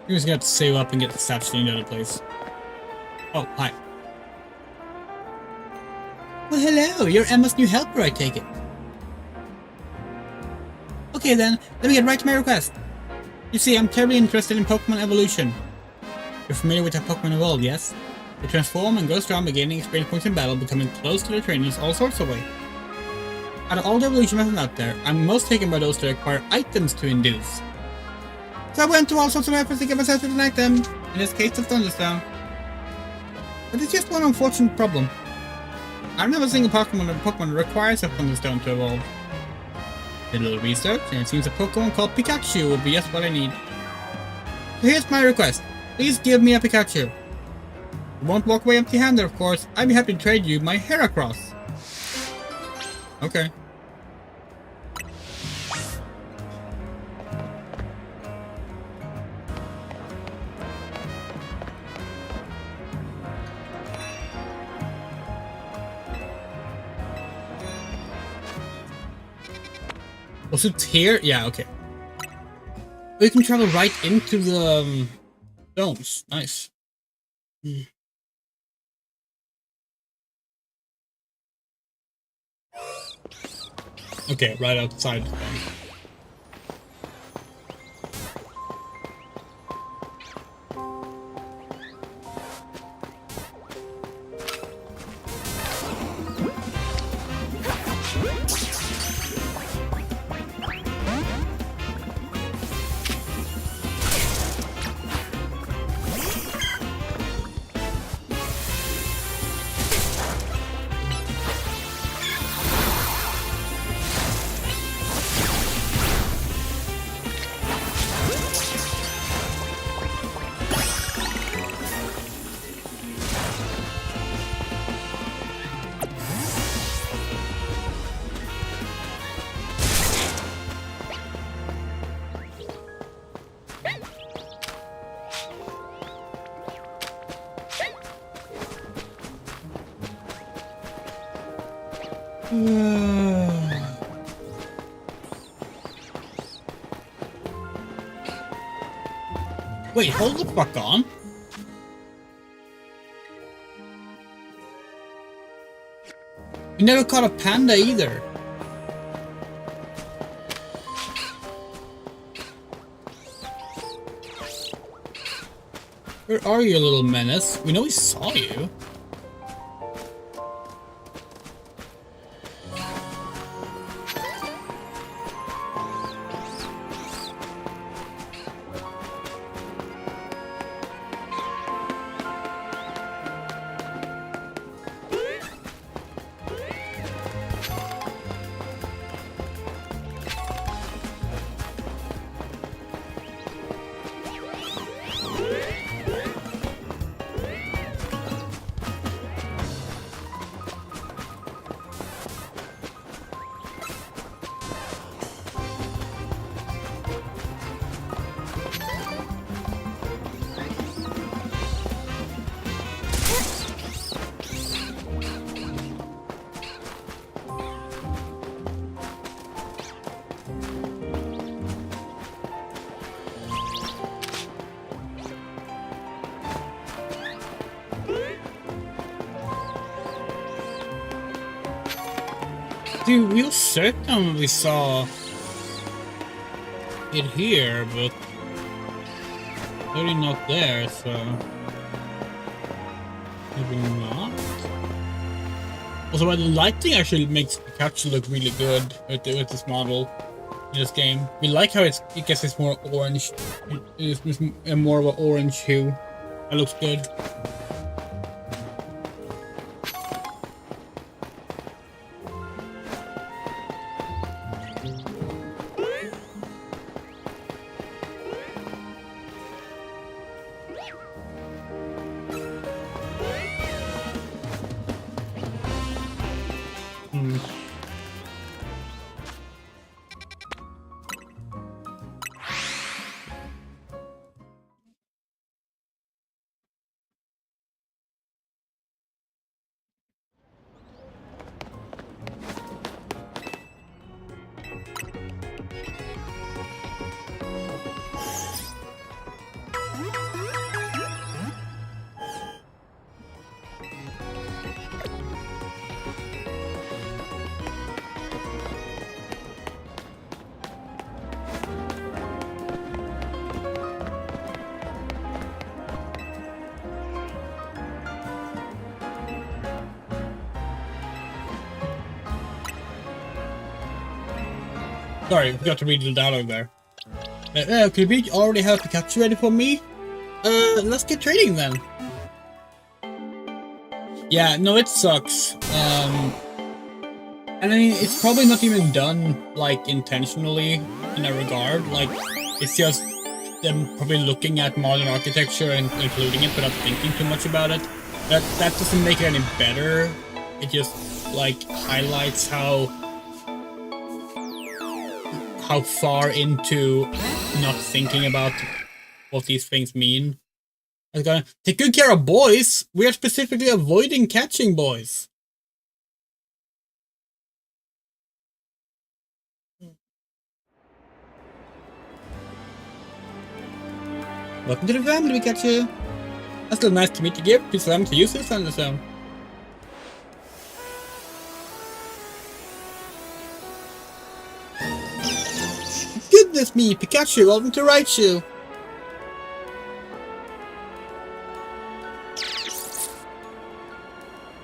Speaker 1: You're just gonna have to save up and get the satchel in the other place. Oh, hi. Well, hello, you're Emma's new helper, I take it. Okay then, let me get right to my request. You see, I'm terribly interested in Pokemon evolution. You're familiar with how Pokemon evolve, yes? They transform and grow strong by gaining experience points in battle, becoming close to their trainers all sorts of ways. Out of all the evolution methods out there, I'm most taken by those that require items to induce. So I went to all sorts of efforts to get myself an item, in this case the Thunderstone. But there's just one unfortunate problem. I've never seen a Pokemon that requires a Thunderstone to evolve. Did a little research, and it seems a Pokemon called Pikachu would be just what I need. So here's my request. Please give me a Pikachu. You won't walk away empty-handed, of course. I'd be happy to trade you my Heracross. Okay. Was it here? Yeah, okay. We can travel right into the domes. Nice. Okay, right outside the dome. Wait, hold the fuck on. We never caught a panda either. Where are you, little menace? We know we saw you. Dude, we were certain we saw it here, but clearly not there, so maybe not. Also, the lighting actually makes Pikachu look really good with this model in this game. We like how it gets this more orange, it's more of an orange hue. That looks good. Sorry, I forgot to read the dialogue there. Could we already have Pikachu ready for me? Let's get trading then. Yeah, no, it sucks. And I mean, it's probably not even done, like, intentionally in a regard. Like, it's just them probably looking at modern architecture and including it without thinking too much about it. That doesn't make it any better. It just, like, highlights how far into not thinking about what these things mean. I was going, take good care of boys! We are specifically avoiding catching boys! Welcome to the family, Pikachu! That's still nice to meet you, Gib. Please allow me to use this on the zone. Goodness me, Pikachu, welcome to Raichu!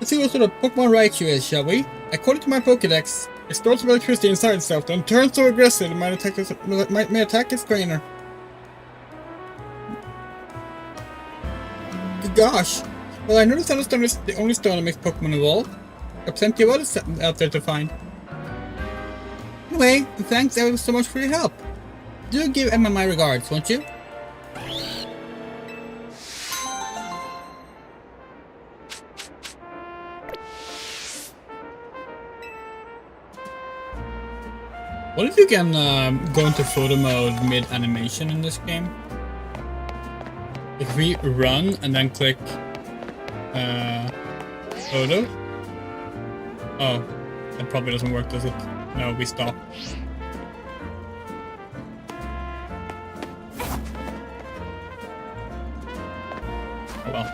Speaker 1: Let's see what sort of Pokemon Raichu is, shall we? According to my Pokédex, it stores some electricity inside itself, and turns so aggressive it may attack its trainer. Gosh! Well, I know the Thunderstone is the only stone that makes Pokemon evolve. There are plenty of others out there to find. Anyway, thanks ever so much for your help. Do give Emma my regards, won't you? What if you can go into photo mode mid-animation in this game? If we run and then click photo? Oh, that probably doesn't work, does it? No, we stop. Oh well.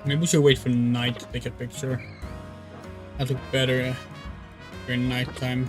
Speaker 1: Maybe we should wait for night to take a picture. That look better during nighttime.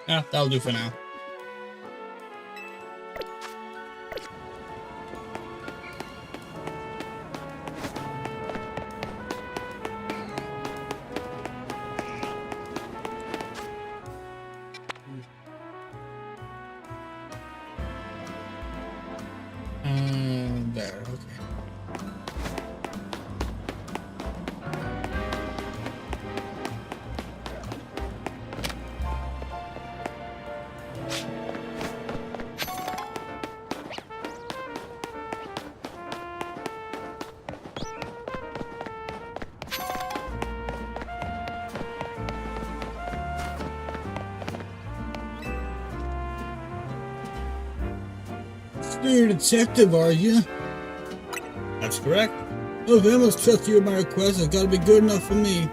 Speaker 1: Yeah, that'll do for now. There, okay.
Speaker 2: You're a detective, are you?
Speaker 1: That's correct.
Speaker 2: Oh, if I must trust you with my request, it's gotta be good enough for me.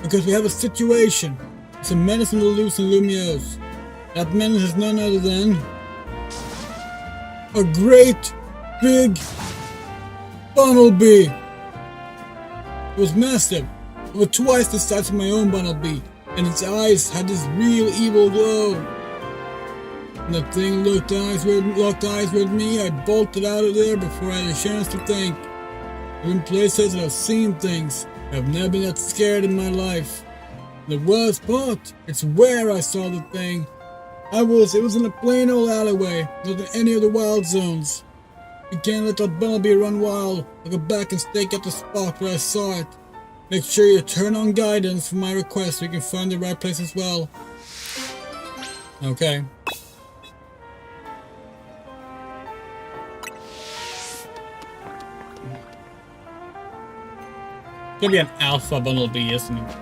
Speaker 2: Because we have a situation. It's a menace on the loose in Lumiose. That menace is none other than a great big bumblebee. It was massive, over twice the size of my own bumblebee, and its eyes had this real evil glow. When the thing locked eyes with me, I bolted out of there before I had a chance to think. I've been places and I've seen things. I've never been that scared in my life. The worst part, it's where I saw the thing. It was in a plain old alleyway, not in any of the wild zones. You can't let that bumblebee run wild. I'll go back and stake out the spot where I saw it. Make sure you turn on guidance for my request so you can find the right place as well.
Speaker 1: Okay. It's gonna be an alpha bumblebee, isn't it?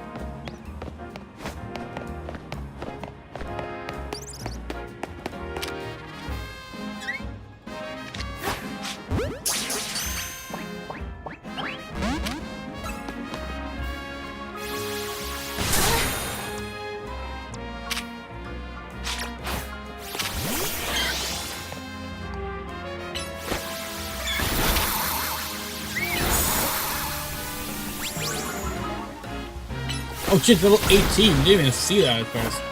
Speaker 1: Oh shit, level 18. Didn't even see that at first.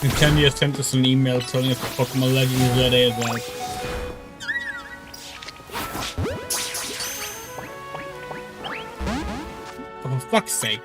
Speaker 1: And Kenny has sent us an email telling us the Pokemon Legends that is out. For fuck's sake.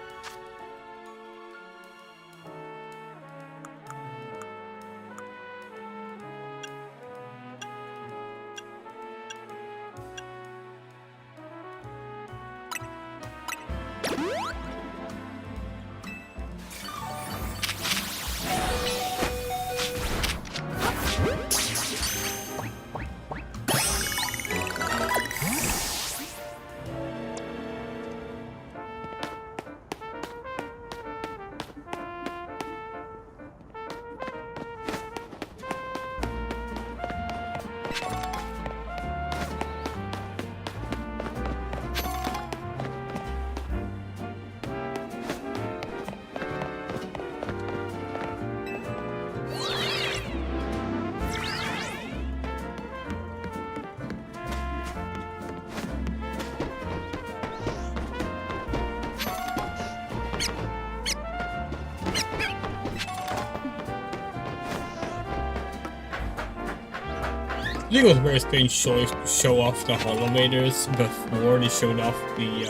Speaker 1: I think it was very strange choice to show off the elevators before they showed off the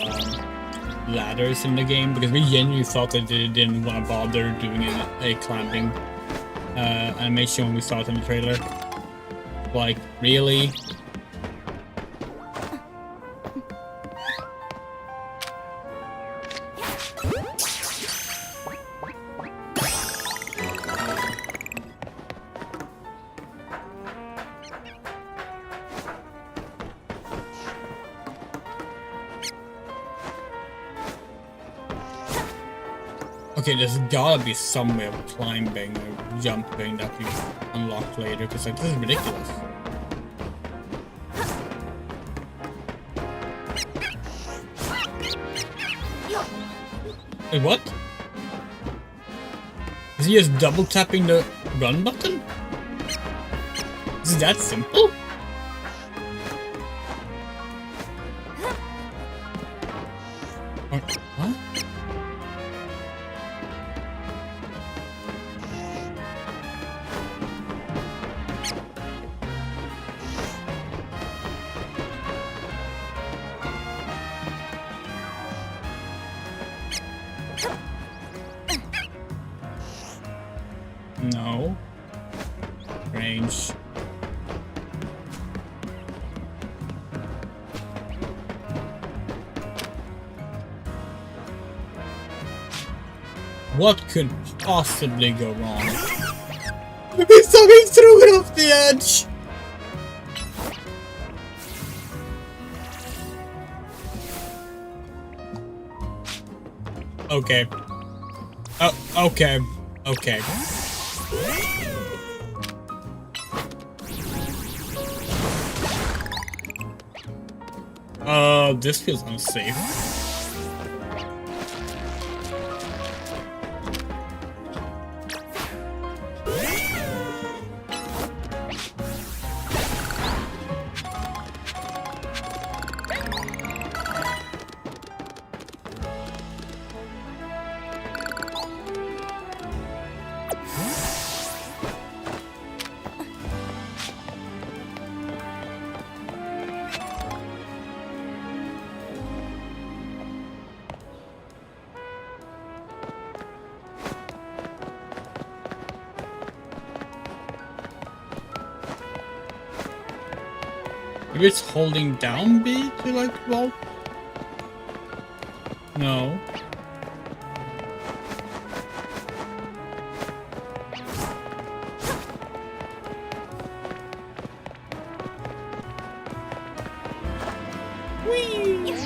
Speaker 1: ladders in the game, because we genuinely thought that they didn't want to bother doing a climbing animation when we saw it in the trailer. Like, really? Okay, there's gotta be some way of climbing or jumping that we unlock later, because like, this is ridiculous. Wait, what? Is he just double tapping the run button? Is it that simple? Huh? No. Range. What could possibly go wrong? Maybe something threw it off the edge! Okay. Oh, okay. Okay. This feels unsafe. Maybe it's holding down B to like vault? No. Whee!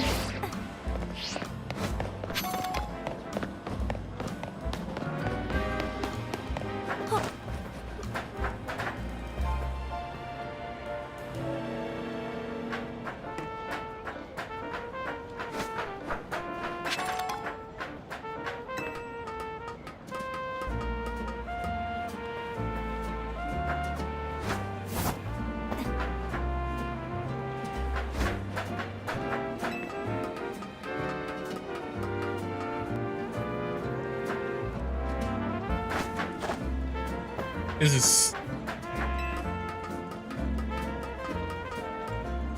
Speaker 1: This is...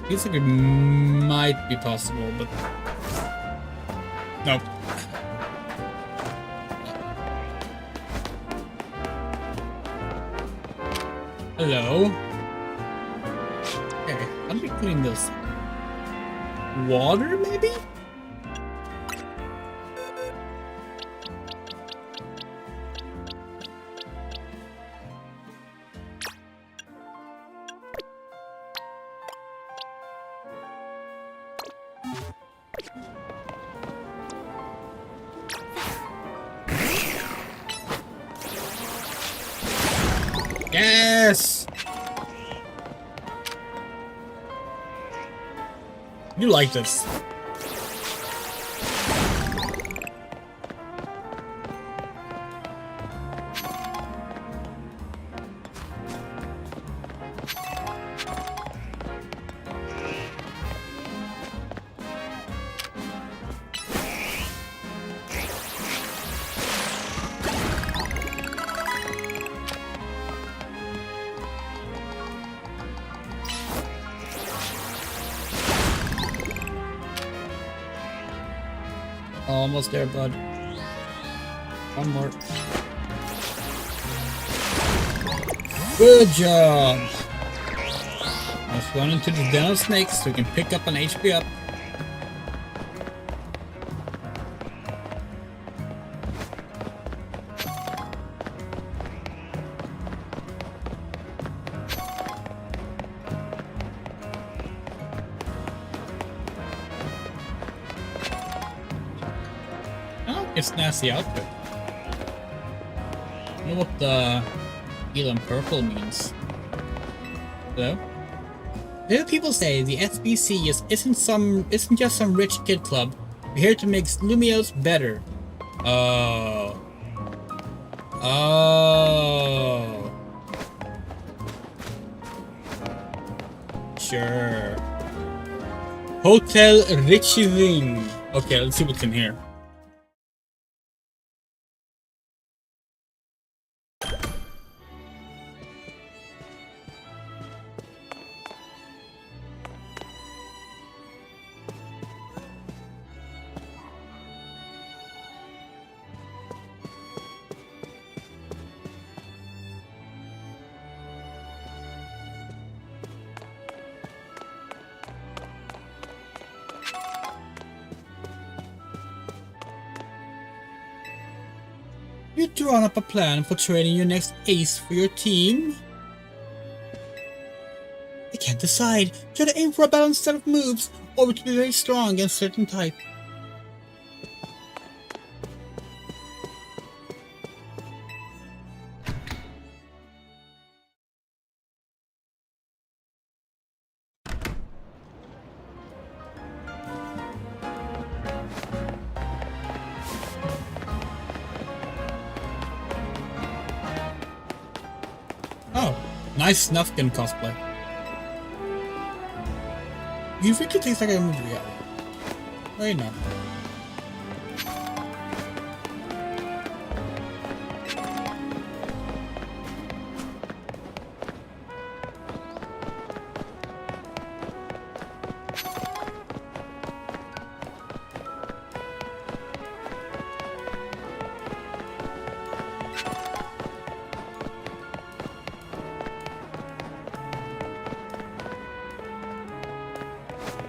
Speaker 1: Feels like it might be possible, but... Nope. Hello? Okay, how do we clean this? Water, maybe? Yes! You like this. Almost there, bud. One more. Good job! Let's run into the den of snakes so we can pick up an HP up. It's nasty outfit. I don't know what the teal and purple means. Hello? Little people say the SBC isn't just some rich kid club. We're here to make Lumios better. Oh. Oh. Sure. Hotel Richiving. Okay, let's see what's in here. You drawn up a plan for training your next ace for your team? I can't decide. Try to aim for a balanced set of moves, or to be very strong against certain type. Oh, nice Snufkin cosplay. You think it tastes like a movie? Yeah. Wait, no.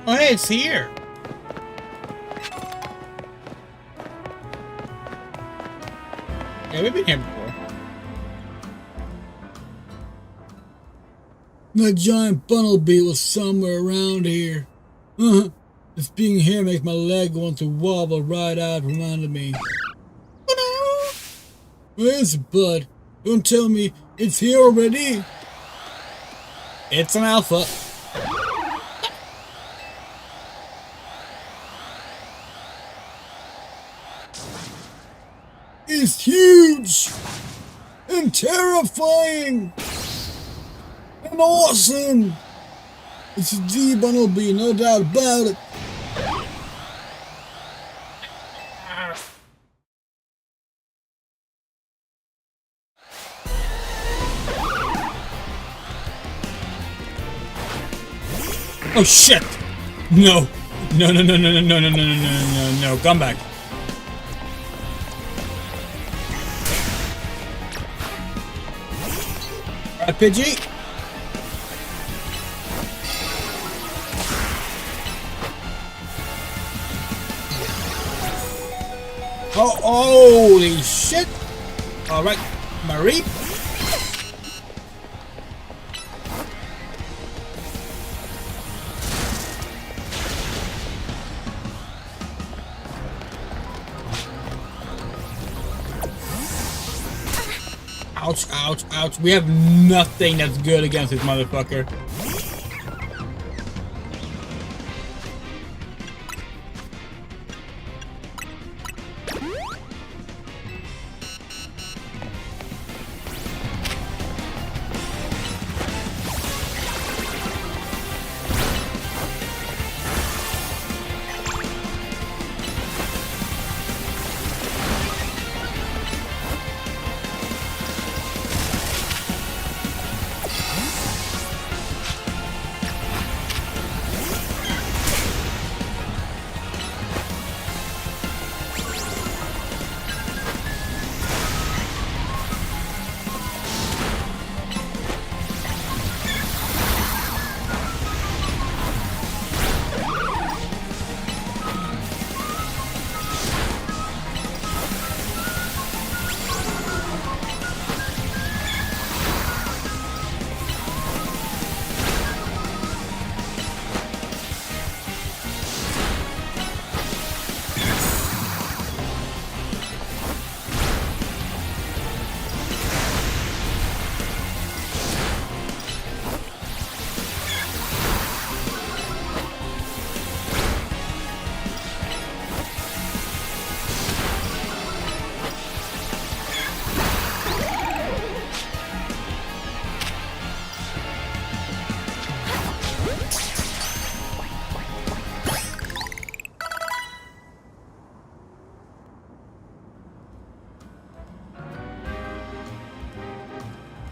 Speaker 1: Oh, hey, it's here. Yeah, we've been here before.
Speaker 2: That giant Bunnelby was somewhere around here. This being here makes my leg want to wobble right out from under me. Where's it, bud? Don't tell me it's here already.
Speaker 1: It's an alpha.
Speaker 2: It's huge and terrifying and awesome. It's a D-Bunnelby, no doubt about it.
Speaker 1: Oh shit! No! No, no, no, no, no, no, no, no, no, no, no, come back. Alright, Pidgey. Oh, holy shit! Alright, Marie. Ouch, ouch, ouch. We have nothing that's good against this motherfucker.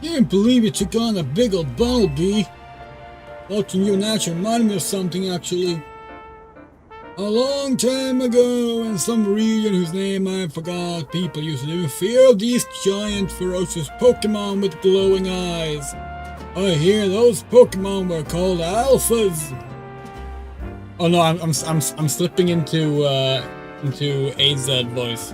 Speaker 1: Can't believe you took on a big old bumblebee. Watching you naturally reminded me of something actually. A long time ago, in some region whose name I forgot, people used to live in fear of these giant, ferocious Pokemon with glowing eyes. I hear those Pokemon were called alphas. Oh no, I'm slipping into AZ voice.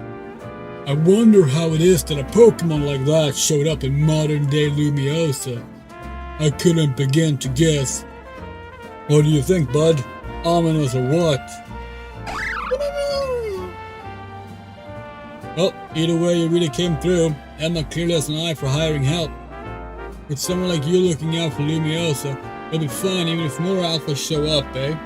Speaker 1: I wonder how it is that a Pokemon like that showed up in modern-day Lumiosa. I couldn't begin to guess. What do you think, bud? Ominous or what? Well, either way, you really came through. Emma clearly has an eye for hiring help. With someone like you looking out for Lumiosa, it'll be fine even if more alphas show up, eh?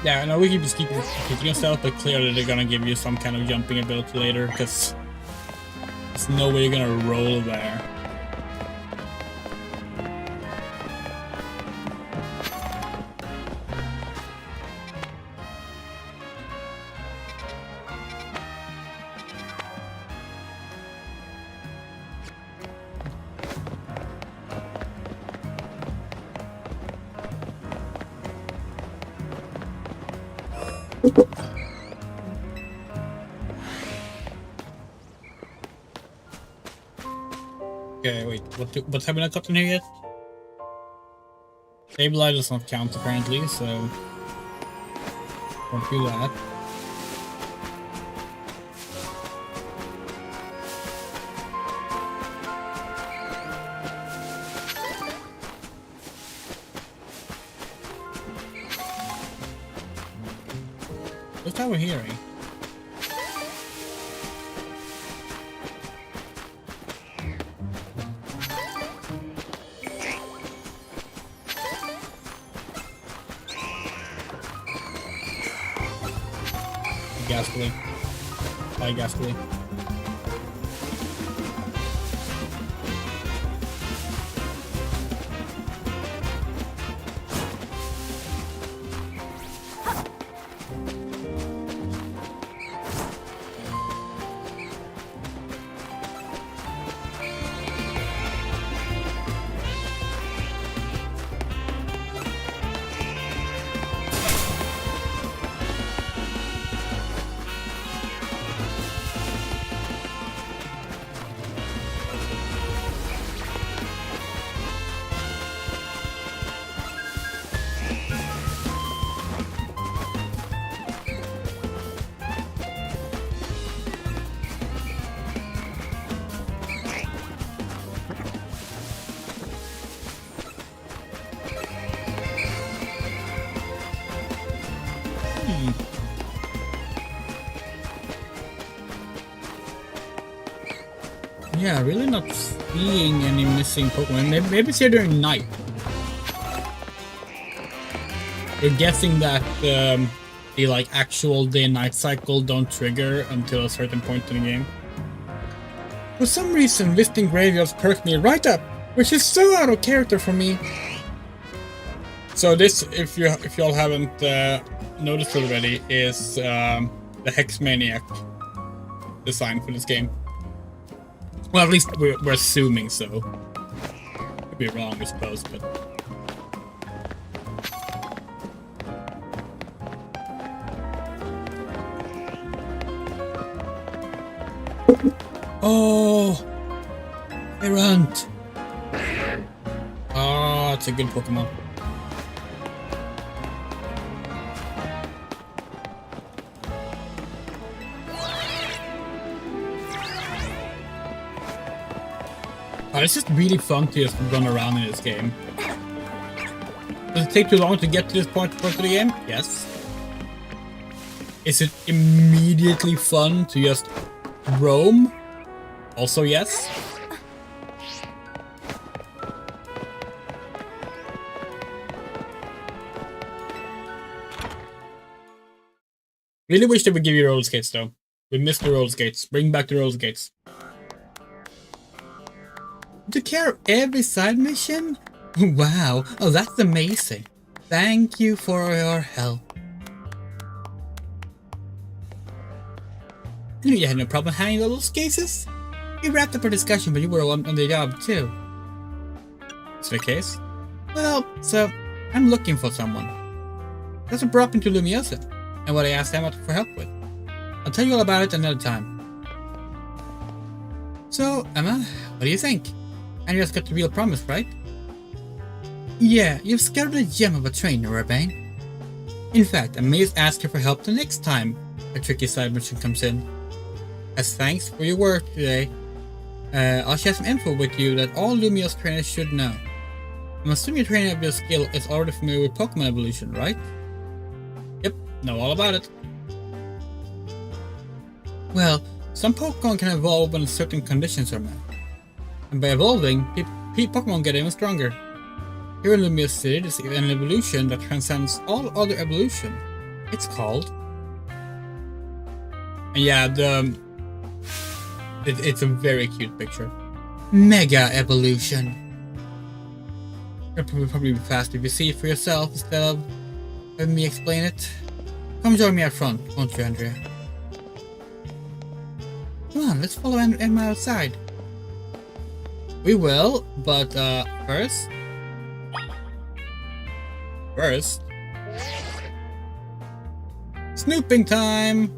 Speaker 1: Yeah, I know we can just keep repeating yourself, but clearly they're gonna give you some kind of jumping ability later, because there's no way you're gonna roll there. Okay, wait, what have we not gotten here yet? Stabilize does not count apparently, so don't do that. What's that we're hearing? Ghastly. Hi, Ghastly. Yeah, really not seeing any missing Pokemon. Maybe it's here during night. We're guessing that the like actual day-night cycle don't trigger until a certain point in the game. For some reason, visiting graveyards perked me right up, which is so out of character for me. So this, if y'all haven't noticed already, is the Hex Maniac design for this game. Well, at least we're assuming so. Could be wrong, I suppose, but... Oh! Errant! Ah, it's a good Pokemon. It's just really fun to just run around in this game. Does it take too long to get to this point of the game? Yes. Is it immediately fun to just roam? Also yes. Really wish they would give you roller skates though. We missed the roller skates. Bring back the roller skates. To carry every side mission? Wow, oh that's amazing. Thank you for your help. I knew you had no problem handling those cases. We wrapped up our discussion, but you were on the job too. Is that the case? Well, so I'm looking for someone. That's what brought me to Lumiosa, and what I asked them for help with. I'll tell you all about it another time. So, Emma, what do you think? And you just got the real promise, right? Yeah, you've scouted a gem of a trainer, Urbane. In fact, I may just ask you for help the next time a tricky side mission comes in. As thanks for your work today, I'll share some info with you that all Lumiose trainers should know. I'm assuming your trainer of your skill is already familiar with Pokemon evolution, right? Yep, know all about it. Well, some Pokemon can evolve when certain conditions are met. And by evolving, Pokemon get even stronger. Here in Lumiose City, there's an evolution that transcends all other evolution. It's called... And yeah, it's a very cute picture. Mega Evolution. It would probably be faster if you see it for yourself instead of having me explain it. Come join me up front, won't you, Andrea? Come on, let's follow Emma outside. We will, but first... Snooping time!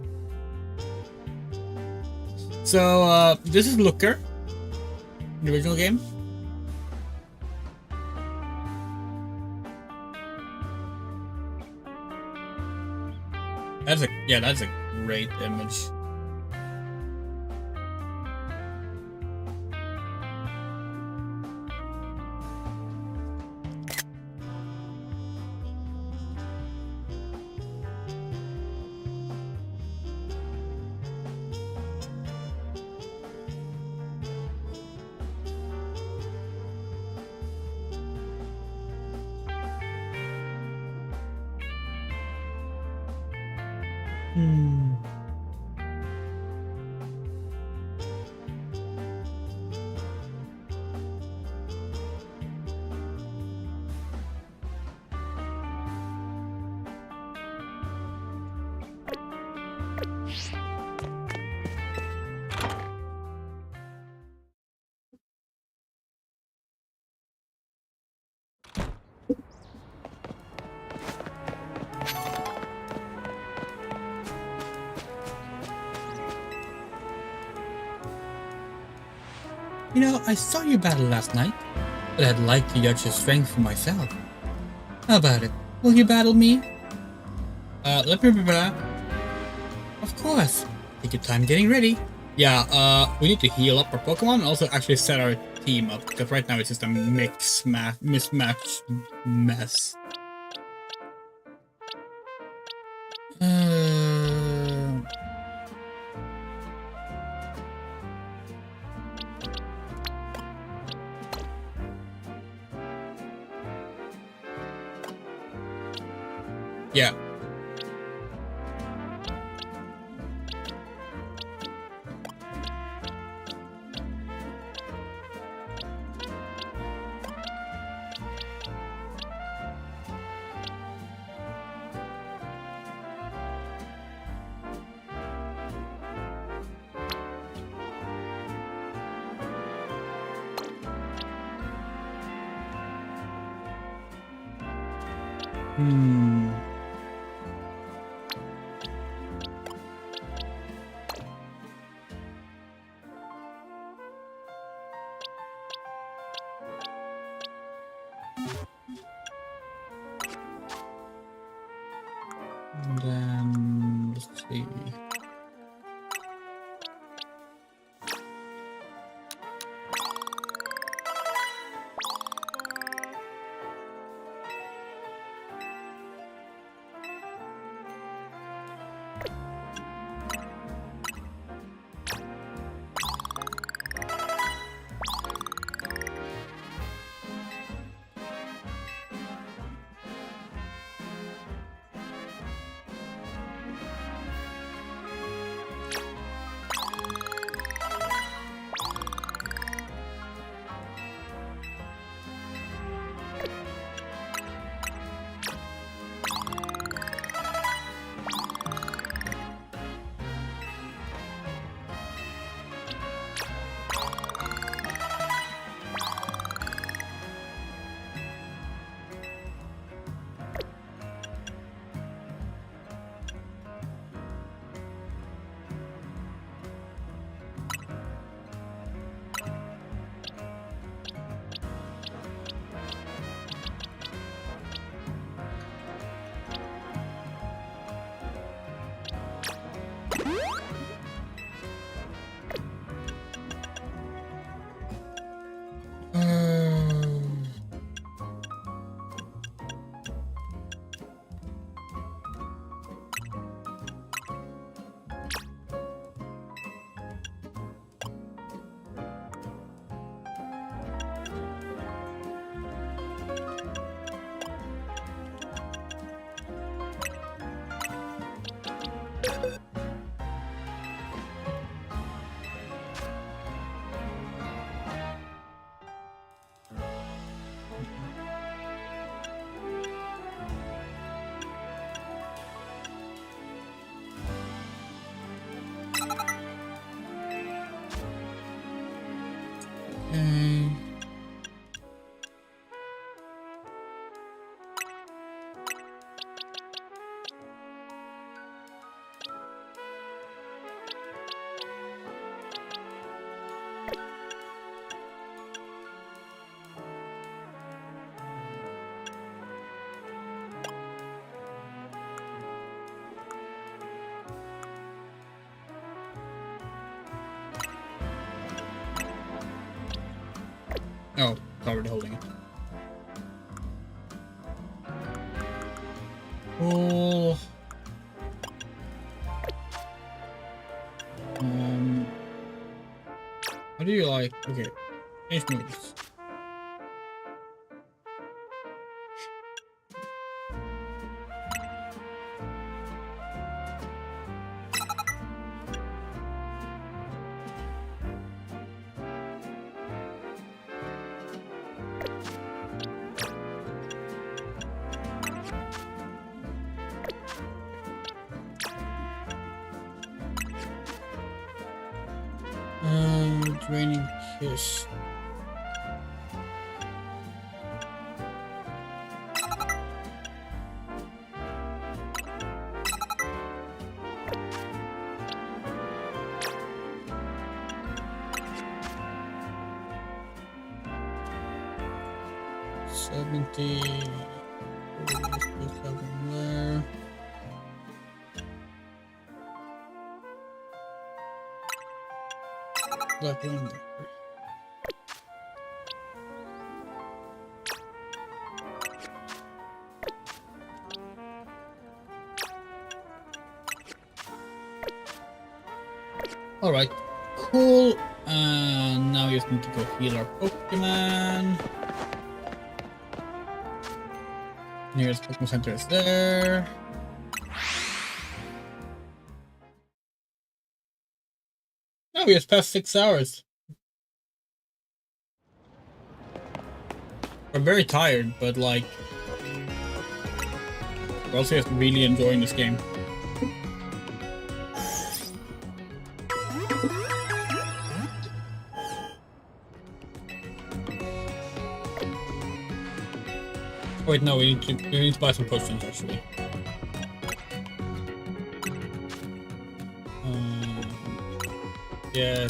Speaker 1: So, this is Looker, the original game. That's a great image. Hmm. You know, I saw you battle last night, but I'd like to judge your strength for myself. How about it? Will you battle me? Let me prepare. Of course. Take your time getting ready. Yeah, we need to heal up our Pokemon and also actually set our team up, because right now it's just a mismatched mess. Yeah. Hmm. And then let's see. Okay. Oh, it's already holding it. Oh. How do you like? Okay, change moves. Draining Kiss. There. Black one. All right, cool. Now we just need to go heal our Pokemon. Nearest Pokemon Center is there. Oh, we just passed 6 hours. We're very tired, but like, we're also just really enjoying this game. Wait, no, we need to buy some potions actually. Yeah,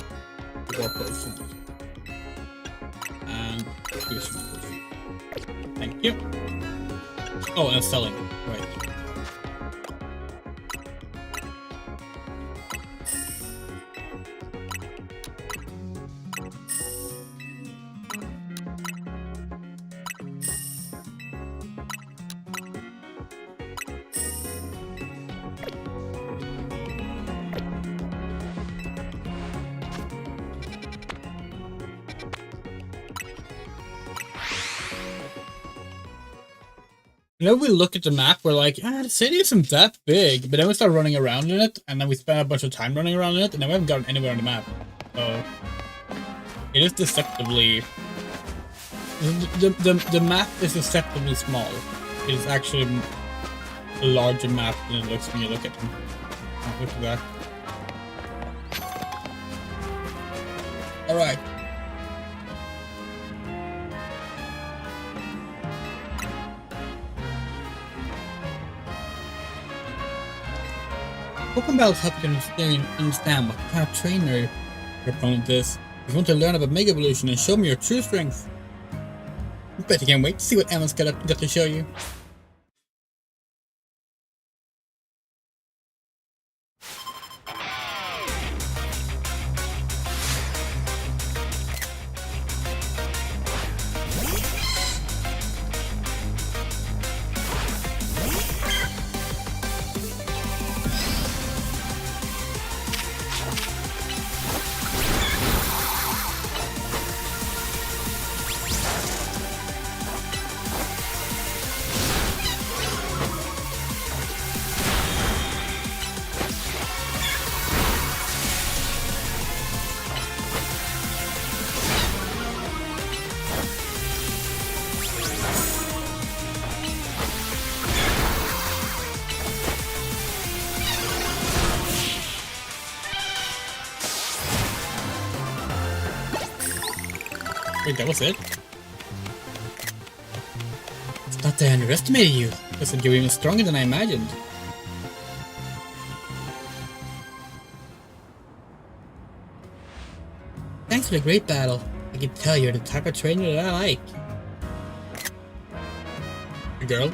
Speaker 1: 4 potions. And 2 potions. Thank you. Oh, and selling. Right. You know, we look at the map, we're like, the city isn't that big, but then we start running around in it, and then we spend a bunch of time running around in it, and then we haven't gotten anywhere on the map. So, it is deceptively... The map is deceptively small. It is actually a larger map than it looks when you look at them. Look at that. Alright. Pokemon battles help you understand what kind of trainer your opponent is. If you want to learn about Mega Evolution and show me your true strength. I bet you can't wait to see what Emma's got to show you. Wait, that was it? It's not that I underestimated you. I said you were even stronger than I imagined. Thanks for the great battle. I can tell you're the type of trainer that I like. Girl?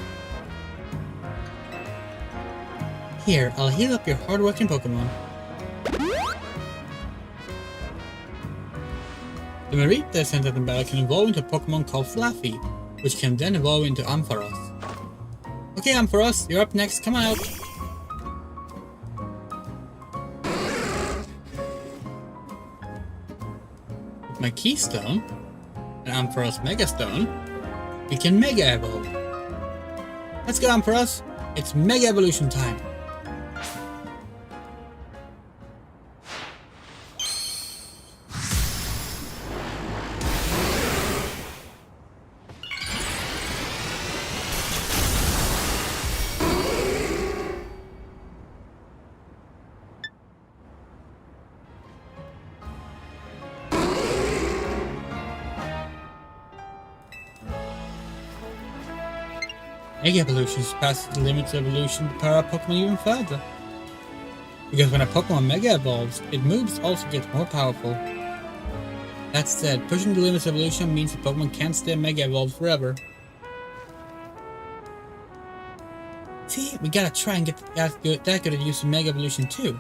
Speaker 1: Here, I'll heal up your hard-working Pokemon. The Marita sent out in battle can evolve into a Pokemon called Fluffy, which can then evolve into Ampharos. Okay, Ampharos, you're up next, come out! With my Keystone, and Ampharos Mega Stone, we can Mega Evolve. Let's go, Ampharos! It's Mega Evolution time! Mega Evolution surpasses the limits of evolution to power up Pokemon even further. Because when a Pokemon Mega Evolves, its moves also get more powerful. That said, pushing the limits of evolution means the Pokemon can't stay Mega Evolved forever. See, we gotta try and get that good at using Mega Evolution too.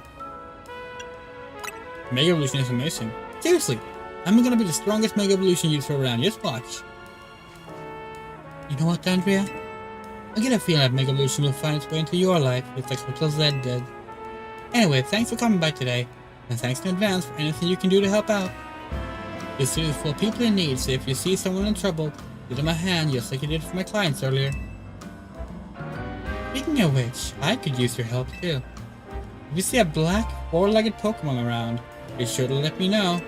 Speaker 1: Mega Evolution is amazing. Seriously, I'm gonna be the strongest Mega Evolution user around, just watch. You know what, Andrea? I get a feeling that Mega Evolution will find its way into your life, just like Hotel Zed did. Anyway, thanks for coming by today, and thanks in advance for anything you can do to help out. This city is full of people in need, so if you see someone in trouble, give them a hand just like you did for my clients earlier. Speaking of which, I could use your help too. If you see a black, four-legged Pokemon around, be sure to let me know.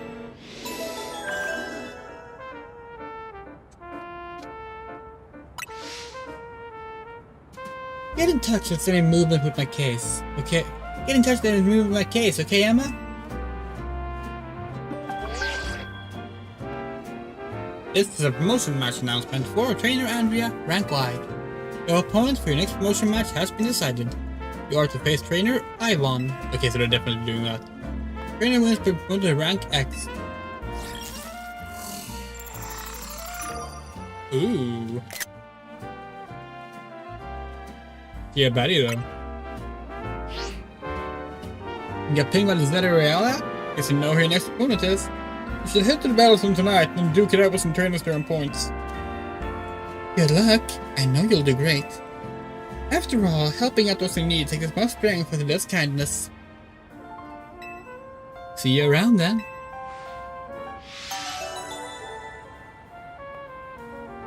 Speaker 1: Get in touch with any movement with my case, okay? Get in touch with any movement with my case, okay, Emma? This is a promotion match announcement for Trainer Andrea, rank wide. Your opponent for your next promotion match has been decided. You are to face Trainer Ivan. Okay, so they're definitely doing that. Trainer wins to be promoted to rank X. Ooh. Yeah, baddie though. You get pinged by the Lesbiandrea? Guess you know who your next opponent is. You should head to the battlezone tonight and duke it out with some trainers there on points. Good luck. I know you'll do great. After all, helping out those in need takes as much strength as it does kindness. See you around then.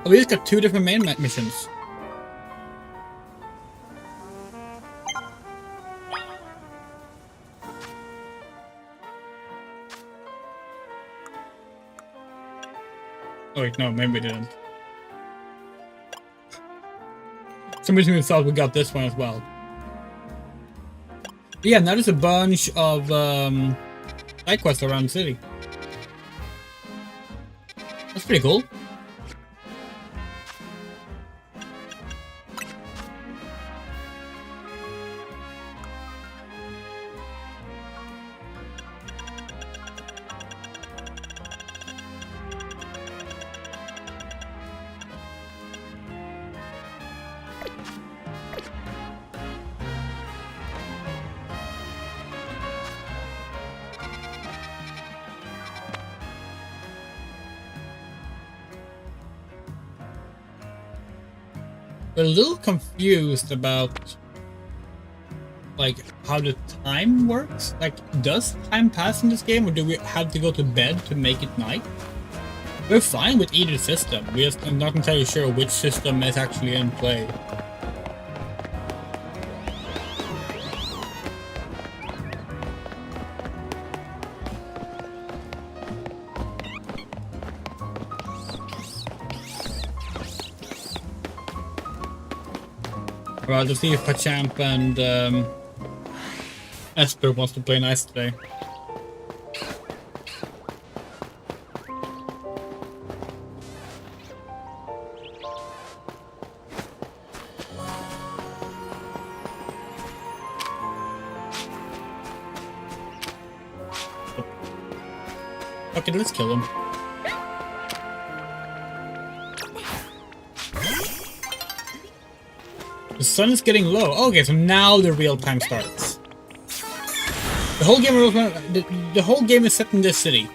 Speaker 1: Oh, we just got 2 different main missions. Oh wait, no, maybe we didn't. For some reason we thought we got this one as well. But yeah, now there's a bunch of side quests around the city. That's pretty cool. We're a little confused about like how the time works. Like, does time pass in this game, or do we have to go to bed to make it night? We're fine with either system. I'm not entirely sure which system is actually in play. Well, to see if Pachamp and Esper wants to play nice today. Okay, let's kill him. The sun is getting low. Okay, so now the real time starts. The whole game is set in this city.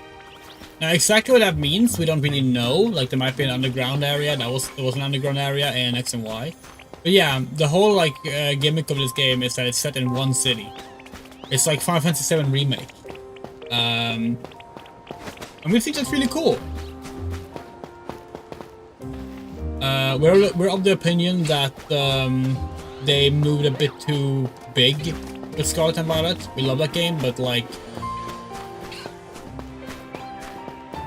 Speaker 1: Now, exactly what that means, we don't really know. Like, there might be an underground area. There was an underground area in X and Y. But yeah, the whole gimmick of this game is that it's set in one city. It's like Final Fantasy VII Remake. And we think that's really cool. We're of the opinion that they moved a bit too big with Scarlet and Violet. We love that game, but like,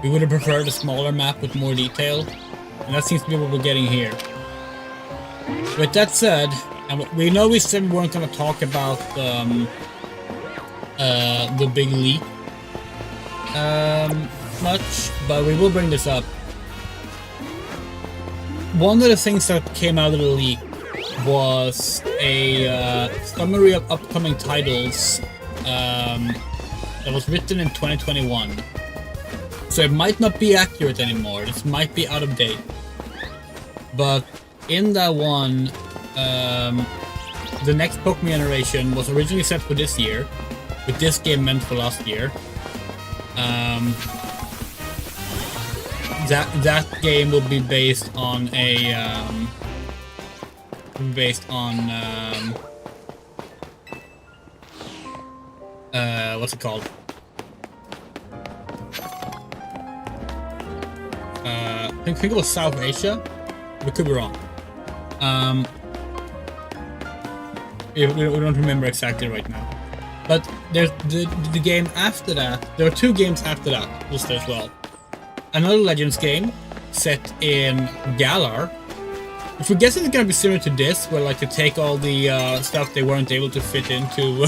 Speaker 1: we would have preferred a smaller map with more detail, and that seems to be what we're getting here. With that said, and we know we said we weren't going to talk about the big leak much, but we will bring this up. One of the things that came out of the leak was a summary of upcoming titles that was written in 2021. So it might not be accurate anymore. This might be out of date. But in that one, the next PoKéMoN generation was originally set for this year, with this game meant for last year. That game will be based on what's it called? I think it was South Asia. We could be wrong. We don't remember exactly right now. But there's the game after that. There are two games after that listed as well. Another Legends game set in Galar. If we're guessing it's gonna be similar to this, where like to take all the stuff they weren't able to fit into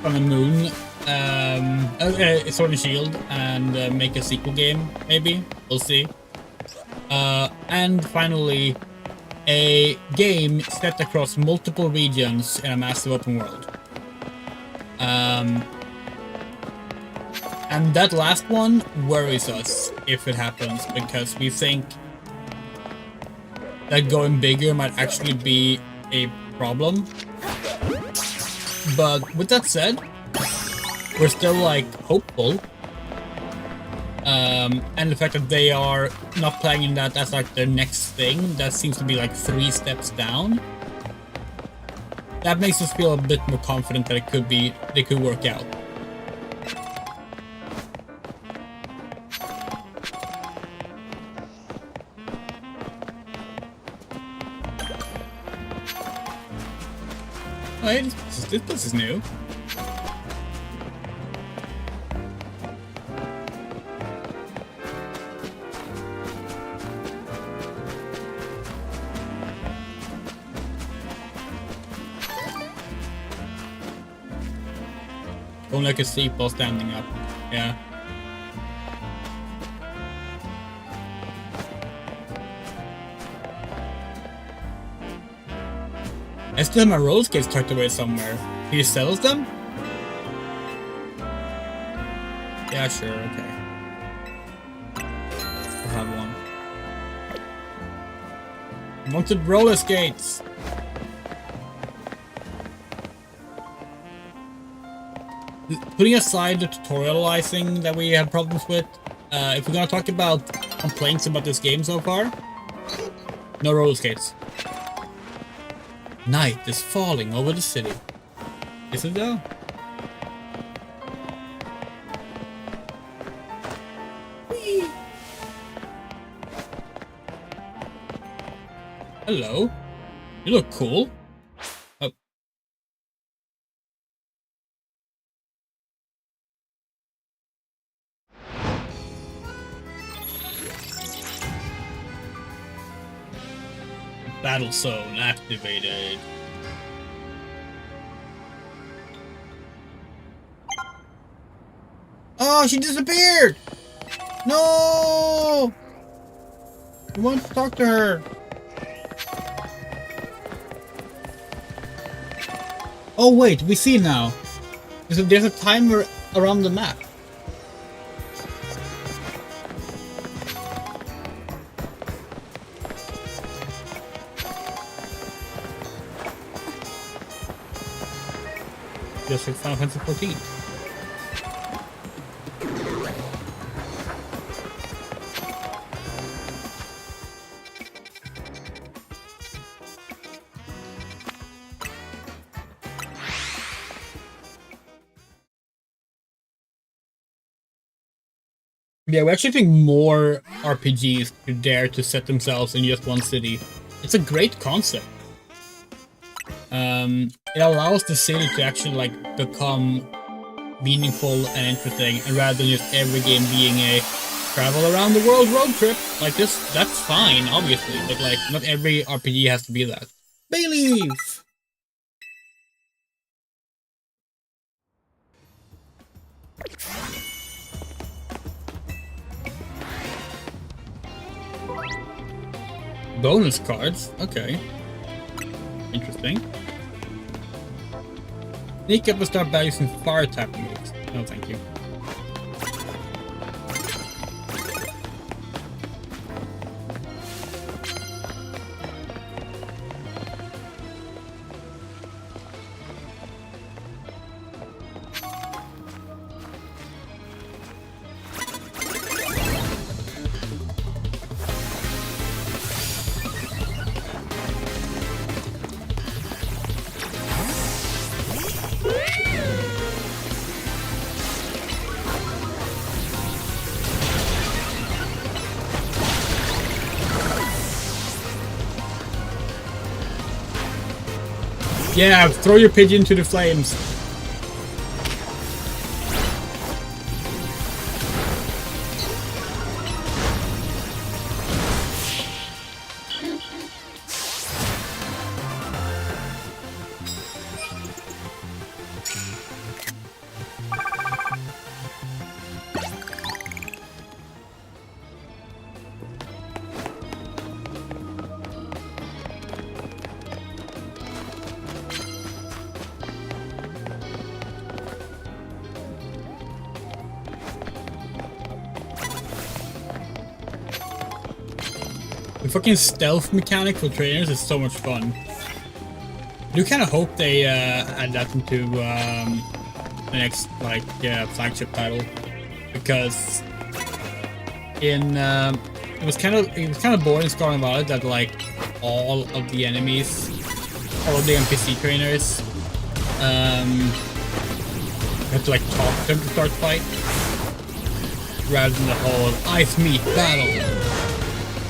Speaker 1: on the moon, Sword and Shield, and make a sequel game, maybe. We'll see. And finally, a game set across multiple regions in a massive open world. And that last one worries us if it happens, because we think that going bigger might actually be a problem. But with that said, we're still like hopeful. And the fact that they are not planning that as like their next thing, that seems to be like 3 steps down. That makes us feel a bit more confident that they could work out. Oh, hey, this is new. Only I can see while standing up. Yeah. I still have my roller skates tucked away somewhere. He sells them? Yeah, sure, okay. I'll have one. Wanted roller skates! Putting aside the tutorializing that we have problems with, if we're gonna talk about complaints about this game so far, no roller skates. Night is falling over the city. Is it though? Whee! Hello. You look cool. Oh. Battle zone activated. Oh, she disappeared! No! I want to talk to her. Oh wait, we see now. There's a timer around the map. Just like Final Fantasy 14. Yeah, we actually think more RPGs should dare to set themselves in just one city. It's a great concept. It allows the city to actually like become meaningful and interesting, and rather than just every game being a travel around the world road trip like this. That's fine, obviously, but like not every RPG has to be that. Bayleaf! Bonus cards? Okay. Interesting. Sneak up and start by using fire type moves. No, thank you. Yeah, throw your pigeon to the flames. The fucking stealth mechanic for trainers is so much fun. I do kind of hope they add that into the next flagship title, because in it was kind of boring Scarlet and Violet that like all of the enemies, all of the NPC trainers, you have to like talk to them to start fight, rather than the whole ice meat battle.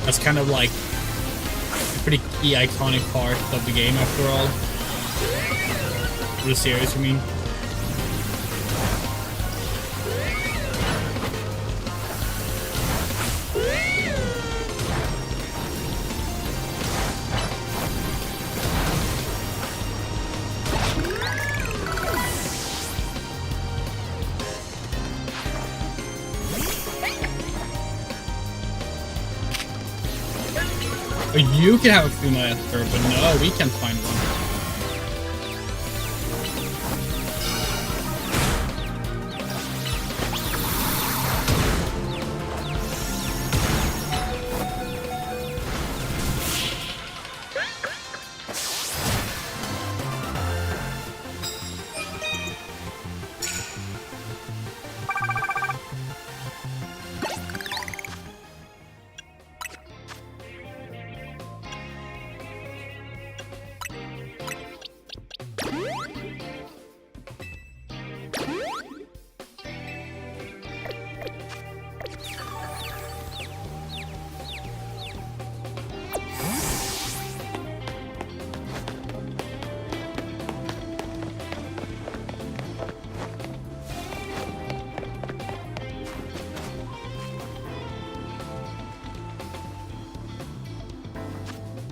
Speaker 1: That's kind of like a pretty key iconic part of the game after all. For the series, I mean. You can have a female Esper, but no, we can't find one.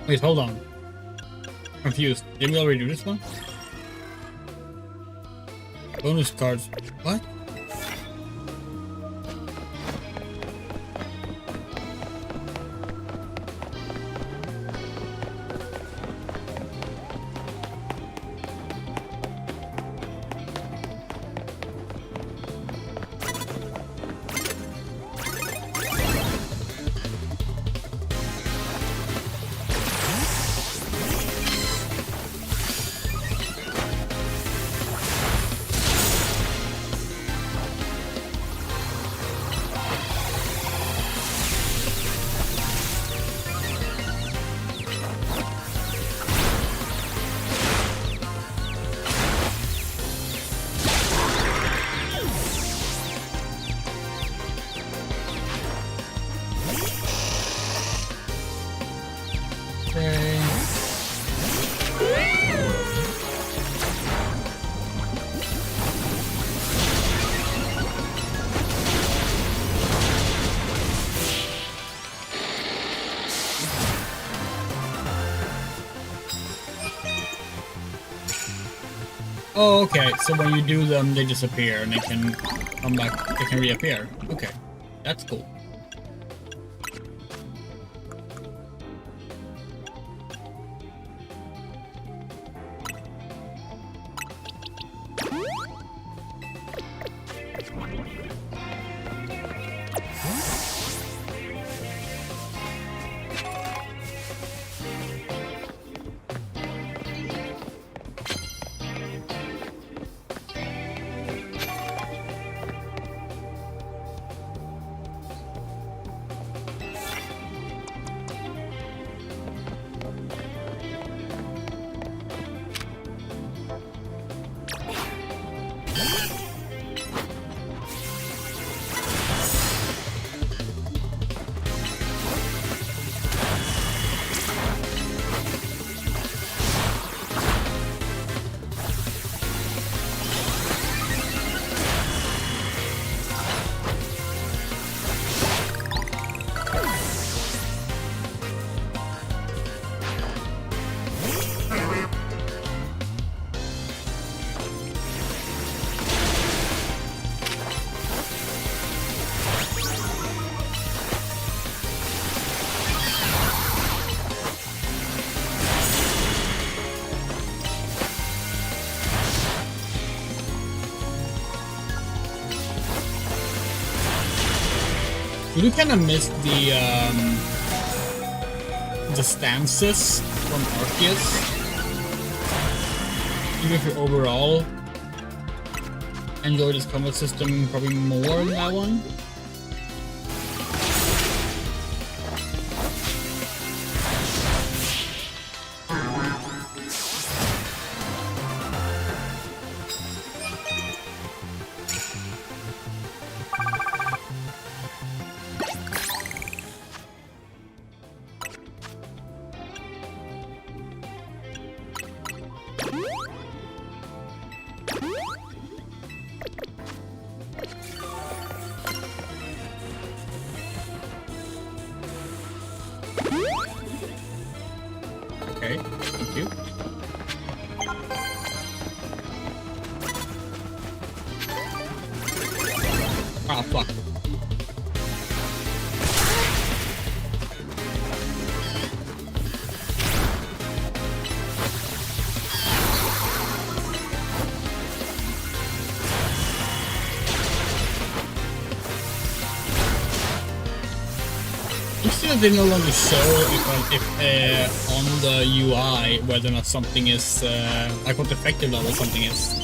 Speaker 1: Wait, hold on. Confused. Didn't we already do this one? Bonus cards. What? Oh, okay. So when you do them, they disappear and they can come back. They can reappear. Okay, that's cool. You do kind of miss the stances from Arceus. Even if you overall enjoy this combat system probably more than that one. Okay, thank you. Oh, fuck. They no longer show if on the UI whether or not something is like what effective level something is.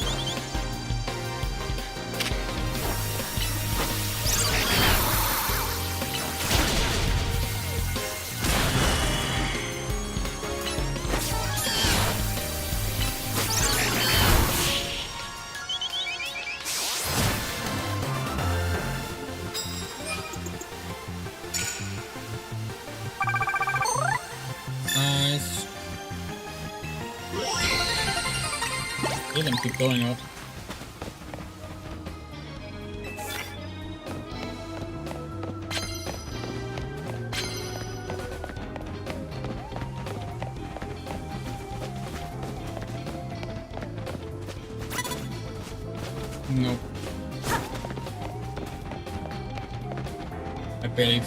Speaker 1: Nice. Let them keep going up. Nope. I barely.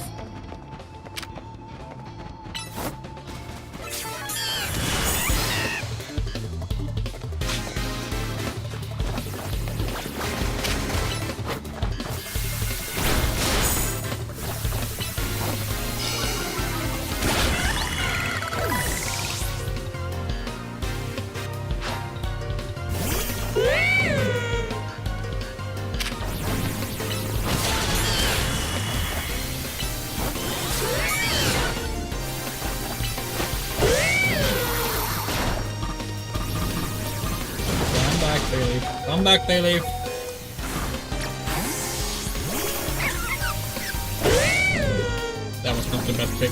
Speaker 1: Come back, Bailey. That was not the best pick.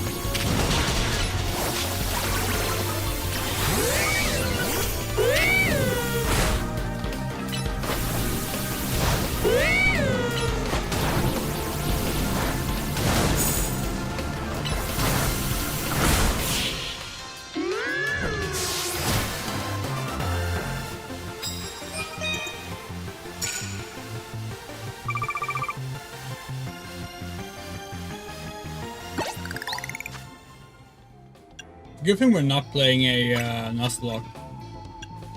Speaker 1: Good thing we're not playing a Nuzlocke.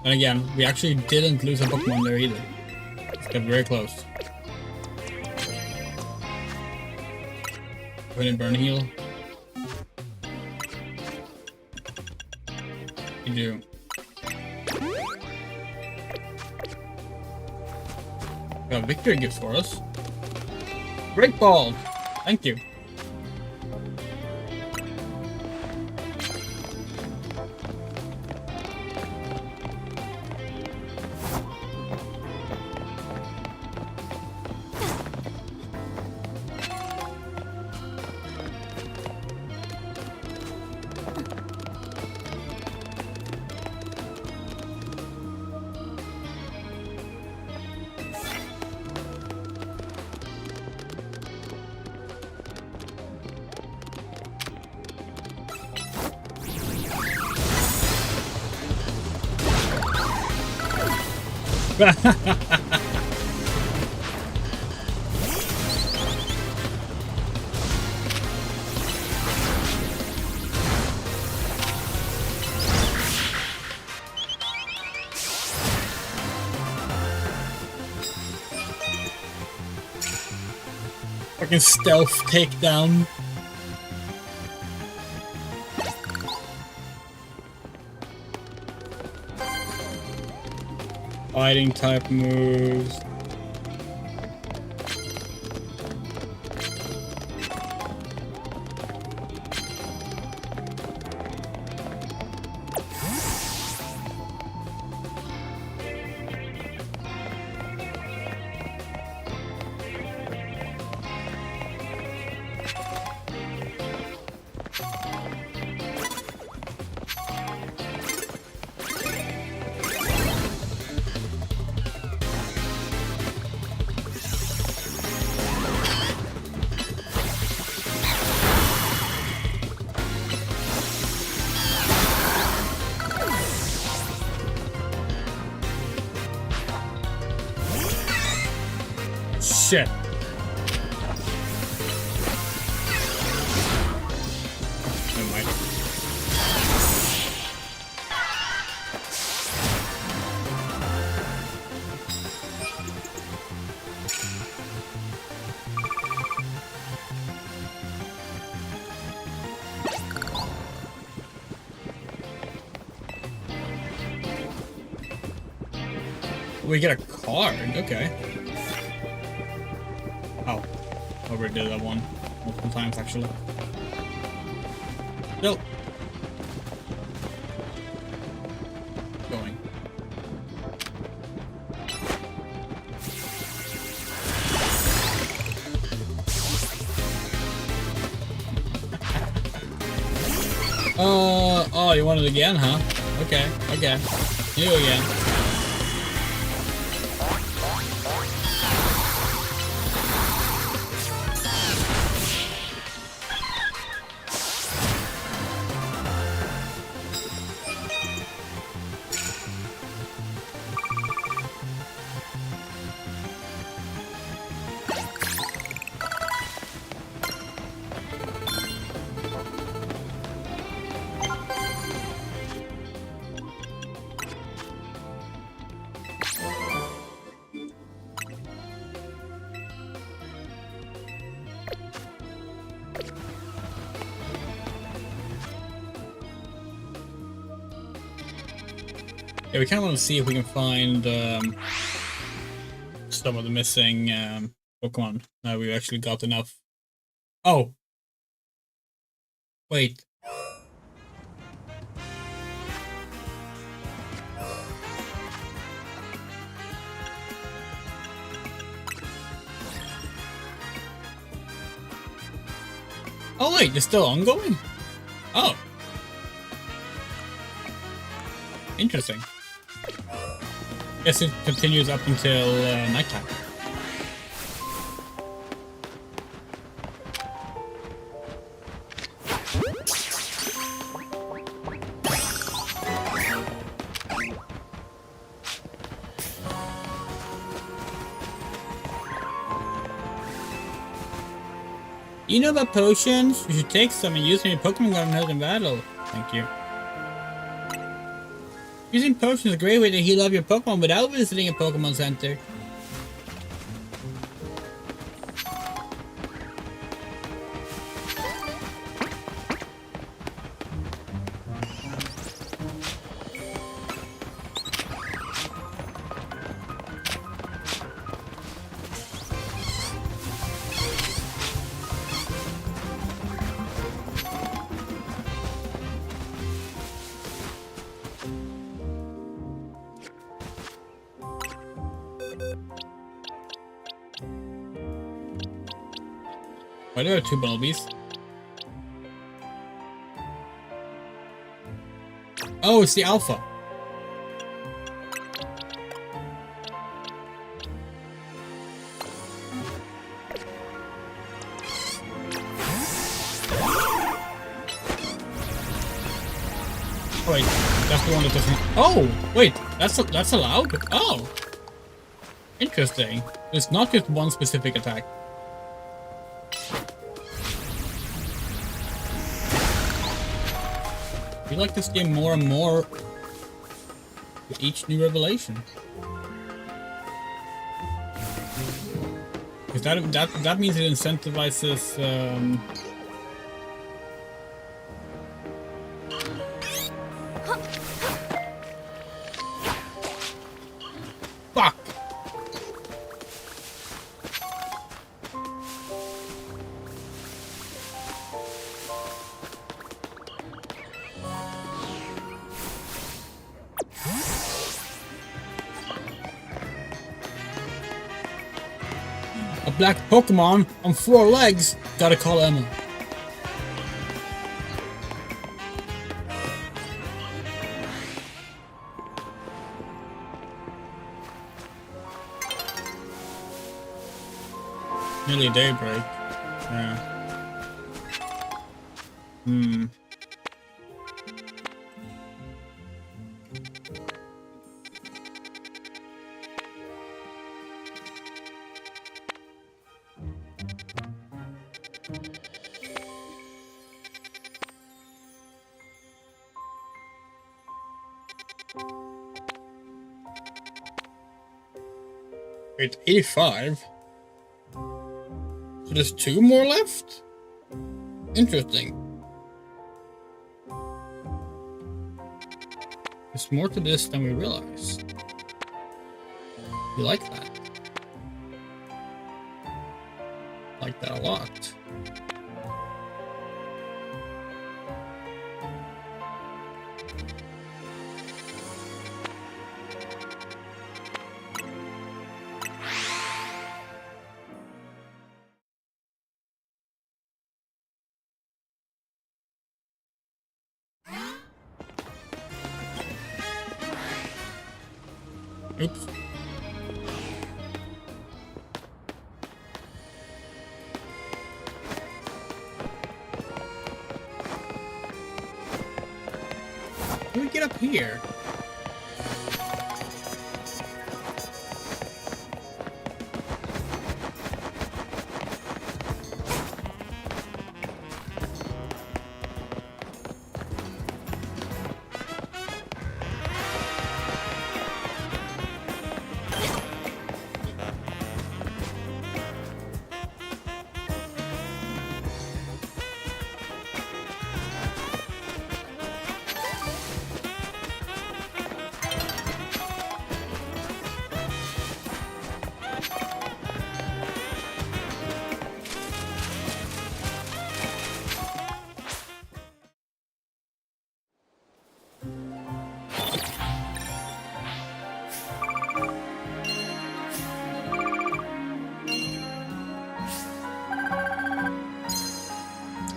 Speaker 1: And again, we actually didn't lose a Pokemon there either. It's got very close. Put in Burn Heal. We do. Got victory gifts for us. Great Ball! Thank you. Fucking stealth takedown. Fighting type moves. Shit. Never mind. We get a card, okay. Oh, already did that one multiple times actually. Nope. Going. Oh, you want it again, huh? Okay, again. You again. Yeah, we kind of want to see if we can find some of the missing Pokemon. We've actually got enough. Oh! Wait. Oh wait, it's still ongoing? Oh. Interesting. Guess it continues up until nighttime. You know about potions? You should take some and use them in your Pokemon Garden held in battle. Thank you. Using potions is a great way to heal up your Pokemon without visiting a Pokemon Center. Why do I have two Bumblebees? Oh, it's the Alpha. Oh, wait, that's the one that doesn't. Oh, wait, that's allowed. Oh, interesting. It's not just one specific attack. We like this game more and more with each new revelation. Because that means it incentivizes fuck! A black Pokemon on 4 legs. Gotta call Emma. Nearly daybreak. Yeah. Hmm. Wait, 85? So there's 2 more left? Interesting. There's more to this than we realize. You like that? Like that a lot. Oops. How do we get up here?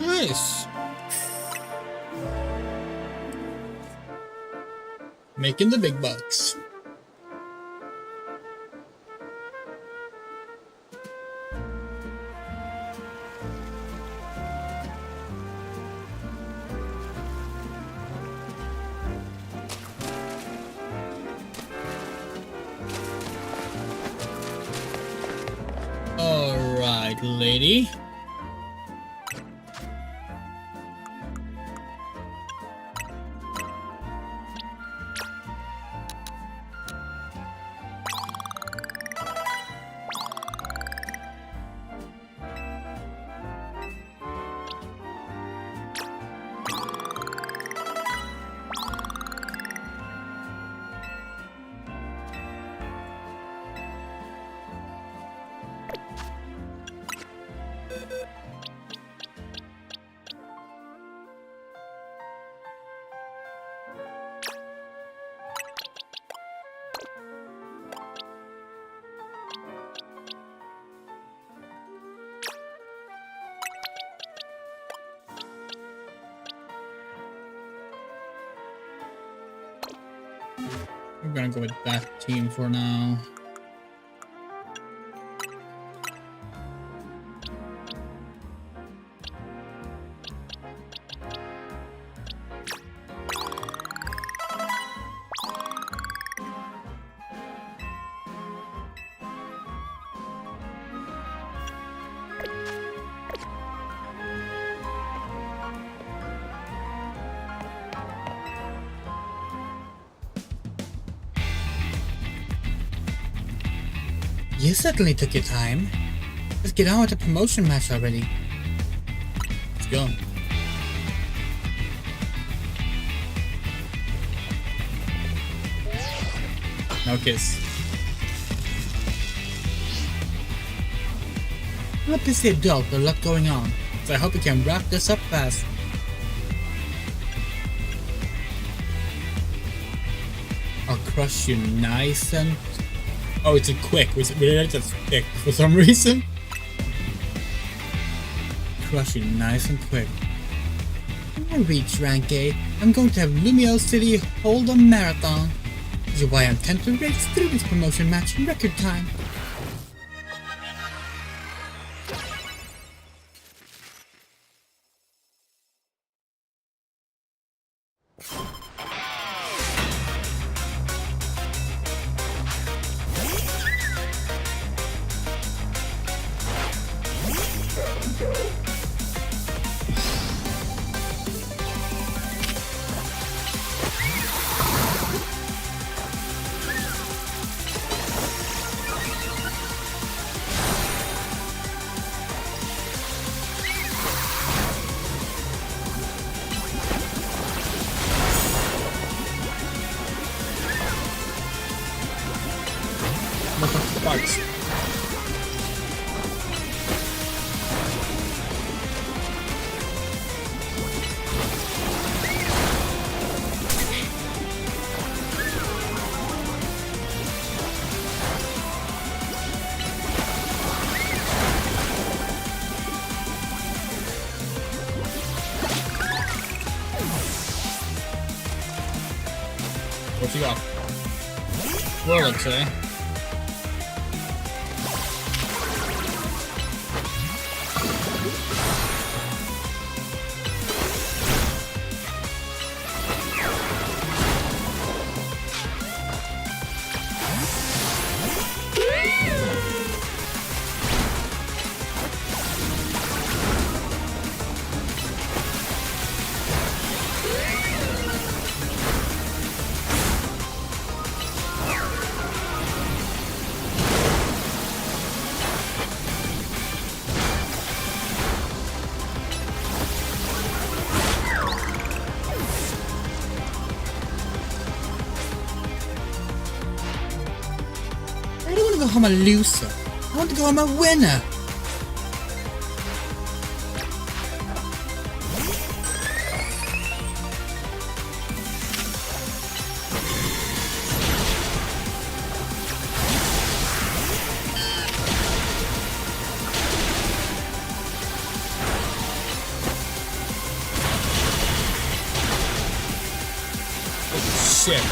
Speaker 1: Nice. Making the big bucks. All right, lady. We're gonna go with that team for now. You certainly took your time. Let's get on with the promotion match already. Let's go. No kiss. I'm a busy adult with a lot going on, so I hope we can wrap this up fast. I'll crush you nice and... Oh, it's a quick. We did it just quick for some reason. Crush you nice and quick. When I reach rank 8, I'm going to have Lumio City hold a marathon. This is why I intend to race through this promotion match in record time. Sparks. What you got? Well, let's say. I don't want to go home a loser. I want to go home a winner. Oh, shit.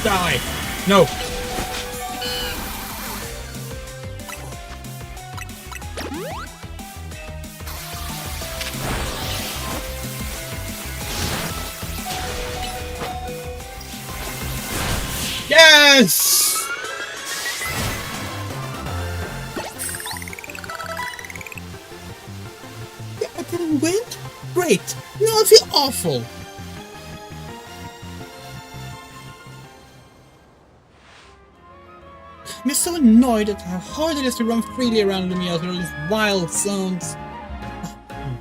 Speaker 1: Die! No! Yes! Yeah, I didn't win? Great! Now I feel awful! I'm so annoyed at how hard it is to run freely around Lumio through these wild zones.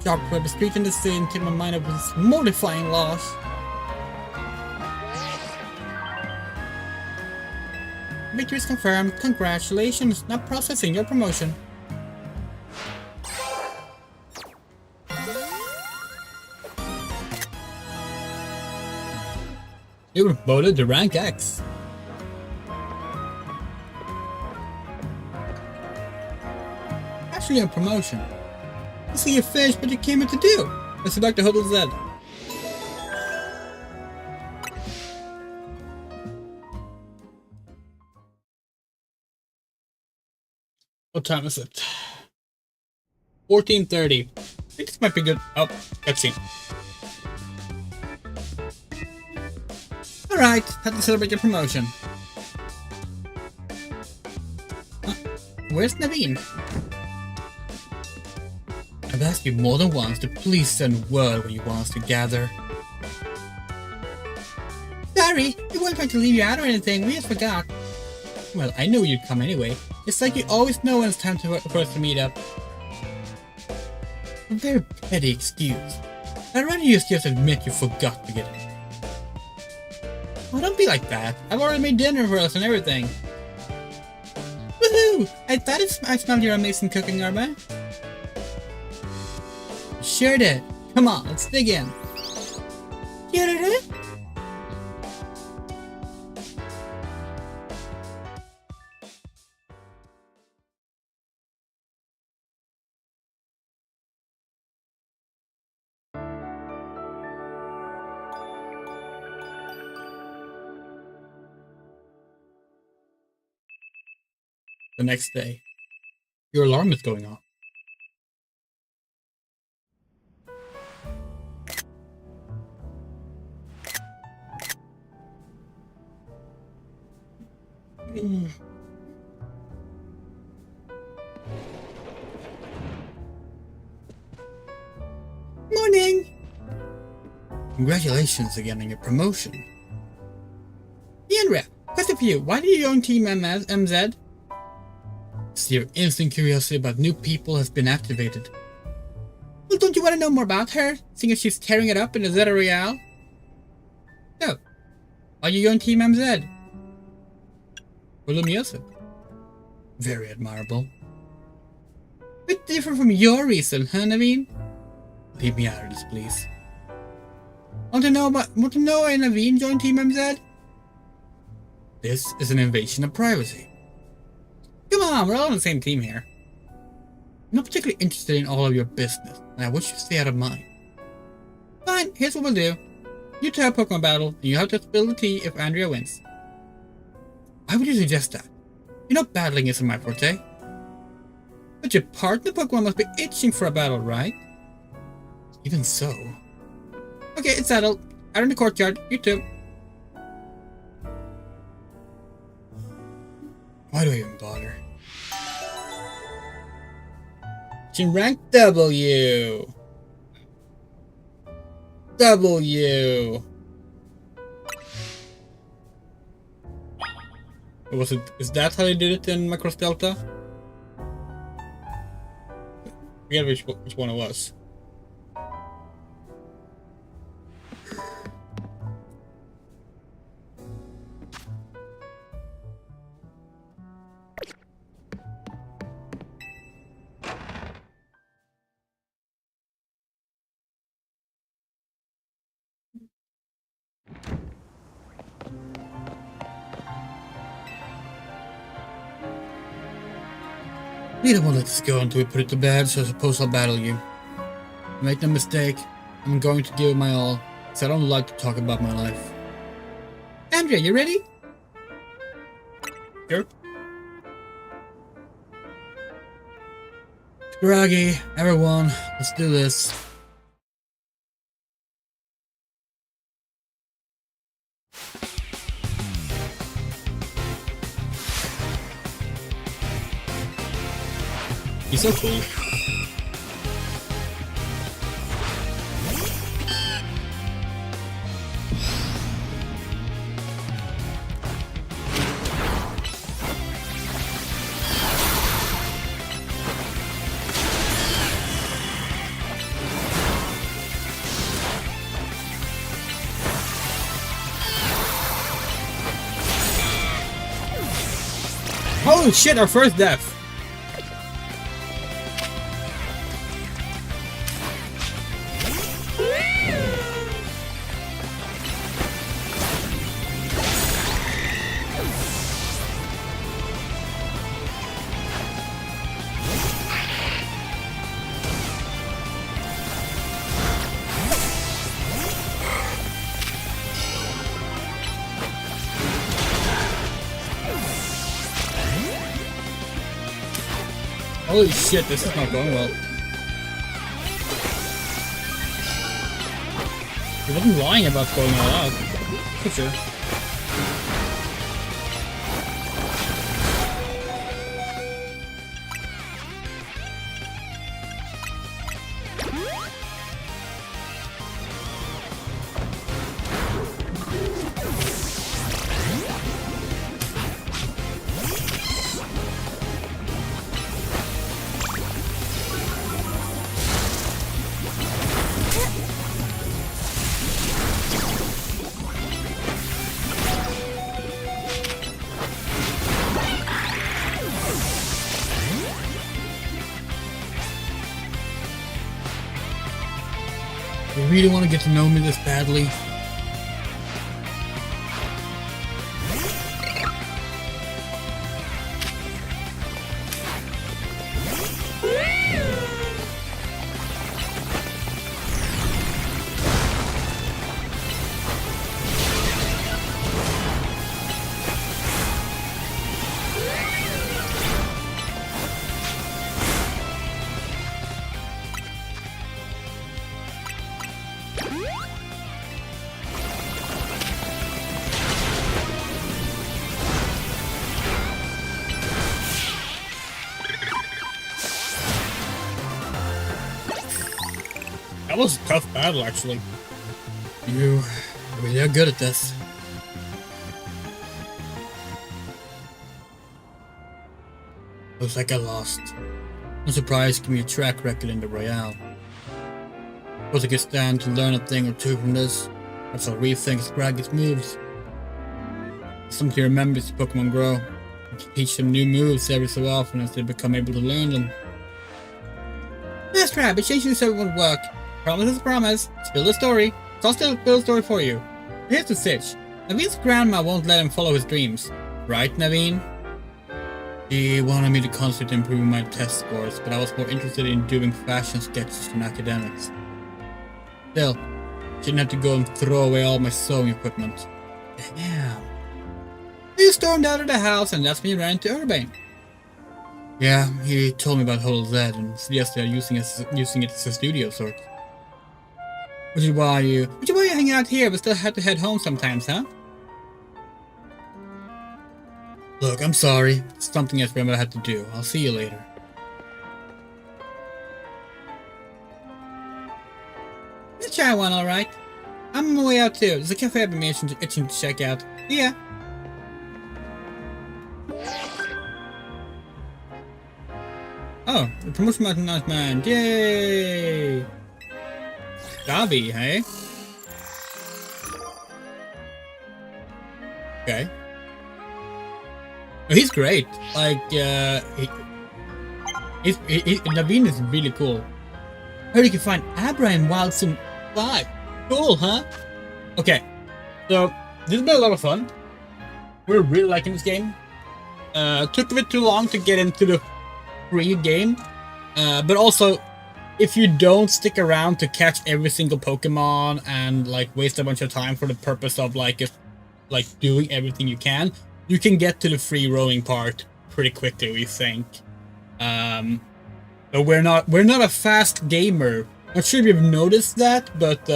Speaker 1: Jog through the street in the city until my mind of this mortifying loss. Victory is confirmed. Congratulations. Now processing your promotion. You were promoted to rank X. Actually a promotion. I see you finished what you came here to do. Let's go back to Hotel Z. What time is it? 14:30. I think this might be good. Oh, cutscene. Alright, time to celebrate your promotion. Where's Naveen? I've asked you more than once to please send word when you want us to gather. Sorry, we weren't trying to leave you out or anything, we just forgot. Well, I knew you'd come anyway. It's like you always know when it's time for us to meet up. A very petty excuse. I'd rather you just admit you forgot to get it. Oh, don't be like that. I've already made dinner for us and everything. Woohoo! I thought I smelled your amazing cooking, Arba. Sure did. Come on, let's dig in. Get it? The next day, your alarm is going off. Morning! Congratulations again on your promotion. Lesbiandrea, question for you. Why did you join Team MZ? So your instant curiosity about new people has been activated. Well, don't you want to know more about her, seeing as she's tearing it up in the Zeta Real? No. Why you join Team MZ? For the music. Very admirable. Bit different from your reason, huh, Naveen? Leave me out of this, please. Want to know why Naveen joined Team MZ? This is an invasion of privacy. Come on, we're all on the same team here. I'm not particularly interested in all of your business, and I wish you'd stay out of mine. Fine, here's what we'll do. You two have a Pokemon battle, and you have to spill the tea if Andrea wins. Why would you suggest that? You know battling isn't my forte. But your partner Pokemon must be itching for a battle, right? Even so. Okay, it's settled. Out in the courtyard, you two. Why do I even bother? In rank W. W. Was it? Is that how they did it in Macross Delta? I forget which one it was. Neither won't let this go until we put it to bed, so I suppose I'll battle you. Make no mistake, I'm going to give it my all, because I don't like to talk about my life. Andrea, you ready? Sure. Scraggy, everyone, let's do this. He's so cool. Holy shit, our first death! Holy shit, this is not going well. He wasn't lying about going all out. For sure. really want to get to know me this badly. That was a tough battle, actually. You really are good at this. Looks like I lost. I'm surprised give me a track record in the Royale. Suppose I could stand to learn a thing or two from this. That's how rethink Scraggy's moves. Something to remember as Pokemon grow. I can teach them new moves every so often as they become able to learn them. Yes, Trap, it's changing so it won't work. Promise is a promise. Spill the story. So I'll still spill the story for you. Here's the sitch. Naveen's grandma won't let him follow his dreams. Right, Naveen? She wanted me to constantly improve my test scores, but I was more interested in doing fashion sketches than academics. Still, she didn't have to go and throw away all my sewing equipment. Damn. He stormed out of the house, and that's when he ran into Urbane. Yeah, he told me about Whole Z and suggested using it as a studio sort. Which is why you're hanging out here, but still had to head home sometimes, huh? Look, I'm sorry. It's something else I had to do. I'll see you later. Let's try one, alright? I'm on my way out too. There's a cafe I've been itching to check out. Yeah. Oh, the promotion mountain nice man. Yay! Dobby, hey? Okay. Oh, he's great. Like, Naveen is really cool. Heard you can find Abra in Wild Sim 5. Cool, huh? Okay, so this has been a lot of fun. We're really liking this game. Took a bit too long to get into the free game, but also, if you don't stick around to catch every single Pokemon and like waste a bunch of time for the purpose of like doing everything you can get to the free roaming part pretty quickly, we think. But we're not a fast gamer. Not sure if you've noticed that, but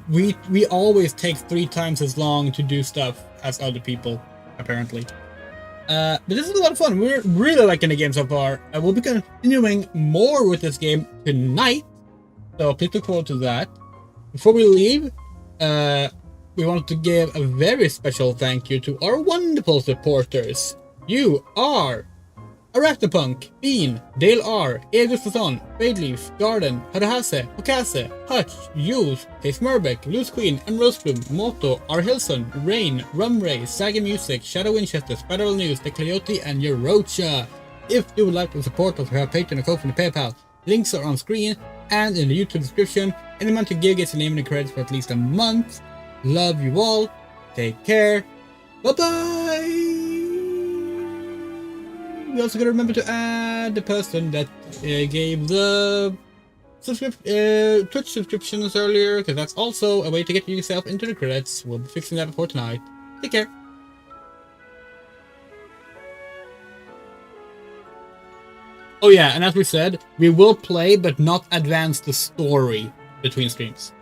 Speaker 1: we always take 3 times as long to do stuff as other people, apparently. But this is a lot of fun. We're really liking the game so far. We'll be continuing more with this game tonight, so please look forward to that. Before we leave, we want to give a very special thank you to our wonderful supporters. You are Arachnopunk, Bean, Dale R, Egustafson, Fadeleaf, Garden, Hadahase, Okase, Hutch, Jules, Case Murbeck, Loose Queen, and Rosebloom, Moto, R. Hilson, Rain, Rumray, Saga Music, Shadow Winchester, Spiral News, The Coyote, and Yorocha. If you would like to support us, we have Patreon and Ko-fi and PayPal. Links are on screen and in the YouTube description. Any month you give gets your name in the credits for at least a month. Love you all. Take care. Bye-bye! We also gotta remember to add the person that gave the Twitch subscriptions earlier, because that's also a way to get yourself into the credits. We'll be fixing that before tonight. Take care. Oh yeah, and as we said, we will play but not advance the story between streams.